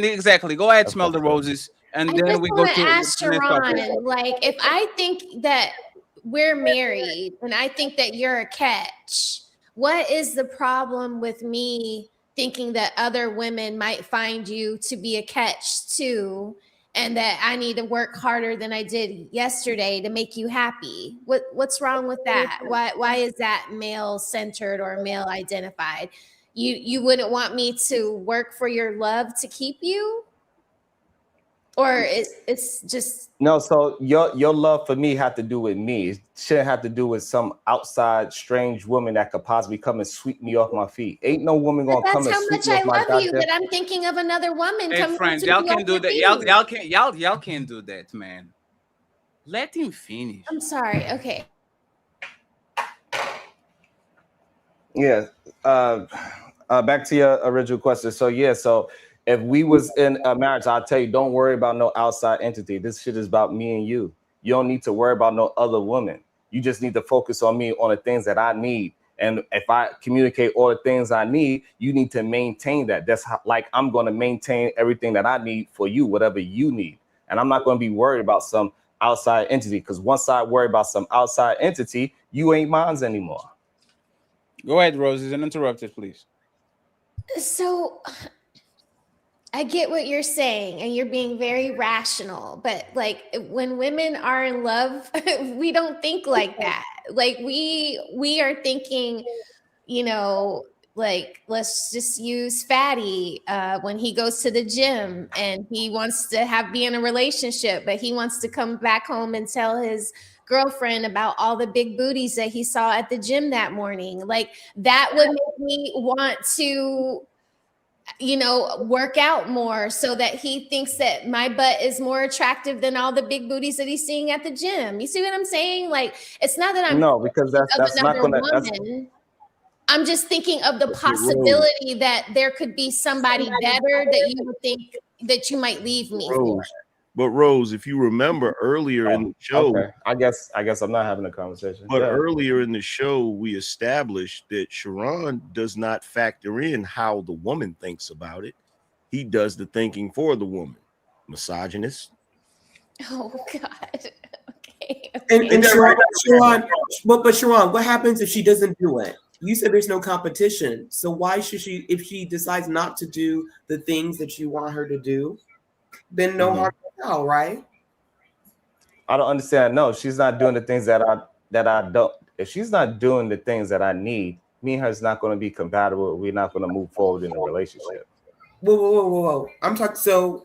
exactly. Go ahead, smell the roses. and I then just we go want to to ask the next topic. Sharon, like, if I think that we're married and I think that you're a catch, what is the problem with me thinking that other women might find you to be a catch too, and that I need to work harder than I did yesterday to make you happy? What's wrong with that? Why is that male centered or male identified? You wouldn't want me to work for your love to keep you? Or it's just No, so your love for me had to do with me. It shouldn't have to do with some outside strange woman that could possibly come and sweep me off my feet. Ain't no woman but gonna come that's and how sweep much me I off my love you goddamn. that I'm thinking of another woman Hey, coming friends, to y'all you can't off do your that. feet. Y'all can't do that, man. Let him finish. I'm sorry. Okay. Yeah. Back to your original question. So yeah, so if we was in a marriage, I'll tell you, don't worry about no outside entity. This shit is about me and you. You don't need to worry about no other woman. You just need to focus on me, on the things that I need. And if I communicate all the things I need, you need to maintain that. That's how, like, I'm going to maintain everything that I need for you, whatever you need. And I'm not going to be worried about some outside entity, because once I worry about some outside entity, you ain't mine anymore. Go ahead, Rose. Is uninterrupted, please. So I get what you're saying, and you're being very rational, but like when women are in love, we don't think like that. Like we are thinking, you know, like let's just use Fatty when he goes to the gym and he wants to be in a relationship, but he wants to come back home and tell his girlfriend about all the big booties that he saw at the gym that morning. Like that would make me want to, you know, work out more so that he thinks that my butt is more attractive than all the big booties that he's seeing at the gym. You see what I'm saying? Like, it's not that I'm No, because that's not another gonna. That's, woman. I'm just thinking of the Rose. possibility that there could be somebody better that you would think that you might leave me for. But Rose, if you remember earlier in the show, okay. I guess I'm not having a conversation. But earlier in the show, we established that Sharon does not factor in how the woman thinks about it. He does the thinking for the woman. Misogynist. Oh God. Okay. And Sharon, but Sharon, what happens if she doesn't do it? You said there's no competition. So why should she, if she decides not to do the things that you want her to do, then no harm, no foul, right? I don't understand. No, she's not doing the things that I don't. If she's not doing the things that I need, me and her is not going to be compatible. We're not going to move forward in a relationship. Whoa. I'm talking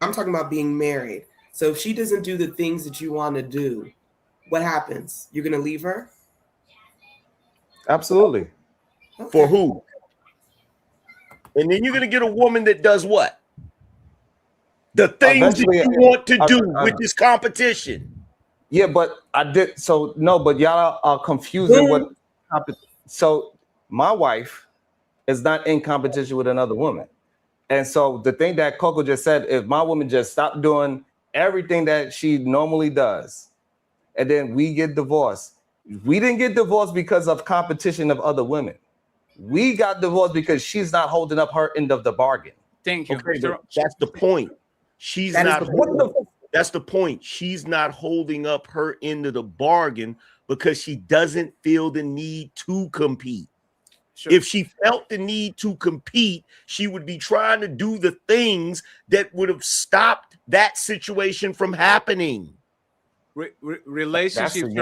about being married. So if she doesn't do the things that you want to do, what happens? You're going to leave her? Absolutely. Okay. For who? And then you're going to get a woman that does what? The things that you want to do with this competition. Yeah, but I did. So no, but y'all are confusing what. So my wife is not in competition with another woman. And so the thing that Coco just said, if my woman just stopped doing everything that she normally does, and then we get divorced, we didn't get divorced because of competition of other women. We got divorced because she's not holding up her end of the bargain. Thank you. Okay, that's the point. She's not. That's the point. She's not holding up her end of the bargain because she doesn't feel the need to compete. Sure. If she felt the need to compete, she would be trying to do the things that would have stopped that situation from happening. Relationships,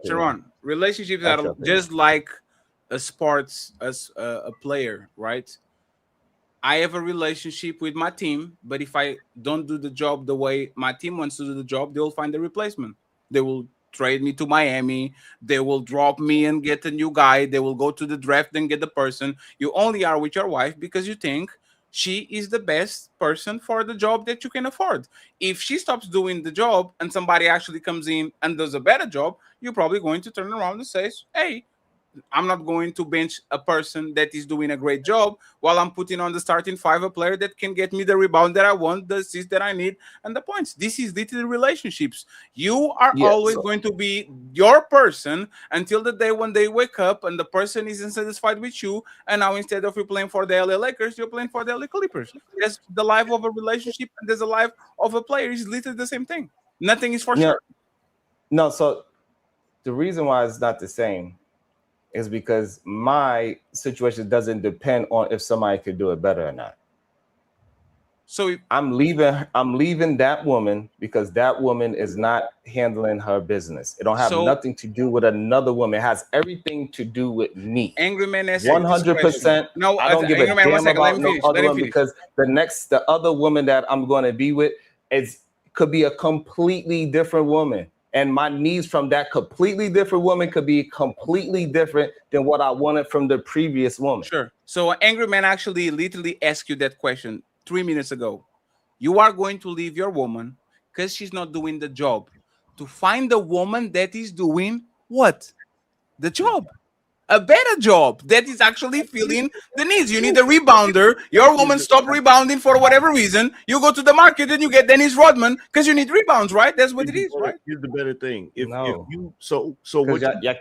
Sharon, relationships are just like a sports, as a player, right? I have a relationship with my team, but if I don't do the job the way my team wants to do the job, they'll find a replacement. They will trade me to Miami. They will drop me and get a new guy. They will go to the draft and get the person. You only are with your wife because you think she is the best person for the job that you can afford. If she stops doing the job and somebody actually comes in and does a better job, you're probably going to turn around and say, hey, I'm not going to bench a person that is doing a great job while I'm putting on the starting five a player that can get me the rebound that I want, the assist that I need, and the points. This is literally relationships. You are always going to be your person until the day when they wake up and the person isn't satisfied with you. And now instead of you playing for the LA Lakers, you're playing for the LA Clippers. That's the life of a relationship, and there's a life of a player. It's literally the same thing. Nothing is for sure. No, so the reason why it's not the same is because my situation doesn't depend on if somebody could do it better or not. So I'm leaving that woman because that woman is not handling her business. It don't have nothing to do with another woman. It has everything to do with me. Angry Man has 100%. No, I don't give a damn about no other woman because the other woman that I'm going to be with could be a completely different woman. And my needs from that completely different woman could be completely different than what I wanted from the previous woman. Sure. So Angry Man actually literally asked you that question 3 minutes ago. You are going to leave your woman because she's not doing the job to find the woman that is doing what? The job. A better job that is actually filling the needs. You need a rebounder. Your woman stopped rebounding for whatever reason. You go to the market and you get Dennis Rodman because you need rebounds, right? That's what it is, right? Here's the better thing. If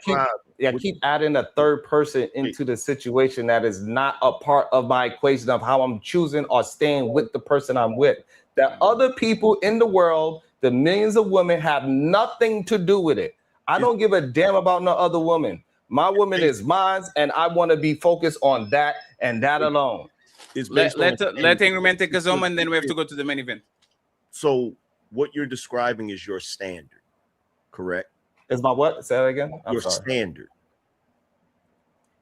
you keep adding a third person into the situation that is not a part of my equation of how I'm choosing or staying with the person I'm with. That other people in the world, the millions of women, have nothing to do with it. I don't give a damn about no other woman. My woman is mine, and I want to be focused on that and that alone. Let Angry Man take us home, and then we have to go to the main event. So what you're describing is your standard, correct? Is my what? Say that again. Your standard.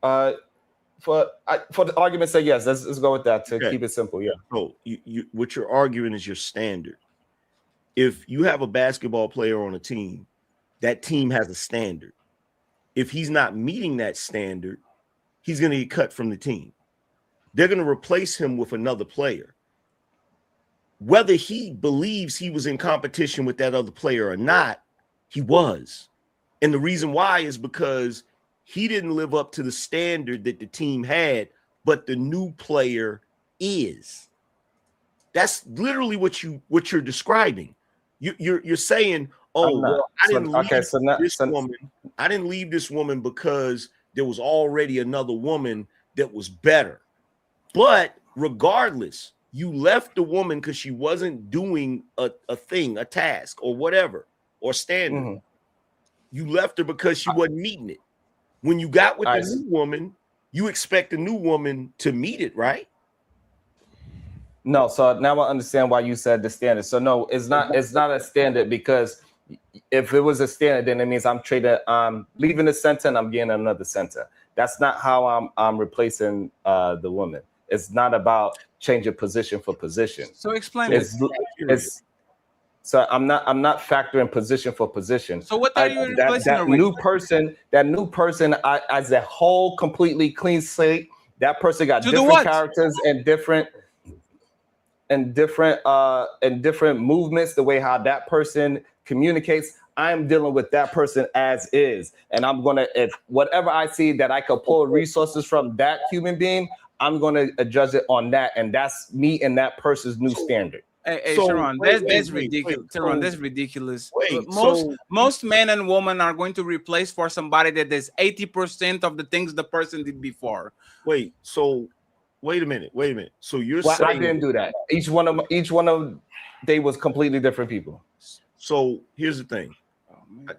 For the argument's sake, yes. Let's go with that to keep it simple. Yeah. So you what you're arguing is your standard. If you have a basketball player on a team, that team has a standard. If he's not meeting that standard, he's going to get cut from the team. They're going to replace him with another player. Whether he believes he was in competition with that other player or not, he was. And the reason why is because he didn't live up to the standard that the team had, but the new player is. That's literally what you're describing. You're saying, oh, well, I didn't leave this woman because there was already another woman that was better. But regardless, you left the woman because she wasn't doing a thing, a task, or whatever, or standard. Mm-hmm. You left her because she wasn't meeting it. When you got with the new woman, you expect the new woman to meet it, right? No, so now I understand why you said the standard. So no, it's not a standard, because if it was a standard, then it means I'm leaving the center and I'm getting another center. That's not how I'm replacing the woman. It's not about changing position for position. So explain it. So I'm not factoring position for position. So what are you replacing? That new person, as a whole, completely clean slate. That person got different characters and different movements, the way how that person communicates. I'm dealing with that person as is, and I'm gonna, if whatever I see that I could pull resources from that human being, I'm gonna adjust it on that, and that's me and that person's new standard. Hey, Sharon, that's ridiculous. Sharon, that's ridiculous. Most men and women are going to replace for somebody that does 80% of the things the person did before. Wait a minute. So you're saying I didn't do that. Each one of they was completely different people. So here's the thing,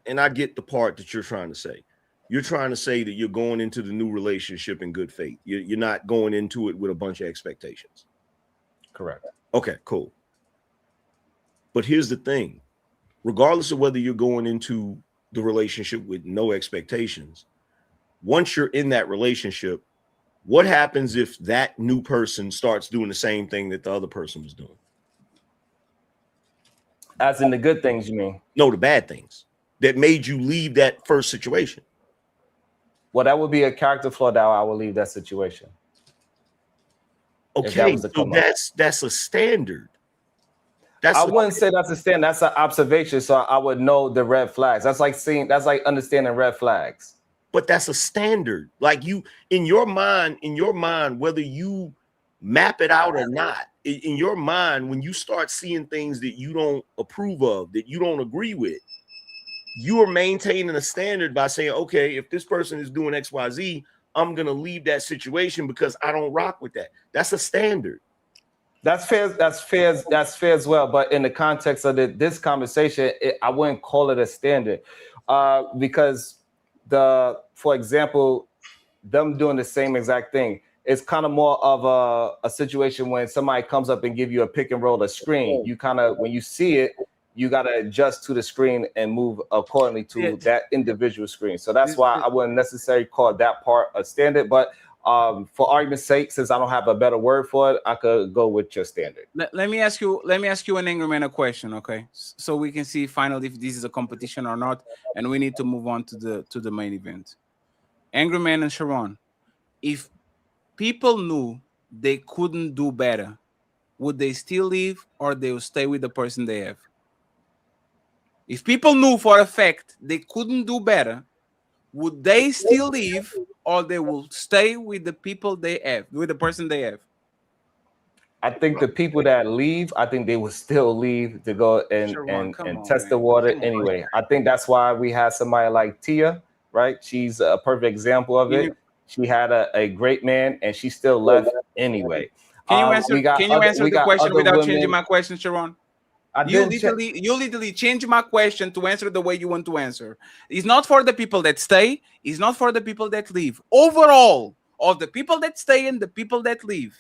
and I get the part that you're trying to say. You're trying to say that you're going into the new relationship in good faith. You're not going into it with a bunch of expectations. Correct. Okay, cool. But here's the thing. Regardless of whether you're going into the relationship with no expectations, once you're in that relationship, what happens if that new person starts doing the same thing that the other person was doing? As in the good things, you mean? No, the bad things that made you leave that first situation. Well, that would be a character flaw that I would leave that situation. Okay, so that's a standard. I wouldn't say that's a standard. That's an observation, so I would know the red flags. That's like understanding red flags. but that's a standard. Like you, in your mind, whether you map it out or not, in your mind, when you start seeing things that you don't approve of, that you don't agree with, you are maintaining a standard by saying, okay, if this person is doing XYZ, I'm going to leave that situation because I don't rock with that. That's a standard. That's fair. That's fair. That's fair as well. But in the context of this conversation, I wouldn't call it a standard because for example, them doing the same exact thing, it's kind of more of a situation when somebody comes up and give you a pick and roll a screen. You kind of, when you see it, you got to adjust to the screen and move accordingly to that individual screen. So that's why I wouldn't necessarily call that part a standard. But for argument's sake, since I don't have a better word for it, I could go with your standard. Let me ask you an ANGRYMAN a question, okay? So we can see finally if this is a competition or not, and we need to move on to the main event. ANGRYMAN and Sharon, if people knew they couldn't do better, would they still leave or they will stay with the person they have? If people knew for a fact they couldn't do better, would they still leave or they will stay with the people they have, with the person they have? I think the people that leave, I think they will still leave to go and test the water anyway. I think that's why we had somebody like Tia, right? She's a perfect example of it. She had a great man and she still left anyway. Can you answer the question without changing my question, Sharon? You literally change my question to answer the way you want to answer. It's not for the people that stay. It's not for the people that leave. Overall, of the people that stay and the people that leave,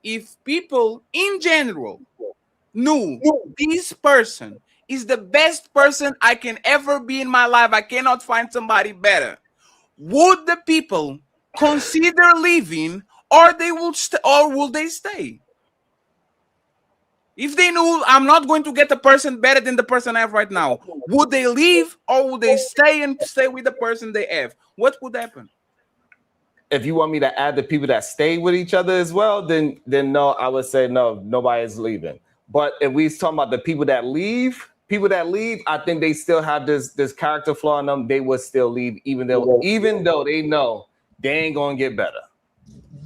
if people in general knew this person is the best person I can ever be in my life, I cannot find somebody better, would the people consider leaving or they will will they stay? If they knew I'm not going to get a person better than the person I have right now, would they leave or would they stay with the person they have? What would happen? If you want me to add the people that stay with each other as well, then no, I would say no, nobody's leaving. But if we talking about the people that leave, I think they still have this character flaw in them. They would still leave, even though they know they ain't gonna get better.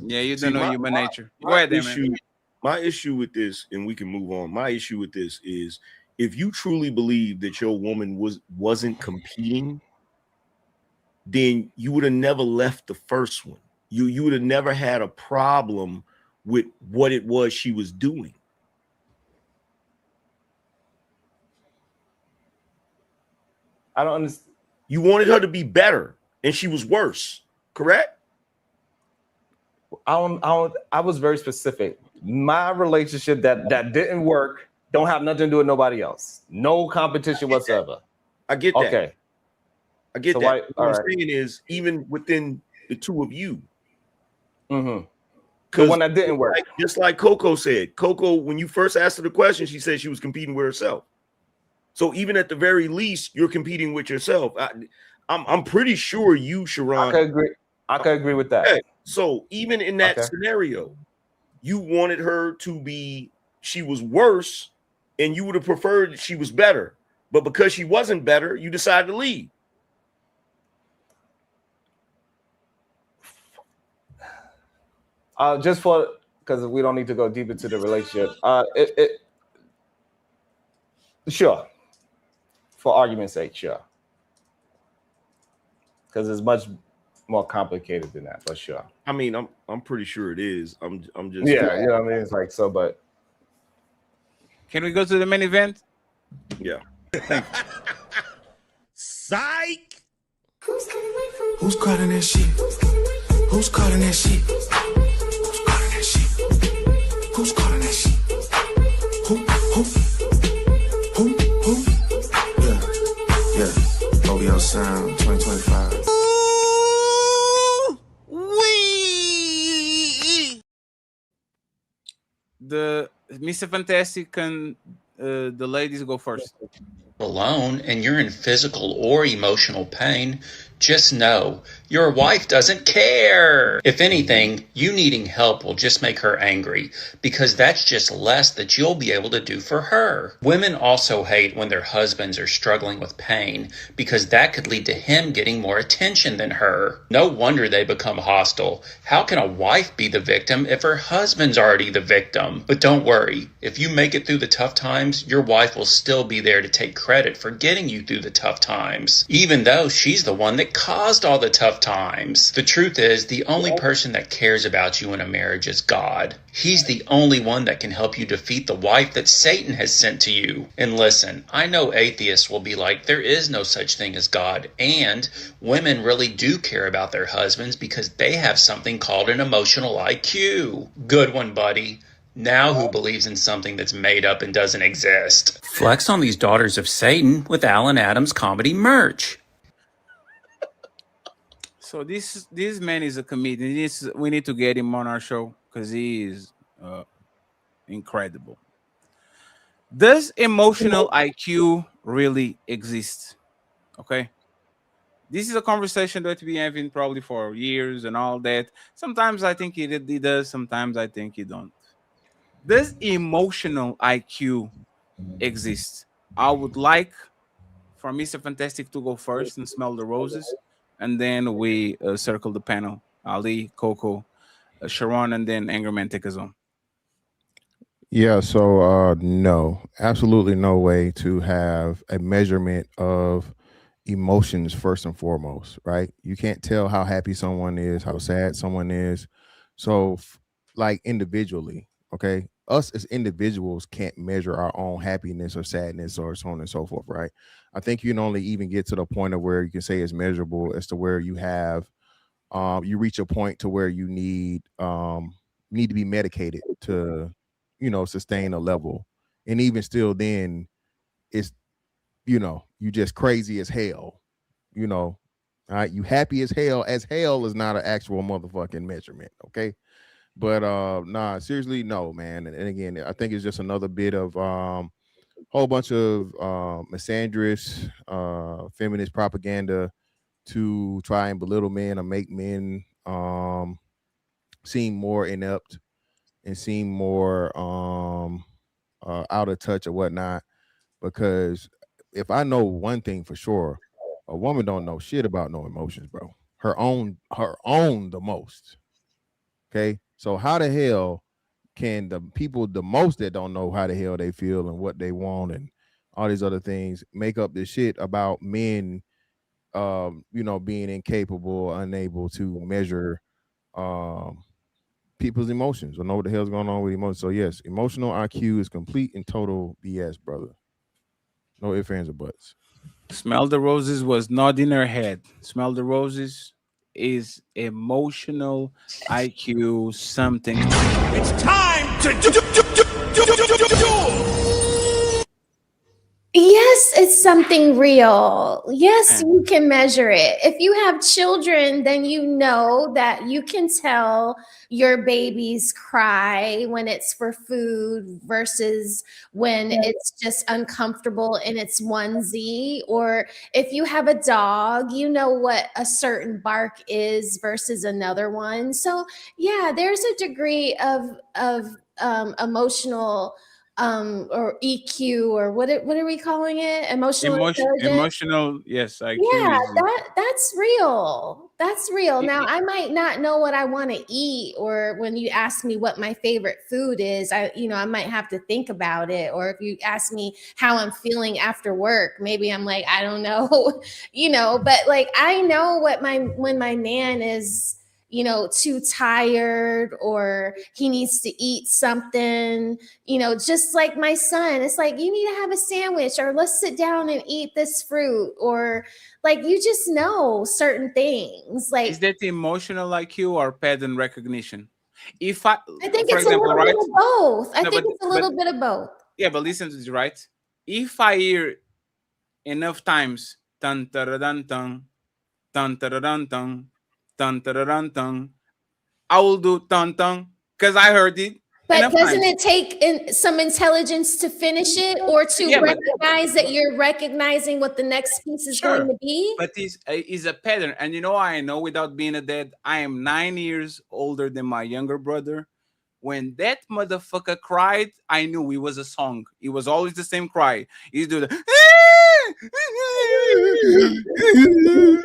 Yeah, you don't know human nature. Go ahead, man. My issue with this, and we can move on. My issue with this is if you truly believe that your woman wasn't competing, then you would have never left the first one. You would have never had a problem with what it was she was doing. I don't understand. You wanted her to be better, and she was worse, correct? I was very specific. My relationship that didn't work don't have nothing to do with nobody else. No competition whatsoever. I get that. Okay. I get that. What I'm saying is, even within the two of you. Because when that didn't work. Just like Coco said. Coco, when you first asked her the question, she said she was competing with herself. So even at the very least, you're competing with yourself. I'm pretty sure you, Sharon. I could agree with that. Okay. So even in that scenario, you wanted her to be, she was worse, and you would have preferred she was better. But because she wasn't better, you decided to leave. Just because we don't need to go deep into the relationship. Sure. For argument's sake, sure. Because it's much more complicated than that, but sure. I mean, I'm pretty sure it is. I'm just you know what I mean? It's like so, but can we go to the main event? Yeah. Psych. Who's calling that shit? Who's calling that shit? Who's calling that shit? Who's calling that shit? Who? Yeah. OBO Sound 2025. The Mr. Fantastic and the ladies go first. Alone and you're in physical or emotional pain, just know your wife doesn't care. If anything, you needing help will just make her angry, because that's just less that you'll be able to do for her. Women also hate when their husbands are struggling with pain, because that could lead to him getting more attention than her. No wonder they become hostile. How can a wife be the victim if her husband's already the victim? But don't worry, if you make it through the tough times, your wife will still be there to take credit for getting you through the tough times, even though she's the one that caused all the tough times. The truth is, the only person that cares about you in a marriage is God. He's the only one that can help you defeat the wife that Satan has sent to you. And listen, I know atheists will be like, there is no such thing as God, and women really do care about their husbands because they have something called an emotional IQ. Good one, buddy. Now who believes in something that's made up and doesn't exist? Flex on these daughters of Satan with Alan Adams comedy merch. So this man is a comedian. We need to get him on our show because he is incredible. Does emotional IQ really exist? Okay. This is a conversation that we have been probably for years and all that. Sometimes I think it does. Sometimes I think it don't. Does emotional IQ exist? I would like for Mr. Fantastic to go first and smell the roses, and then we circle the panel. Ali, Coco, Sharon, and then Angerman take us on. Yeah, so no, absolutely no way to have a measurement of emotions first and foremost, right? You can't tell how happy someone is, how sad someone is. So like individually, okay, us as individuals can't measure our own happiness or sadness or so on and so forth, right? I think you can only even get to the point of where you can say it's measurable as to where you have you reach a point to where you need to be medicated to, you know, sustain a level. And even still then it's, you know, you just crazy as hell, you know. All right, you happy as hell is not an actual motherfucking measurement, okay? But nah, seriously, no, man. And again, I think it's just another bit of whole bunch of misandrous feminist propaganda to try and belittle men or make men seem more inept and seem more out of touch or whatnot. Because if I know one thing for sure, a woman don't know shit about no emotions, bro. Her own the most. Okay, so how the hell can the people the most that don't know how the hell they feel and what they want and all these other things make up this shit about men, you know, being incapable, unable to measure people's emotions or know what the hell's going on with emotions? So yes, emotional IQ is complete and total BS, brother. No ifs, ands, or buts. Smell the Roses was not in her head. Smell the Roses is emotional IQ something. It's time to do. Yes, it's something real. Yes, you can measure it. If you have children, then you know that you can tell your babies cry when it's for food versus when it's just uncomfortable in its onesie. Or if you have a dog, you know what a certain bark is versus another one. So yeah, there's a degree of emotional or EQ, or what are we calling it? Emotional Yes, IQ. Yeah, that's real. That's real. Now I might not know what I want to eat, or when you ask me what my favorite food is, I might have to think about it. Or if you ask me how I'm feeling after work, maybe I'm like, I don't know, but like I know when my man is too tired or he needs to eat something, just like my son, it's like, you need to have a sandwich, or let's sit down and eat this fruit, or like, you just know certain things. Like, is that emotional IQ or pattern recognition? I think it's a little bit of both. I think it's a little bit of both. Yeah, but listen to this, right? If I hear enough times, dun dun dun dun dun dun dun dun dun dun dun, I will do dun dun because I heard it. But doesn't it take some intelligence to finish it, or to recognize that you're recognizing what the next piece is going to be? But it's a pattern. And I know without being a dad, I am 9 years older than my younger brother. When that motherfucker cried, I knew it was a song. It was always the same cry. He'd do the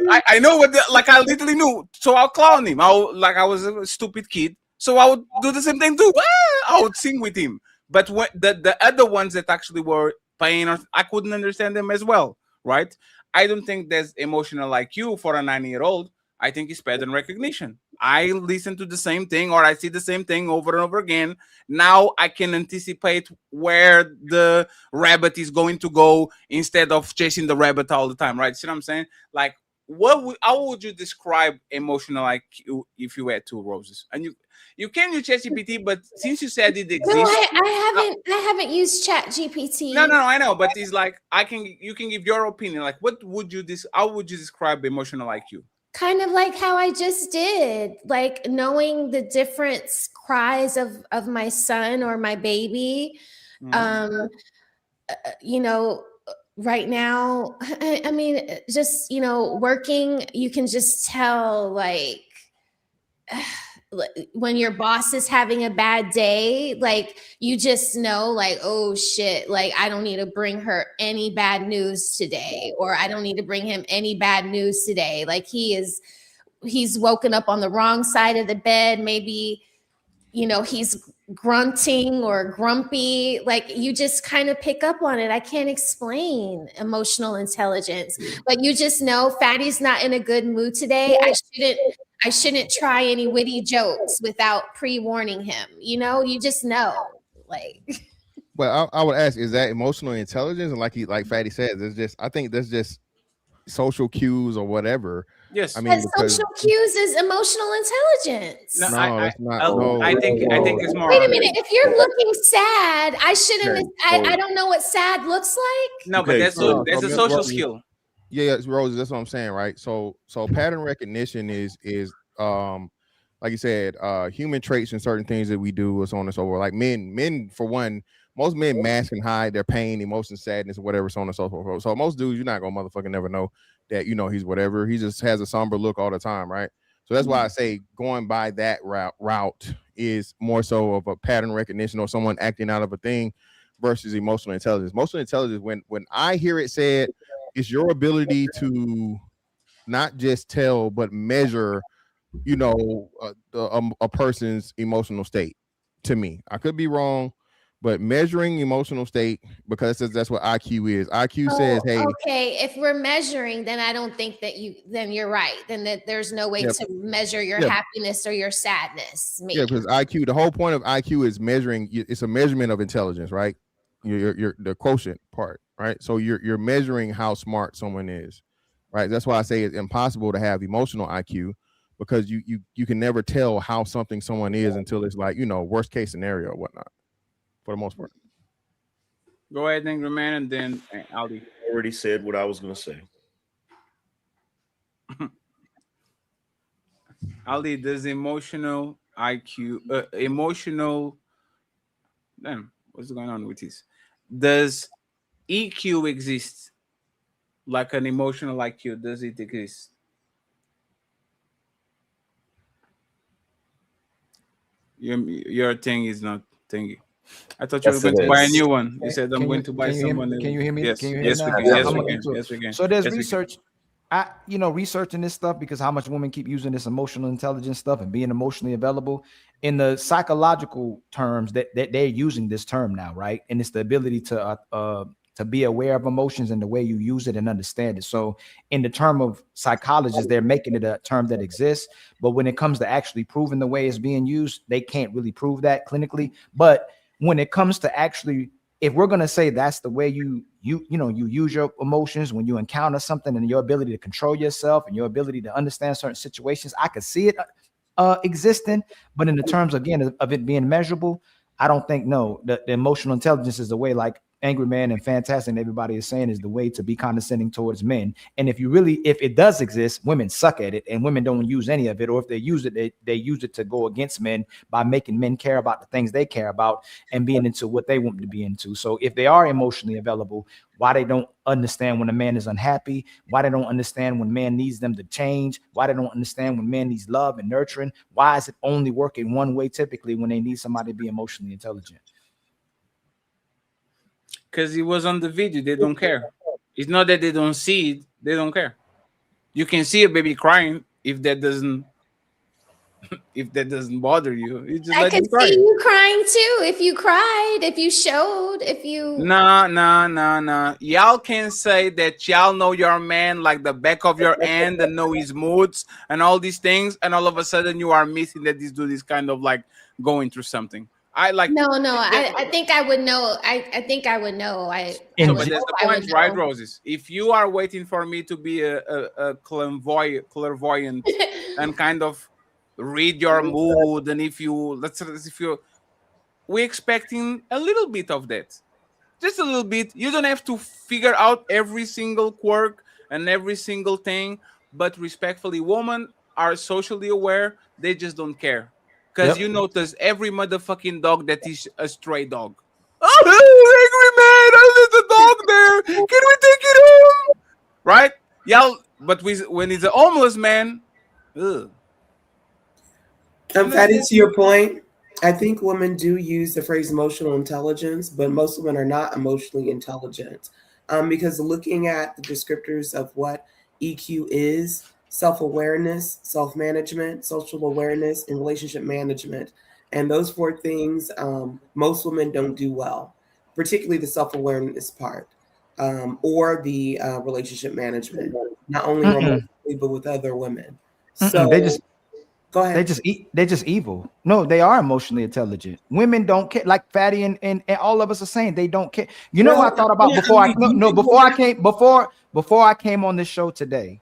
I know what I literally knew. So I'll clown him. I was a stupid kid. So I would do the same thing too. I would sing with him. But when the other ones that actually were paying, I couldn't understand them as well, right? I don't think there's emotional IQ for a 9-year-old. I think it's pattern recognition. I listen to the same thing, or I see the same thing over and over again. Now I can anticipate where the rabbit is going to go instead of chasing the rabbit all the time, right? See what I'm saying? Like, how would you describe emotional IQ if you had 2 roses? And you can use ChatGPT, but since you said it exists, no, I haven't used ChatGPT. No, I know, but it's like you can give your opinion. Like, how would you describe emotional IQ? Kind of like how I just did, like knowing the different cries of my son or my baby. Right now, I mean, just, working, you can just tell, like, when your boss is having a bad day, like, you just know, like, oh shit, like, I don't need to bring her any bad news today, or I don't need to bring him any bad news today. Like, he's woken up on the wrong side of the bed. Maybe, he's grunting or grumpy. Like, you just kind of pick up on it. I can't explain emotional intelligence, but you just know Fatty's not in a good mood today. I shouldn't try any witty jokes without pre-warning him. You just know, like. Well, I would ask, is that emotional intelligence? And like Fatty says, I think that's just social cues or whatever. Yes, I mean, social cues is emotional intelligence. No, that's not. I think it's more. Wait a minute. If you're looking sad, I shouldn't. I don't know what sad looks like. No, but that's a social skill. Yeah, Rose, that's what I'm saying, right? So pattern recognition is like you said, human traits and certain things that we do, or so on and so forth. Like men for one, most men mask and hide their pain, emotion, sadness, or whatever, so on and so forth. So most dudes, you're not gonna motherfucking never know that he's whatever. He just has a somber look all the time, right? So that's why I say going by that route is more so of a pattern recognition or someone acting out of a thing versus emotional intelligence. Emotional intelligence, when I hear it said, is your ability to not just tell but measure, a person's emotional state. To me, I could be wrong, but measuring emotional state, because that's what IQ is. IQ says, hey, okay, if we're measuring, then I don't think then you're right. Then there's no way to measure your happiness or your sadness. Maybe. Yeah, because IQ, the whole point of IQ is measuring. It's a measurement of intelligence, right? Your the quotient part, right? So you're measuring how smart someone is, right? That's why I say it's impossible to have emotional IQ, because you can never tell how someone is until it's like, worst case scenario or whatnot, for the most part. Go ahead, ANGRYMAN, and then Aldi. I already said what I was going to say. Aldi, does emotional IQ, damn, what's going on with this? Does EQ exist like an emotional IQ? Does it exist? Your thing is not thingy. I thought you were going to buy a new one. You said I'm going to buy someone. Can you hear me? Yes, can you hear yes, me we now? can. Yes, we can. So there's research. Researching this stuff, because how much women keep using this emotional intelligence stuff and being emotionally available. In the psychological terms, that they're using this term now, right? And it's the ability to be aware of emotions and the way you use it and understand it. So in the term of psychologists, they're making it a term that exists. But when it comes to actually proving the way it's being used, they can't really prove that clinically. But when it comes to actually, if we're going to say that's the way you use your emotions when you encounter something, and your ability to control yourself and your ability to understand certain situations, I could see it existing. But in the terms, again, of it being measurable, I don't think, no, the emotional intelligence is the way, like Angry Man and Fantastic and everybody is saying is the way to be condescending towards men. And if it does exist, women suck at it, and women don't use any of it. Or if they use it, they use it to go against men by making men care about the things they care about and being into what they want to be into. So if they are emotionally available, why they don't understand when a man is unhappy, why they don't understand when man needs them to change, why they don't understand when man needs love and nurturing, why is it only working one way typically when they need somebody to be emotionally intelligent? Because it was on the video, they don't care. It's not that they don't see it, they don't care. You can see a baby crying if that doesn't bother you. You just I could see you crying too if you cried, if you showed, if you. No. Y'all can say that y'all know your man like the back of your hand and know his moods and all these things, and all of a sudden you are missing that this dude is kind of like going through something. I think I would know. I think I would know. But that's the point, right, Roses? If you are waiting for me to be a clairvoyant and kind of read your mood, and if we're expecting a little bit of that, just a little bit. You don't have to figure out every single quirk and every single thing, but respectfully, women are socially aware. They just don't care. Because you notice every motherfucking dog that is a stray dog. Oh, angry man! There's a dog there. Can we take it home? Right? Y'all, but when it's a homeless man, ugh. Fatty, to your point, I think women do use the phrase emotional intelligence, but most women are not emotionally intelligent. Because looking at the descriptors of what EQ is, self-awareness, self-management, social awareness, and relationship management. And those 4 things, most women don't do well, particularly the self-awareness part, or the relationship management, not only romantically, but with other women. So go ahead. They're just evil. No, they are emotionally intelligent. Women don't care. Like Fatty and all of us are saying, they don't care. You know what I thought about before I came on this show today.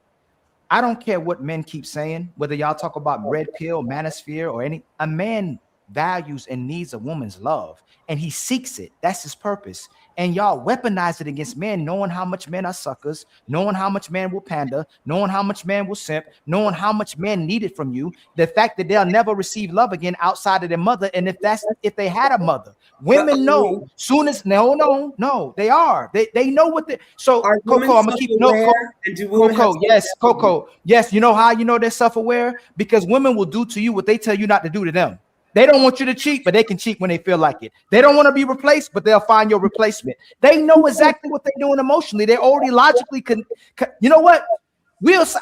I don't care what men keep saying, whether y'all talk about red pill, manosphere, or a man values and needs a woman's love, and he seeks it. That's his purpose. And y'all weaponize it against men, knowing how much men are suckers, knowing how much man will pander, knowing how much man will simp, knowing how much men need it from you. The fact that they'll never receive love again outside of their mother. And if they had a mother, women know soon as no, they are. They know what they so Coco, I'm gonna keep Coco, yes, Coco. Yes, you know how you know they're self-aware? Because women will do to you what they tell you not to do to them. They don't want you to cheat, but they can cheat when they feel like it. They don't want to be replaced, but they'll find your replacement. They know exactly what they're doing emotionally. They already logically you know what?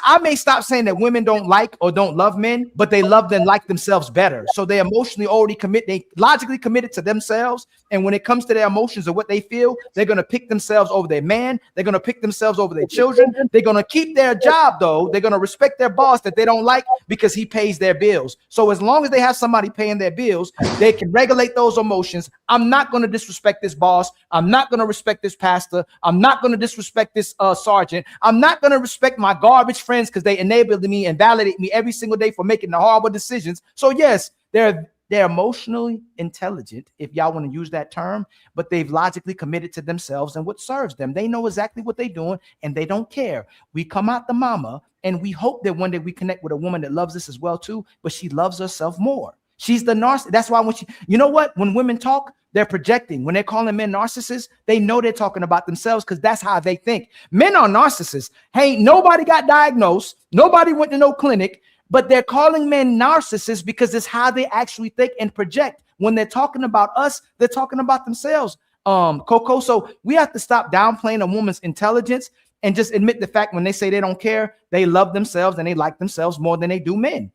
I may stop saying that women don't like or don't love men, but they love and like themselves better. So they emotionally already they logically committed to themselves. And when it comes to their emotions or what they feel, they're going to pick themselves over their man. They're going to pick themselves over their children. They're going to keep their job, though. They're going to respect their boss that they don't like because he pays their bills. So as long as they have somebody paying their bills, they can regulate those emotions. I'm not going to disrespect this boss. I'm not going to respect this pastor. I'm not going to disrespect this sergeant. I'm not going to respect my garbage friends because they enabled me and validate me every single day for making the horrible decisions. So yes, they're emotionally intelligent, if y'all want to use that term, but they've logically committed to themselves and what serves them. They know exactly what they're doing and they don't care. We come out the mama and we hope that one day we connect with a woman that loves us as well too, but she loves herself more. She's the narcissist. That's why you know what? When women talk, they're projecting. When they're calling men narcissists, they know they're talking about themselves because that's how they think. Men are narcissists. Hey, nobody got diagnosed. Nobody went to no clinic, but they're calling men narcissists because it's how they actually think and project. When they're talking about us, they're talking about themselves. Coco. So we have to stop downplaying a woman's intelligence and just admit the fact when they say they don't care, they love themselves and they like themselves more than they do men.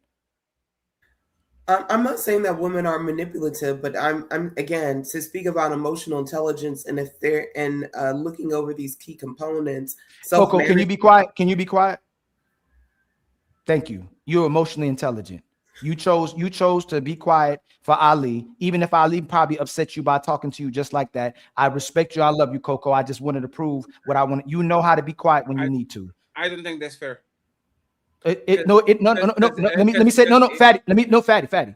I'm not saying that women are manipulative, but I'm again to speak about emotional intelligence and if they're looking over these key components. Coco, can you be quiet? Can you be quiet? Thank you. You're emotionally intelligent. You chose to be quiet for Ali, even if Ali probably upset you by talking to you just like that. I respect you. I love you, Coco. I just wanted to prove what I want. You know how to be quiet when you need to. I don't think that's fair. No. Let me say Fatty. Fatty.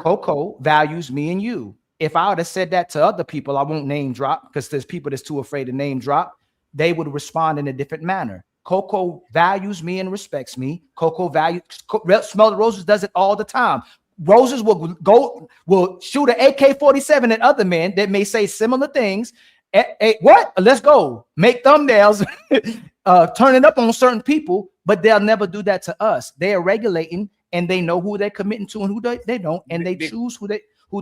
Coco values me and you. if I would have said that to other people, I won't name drop because there's people that's too afraid to name drop. They would respond in a different manner. Coco values me and respects me. Coco Smell the Roses does it all the time. Roses will shoot an AK-47 at other men that may say similar things. What? Let's go. Make thumbnails, turn it up on certain people, but they'll never do that to us. They are regulating, and they know who they're committing to and who they don't, and they choose who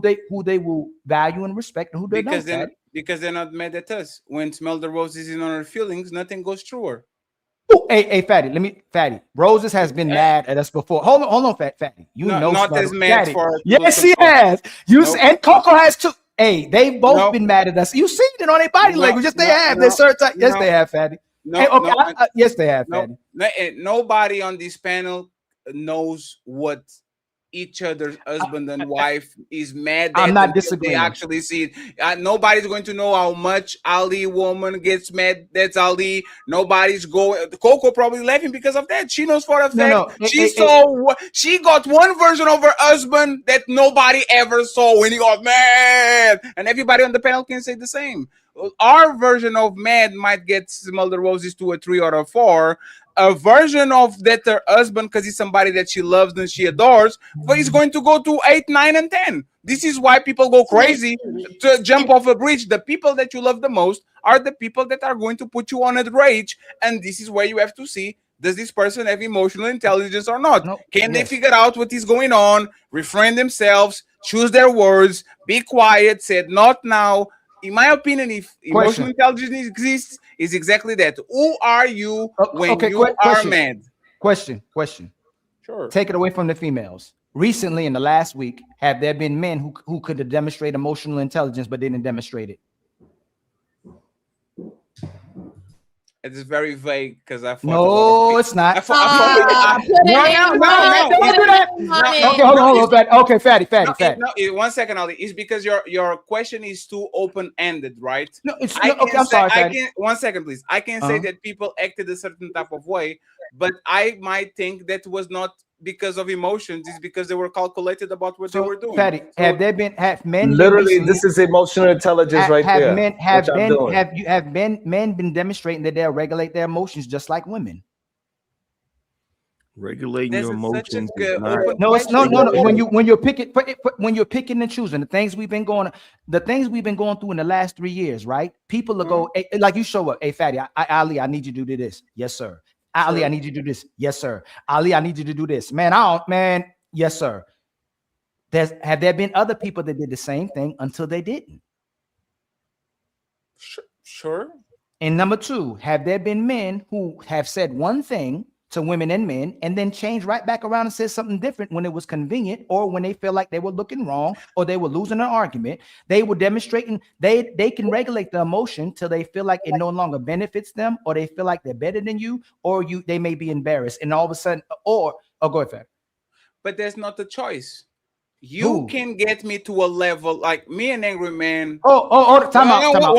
they will value and respect and who they don't. Because they're not mad at us. When Smell the Roses is in on her feelings, nothing goes through her. Ooh, hey, Fatty. Roses has been mad at us before. Hold on, Fatty. You know, not as mad for. Yes, she has. And Coco has too. Hey, they've both been mad at us. You seen it on their body language. Yes, they have. Yes, they have, Fatty. Yes, they have, Fatty. Nobody on this panel knows what each other's husband and wife is mad at. I'm not disagreeing. They actually see it. Nobody's going to know how much Ali woman gets mad. That's Ali. Nobody's going. Coco probably laughing because of that. She knows for a fact. She got one version of her husband that nobody ever saw when he got mad, and everybody on the panel can say the same. Our version of mad might get Smell the Roses to a 3 or a 4. A version of that her husband, because he's somebody that she loves and she adores, but he's going to go to 8, 9, and 10. This is why people go crazy to jump off a bridge. The people that you love the most are the people that are going to put you on a rage, and this is where you have to see, does this person have emotional intelligence or not? Can they figure out what is going on, refrain themselves, choose their words, be quiet, said not now. In my opinion, if emotional intelligence exists, is exactly that. Who are you when you are mad? Question. Sure. Take it away from the females. Recently, in the last week, have there been men who could demonstrate emotional intelligence but didn't demonstrate it? It's very vague because I thought. No, it's not. No. Okay, hold on. Okay, Fatty. 1 second, Ali. It's because your question is too open-ended, right? No, it's okay. I'm sorry, Fatty. 1 second, please. I can say that people acted a certain type of way, but I might think that was not because of emotions. It's because they were calculated about what they were doing. Fatty, have men literally this is emotional intelligence right there? Have men been demonstrating that they'll regulate their emotions just like women? Regulating your emotions. No. When you're picking and choosing the things we've been going through in the last 3 years, right? People will go like you show up. Hey, Fatty, Ali, I need you to do this. Yes, sir. Ali, I need you to do this. Yes, sir. Ali, I need you to do this. Man, yes, sir. Have there been other people that did the same thing until they didn't? Sure. And number 2, have there been men who have said one thing to women and men and then changed right back around and said something different when it was convenient or when they feel like they were looking wrong or they were losing an argument? They were demonstrating they can regulate the emotion till they feel like it no longer benefits them, or they feel like they're better than you, or they may be embarrassed, and all of a sudden, go ahead. But there's not a choice. You can get me to a level like me and Angry Man. Time out. No,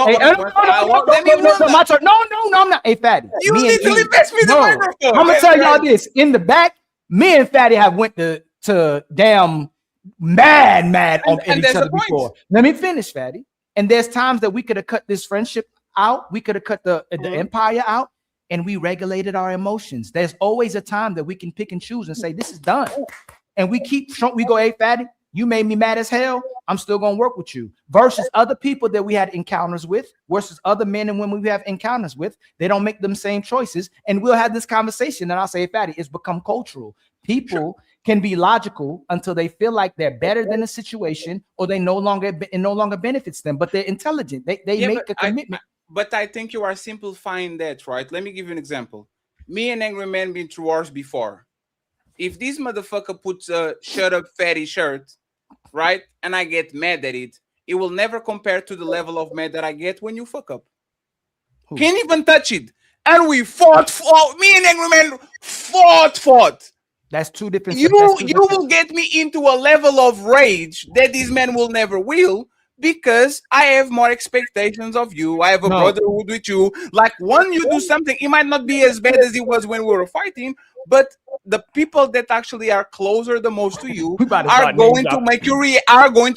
I'm not. Hey, Fatty. You literally pass me the microphone. I'm gonna tell y'all this. In the back, me and Fatty have went to damn mad on each other before. Let me finish, Fatty. And there's times that we could have cut this friendship out. We could have cut the empire out, and we regulated our emotions. There's always a time that we can pick and choose and say, this is done. And we go, hey, Fatty, you made me mad as hell. I'm still going to work with you. Versus other people that we had encounters with, versus other men and women we have encounters with. They don't make them same choices. And we'll have this conversation. And I'll say, hey, Fatty, it's become cultural. People can be logical until they feel like they're better than the situation, or it no longer benefits them. But they're intelligent. They make a commitment. But I think you are simplifying that, right? Let me give you an example. Me and Angry Man been through wars before. If this motherfucker puts a shut up fatty shirt, right, and I get mad at it, it will never compare to the level of mad that I get when you fuck up. Can't even touch it. And we fought. Me and Angry Man fought. That's two different. You will get me into a level of rage that these men will never will, Because I have more expectations of you. I have a brotherhood with you. Like when you do something, it might not be as bad as it was when we were fighting, but the people that actually are closer the most to you are going to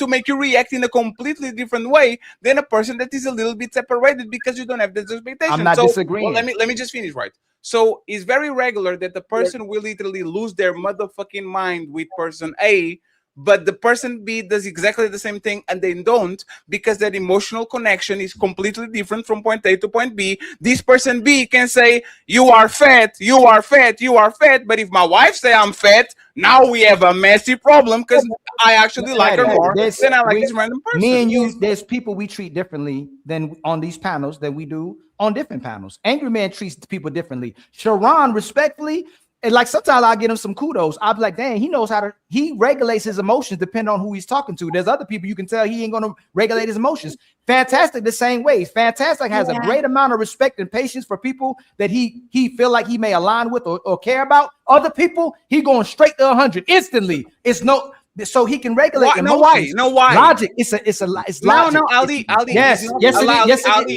make you react in a completely different way than a person that is a little bit separated because you don't have this expectation. I'm not disagreeing. Well, let me just finish, right? So it's very regular that the person will literally lose their motherfucking mind with person A, but the person B does exactly the same thing and they don't, because that emotional connection is completely different from point A to point B. This person B can say, you are fat, you are fat, you are fat. But if my wife say I'm fat, now we have a messy problem because I actually like her more than I like this random person. Me and you, there's people we treat differently than on these panels than we do on different panels. Angry Man treats people differently. Sharon, respectfully, and like sometimes I'll give him some kudos. I'll be like, dang, he knows how to, he regulates his emotions depending on who he's talking to. There's other people you can tell he ain't going to regulate his emotions. Fantastic the same way. Fantastic has a great amount of respect and patience for people that he feel like he may align with or care about. Other people, he going straight to 100 instantly. It's no, so he can regulate emotions. No, why? Logic. It's logic. No, Ali. Yes,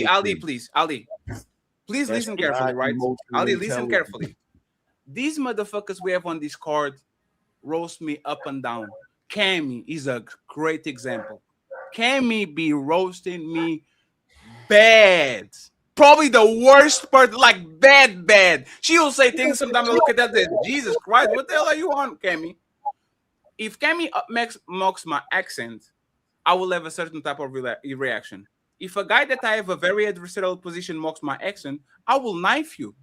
Ali, please. Ali, please listen carefully, right? Ali, listen carefully. These motherfuckers we have on this card roast me up and down. Cammy is a great example. Cammy be roasting me bad. Probably the worst part, like bad. She will say things sometimes I look at that and say, Jesus Christ, what the hell are you on, Cammy? If Cammy mocks my accent, I will have a certain type of reaction. If a guy that I have a very adversarial position mocks my accent, I will knife you.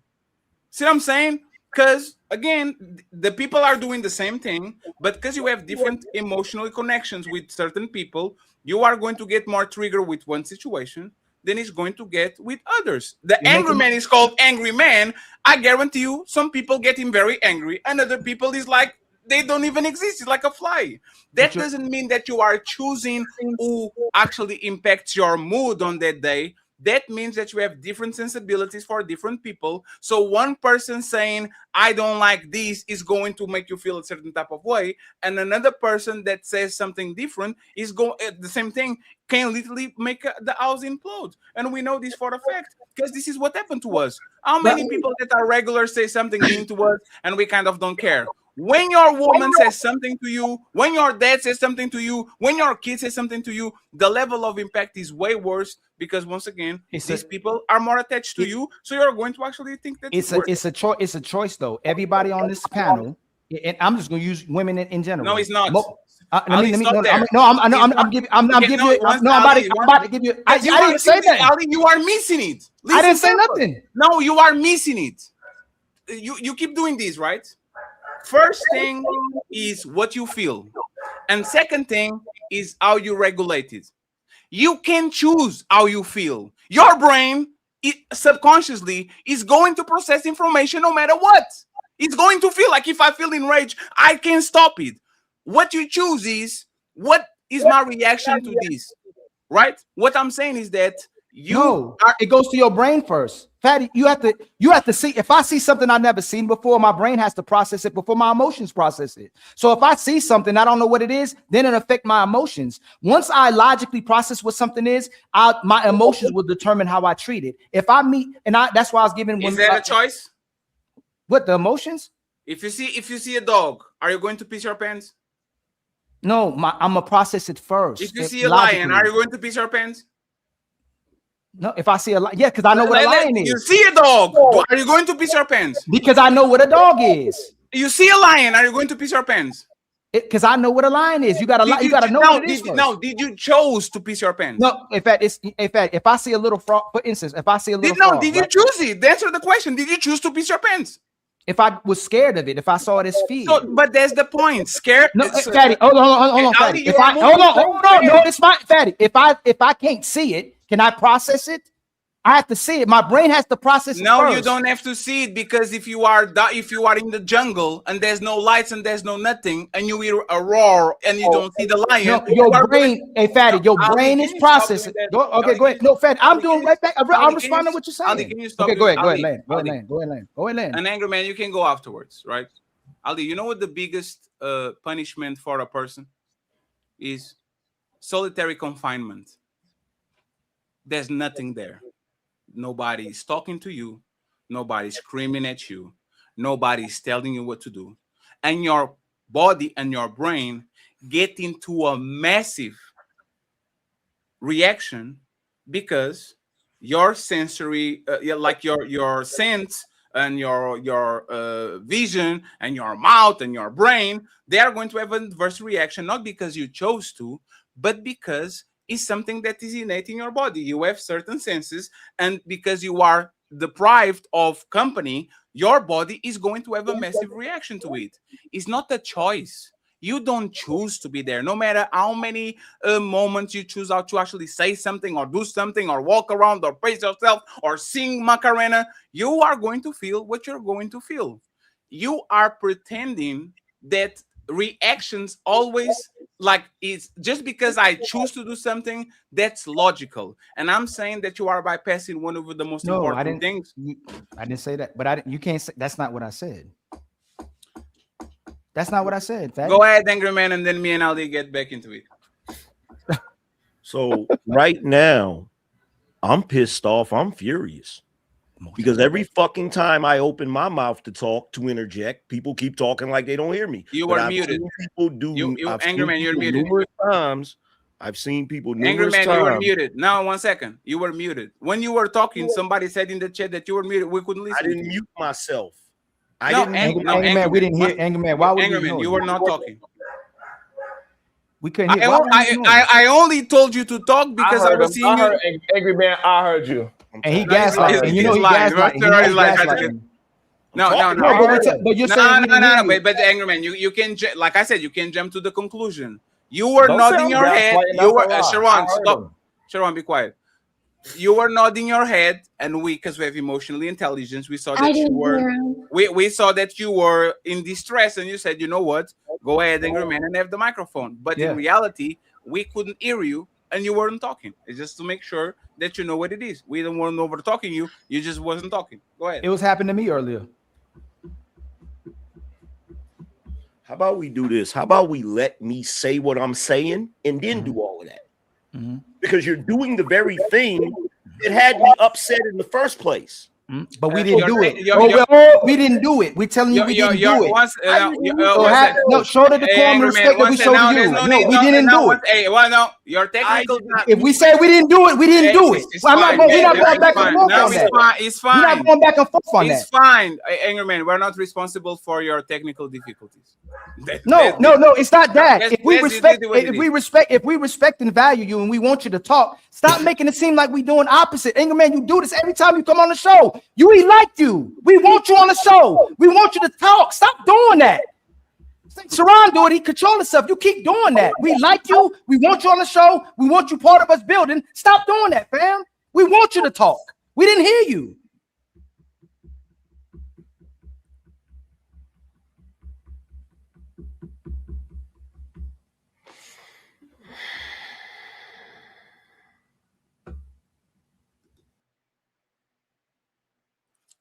See what I'm saying? Because, again, the people are doing the same thing, but because you have different emotional connections with certain people, you are going to get more trigger with one situation than it's going to get with others. The angry man is called angry man. I guarantee you, some people get him very angry, and other people is like, they don't even exist. It's like a fly. That doesn't mean that you are choosing who actually impacts your mood on that day. That means that you have different sensibilities for different people. So one person saying, I don't like this is going to make you feel a certain type of way. And another person that says something different is going the same thing can literally make the house implode. And we know this for a fact because this is what happened to us. How many people that are regular say something mean to us and we kind of don't care? When your woman says something to you, when your dad says something to you, when your kid says something to you, the level of impact is way worse because once again, these people are more attached to you. So you're going to actually think that it's a choice though. Everybody on this panel, and I'm just going to use women in general. No, it's not. I'm about to give you. I didn't say that. Ali, you are missing it. I didn't say nothing. No, you are missing it. You keep doing this, right? First thing is what you feel. And second thing is how you regulate it. You can choose how you feel. Your brain subconsciously is going to process information no matter what. It's going to feel like if I feel enraged, I can stop it. What you choose is, what is my reaction to this? Right? What I'm saying is that it goes to your brain first. Fatty, you have to see. If I see something I've never seen before, my brain has to process it before my emotions process it. So if I see something I don't know what it is, then it affects my emotions. Once I logically process what something is, my emotions will determine how I treat it. If I meet, that's why I was giving. Is that a choice? What, the emotions? If you see a dog, are you going to piss your pants? No, I'm gonna process it first. If you see a lion, are you going to piss your pants? No, if I see a lion, yeah, because I know what a lion is. You see a dog, are you going to piss your pants? Because I know what a dog is. You see a lion, are you going to piss your pants? Because I know what a lion is. You gotta know what it is. Did you chose to piss your pants? No, in fact, if I see a little frog, for instance, if I see a little frog, did you choose it? Answer the question. Did you choose to piss your pants? If I was scared of it, if I saw it as feed. But that's the point. Scared. No, Fatty, hold on, Fatty. Hold on. No, it's fine, Fatty. If I can't see it, can I process it? I have to see it. My brain has to process it. No, first. You don't have to see it, because if you are in the jungle and there's no lights and there's no nothing, and you hear a roar and you don't see the lion, no, your brain, hey Fatty, your brain is processing. Okay, go ahead. No, Fatty, I'm doing right back. I'm responding to what you're saying. Ali, can you stop? Okay, go ahead, Land. An angry man, you can go afterwards, right? Ali, you know what the biggest punishment for a person is? solitary confinement. There's nothing there. Nobody's talking to you. Nobody's screaming at you. Nobody's telling you what to do. And your body and your brain get into a massive reaction because your sensory, like your sense and your vision and your mouth and your brain, they are going to have an adverse reaction, not because you chose to, but because it's something that is innate in your body. You have certain senses, and because you are deprived of company, your body is going to have a massive reaction to it. It's not a choice. You don't choose to be there. No matter how many moments you choose out to actually say something or do something or walk around or praise yourself or sing Macarena, you are going to feel what you're going to feel. You are pretending that reactions always, like, it's just because I choose to do something, that's logical. And I'm saying that you are bypassing one of the most important things. I didn't say that, but you can't say that's not what I said. That's not what I said. Fatty. Go ahead, Angry Man, and then me and Ali get back into it. So right now, I'm pissed off. I'm furious. Because every fucking time I open my mouth to talk, to interject, people keep talking like they don't hear me. You were muted. People do. Angry Man, you're muted. Numerous times. I've seen people Angry Man, you were muted. Now, 1 second. You were muted. When you were talking, somebody said in the chat that you were muted. We couldn't listen. I didn't mute myself. Angry Man, we didn't hear Angry Man. Why would Angry Man, you were not talking. We couldn't hear. I only told you to talk because I was seeing you. Angry Man, I heard you. And he gaslighting. And you know he gaslighting. No. But you're saying no. But Angry Man, you can, like I said, you can jump to the conclusion. You were nodding your head. You were Sharon. Stop. Sharon, be quiet. You were nodding your head, and we, because we have emotional intelligence, we saw that you were. We saw that you were in distress, and you said, "You know what? Go ahead, Angry Man, and have the microphone." But in reality, we couldn't hear you, and you weren't talking. It's just to make sure that you know what it is. We don't want over talking you. You just wasn't talking. Go ahead. It was happening to me earlier. How about we do this? How about we let me say what I'm saying and then do all of that? Because you're doing the very thing that had me upset in the first place. But we didn't do it. We didn't do it. We're telling you we didn't do it. No, show the decorum and respect that we showed you. No, we didn't do it. Hey, well, no, your technical. If we say we didn't do it, we didn't do it. We're not going back and forth on that. It's fine. We're not going back and forth on that. It's fine, Angry Man. We're not responsible for your technical difficulties. No, it's not that. If we respect and value you and we want you to talk, stop making it seem like we doing opposite. Angry Man, you do this every time you come on the show. We like you. We want you on the show. We want you to talk. Stop doing that. Sharon do it. He control himself. You keep doing that. We like you. We want you on the show. We want you part of us building. Stop doing that, fam. We want you to talk. We didn't hear you.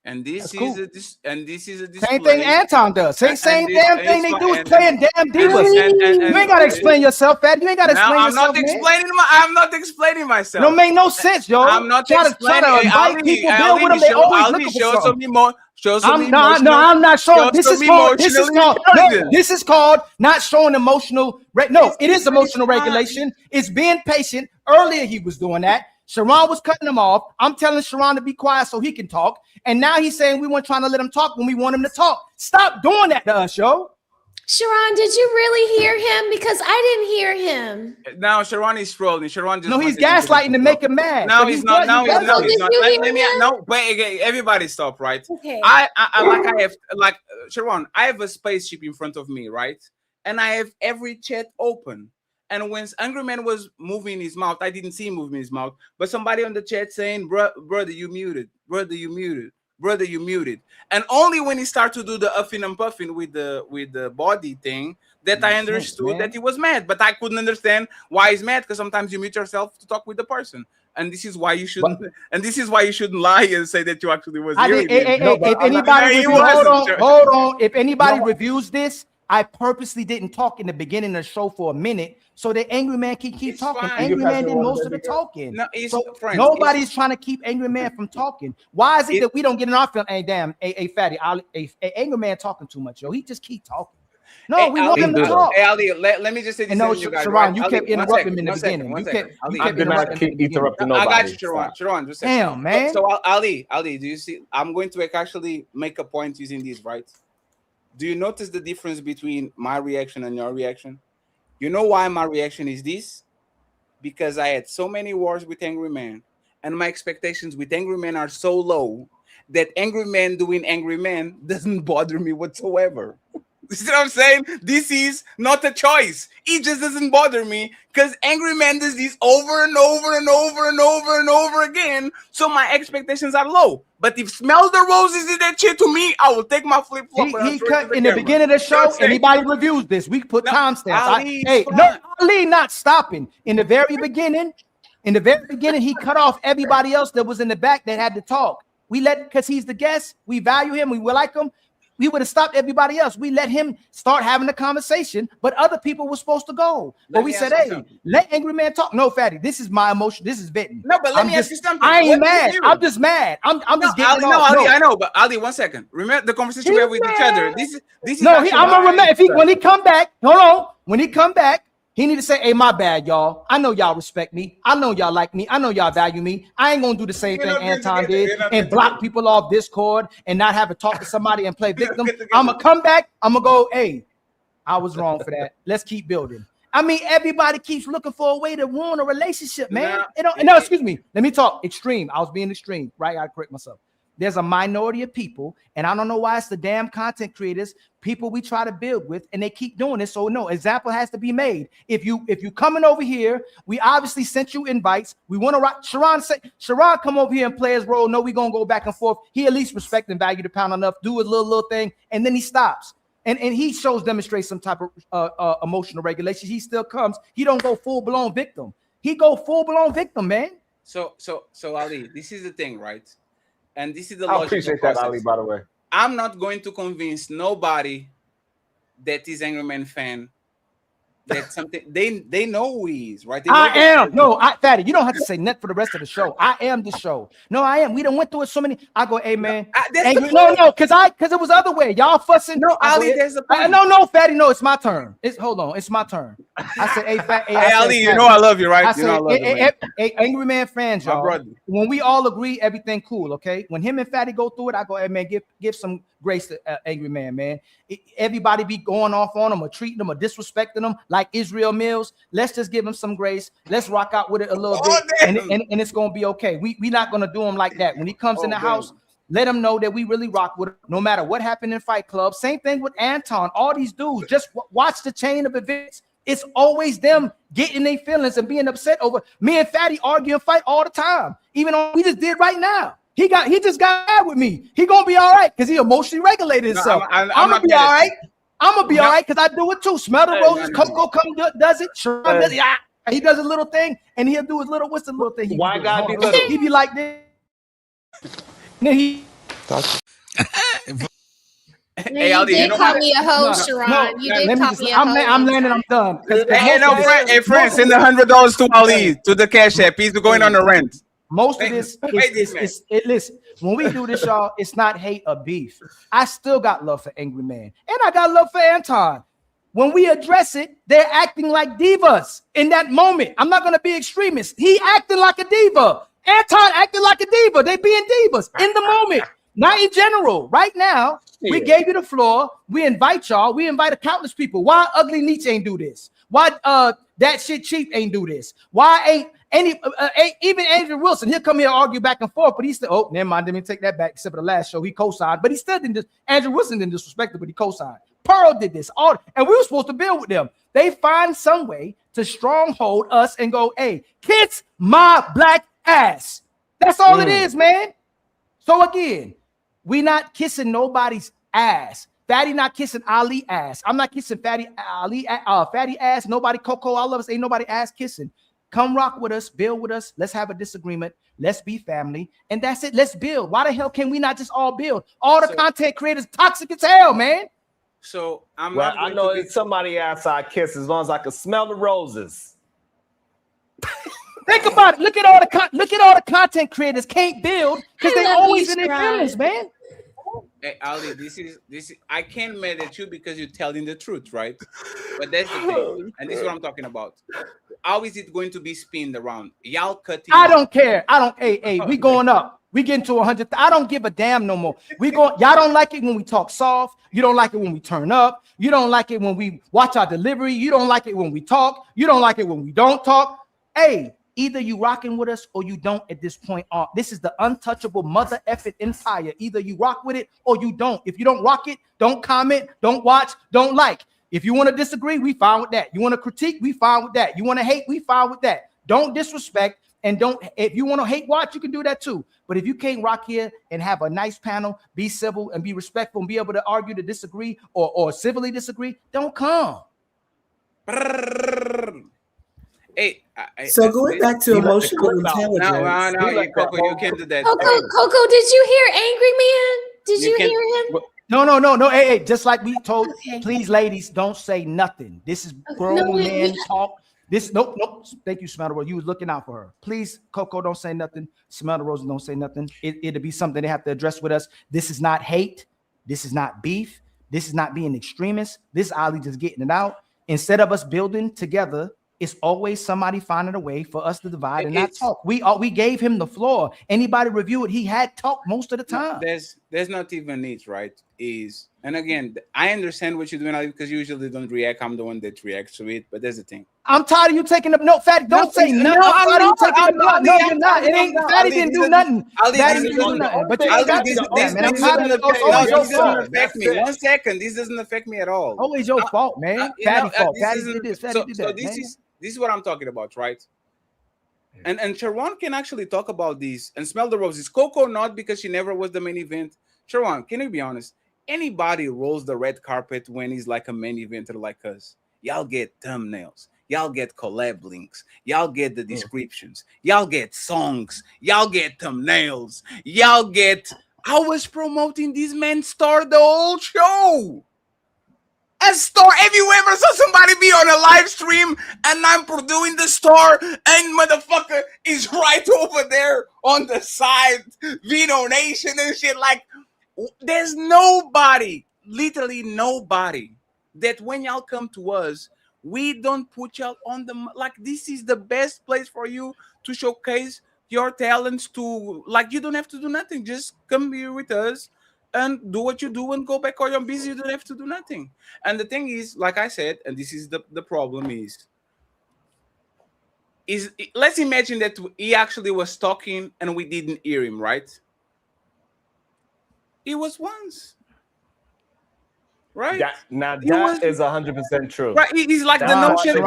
And this is a display. Same thing Anton does. Same damn thing they do is playing damn divas. You ain't gotta explain yourself, Fat. You ain't gotta explain yourself. I'm not explaining myself. No, make no sense, yo. I'm not try to invite people, build with them. They always looking for something. I'm not showing. This is called not showing emotional. No, it is emotional regulation. It's being patient. Earlier he was doing that. Sharon was cutting him off. I'm telling Sharon to be quiet so he can talk. And now he's saying we weren't trying to let him talk when we want him to talk. Stop doing that to us, yo. Sharon, did you really hear him? Because I didn't hear him. Now Sharon is trolling. Sharon just he's gaslighting to make him mad. No, he's not. No, he's not. No, wait, everybody stop, right? Okay. Sharon, I have a spaceship in front of me, right? And I have every chat open. And when Angry Man was moving his mouth, I didn't see him moving his mouth, but somebody on the chat saying, brother, you muted. Brother, you muted. Brother, you muted. And only when he started to do the uffing and puffing with the body thing that I understood that he was mad. But I couldn't understand why he's mad, because sometimes you mute yourself to talk with the person. And this is why you shouldn't. And this is why you shouldn't lie and say that you actually was hearing him. If anybody hold on. If anybody reviews this, I purposely didn't talk in the beginning of the show for a minute so that Angry Man can keep talking. fine. Angry Man did most of the talking. No, it's So friends. nobody's trying to keep Angry Man from talking. Why is it that we don't get in our film? Hey, damn, Fatty, Angry Man talking too much, yo. He just keep talking. No, Hey, we want Ali, him to talk. Hey, Ali, let me just say this. And no, to you guys, Sharon, right? you Ali, kept one interrupting second, him in the one second, beginning. one You second. kept Ali, I did not keep interrupting I nobody. got you, Sharon, just a second. Damn, man. So Ali, do you see? I'm going to actually make a point using this, right? Do you notice the difference between my reaction and your reaction? You know why my reaction is this? Because I had so many wars with Angry Man, and my expectations with Angry Man are so low that Angry Man doing Angry Man doesn't bother me whatsoever. You see what I'm saying? This is not a choice. It just doesn't bother me because Angry Man does this over and over and over and over and over again. So my expectations are low. But if Smells the Roses is that shit to me, I will take my flip flop. He cut in the beginning of the show. Anybody reviews this? We put timestamps. Hey, no, Ali not stopping in the very beginning. In the very beginning, he cut off everybody else that was in the back that had to talk. We let because he's the guest. We value him. We will like him. We would have stopped everybody else. We let him start having a conversation, but other people were supposed to go. But we said, hey, let Angry Man talk. No, Fatty, this is my emotion. This is venting. No, but let me ask you something. I ain't mad. I'm just mad. I'm just getting Ali, off. Ali, I know, but Ali, 1 second. Remember the conversation we have with each other. This is no. I'm gonna remember when he come back. Hold on. When he come back, he need to say, hey, my bad, y'all. I know y'all respect me. I know y'all like me. I know y'all value me. I ain't gonna do the same thing Anton did and block people off Discord and not have to talk to somebody and play victim. I'm gonna come back. I'm gonna go, hey, I was wrong for that. Let's keep building. I mean, everybody keeps looking for a way to ruin a relationship, man. No, excuse me. Let me talk. Extreme. I was being extreme, right? I correct myself. There's a minority of people, and I don't know why it's the damn content creators, people we try to build with, and they keep doing this. So no, example has to be made. If you coming over here, we obviously sent you invites. We want to rock. Sharon come over here and play his role. No, we gonna go back and forth. He at least respect and value the pound enough, do his little thing, and then he stops. And he demonstrates some type of emotional regulation. He still comes. He don't go full blown victim. He go full blown victim, man. So Ali, this is the thing, right? And this is the I appreciate that, Ali, by the way. I'm not going to convince nobody that is Angry Man fan that something they know who he is, right? I am. No, Fatty, you don't have to say nothing for the rest of the show. I am the show. No, I am. We done went through it so many. I go, hey man. No, because it was the other way. Y'all fussing. No, Ali, there's a point. No, Fatty, no, it's my turn. Hold on, it's my turn. I said, hey, Fatty. Hey, Ali, you know I love you, right? I said, hey, Angry Man fans, y'all. When we all agree, everything cool, okay? When him and Fatty go through it, I go, hey man, give some grace to Angry Man. Everybody be going off on him or treating him or disrespecting him like Israel Mills. Let's just give him some grace. Let's rock out with it a little bit, and it's gonna be okay. We not gonna do him like that. When he comes in the house, let him know that we really rock with him, no matter what happened in Fight Club. Same thing with Anton. All these dudes, just watch the chain of events. It's always them getting their feelings and being upset over me and Fatty argue and fight all the time. Even on we just did right now. He just got mad with me. He gonna be all right because he emotionally regulated himself. I'm gonna be all right. I'm gonna be all right because I do it too. Smell the roses. Coco does it. Sharon does it. He does a little thing and he'll do his little. What's the little thing? Why gotta be little? He be like this. Then he. Hey, you did call me a hoe, Sharon. You did call me a hoe. I'm landing. I'm done. Hey, friends, send $100 to Ali to the Cash App. He's going on a rent. Most of this is listen, when we do this, y'all, it's not hate or beef. I still got love for Angry Man, and I got love for Anton. When we address it, they're acting like divas in that moment. I'm not gonna be extremist. He acting like a diva. Anton acting like a diva. They being divas in the moment, not in general. Right now, we gave you the floor. We invite y'all. We invite a countless people. Why Ugly Nietzsche ain't do this? Why that shit cheap ain't do this? Why ain't even Andrew Wilson, he'll come here and argue back and forth, but he still, never mind, let me take that back, except for the last show, he co-signed, but he still didn't, Andrew Wilson didn't disrespect it, but he co-signed. Pearl did this, and we were supposed to build with them. They find some way to stronghold us and go, hey, kiss my black ass. That's all it is, man. So again, we not kissing nobody's ass. Fatty not kissing Ali ass. I'm not kissing Fatty ass. Nobody Coco, all of us ain't nobody ass kissing. Come rock with us, build with us. Let's have a disagreement. Let's be family. And that's it. Let's build. Why the hell can we not just all build? All the content creators toxic as hell, man. So I'm well, not. I know it's somebody outside kiss as long as I can smell the roses. Think about it. Look at all the content creators can't build because they always in their feelings, man. Hey, Ali, this is I can't mad at you because you're telling the truth, right? But that's the thing, and this is what I'm talking about. How is it going to be spinned around? Y'all cutting. I don't care. I don't. Hey, we going up. We getting to 100. I don't give a damn no more. Y'all don't like it when we talk soft. You don't like it when we turn up. You don't like it when we watch our delivery. You don't like it when we talk. You don't like it when we don't talk. Hey, either you rocking with us or you don't at this point on. This is the untouchable mother effing empire. Either you rock with it or you don't. If you don't rock it, don't comment, don't watch, don't like. If you want to disagree, we fine with that. You want to critique, we fine with that. You want to hate, we fine with that. Don't disrespect and don't. If you want to hate watch, you can do that too. But if you can't rock here and have a nice panel, be civil and be respectful and be able to argue to disagree or civilly disagree, don't come. Hey, so going back to emotional intelligence. No, Coco, you can't do that. Coco, did you hear Angry Man? Did you hear him? No. Hey, just like we told, please, ladies, don't say nothing. This is grown men talk. This nope. Thank you, Smell the Rose. You was looking out for her. Please, Coco, don't say nothing. Smell the Rose, don't say nothing. It'll be something they have to address with us. This is not hate. This is not beef. This is not being extremist. This is Ali just getting it out. Instead of us building together, it's always somebody finding a way for us to divide and not talk. We gave him the floor. Anybody review it? He had talk most of the time. There's not even it, right? And again, I understand what you're doing, Ali, because you usually don't react. I'm the one that reacts to it, but there's the thing. I'm tired of you taking up. No, Fatty, don't say nothing. I'm tired of you taking up. No, you're not. It ain't. Fatty didn't do nothing. Fatty didn't do nothing. But you got this doesn't affect me. 1 second. This doesn't affect me at all. Always your fault, man. Fatty fault. Fatty did this. Fatty did that. So this is what I'm talking about, right? And Sharon can actually talk about this and smell the roses. Coco not because she never was the main event. Sharon, can you be honest? Anybody rolls the red carpet when he's like a main eventer like us. Y'all get thumbnails. Y'all get collab links. Y'all get the descriptions. Y'all get songs. Y'all get thumbnails. Y'all get. I was promoting this man's store the whole show. A store. Have you ever saw somebody be on a live stream and I'm doing the store and motherfucker is right over there on the side, V-donation and shit? Like, there's nobody, literally nobody, that when y'all come to us, we don't put y'all on the, like, this is the best place for you to showcase your talents to, like, you don't have to do nothing. Just come here with us and do what you do and go back or you're busy. You don't have to do nothing. And the thing is, like I said, and this is the problem is let's imagine that he actually was talking and we didn't hear him, right? It was once. Right? That is 100% true. Right. It's like the notion.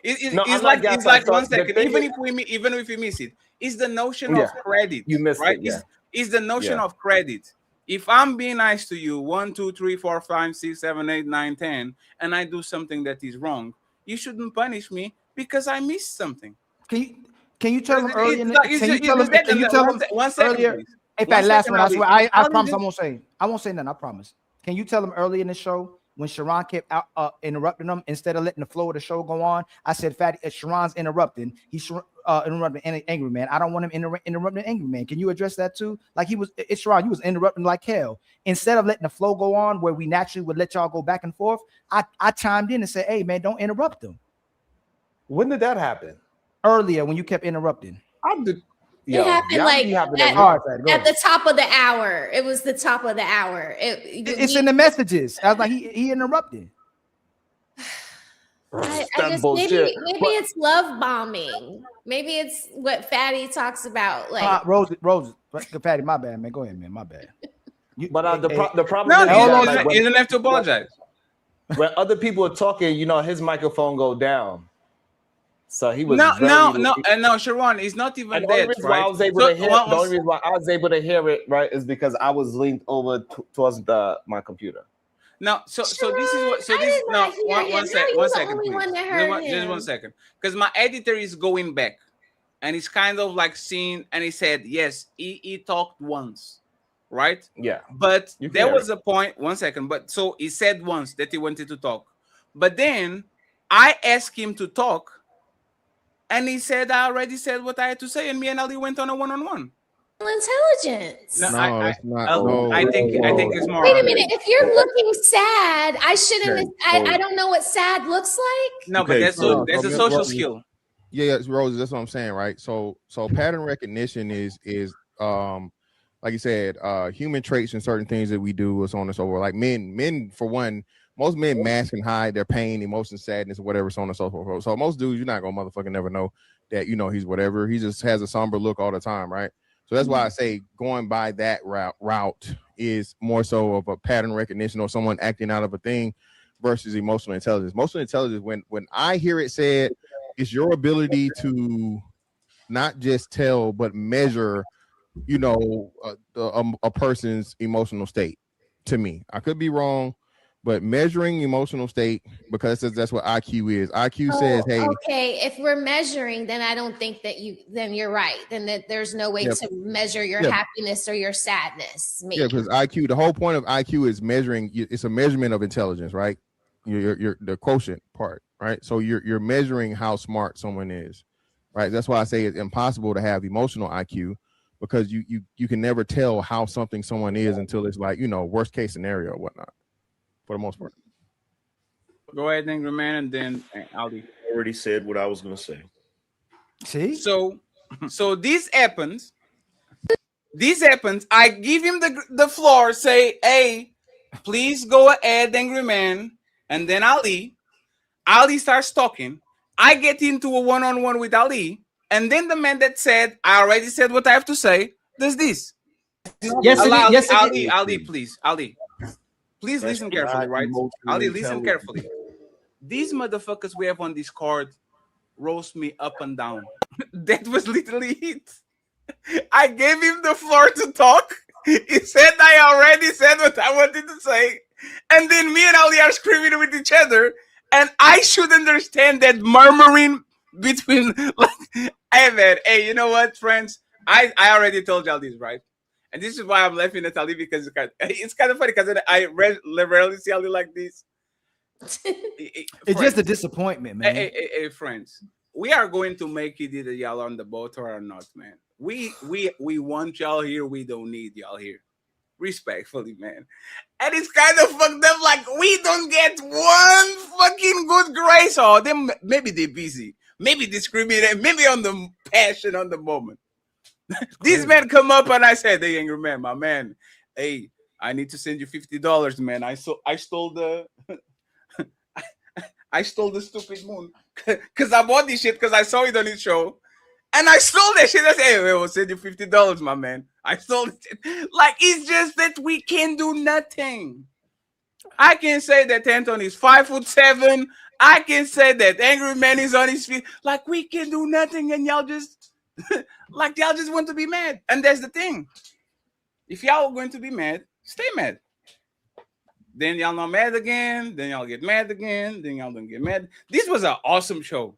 It's like 1 second. Even if we miss it, it's the notion of credit. You missed right? it. Yeah. It's the notion of credit. If I'm being nice to you, 1, 2, 3, 4, 5, 6, 7, 8, 9, 10, and I do something that is wrong, you shouldn't punish me because I missed something. Can you tell them earlier? Can you tell them 1 second, earlier? please. If that last one, I swear, I promise I won't say nothing. I promise. Can you tell them early in the show when Sharon kept interrupting them instead of letting the flow of the show go on? I said, Fatty, Sharon's interrupting. He's interrupting Angry Man. I don't want him interrupting Angry Man. Can you address that too? Like it's Sharon, you was interrupting like hell. Instead of letting the flow go on where we naturally would let y'all go back and forth, I chimed in and said, hey man, don't interrupt them. When did that happen? Earlier when you kept interrupting. It happened like at the top of the hour. It was the top of the hour. It's in the messages. I was like, he interrupted. I just, maybe it's love bombing. Maybe it's what Fatty talks about. Like Rose, Fatty, my bad, man. Go ahead, man. My bad. But the problem is you don't have to apologize. When other people are talking, his microphone go down. So he was no, Sharon, it's not even that. The only reason why I was able to hear it, right, is because I was leaned over towards my computer. No, so this is what. One second, please. Just 1 second, because my editor is going back, and he's kind of like seeing, and he said, yes, he talked once. right? Yeah. But You there can. was a point, 1 second, but so he said once that he wanted to talk. But then I asked him to talk, and he said, I already said what I had to say, and me and Ali went on a one-on-one. Intelligence. No, No, that's not. I think it's more. Wait a minute. If you're looking sad, I shouldn't. Okay, I don't know what sad looks like. No, but Okay, that's a social skill. Yeah, Rose, that's what I'm saying, right? So pattern recognition is like you said, human traits and certain things that we do, so on and so forth. Like men for one, most men mask and hide their pain, emotion, sadness, or whatever, so on and so forth. So most dudes, you're not gonna motherfucking never know that he's whatever. He just has a somber look all the time, right? So that's why I say going by that route is more so of a pattern recognition or someone acting out of a thing versus emotional intelligence. Emotional intelligence, when I hear it said, is your ability to not just tell but measure, a person's emotional state. To me, I could be wrong, but measuring emotional state, because that's what IQ is. IQ says, hey, okay, if we're measuring, then I don't think that then you're right. Then that there's no way to measure your happiness or your sadness. Maybe. Yeah, because IQ, the whole point of IQ is measuring. It's a measurement of intelligence, right? Your the quotient part, right? So you're measuring how smart someone is, right? That's why I say it's impossible to have emotional IQ, because you can never tell how someone is until it's like, worst case scenario or whatnot, for the most part. Go ahead, ANGRYMAN, and then Ali. I already said what I was going to say. See? So this happens. I give him the floor, say, hey, please go ahead, ANGRYMAN, and then Ali starts talking. I get into a one-on-one with Ali, and then the man that said, I already said what I have to say, does this. Yes, Ali, please. Ali, please listen carefully, right? Ali, listen carefully. These motherfuckers we have on this card roast me up and down. That was literally it. I gave him the floor to talk. He said I already said what I wanted to say. And then me and Ali are screaming with each other. And I should understand that murmuring between, like, hey man, hey, you know what, friends? I already told y'all this, right? And this is why I'm laughing at Ali, because it's kind of funny, because I rarely see Ali like this. It's just a disappointment, man. Hey, friends, we are going to make it either y'all on the boat or not, man. We want y'all here. We don't need y'all here. Respectfully, man. And it's kind of fucked up. Like, we don't get one fucking good grace. Or them, maybe they're busy. Maybe discriminate. Maybe on the passion on the moment. These men come up and I said, hey, ANGRYMAN, my man. Hey, I need to send you $50, man. I stole the I stole the stupid moon because I bought this shit because I saw it on his show, and I stole that shit. I said, hey, we'll send you $50, my man. I stole it. Like, it's just that we can do nothing. I can say that Anton is 5'7". I can say that ANGRYMAN is on his feet. Like, we can do nothing, and y'all just y'all just want to be mad. And that's the thing. If y'all are going to be mad, stay mad. Then y'all not mad again. Then y'all get mad again. Then y'all don't get mad. This was an awesome show.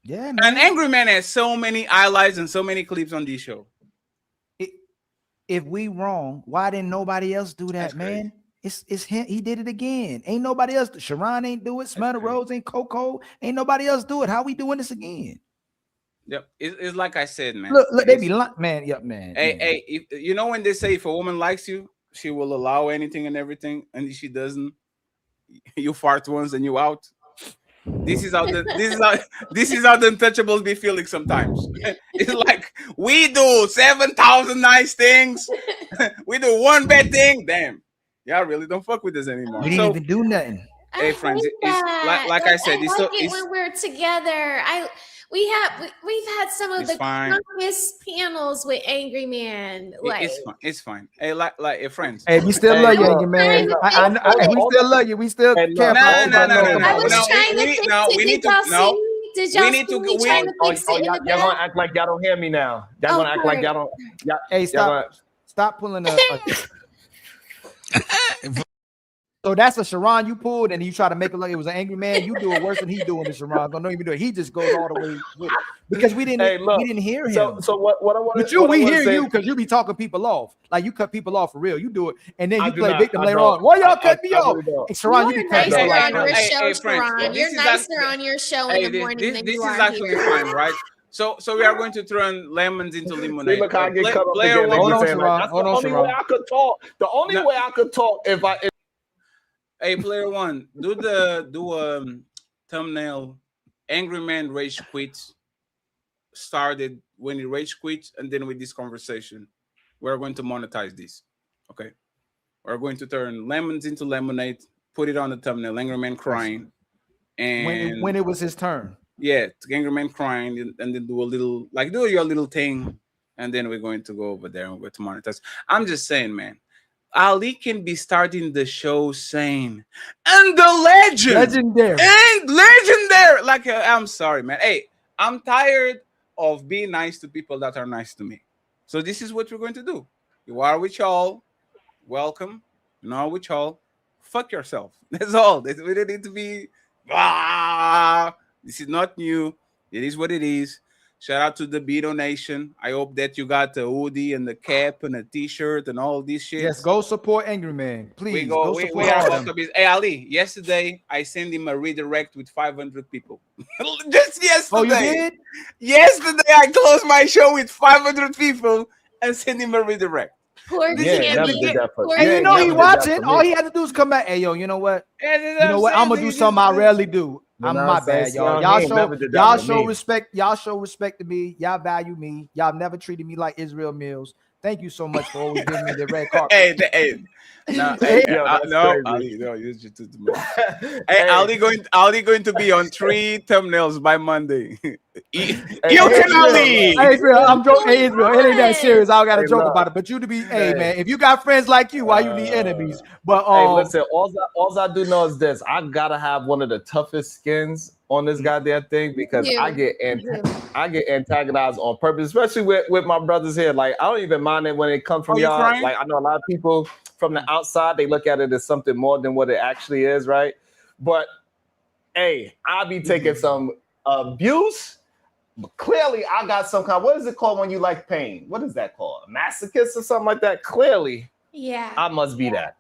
Yeah, man. And ANGRYMAN has so many highlights and so many clips on this show. If we wrong, why didn't nobody else do that, man? It's him. He did it again. Ain't nobody else. Sharon ain't do it. Smell Rose ain't Coco. Ain't nobody else do it. How we doing this again? Yep. It's like I said, man. Look, they be like, man. Yep, man. Hey, you know when they say if a woman likes you, she will allow anything and everything, and if she doesn't, you fart once and you out. This is how the untouchables be feeling sometimes. It's like, we do 7,000 nice things, we do one bad thing. Damn, y'all really don't fuck with us anymore. We didn't even do nothing. Hey, friends, it's like I said, it's when we're together. We've had some of the strongest panels with ANGRYMAN. Like, it's fine. Hey, like friends. Hey, we still love you, ANGRYMAN. We still love you. We still care. No. I was trying to fix it. Did y'all see? Did y'all see me trying to fix it in the back? Y'all gonna act like y'all don't hear me now. Y'all gonna act like y'all don't. Hey, stop pulling up. So that's a Sharon you pulled, and you try to make it like it was an angry man. You do it worse than he doing to Sharon. Don't even do it. He just goes all the way with it because we didn't hear him. So what I want But we hear you because you be talking people off. Like you cut people off for real. You do it, and then you play victim later on. Why y'all cut me off? Hey, Sharon, you be nicer cutting on your like, show, Sharon. You're nicer on your show in the morning than you are here. This is actually fine, right? So we are going to turn lemons into lemonade. Hold on, Sharon. Hold on, Sharon. The only way I could talk if I. Hey, player one, do thumbnail. Angry man rage quit. Started when he rage quit, and then with this conversation, we're going to monetize this. Okay, we're going to turn lemons into lemonade. Put it on the thumbnail. Angry man crying, and when it was his turn. Yeah, Angry man crying, and then do your little thing, and then we're going to go over there and we're going to monetize. I'm just saying, man. Ali can be starting the show saying, and the legendary. Like, I'm sorry, man. Hey, I'm tired of being nice to people that are nice to me. So this is what we're going to do. You are with y'all. Welcome. You know, with y'all. Fuck yourself. That's all. We don't need to be, this is not new. It is what it is. Shout out to the Beto Nation. I hope that you got the hoodie and the cap and the t-shirt and all this shit. Yes, go support Angry Man. Please, we are welcome. Hey, Ali, yesterday I sent him a redirect with 500 people. Just yesterday. Oh, you did? Yesterday I closed my show with 500 people and sent him a redirect. Poor Candy. And you know he watching. All he had to do is come back. Hey, yo, you know what? You know what? I'm gonna do something I rarely do. I'm my bad, y'all. Y'all show respect. Y'all show respect to me. Y'all value me. Y'all never treated me like Israel Mills. Thank you so much for always giving me the red carpet. Ali going to be on 3 thumbnails by Monday. Hey, Israel, I'm joking. Hey, Israel, it ain't that serious. I gotta joke about it. But you to be, hey man, if you got friends like you, why you need enemies? But hey, listen, all I do know is this: I gotta have one of the toughest skins on this goddamn thing because I get antagonized on purpose, especially with my brothers here. Like I don't even mind it when it comes from y'all. Like I know a lot of people from the outside, they look at it as something more than what it actually is, right? But hey, I be taking some abuse. But clearly, I got some kind. What is it called when you like pain? What is that called? A masochist or something like that? Clearly, I must be that.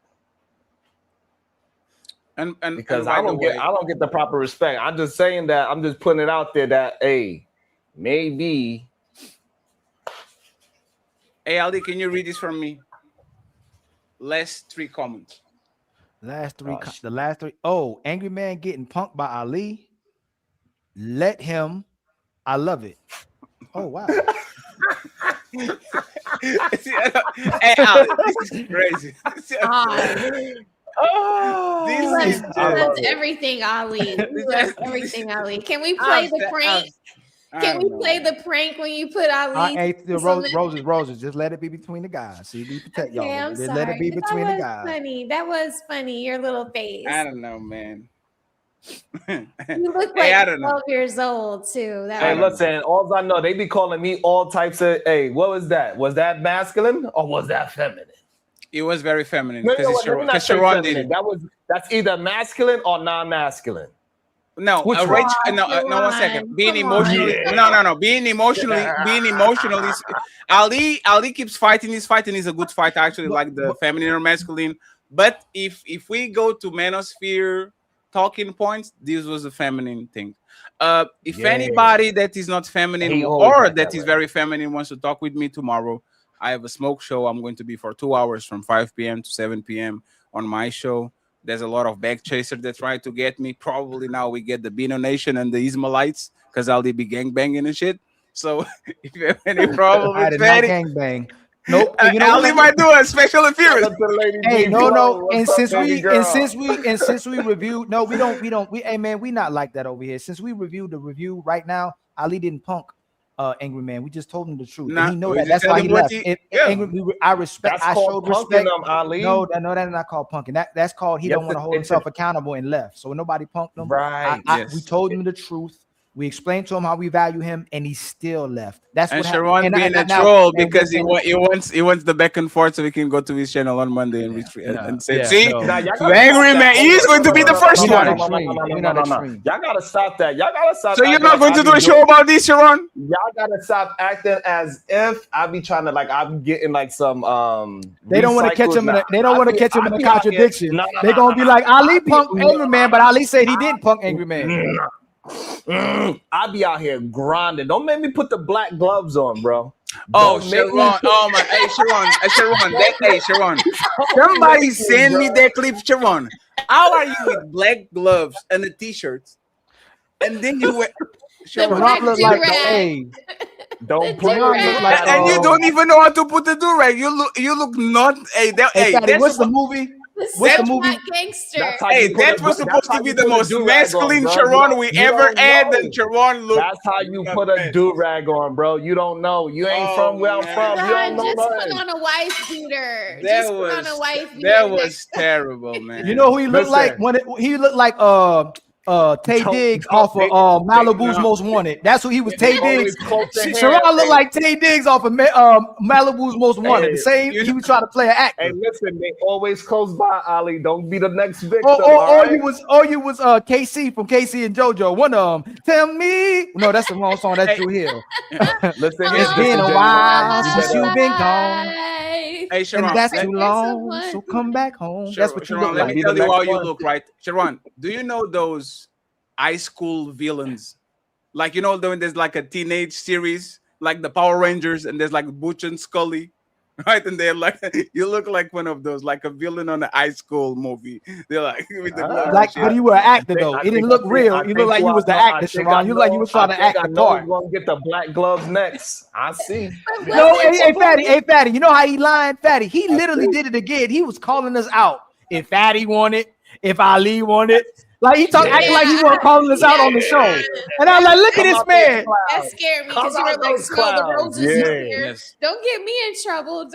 And because I don't get the proper respect. I'm just saying that. I'm just putting it out there that hey, maybe. Hey Ali, can you read this for me? Last 3 comments. The last 3. Oh, Angry Man getting punked by Ali. Let him. I love it. Oh wow. Hey Ali, this is crazy. He loves everything, Ali. He loves everything, Ali. Can we play the prank? Can we play the prank when you put Ali? Roses. Just let it be between the guys. See, we protect y'all. I'm Just sorry. let it be between the guys. That was funny. Your little face. I don't know, man. You look like 12 years old too. Listen, all I know, they be calling me all types of. Hey, what was that? Was that masculine or was that feminine? It was very feminine because Sharon did it. That's either masculine or non-masculine. No, one second. Being emotionally, being emotionally. Ali keeps fighting. His fighting is a good fight, actually, like the feminine or masculine. But if we go to manosphere talking points, this was a feminine thing. If anybody that is not feminine or that is very feminine wants to talk with me tomorrow, I have a smoke show. I'm going to be for 2 hours from 5 p.m. to 7 p.m. on my show. There's a lot of back chasers that try to get me. Probably now we get the Beto Nation and the Ismailites because I'll be gangbanging and shit. So if you have any problem with that, gangbang. Nope. Ali might do a special appearance. Hey, no. And since we reviewed, no, we don't. Hey man, we not like that over here. Since we reviewed the review right now, Ali didn't punk Angry Man. We just told him the truth. And he know that. That's why he left. I respect. I showed respect. Ali. No, that's not called punking. That's called he don't want to hold himself accountable and left. So nobody punked him. Right. We told him the truth. We explained to him how we value him, and he still left. That's and what Sharon happened. being a troll because he wants the back and forth so we can go to his channel on Monday and say, see, the angry man, he's going to be the first one. Y'all gotta stop that. Y'all gotta stop. So you're not going to do a show about this, Sharon? Y'all gotta stop acting as if I be trying to I'm getting like some They don't want to catch him. They don't want to catch him in a contradiction. They're gonna be like Ali punked Angry Man, but Ali said he didn't punk Angry Man. I be out here grinding. Don't make me put the black gloves on, bro. Oh, Sharon. Oh my. Hey, Sharon. Somebody send me that clip, Sharon. How are you with black gloves and a t-shirt? And then you wear Sharon look like don't put it like and you don't even know how to put the do-rag. You look not what's the movie? What's the movie? Gangster. Hey, that was supposed to be the most masculine Sharon we ever had, and Sharon looked. That's how you put a do-rag on, bro. You don't know. You ain't from where I'm from. You don't know. Just put on a wife beater. That was terrible, man. You know who he looked like? He looked like Tay Diggs off of Malibu's Most Wanted. That's who he was. Tay Diggs. Sharon looked like Tay Diggs off of Malibu's Most Wanted. The same. He was trying to play an actor. Hey, listen, they always close by, Ali. Don't be the next victim. You was KC from KC and JoJo. One of them. Tell me. No, that's the wrong song. That's Drew Hill. Listen, it's been a while since you've been gone. Hey, Sharon, and that's too long. So come back home. Sharon, That's what you Sharon, look let like. me tell you how you look, right? Sharon, do you know those high school villains? Like, you know, when there's like a teenage series, like the Power Rangers, and there's like Butch and Scully, right? And they're like, you look like one of those, like a villain on a high school movie. They're like, with the but you were an actor though. It didn't look real. You look like you was the actor, Sharon. You look like you was trying to act the part. We're gonna get the black gloves next. I see. No, hey, Fatty. You know how he lying, Fatty? He literally did it again. He was calling us out. If Fatty wanted, if Ali wanted. Like he acting like he wasn't calling us out on the show. And I'm like, look at this man. That scared me because you were like, smell the roses here. Yes. Don't get me in trouble.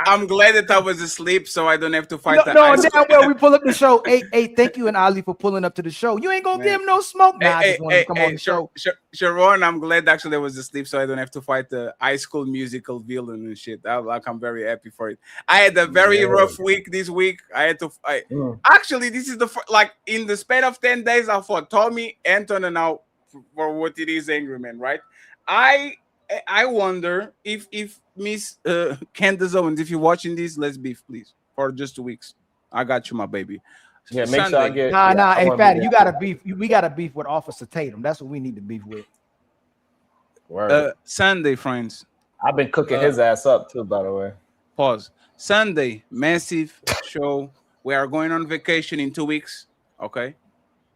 I'm glad that I was asleep, so I don't have to fight that. No, damn well we pull up the show. Hey, thank you and Ali for pulling up to the show. You ain't gonna give him no smoke. Nah, I just want to come on the show. Sharon, I'm glad actually I was asleep, so I don't have to fight the High School Musical villain and shit. I'm very happy for it. I had a very rough week this week. I had to. Actually, this is the like in the span of 10 days, I fought Tommy, Anton, and now for what it is, Angry Man. Right? I wonder if Miss Candace Owens, if you're watching this, let's beef, please, for just 2 weeks. I got you, my baby. Yeah, make sure I get. Nah. Hey, Fatty, you gotta beef. We gotta beef with Officer Tatum. That's what we need to beef with. Sunday, friends. I've been cooking his ass up too, by the way. Pause. Sunday, massive show. We are going on vacation in 2 weeks. Okay,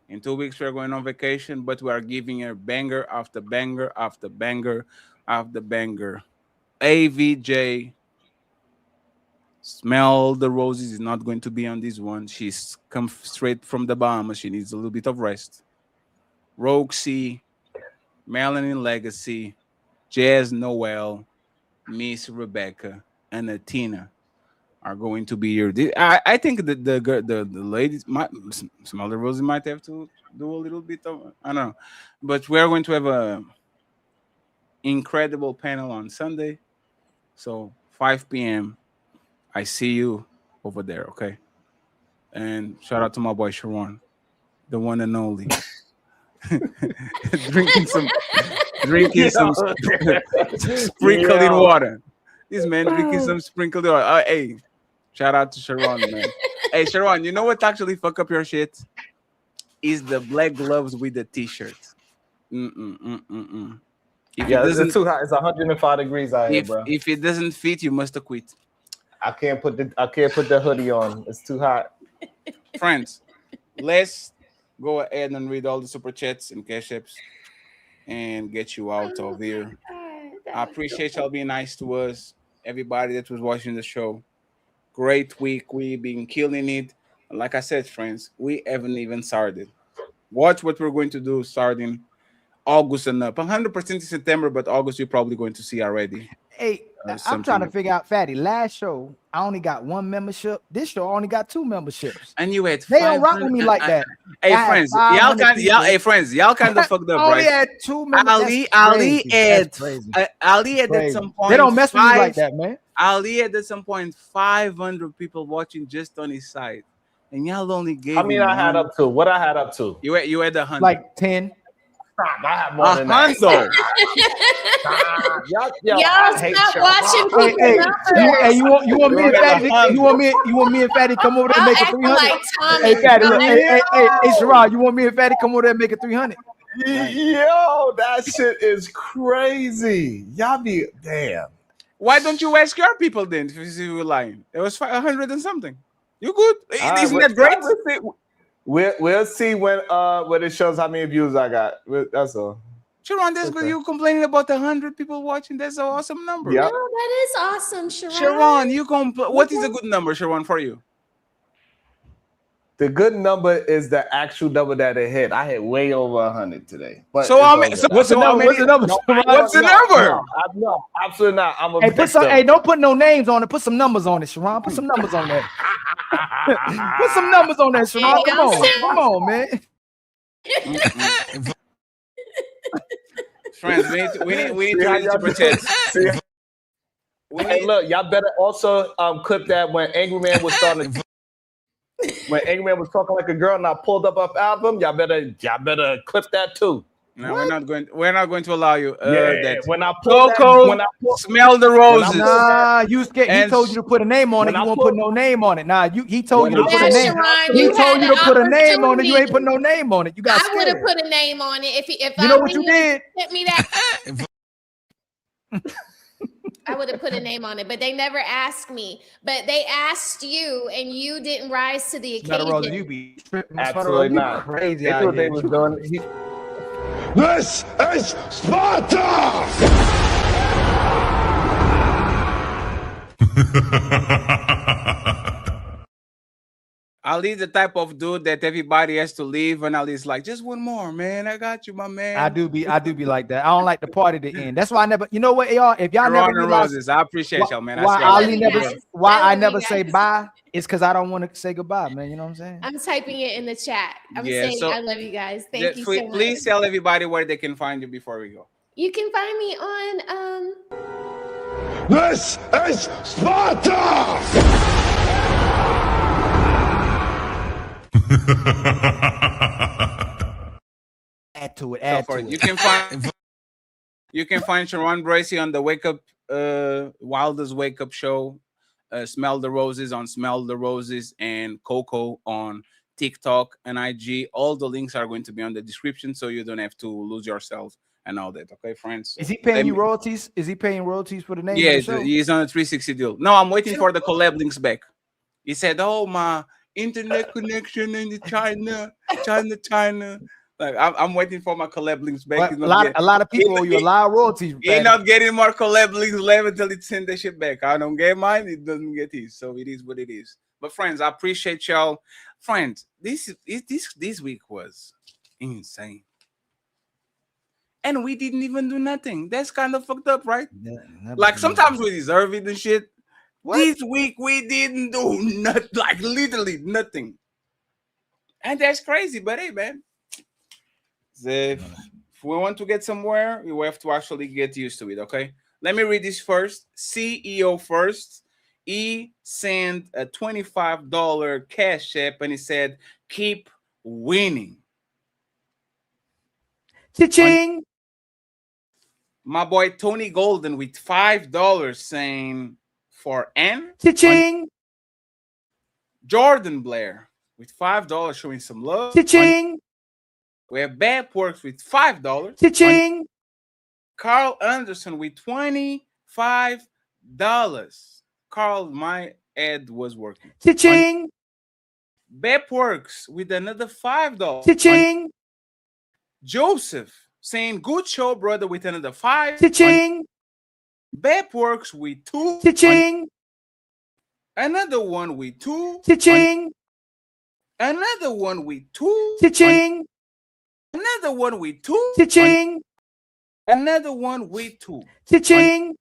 in 2 weeks we are going on vacation, but we are giving a banger after banger after banger after banger. AVJ. Smell the Roses is not going to be on this one. She's come straight from the Bahamas. She needs a little bit of rest. Roxy, Melanin Legacy, Jazz Noel, Miss Rebecca, and Athena are going to be here. I think that the ladies might, Smell the Roses might have to do a little bit of, I don't know. But we're going to have a incredible panel on Sunday. So 5 p.m. I see you over there, okay? And shout out to my boy Sharon, the one and only. drinking some sprinkling water. This man drinking some sprinkled water. Hey, shout out to Sharon, man. Hey, Sharon, you know what actually fuck up your shit? Is the black gloves with the t-shirt. Yeah, it's too hot. It's 105 degrees out here, bro. If it doesn't fit, you must quit. I can't put the hoodie on. It's too hot. Friends, let's go ahead and read all the super chats and cash apps and get you out of here. I appreciate y'all being nice to us. Everybody that was watching the show. Great week. We've been killing it. Like I said, friends, we haven't even started. Watch what we're going to do starting August and up. 100% in September, but August you're probably going to see already. Hey, I'm trying to figure out, Fatty. Last show, I only got 1 membership. This show, I only got 2 memberships. And you had they don't rock with me like that. Hey friends, y'all kind of fucked up, I only right? had 2 members. Ali had at some point. They don't mess with me like that, man. Ali had at some point 500 people watching just on his side, and y'all only gave. I mean, I had up to what I had up to. You had 100, like 10. Stop! I have more than that. Y'all stop watching people. Hey, you want me and Fatty? You want me and Fatty come over there and make a 300? Like hey, Fatty, look, hey, Sherrod, you want me and Fatty come over there and make a 300? Yo, that shit is crazy. Y'all be damn. Why don't you ask your people then? If you were lying, it was 100 and something. You good? Isn't that great? We'll see when it shows how many views I got. That's all. Sharon, that's good. You complaining about 100 people watching? That's an awesome number. Yeah, that is awesome, Sharon. Sharon, what is a good number, Sharon, for you? The good number is the actual number that it hit. I hit way over 100 today. But what's the number? What's the number? What's the number? No, absolutely not. I'm a hey, don't put no names on it. Put some numbers on it, Sharon. Put some numbers on there. Put some numbers on that, Sharon. Come on, man. Friends, we need to protect. Hey, look, y'all better also clip that when Angry Man was starting. When Angry Man was talking like a girl and I pulled up off album, y'all better clip that too. No, we're not going to allow you. That. When I pull smell the roses. Nah, you scared. He told you to put a name on it. You won't put no name on it. Nah, he told you to put a name. He told you to put a name on it. You ain't put no name on it. You got. I would have put a name on it if you know what you did. Sent me that. I would have put a name on it, but they never asked me. But they asked you, and you didn't rise to the occasion. You be absolutely not crazy. That's what they was doing. This is Sparta! Ali's the type of dude that everybody has to leave, and Ali's like, just one more, man. I got you, my man. I do be like that. I don't like the party to end. That's why I never. You know what, y'all? If y'all never realize, roses, I appreciate y'all, man. I never say bye. It's because I don't want to say goodbye, man. You know what I'm saying? I'm typing it in the chat. I'm saying I love you guys. Thank you so much. Please tell everybody where they can find you before we go. You can find me on This is Sparta! Add to it. You can find Sharon Bracey on the Wake Up Wildest Wake Up Show, Smell the Roses on Smell the Roses, and Coco on TikTok and IG. All the links are going to be on the description, so you don't have to lose yourself and all that. Okay, friends. Is he paying you royalties? Is he paying royalties for the name? Yeah, of the show? he's on a 360 deal. No, I'm waiting for the collab links back. He said, "Oh, my internet connection in China. Like I'm waiting for my collab links back. A lot of people owe you a lot of royalties. He's not getting more collab links left until he send the shit back. I don't get mine, it doesn't get his. So it is what it is. But friends, I appreciate y'all. Friends, this week was insane. And we didn't even do nothing. That's kind of fucked up, right? Like sometimes we deserve it and shit. What? This week we didn't do nothing, like literally nothing. And that's crazy, but hey, man. If we want to get somewhere, we have to actually get used to it, okay? Let me read this first. CEO first. He sent a $25 cash app and he said, keep winning. Cha-ching! My boy Tony Golden with $5 saying for N. Cha-ching! Jordan Blair with $5 showing some love. Cha-ching! We have Bad Works with $5. Cha-ching! Carl Anderson with $25. Carl, my ad was working. Cha-ching! Bad Works with another $5. Cha-ching! Joseph saying good show, brother, with another $5. Cha-ching! Bad Works with $2. Cha-ching! Another one with $2. Cha-ching! Another one with $2. Cha-ching! Another one with $2. Cha-ching! Another one with $2. Cha-ching!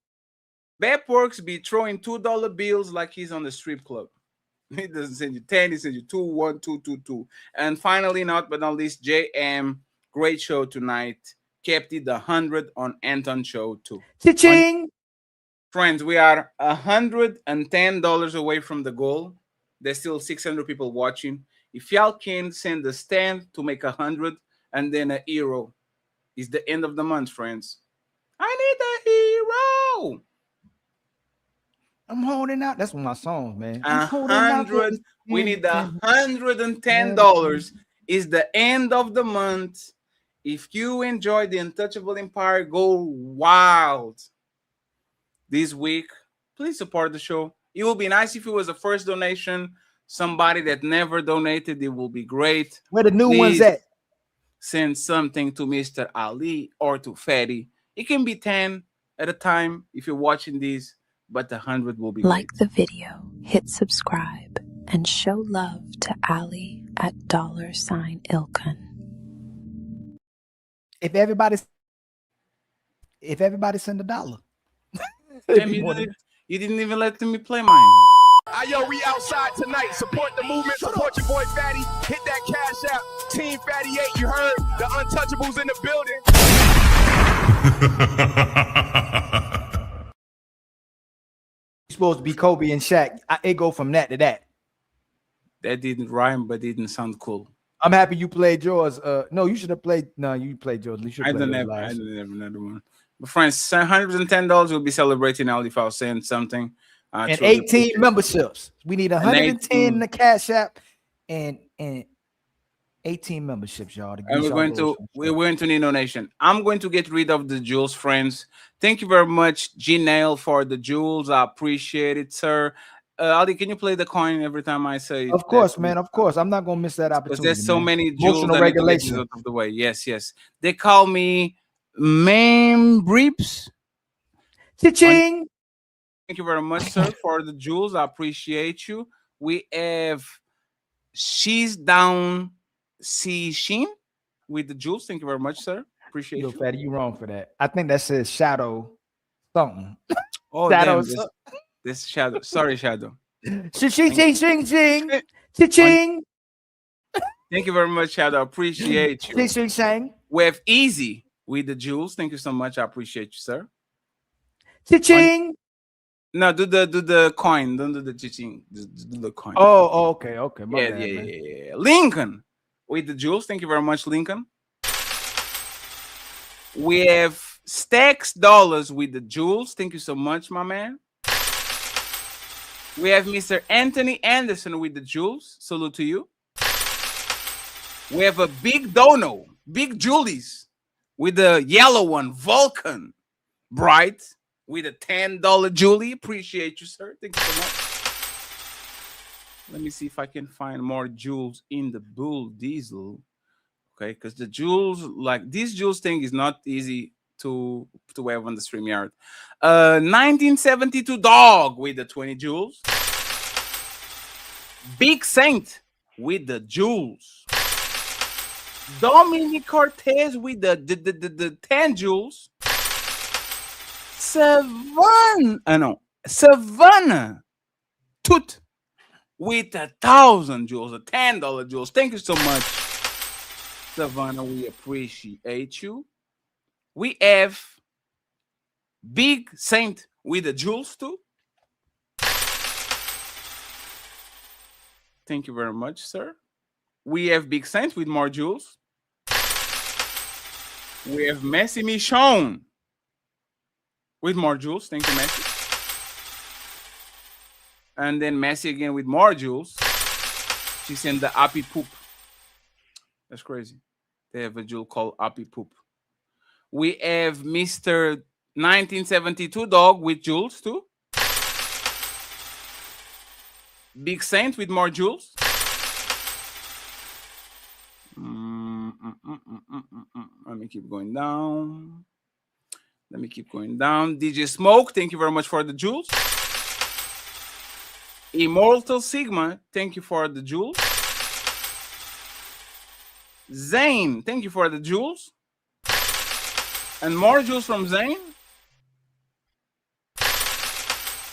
Bep Works be throwing $2 bills like he's on the strip club. He doesn't send you 10, he sends you 2, 1, 2, 2, 2. And finally, not but not least, JM, great show tonight. Kept it 100 on Anton show too. Cha-ching! Friends, we are $110 away from the goal. There's still 600 people watching. If y'all can send a stand to make 100 and then a hero, it's the end of the month, friends. I need a hero. I'm holding out. That's one of my songs, man. 100. We need $110. Is the end of the month. If you enjoy the Untouchable Empire, go wild this week. Please support the show. It will be nice if it was a first donation. Somebody that never donated, it will be great. Where the new ones at? Send something to Mr. Ali or to Fatty. It can be 10 at a time if you're watching these, but 100 will be like great. the video, hit subscribe, and show love to Ali at $Ilkan. If everybody send $1. Damn, you didn't even let me play mine. Yo, we outside tonight. Support the movement. Support your boy Fatty. Hit that cash app. Team Fatty 8. You heard the Untouchables in the building. You're supposed to be Kobe and Shaq. It go from that to that. That didn't rhyme, but didn't sound cool. I'm happy you played yours. No, you should have played. No, you played yours. I don't have another one. But friends, $110 will be celebrating now if I'll send something. And 18 memberships. We need 110 in the Cash App and 18 memberships, y'all. And we're going to need donation. I'm going to get rid of the jewels, friends. Thank you very much, Gnail, for the jewels. I appreciate it, sir. Ali, can you play the coin every time I say? Of course, man. Of course. I'm not gonna miss that opportunity. There's so many jewels that regulation out of the way. Yes, yes. They call me Brips. Cha-ching. Thank you very much, sir, for the jewels. I appreciate you. We have She's Down C Sheen with the jewels. Thank you very much, sir. Appreciate you. Fatty, you wrong for that. I think that says Shadow something. Oh, Shadow. This Shadow. Sorry, Shadow. Cha-ching. Cha-ching. Thank you very much, Shadow. Appreciate you. Cha-ching. We have Easy with the jewels. Thank you so much. I appreciate you, sir. Cha-ching. No, do the coin. Don't do the cha-ching. Do the coin. Oh, okay. My yeah, bad, yeah. Lincoln with the jewels. Thank you very much, Lincoln. We have Stacks Dollars with the jewels. Thank you so much, my man. We have Mr. Anthony Anderson with the jewels. Salute to you. We have a Big Dono, Big Julies with the yellow one, Vulcan. Bright with a $10 Julie. Appreciate you, sir. Thank you so much. Let me see if I can find more jewels in the Bull Diesel. Okay, because the jewels, like this jewels thing is not easy to have on the StreamYard. 1972 Dog with the 20 jewels. Big Saint with the jewels. Dominic Cortez with the 10 jewels. Savannah Toot with 1,000 jewels, $10 jewels. Thank you so much, Savannah. We appreciate you. We have Big Saint with the jewels too. Thank you very much, sir. We have Big Saint with more jewels. We have Messi Michon with more jewels. Thank you, Messi. And then Messi again with more jewels. She sent the Appy Poop. That's crazy. They have a jewel called Appy Poop. We have Mr. 1972 Dog with jewels too. Big Saint with more jewels. Let me keep going down. DJ Smoke, thank you very much for the jewels. Immortal Sigma, thank you for the jewels. Zane, thank you for the jewels. And more jewels from Zane.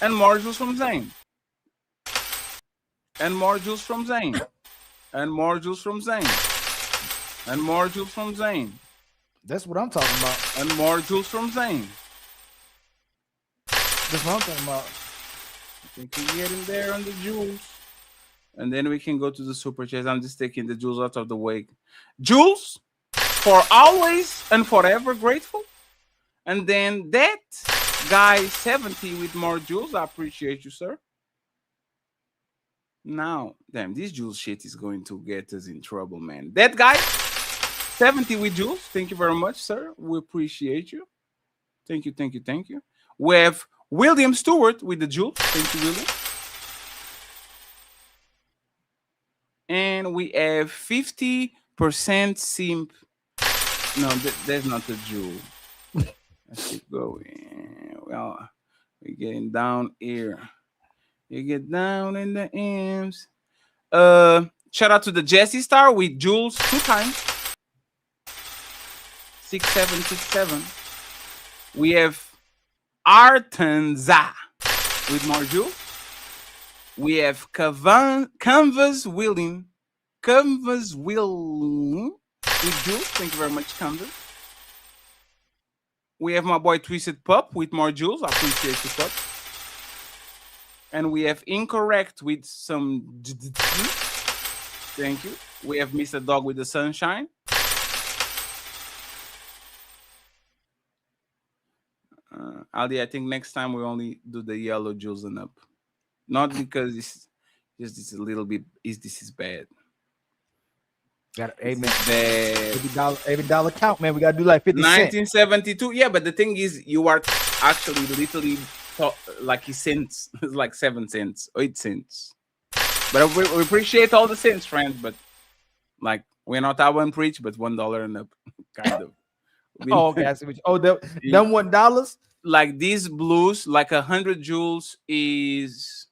And more jewels from Zane. And more jewels from Zane. And more jewels from Zane. And more jewels from Zane. That's what I'm talking about. And more jewels from Zane. That's what I'm talking about. I think we get in there on the jewels. And then we can go to the super chats. I'm just taking the jewels out of the way. Jewels, for always and forever grateful. And then that guy 70 with more jewels. I appreciate you, sir. Now, damn, this jewels shit is going to get us in trouble, man. That guy 70 with jewels. Thank you very much, sir. We appreciate you. Thank you, thank you, thank you. We have William Stewart with the jewels. Thank you, William. And we have 50% simp. No, that's not the jewel. Let's keep going. Well, we're getting down here. You get down in the M's. Shout out to the Jesse Star with Jules 2 times. 6767. We have Artanza with more Jules. We have Canvas Willing with Jules. Thank you very much, Canvas. We have my boy Twisted Pup with more Jules. I appreciate you, Pup. And we have Incorrect with some. Thank you. We have Mr. Dog with the Sunshine. Ali, I think next time we only do the yellow jewels and up. Not because it's just it's a little bit. This is bad. Got amen. Every dollar count, man. We gotta do like 50 cents. 1972. Yeah, but the thing is, you are actually literally like cents, like 7 cents, 8 cents. But we appreciate all the cents, friends. But like we're not our one preach, but $1 and up, kind of. Oh, okay. I see what you, them $1. Like these blues, like 100 jewels is.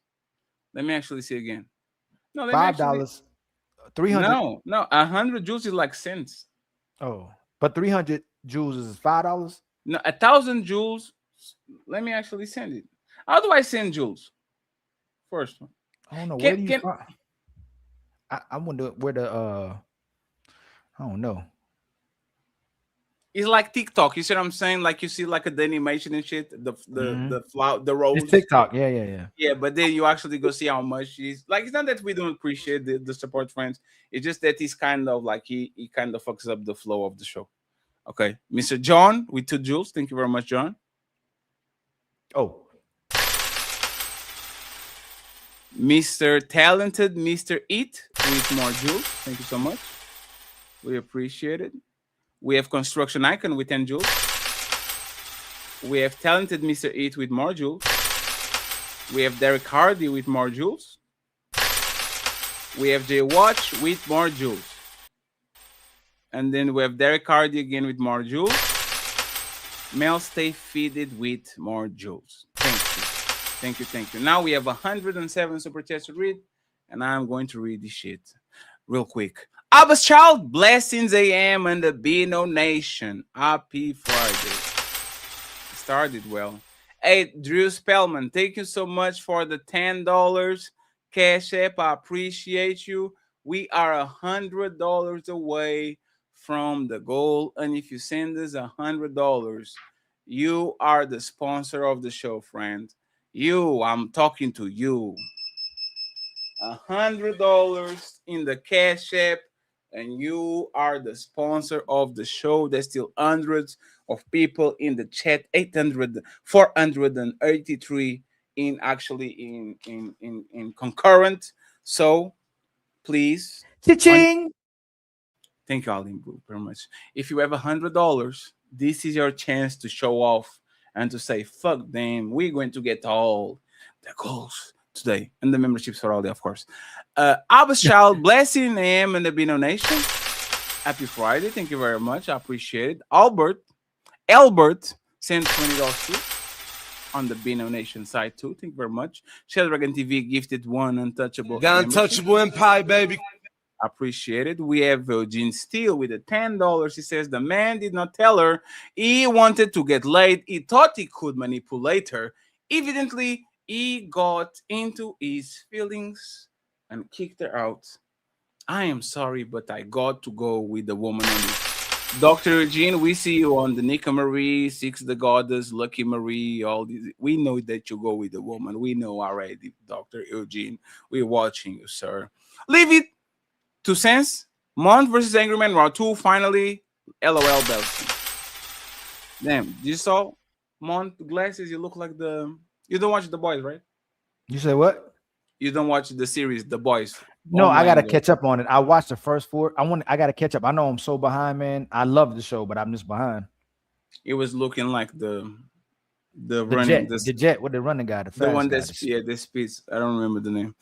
Let me actually see again. No, $5. 300. No, 100 jewels is like cents. Oh, but 300 jewels is $5. No, 1,000 jewels. Let me actually send it. How do I send jewels? First one. I don't know. Where do you find? I wonder where the I don't know. It's like TikTok. You see what I'm saying? Like you see like the animation and shit, the flower, the rolls. It's TikTok. Yeah. Yeah, but then you actually go see how much he's like. It's not that we don't appreciate the support, friends. It's just that he's kind of like he kind of fucks up the flow of the show. Okay, Mr. John with 2 jewels. Thank you very much, John. Oh, Mr. Talented Mr. Eat with more jewels. Thank you so much. We appreciate it. We have Construction Icon with 10 jewels. We have Talented Mr. Eat with more jewels. We have Derek Hardy with more jewels. We have Jay Watch with more jewels. And then we have Derek Hardy again with more jewels. Mel Stay Feeded with more jewels. Thank you. Now we have 107 super chats to read, and I'm going to read this shit real quick. Abba's Child, blessings AM and the Beano Nation. Happy Friday. Started well. Hey, Drew Spellman, thank you so much for the $10 Cash App. I appreciate you. We are $100 away from the goal. And if you send us $100, you are the sponsor of the show, friend. I'm talking to you. $100 in the Cash App, and you are the sponsor of the show. There's still hundreds of people in the chat. 483 in concurrent. So please, cha-ching. Thank you, Alim, very much. If you have $100, this is your chance to show off and to say, fuck them, we're going to get all the goals today. And the memberships for all day, of course. Abba's Child, blessing AM and the Beano Nation. Happy Friday. Thank you very much. I appreciate it. Albert sent $20 too on the Beano Nation side too. Thank you very much. Shell Dragon TV gifted 1 Untouchable. Got Untouchable Empire, baby. Appreciate it. We have Eugene Steele with the $10. He says the man did not tell her he wanted to get laid. He thought he could manipulate her. Evidently, He got into his feelings and kicked her out. I am sorry, but I got to go with the woman on this. Dr. Eugene, we see you on the Nika Marie, Six the Goddess, Lucky Marie, all these. We know that you go with the woman. We know already, Dr. Eugene. We're watching you, sir. Leave it to sense. Mont versus Angry Man round 2. Finally, LOL Belson. Damn, you saw Mont glasses? You look like the. You don't watch The Boys, right? You say what? You don't watch the series The Boys? No, I gotta catch up on it. I watched the first 4. I gotta catch up. I know I'm so behind, man. I love the show, but I'm just behind. It was looking like the running jet with the running guy, the one that's the speeds. I don't remember the name.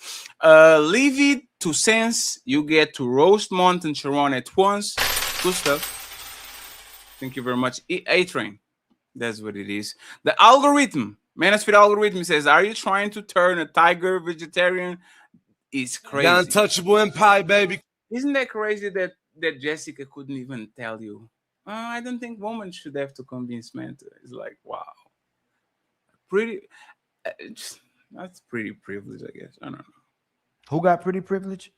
Leave it to sense. You get to roast Mont and Sharon at once. Good stuff. Thank you very much. A-Train. That's what it is. The algorithm. Manosphere algorithm says, "Are you trying to turn a tiger vegetarian?" It's crazy. The untouchable empire, baby. Isn't that crazy that Jessica couldn't even tell you? I don't think women should have to convince men to. It's like, wow, pretty. That's pretty privilege, I guess. I don't know. Who got pretty privilege?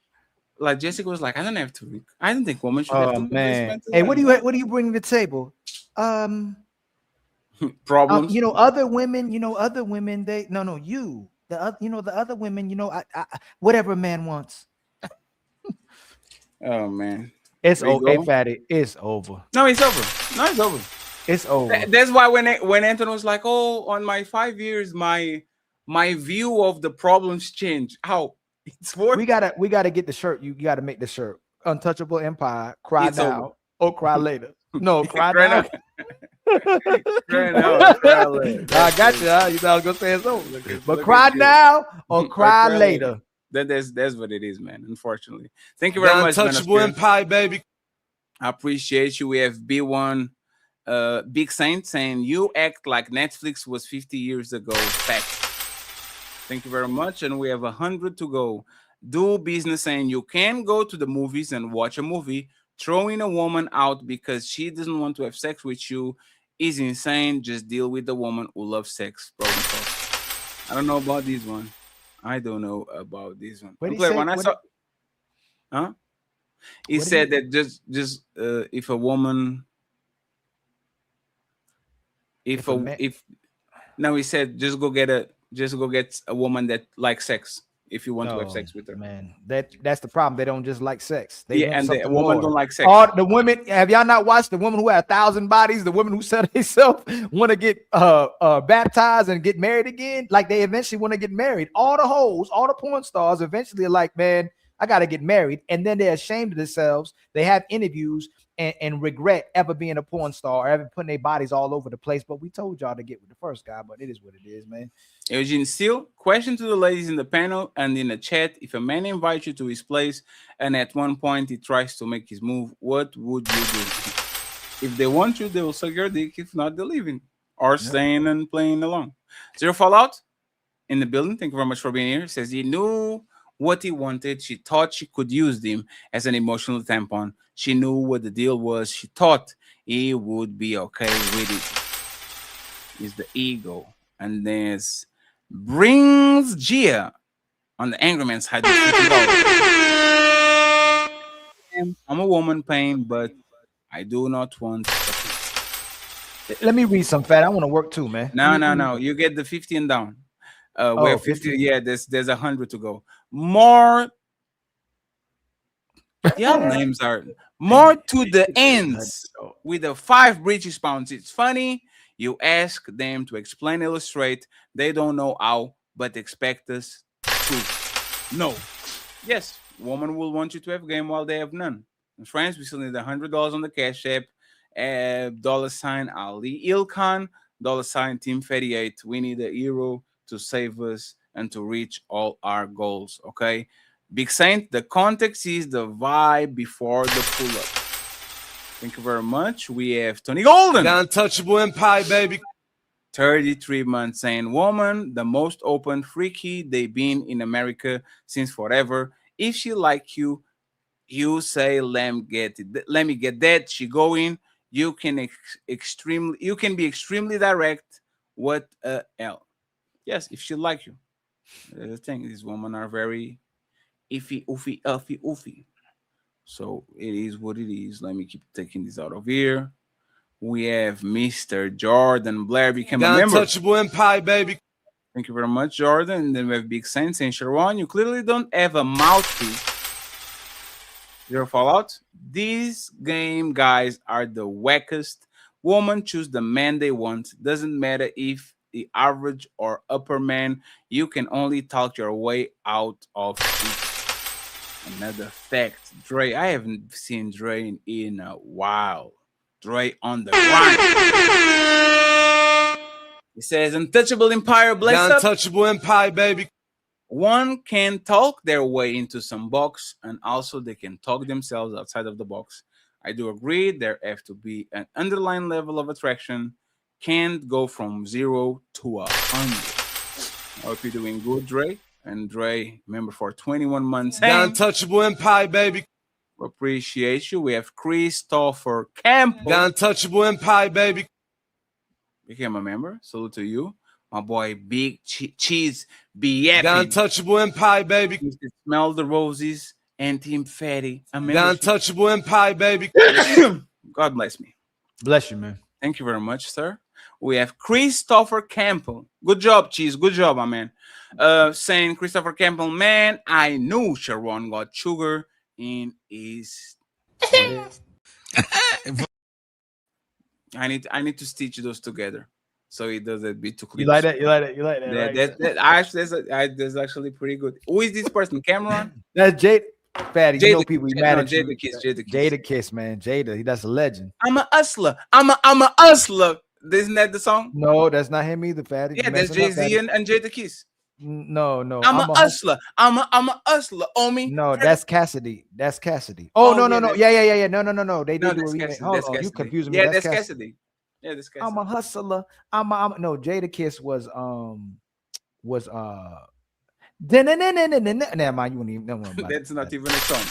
Like Jessica was like, I don't have to. I don't think women should have to. Man. Hey, what do you bring to the table? Problems. Other women. They you. The other women. Whatever a man wants. Oh man. It's over. Hey, fatty, it's over. No, it's over. No, it's over. It's over. That's why when Anton was like, "Oh, on my 5 years, my view of the problems changed." How it's worth. We gotta get the shirt. You gotta make the shirt. Untouchable Empire. Cry It's now over. or cry later. No, cry Cry now. Cry now, cry later. I got you. Huh? You know I was gonna say it's over. But cry now or cry later. That's what it is, man. Unfortunately, thank you very much. Untouchable Empire, baby. I appreciate you. We have B1 Big Saint saying you act like Netflix was 50 years ago. Fact. Thank you very much. And we have 100 to go. Do business saying you can go to the movies and watch a movie. Throwing a woman out because she doesn't want to have sex with you is insane. Just deal with the woman who loves sex. Problem solved. I don't know about this one. I don't know about this one. He said that just if a woman, he said just go get a woman that likes sex if you want to have sex with her. Man, that's the problem. They don't just like sex. And the woman don't like sex. All the women, have y'all not watched the woman who had 1,000 bodies? The women who said herself want to get baptized and get married again. Like they eventually want to get married. All the hoes, all the porn stars eventually are like, man, I got to get married. And then they're ashamed of themselves. They have interviews and regret ever being a porn star or ever putting their bodies all over the place. But we told y'all to get with the first guy, but it is what it is, man. Eugene Steele, question to the ladies in the panel and in the chat. If a man invites you to his place and at one point he tries to make his move, what would you do? If they want you, they will suck your dick. If not, they're leaving or staying and playing along. Zero Fallout in the building. Thank you very much for being here. Says he knew what he wanted. She thought she could use him as an emotional tampon. She knew what the deal was. She thought he would be okay with it. It's the ego. And there's Brings Gia on the Angry Man side. I'm a woman paying, but I do not want. Let me read some fat. I want to work too, man. No. You get the 50 and down. Where 50? Yeah, there's 100 to go. More. Yeah, names are more to the ends with the 5 British pounds. It's funny. You ask them to explain, illustrate. They don't know how, but expect us to know. Yes, woman will want you to have game while they have none. In France, we still need $100 on the Cash App. $ Ali Ilkhan, $ Team 38. We need a hero to save us and to reach all our goals. Okay. Big Saint, the context is the vibe before the pull-up. Thank you very much. We have Tony Golden. The untouchable empire, baby. 33 months saying, woman, the most open, freaky they've been in America since forever. If she like you, you say, let me get that. She going. You can be extremely direct. What a hell. Yes, if she like you. The thing, these women are very iffy, oofy, uffy, oofy. So it is what it is. Let me keep taking this out of here. We have Mr. Jordan Blair became a member. Untouchable Empire, baby. Thank you very much, Jordan. And then we have Big Saint saying, Sharon, you clearly don't have a mouthpiece. Zero Fallout. These game guys are the wackest. Women choose the man they want. Doesn't matter if the average or upper man. You can only talk your way out of it. Another fact. Dre, I haven't seen Dre in a while. Dre on the grind. It says Untouchable Empire, bless up. Untouchable Empire, baby. One can talk their way into some box, and also they can talk themselves outside of the box. I do agree there have to be an underlying level of attraction. Can't go from 0 to 100. I hope you're doing good, Dre. And Dre, member for 21 months. Untouchable Empire, baby. Appreciate you. We have Christopher Campbell. Untouchable Empire, baby. Became a member. Salute to you. My boy, Big Cheese, be happy. Untouchable Empire, baby. Smell the roses and Team Fatty. Untouchable Empire, baby. God bless me. Bless you, man. Thank you very much, sir. We have Christopher Campbell. Good job, Cheese. Good job, my man. Saying Christopher Campbell, man, I knew Sharon got sugar in his. I need to stitch those together. So it doesn't be too clear. You like that? You like that? You like that? Yeah, that's actually pretty good. Who is this person? Cameron? That's Jade. Fatty, you know people mad at Jada you. Kiss, Jada Kiss, man. Jada, that's a legend. I'm a hustler. I'm a hustler. Isn't that the song? No, that's not him either, Fatty. Yeah, that's Jay-Z and Jada Kiss. No. I'm a hustler. I'm a hustler. Omi. No, that's Cassidy. That's Cassidy. Oh, no. Yeah. No. They did do a remix. Hold on, you confusing me. Yeah, that's Cassidy. Yeah, that's Cassidy. I'm a hustler. No, Jada Kiss was never mind, you won't even know about that's not even a song.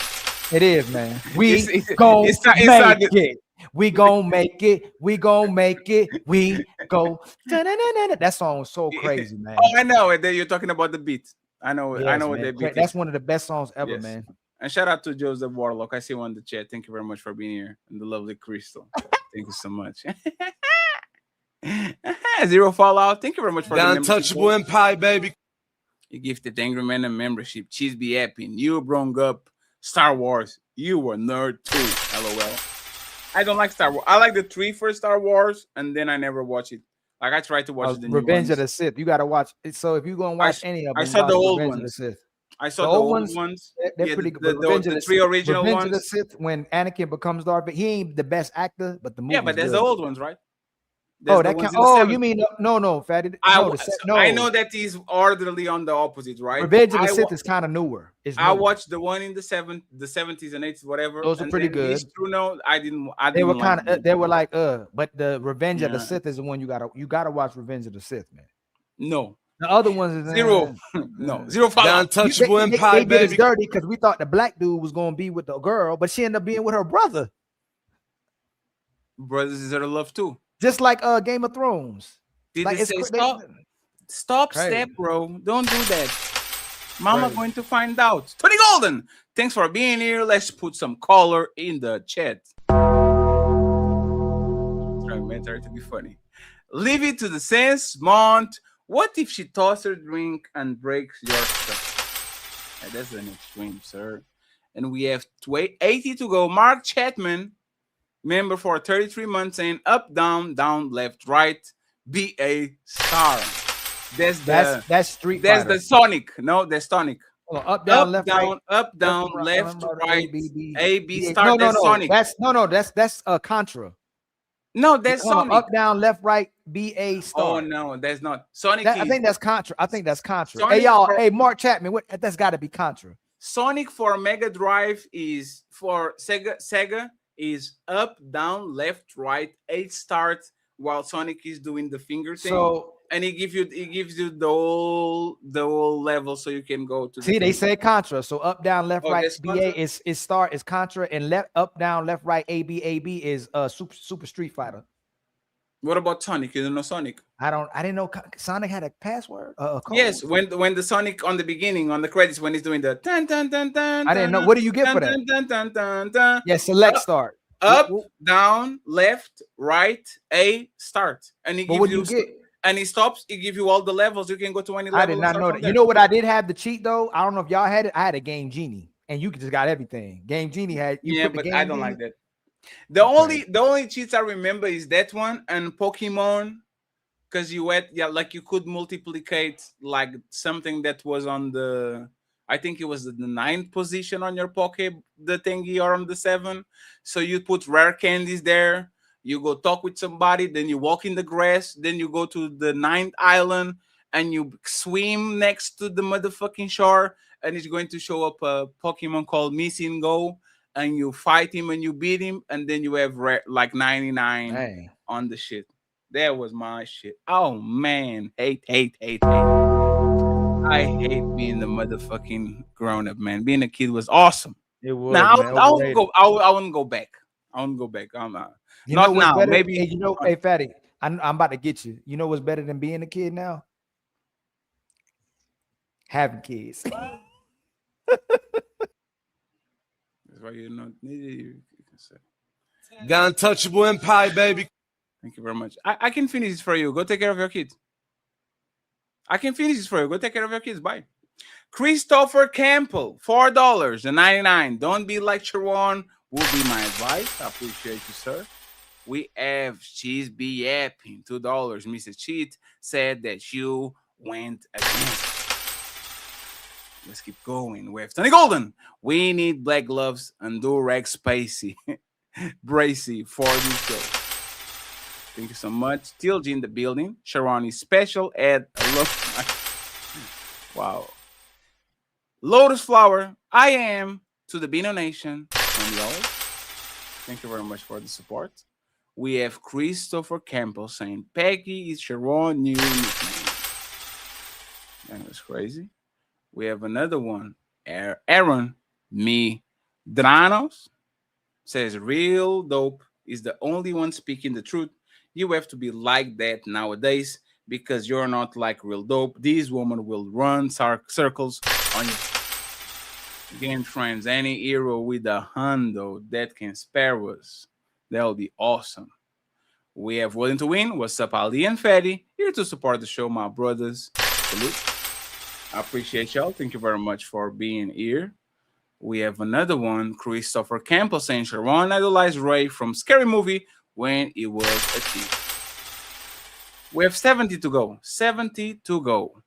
It is, man. We gon' make it. We gon' make it. We gon' make it. We go. That song was so crazy, man. Oh, I know it. You're talking about the beat. I know. Yes, I know what man. that beat. That's one of the best songs ever, man. And shout out to Joseph Warlock. I see one in the chat. Thank you very much for being here. And the lovely Crystal. Thank you so much. Zero Fallout. Thank you very much for the Untouchable Empire, baby. You gifted ANGRYMAN a membership. Cheese be happy. You brung up Star Wars. You were nerd too. LOL. I don't like Star Wars. I like the 3 first Star Wars, and then I never watch it. Like I tried to watch the Revenge of the Sith. You gotta watch it. So if you're gonna watch any of them, I saw the old Revenge ones. of the Sith. I saw the old ones. They're pretty good. The 3 original Revenge ones. of the Sith, when Anakin becomes Darth Vader, he ain't the best actor, but the movie. Yeah, but there's the old ones, right? Oh, that count. Oh, you mean no, Fatty? I know that he's orderly on the opposite, right? Revenge of the Sith is kind of newer. I watched the one in the 70s and 80s, whatever. Those are pretty good. No, I didn't. They were kind of. They were like but the Revenge of the Sith is the one you gotta watch. Revenge of the Sith, man. No. The other ones is zero. No, Zero Fallout. Untouchable Empire, they did it dirty because we thought the black dude was gonna be with the girl, but she ended up being with her brother. Brothers is there love too. Just like Game of Thrones. Did they say stop? Stop, step, bro. Don't do that. Mama going to find out. Tony Golden, thanks for being here. Let's put some color in the chat. Try to be funny. Leave it to the sense, Mont. What if she tosses her drink and breaks your stuff? Yeah, that's an extreme, sir. And we have 80 to go. Mark Chapman, member for 33 months, saying up, down, left, right, BA star. That's Street That's Fighter. the Sonic. No, that's Sonic. Up, down, left, down, right. up, down, left, right, A, B, Yeah, star. That's Sonic. That's Contra. No, that's Sonic. Up, down, left, right, BA star. Oh no, that's not Sonic. I think that's Contra. Sonic Hey y'all, hey Mark Chapman, that's got to be Contra. Sonic for Mega Drive is for Sega is up, down, left, right, 8 starts while Sonic is doing the finger thing. So and it gives you the whole level so you can go to. See, they say Contra. So up, down, left, right, BA is start is Contra, and left, up, down, left, right, AB is Super Street Fighter. What about Sonic? You don't know Sonic? I didn't know Sonic had a password. A code. Yes, when the Sonic on the beginning on the credits when he's doing the dun dun dun dun. I didn't know. What do you get for that? Dun, dun, dun, dun, dun. Yeah, select start. Up, down, left, right, A, start. And he gives you get? And he stops. He gives you all the levels. You can go to any level. I did not know that. You know what I did have the cheat though? I don't know if y'all had it. I had a Game Genie, and you just got everything. Game Genie had. Yeah, but I don't like that. The only cheats I remember is that one and Pokemon, because you had like you could multiplicate like something that was on the, I think it was the 9th position on your Poke, the thingy, or on the 7. So you put rare candies there. You go talk with somebody, then you walk in the grass, then you go to the 9th island and you swim next to the motherfucking shore, and it's going to show up a Pokemon called Missing Go, and you fight him and you beat him, and then you have like 99 on the shit. That was my shit. Oh man, hate. I hate being the motherfucking grown up, man. Being a kid was awesome. It was. Now man, I wouldn't go. I wouldn't go back. I'm you not know what's now. Better? Maybe Hey, hey, Fatty, I'm about to get you. You know what's better than being a kid now? Having kids. That's why you're not needed. Got untouchable empire, baby. Thank you very much. I can finish this for you. Go take care of your kids. I can finish this for you. Go take care of your kids. Bye. Christopher Campbell, $4.99. Don't be like Sharon. Will be my advice. I appreciate you, sir. We have Cheese be yapping, $2. Mr. Cheat said that you went against. Let's keep going. We have Tony Golden. We need black gloves and Durag Spacey. Bracey for this show. Thank you so much. TLG in the building. Sharon is special at wow. Lotus Flower. I am to the Beano Nation. $20. Thank you very much for the support. We have Christopher Campbell saying Peggy is Sharon new nickname. That was crazy. We have another one. Aaron Medranos says real dope is the only one speaking the truth. You have to be like that nowadays because you're not like real dope. These women will run circles on you. Again, friends, any hero with a hundo that can spare us, that'll be awesome. We have Willing to Win. What's up, Ali and Fatty? Here to support the show, my brothers. Salute. I appreciate y'all. Thank you very much for being here. We have another one, Christopher Campbell saying Sharon idolized Ray from Scary Movie when it was a kid. We have 70 to go. 70 to go.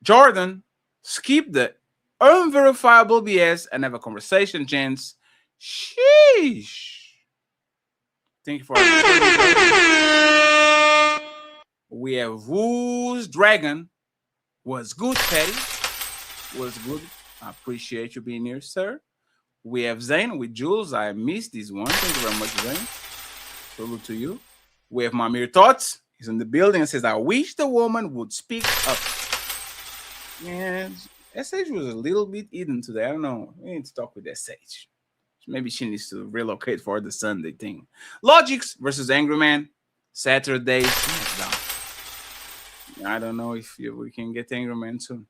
Jordan, skip the unverifiable BS and have a conversation, gents. Sheesh. Thank you for We have Woo's Dragon. Was good, Patty. Was good. I appreciate you being here, sir. We have Zane with Jules. I missed this one. Thank you very much, Zane. Salute to you. We have Mamir Thoughts. He's in the building and says, I wish the woman would speak up. Yeah, SH was a little bit hidden today. I don't know. We need to talk with SH. Maybe she needs to relocate for the Sunday thing. Logics versus Angry Man. Saturday SmackDown. I don't know if we can get Angry Man soon.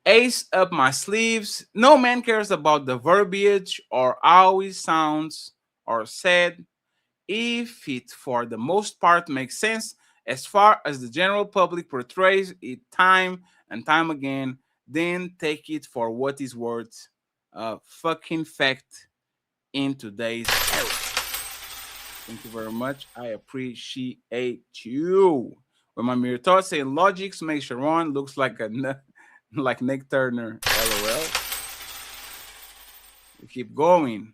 Ace up my sleeves. No man cares about the verbiage or how it sounds or said. If it, for the most part, makes sense as far as the general public portrays it time and time again, then take it for what is worth. Fucking fact in today's era. Thank you very much. I appreciate you. When my mere thoughts saying logics make Sharon looks like like Nick Turner. LOL. We keep going.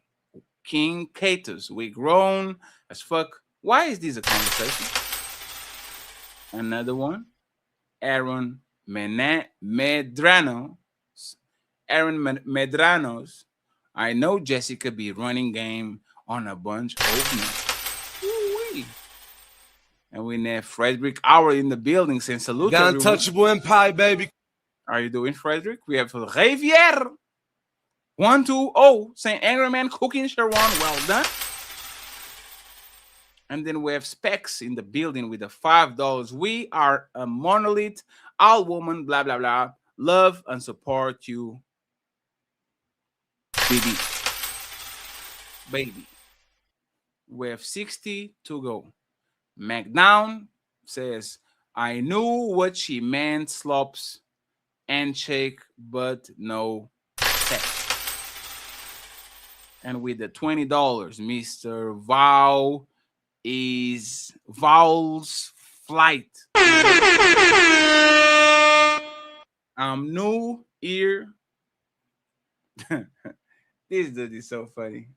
King Catus. We grown as fuck. Why is this a conversation? Another one. Aaron Medranos. Aaron Medranos. I know Jessica be running game on a bunch of men. And we have Frederick Hour in the building saying salute. Got untouchable empire, baby. How are you doing, Frederick? We have Javier 120 saying Angry Man cooking Sharon. Well done. And then we have Specs in the building with the $5. We are a monolith, all woman, blah, blah, blah. Love and support you, baby. Baby. We have 60 to go. McDown says, I knew what she meant, slops, handshake, but no sex. And with the $20, Mr. Vow is Vowel's Flight. I'm new here. This dude is so funny.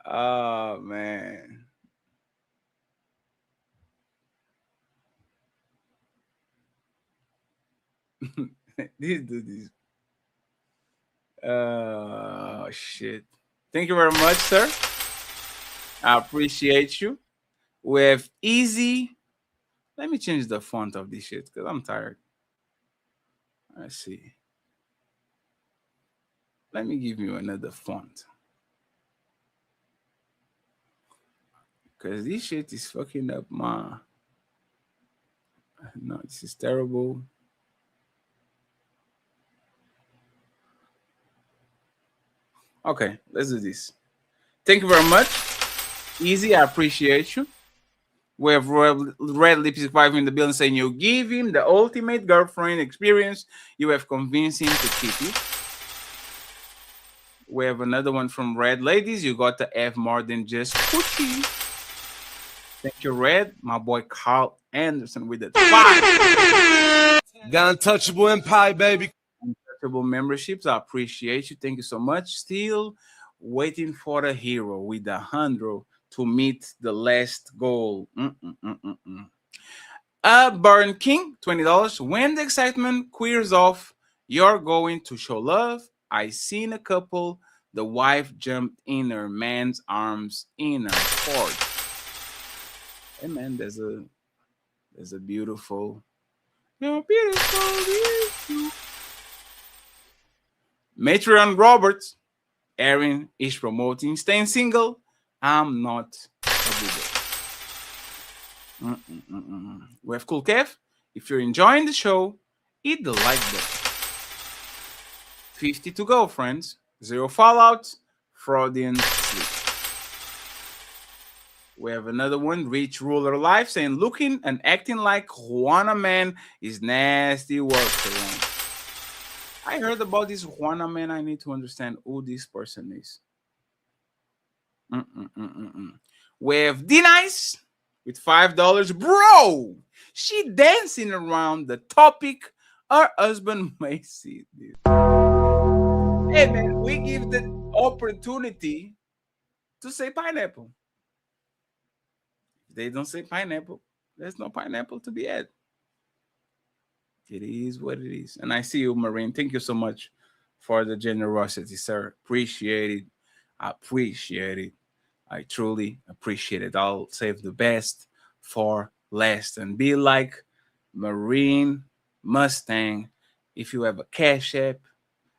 Oh, man. This dude is... Oh, shit. Thank you very much, sir. I appreciate you. We have Easy. Let me change the font of this shit because I'm tired. Let's see. Let me give you another font. Because this shit is fucking up my... No, this is terrible. Okay, let's do this. Thank you very much. Easy, I appreciate you. We have Red Lipstick 5 in the building saying you give him the ultimate girlfriend experience. You have convinced him to keep it. We have another one from Red Ladies. You got to have more than just coochie. Thank you, Red. My boy Carl Anderson with the 5. Got Untouchable Empire, baby. Untouchable memberships. I appreciate you. Thank you so much. Still waiting for the hero with the 100 to meet the last goal. Burn King, $20. When the excitement queers off, you're going to show love. I seen a couple. The wife jumped in her man's arms in a court. Hey man, there's a beautiful. You're beautiful. Matreon Roberts. Erin is promoting staying single. I'm not a booger. We have Cool Kev. If you're enjoying the show, hit the like button. 50 to go, friends. 0 fallout. Freudian sleep. We have another one. Rich Ruler Life saying looking and acting like Juana man is nasty work. I heard about this Juana man. I need to understand who this person is. We have D-Nice with $5. Bro, she dancing around the topic her husband may see this. Hey, man, we give the opportunity to say pineapple. If they don't say pineapple, there's no pineapple to be had. It is what it is. And I see you, Marine. Thank you so much for the generosity, sir. Appreciate it. I appreciate it. I truly appreciate it. I'll save the best for last and be like Marine Mustang. If you have a Cash App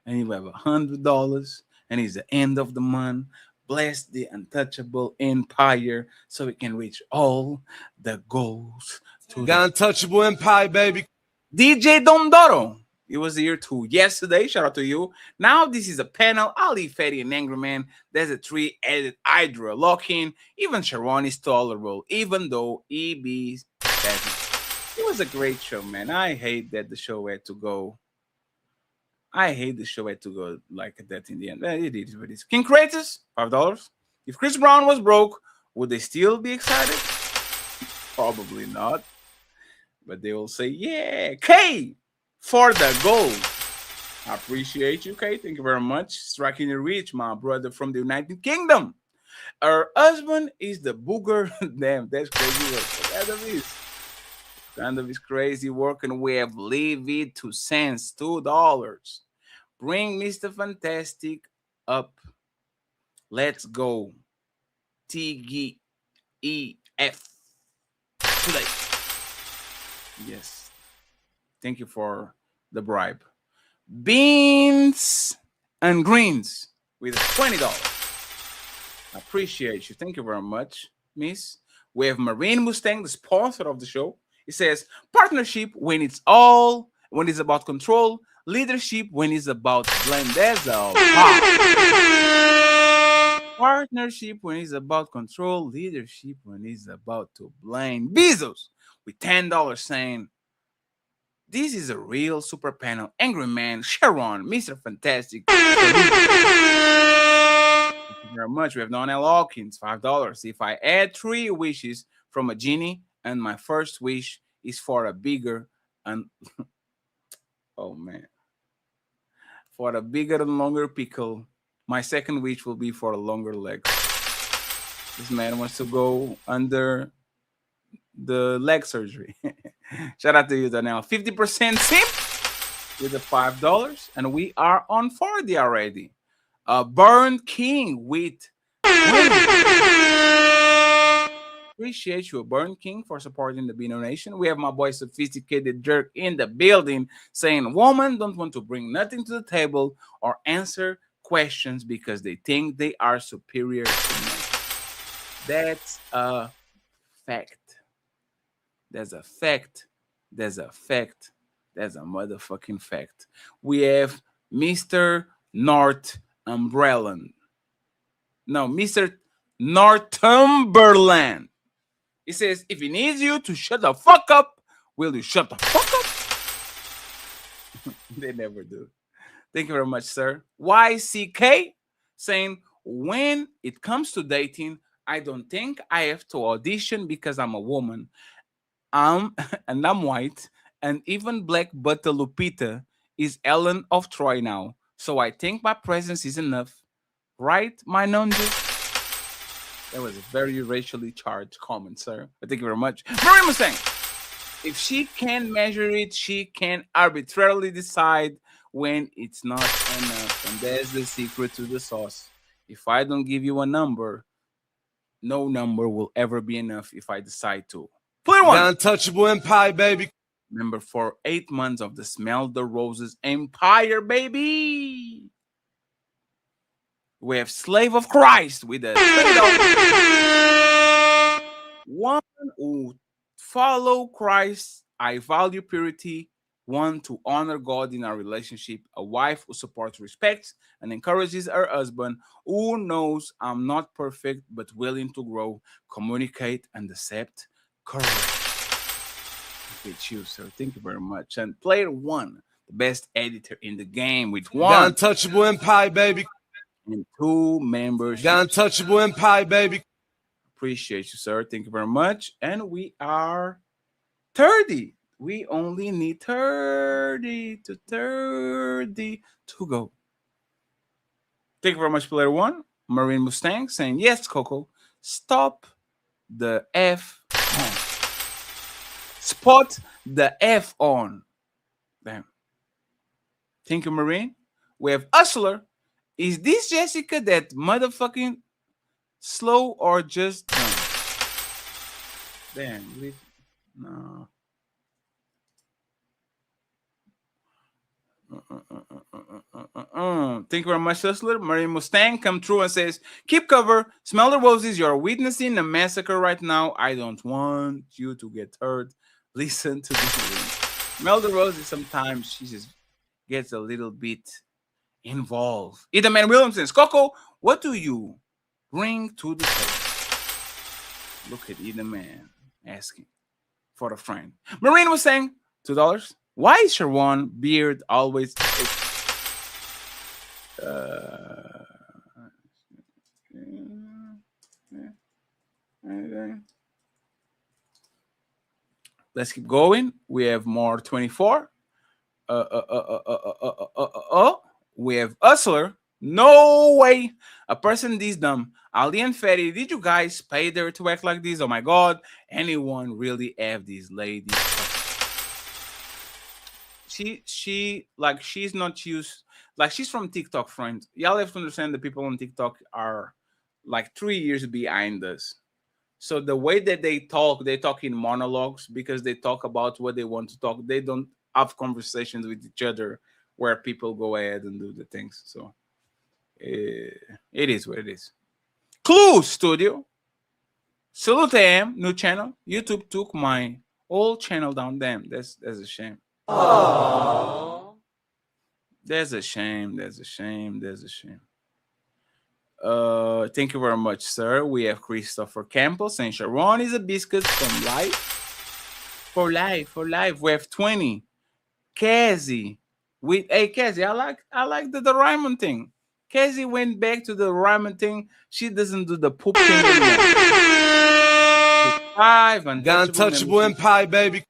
and you have $100 and it's the end of the month, bless the untouchable empire so we can reach all the goals. Got Untouchable Empire, baby. DJ Dondoro. It was year 2 yesterday. Shout out to you. Now this is a panel. Ali, Fatty, and Angry Man. There's a 3-edit Hydra lock-in. Even Sharon is tolerable, even though EB doesn't. It was a great show, man. I hate that the show had to go. I hate the show had to go like that in the end. It is what it is. King Kratos, $5. If Chris Brown was broke, would they still be excited? Probably not. But they will say, yeah, K for the goal. I appreciate you, K. Thank you very much. Striking the reach, my brother from the United Kingdom. Her husband is the booger. Damn, that's crazy work. Kind of is crazy work, and we have leave it to cents, $2. Bring Mr. Fantastic up. Let's go. TGEF today. Yes. Thank you for the bribe. Beans and Greens with $20. Appreciate you. Thank you very much, Miss. We have Marine Mustang, the sponsor of the show. It says partnership when it's about control, leadership when it's about blend. That's a partnership when it's about control, leadership when it's about to blame. Bezos with $10 saying, this is a real super panel. Angry Man, Sharon, Mr. Fantastic. Thank you very much. We have Donnell Hawkins, $5. If I add 3 wishes from a genie and my first wish is for a bigger and oh man, for a bigger and longer pickle, my second wish will be for a longer leg. This man wants to go under the leg surgery. Shout out to you, Donnell. 50% simp with the $5, and we are on 40 already. Burn King with appreciate you, Burn King, for supporting the Beano Nation. We have my boy Sophisticated Jerk in the building saying women don't want to bring nothing to the table or answer questions because they think they are superior to men. That's a fact. There's a fact. There's a fact. There's a motherfucking fact. We have Mr. Northumberland. No, Mr. Northumberland. He says, if he needs you to shut the fuck up, will you shut the fuck up? They never do. Thank you very much, sir. YCK saying, when it comes to dating, I don't think I have to audition because I'm a woman. And I'm white, and even Black Butter Lupita is Ellen of Troy now. So I think my presence is enough. Right, my nonja? That was a very racially charged comment, sir. But thank you very much. Marie Mustang, if she can't measure it, she can arbitrarily decide when it's not enough. And that's the secret to the sauce. If I don't give you a number, no number will ever be enough if I decide to. Player 1. The Untouchable Empire, baby. Remember, for 8 months of the Smell the Roses Empire, baby. We have Slave of Christ with a one who follow Christ. I value purity. One, to honor God in our relationship. A wife who supports, respects, and encourages her husband, who knows I'm not perfect but willing to grow, communicate, and accept. Correct. With you, sir. Thank you very much. And player 1, the best editor in the game with 1. The Untouchable Empire, baby. And 2 members. The Untouchable Empire, baby. Appreciate you, sir. Thank you very much. And we are 30. We only need 30 to go. Thank you very much, player 1. Marine Mustang saying, yes, Coco, stop the F on. Spot the F on. Damn. Thank you, Marine. We have Hustler. Is this Jessica that motherfucking slow or just no? Damn. No. Thank you very much, Hustler. Marine Mustang come through and says, keep cover. Smell the roses. You're witnessing a massacre right now. I don't want you to get hurt. Listen to this. Smell the roses. Sometimes she just gets a little bit involved. Either Man Williamson, Coco, what do you bring to the table? Look at either man asking for a friend. Marine was saying $2. Why is Sharon beard always? Let's keep going. We have more 24. We have Hustler. No way. A person this dumb. Ali and Fetty, did you guys pay her to act like this? Oh my God. Anyone really have these ladies? She like she's not used, like she's from TikTok, friends. Y'all have to understand the people on TikTok are like 3 years behind us. So the way that they talk in monologues because they talk about what they want to talk. They don't have conversations with each other where people go ahead and do the things. So it is what it is. Clue Studio. Salute AM, new channel. YouTube took my old channel down. Damn, that's a shame. Aww. There's a shame. There's a shame. There's a shame. Thank you very much, sir. We have Christopher Campbell saying Sharon is a biscuit from life. For life, for life. We have 20. Cassie with Cassie. I like the Raymond thing. Cassie went back to the Raymond thing. She doesn't do the poop thing anymore. 5 Untouchable Empire, baby.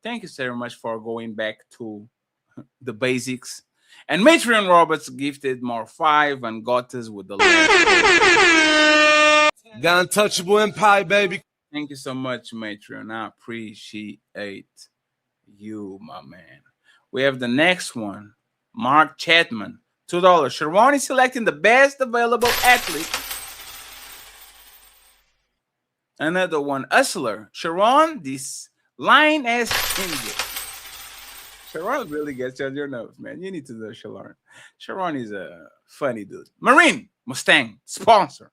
Thank you so much for going back to the basics. And Matreon Roberts gifted more 5 and got us with the last. Untouchable Empire, baby. Thank you so much, Matreon. I appreciate you, my man. We have the next one. Mark Chapman, $2. Sharon is selecting the best available athlete. Another one, Hustler. Sharon, this line has injured. Sharon really gets on your nerves, man. You need to know Sharon. Sharon is a funny dude. Marine Mustang sponsor.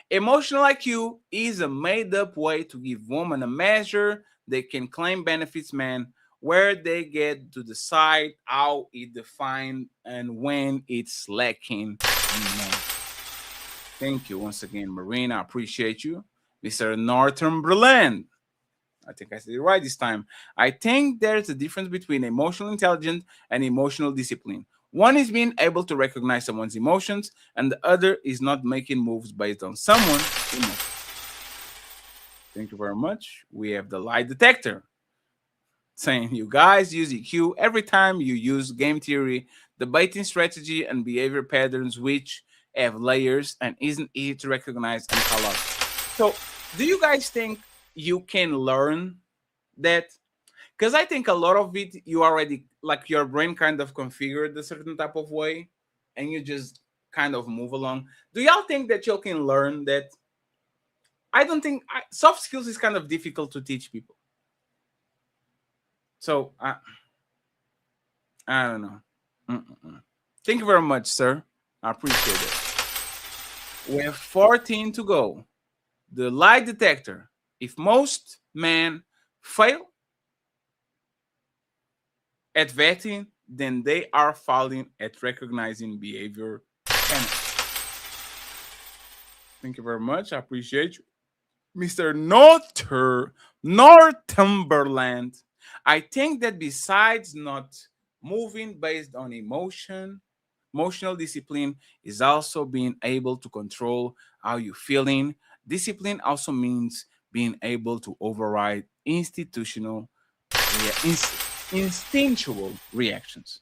Emotional IQ is a made-up way to give women a measure they can claim benefits, man, where they get to decide how it defined and when it's lacking. Thank you once again, Marine. I appreciate you. Mr. Northumberland. I think I said it right this time. I think there's a difference between emotional intelligence and emotional discipline. One is being able to recognize someone's emotions, and the other is not making moves based on someone's emotions. Thank you very much. We have the lie detector saying you guys use EQ every time you use game theory, debating strategy, and behavior patterns, which have layers and isn't easy to recognize and call out. So, do you guys think you can learn that? Because I think a lot of it, you already, like your brain kind of configured a certain type of way and you just kind of move along. Do y'all think that you can learn that? I don't think, soft skills is kind of difficult to teach people. So, I don't know. Thank you very much, sir. I appreciate it. We have 14 to go. The lie detector. If most men fail at vetting, then they are failing at recognizing behavior. Thank you very much. I appreciate you. Mr. Northumberland. I think that besides not moving based on emotional discipline is also being able to control how you're feeling. Discipline also means being able to override instinctual reactions.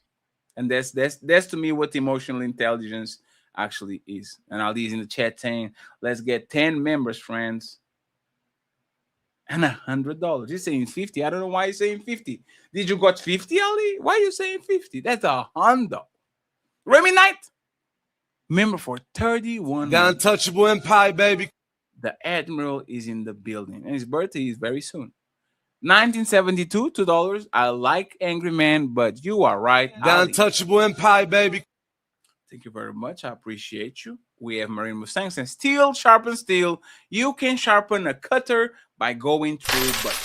And that's to me what emotional intelligence actually is. And I'll leave in the chat saying, let's get 10 members, friends. And $100. You're saying 50. I don't know why you're saying 50. Did you got 50, Ali? Why are you saying 50? That's $100. Remy Knight, member for 31. The Untouchable Empire, baby. The Admiral is in the building, and his birthday is very soon. 1972, $2. I like Angry Man, but you are right. The Untouchable Empire, baby. Thank you very much. I appreciate you. We have Marine Mustangs and steel sharpens steel. You can sharpen a cutter by going through, but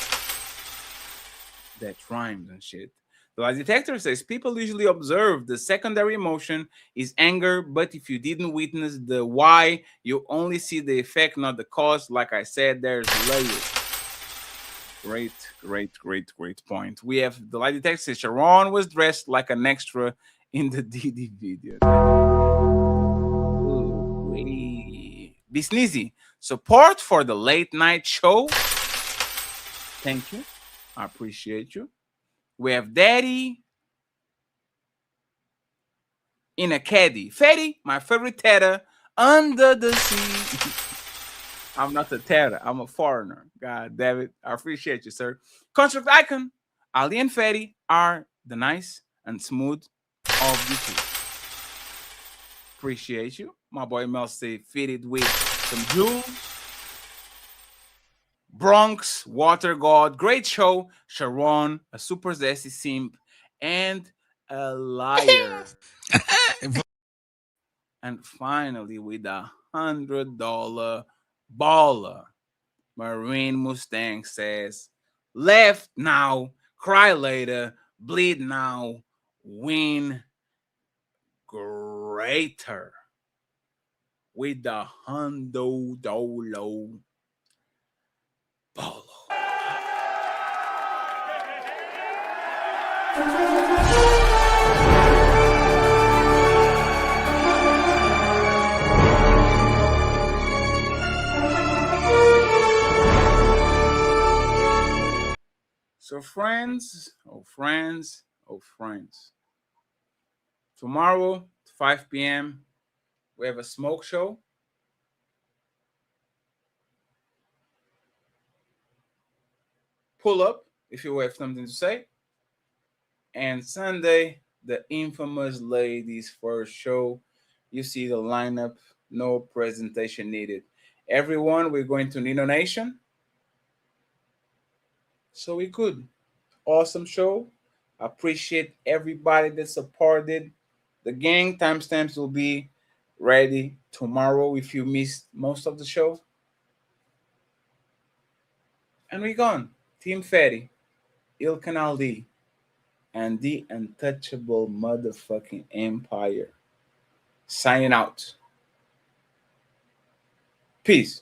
that rhymes and shit. The lie detector says people usually observe the secondary emotion is anger, but if you didn't witness the why, you only see the effect, not the cause. Like I said, there's layers. Great point. We have the lie detector says Sharon was dressed like an extra in the DD video. Be sneezy. Support for the late night show. Thank you. I appreciate you. We have Daddy in a caddy. Fetty, my favorite Teta, under the sea. I'm not a Teta. I'm a foreigner. God damn it. I appreciate you, sir. Construct Icon. Ali and Fetty are the nice and smooth of the two. Appreciate you. My boy Mel say fitted with some jewels. Bronx, Water God, great show. Sharon, a super zesty simp, and a liar. And finally, with $100, $100 baller. Marine Mustang says, left now, cry later, bleed now, win greater. With the $100 baller. So friends, tomorrow, 5 p.m., we have a smoke show. Pull up if you have something to say. And Sunday, the infamous ladies first show. You see the lineup, no presentation needed. Everyone, we're going to Nino Nation. So we could. Awesome show. Appreciate everybody that supported the gang. Timestamps will be ready tomorrow if you missed most of the show. And we gone. Team Fatty, Il Canal D, and the Untouchable Motherfucking Empire. Signing out. Peace.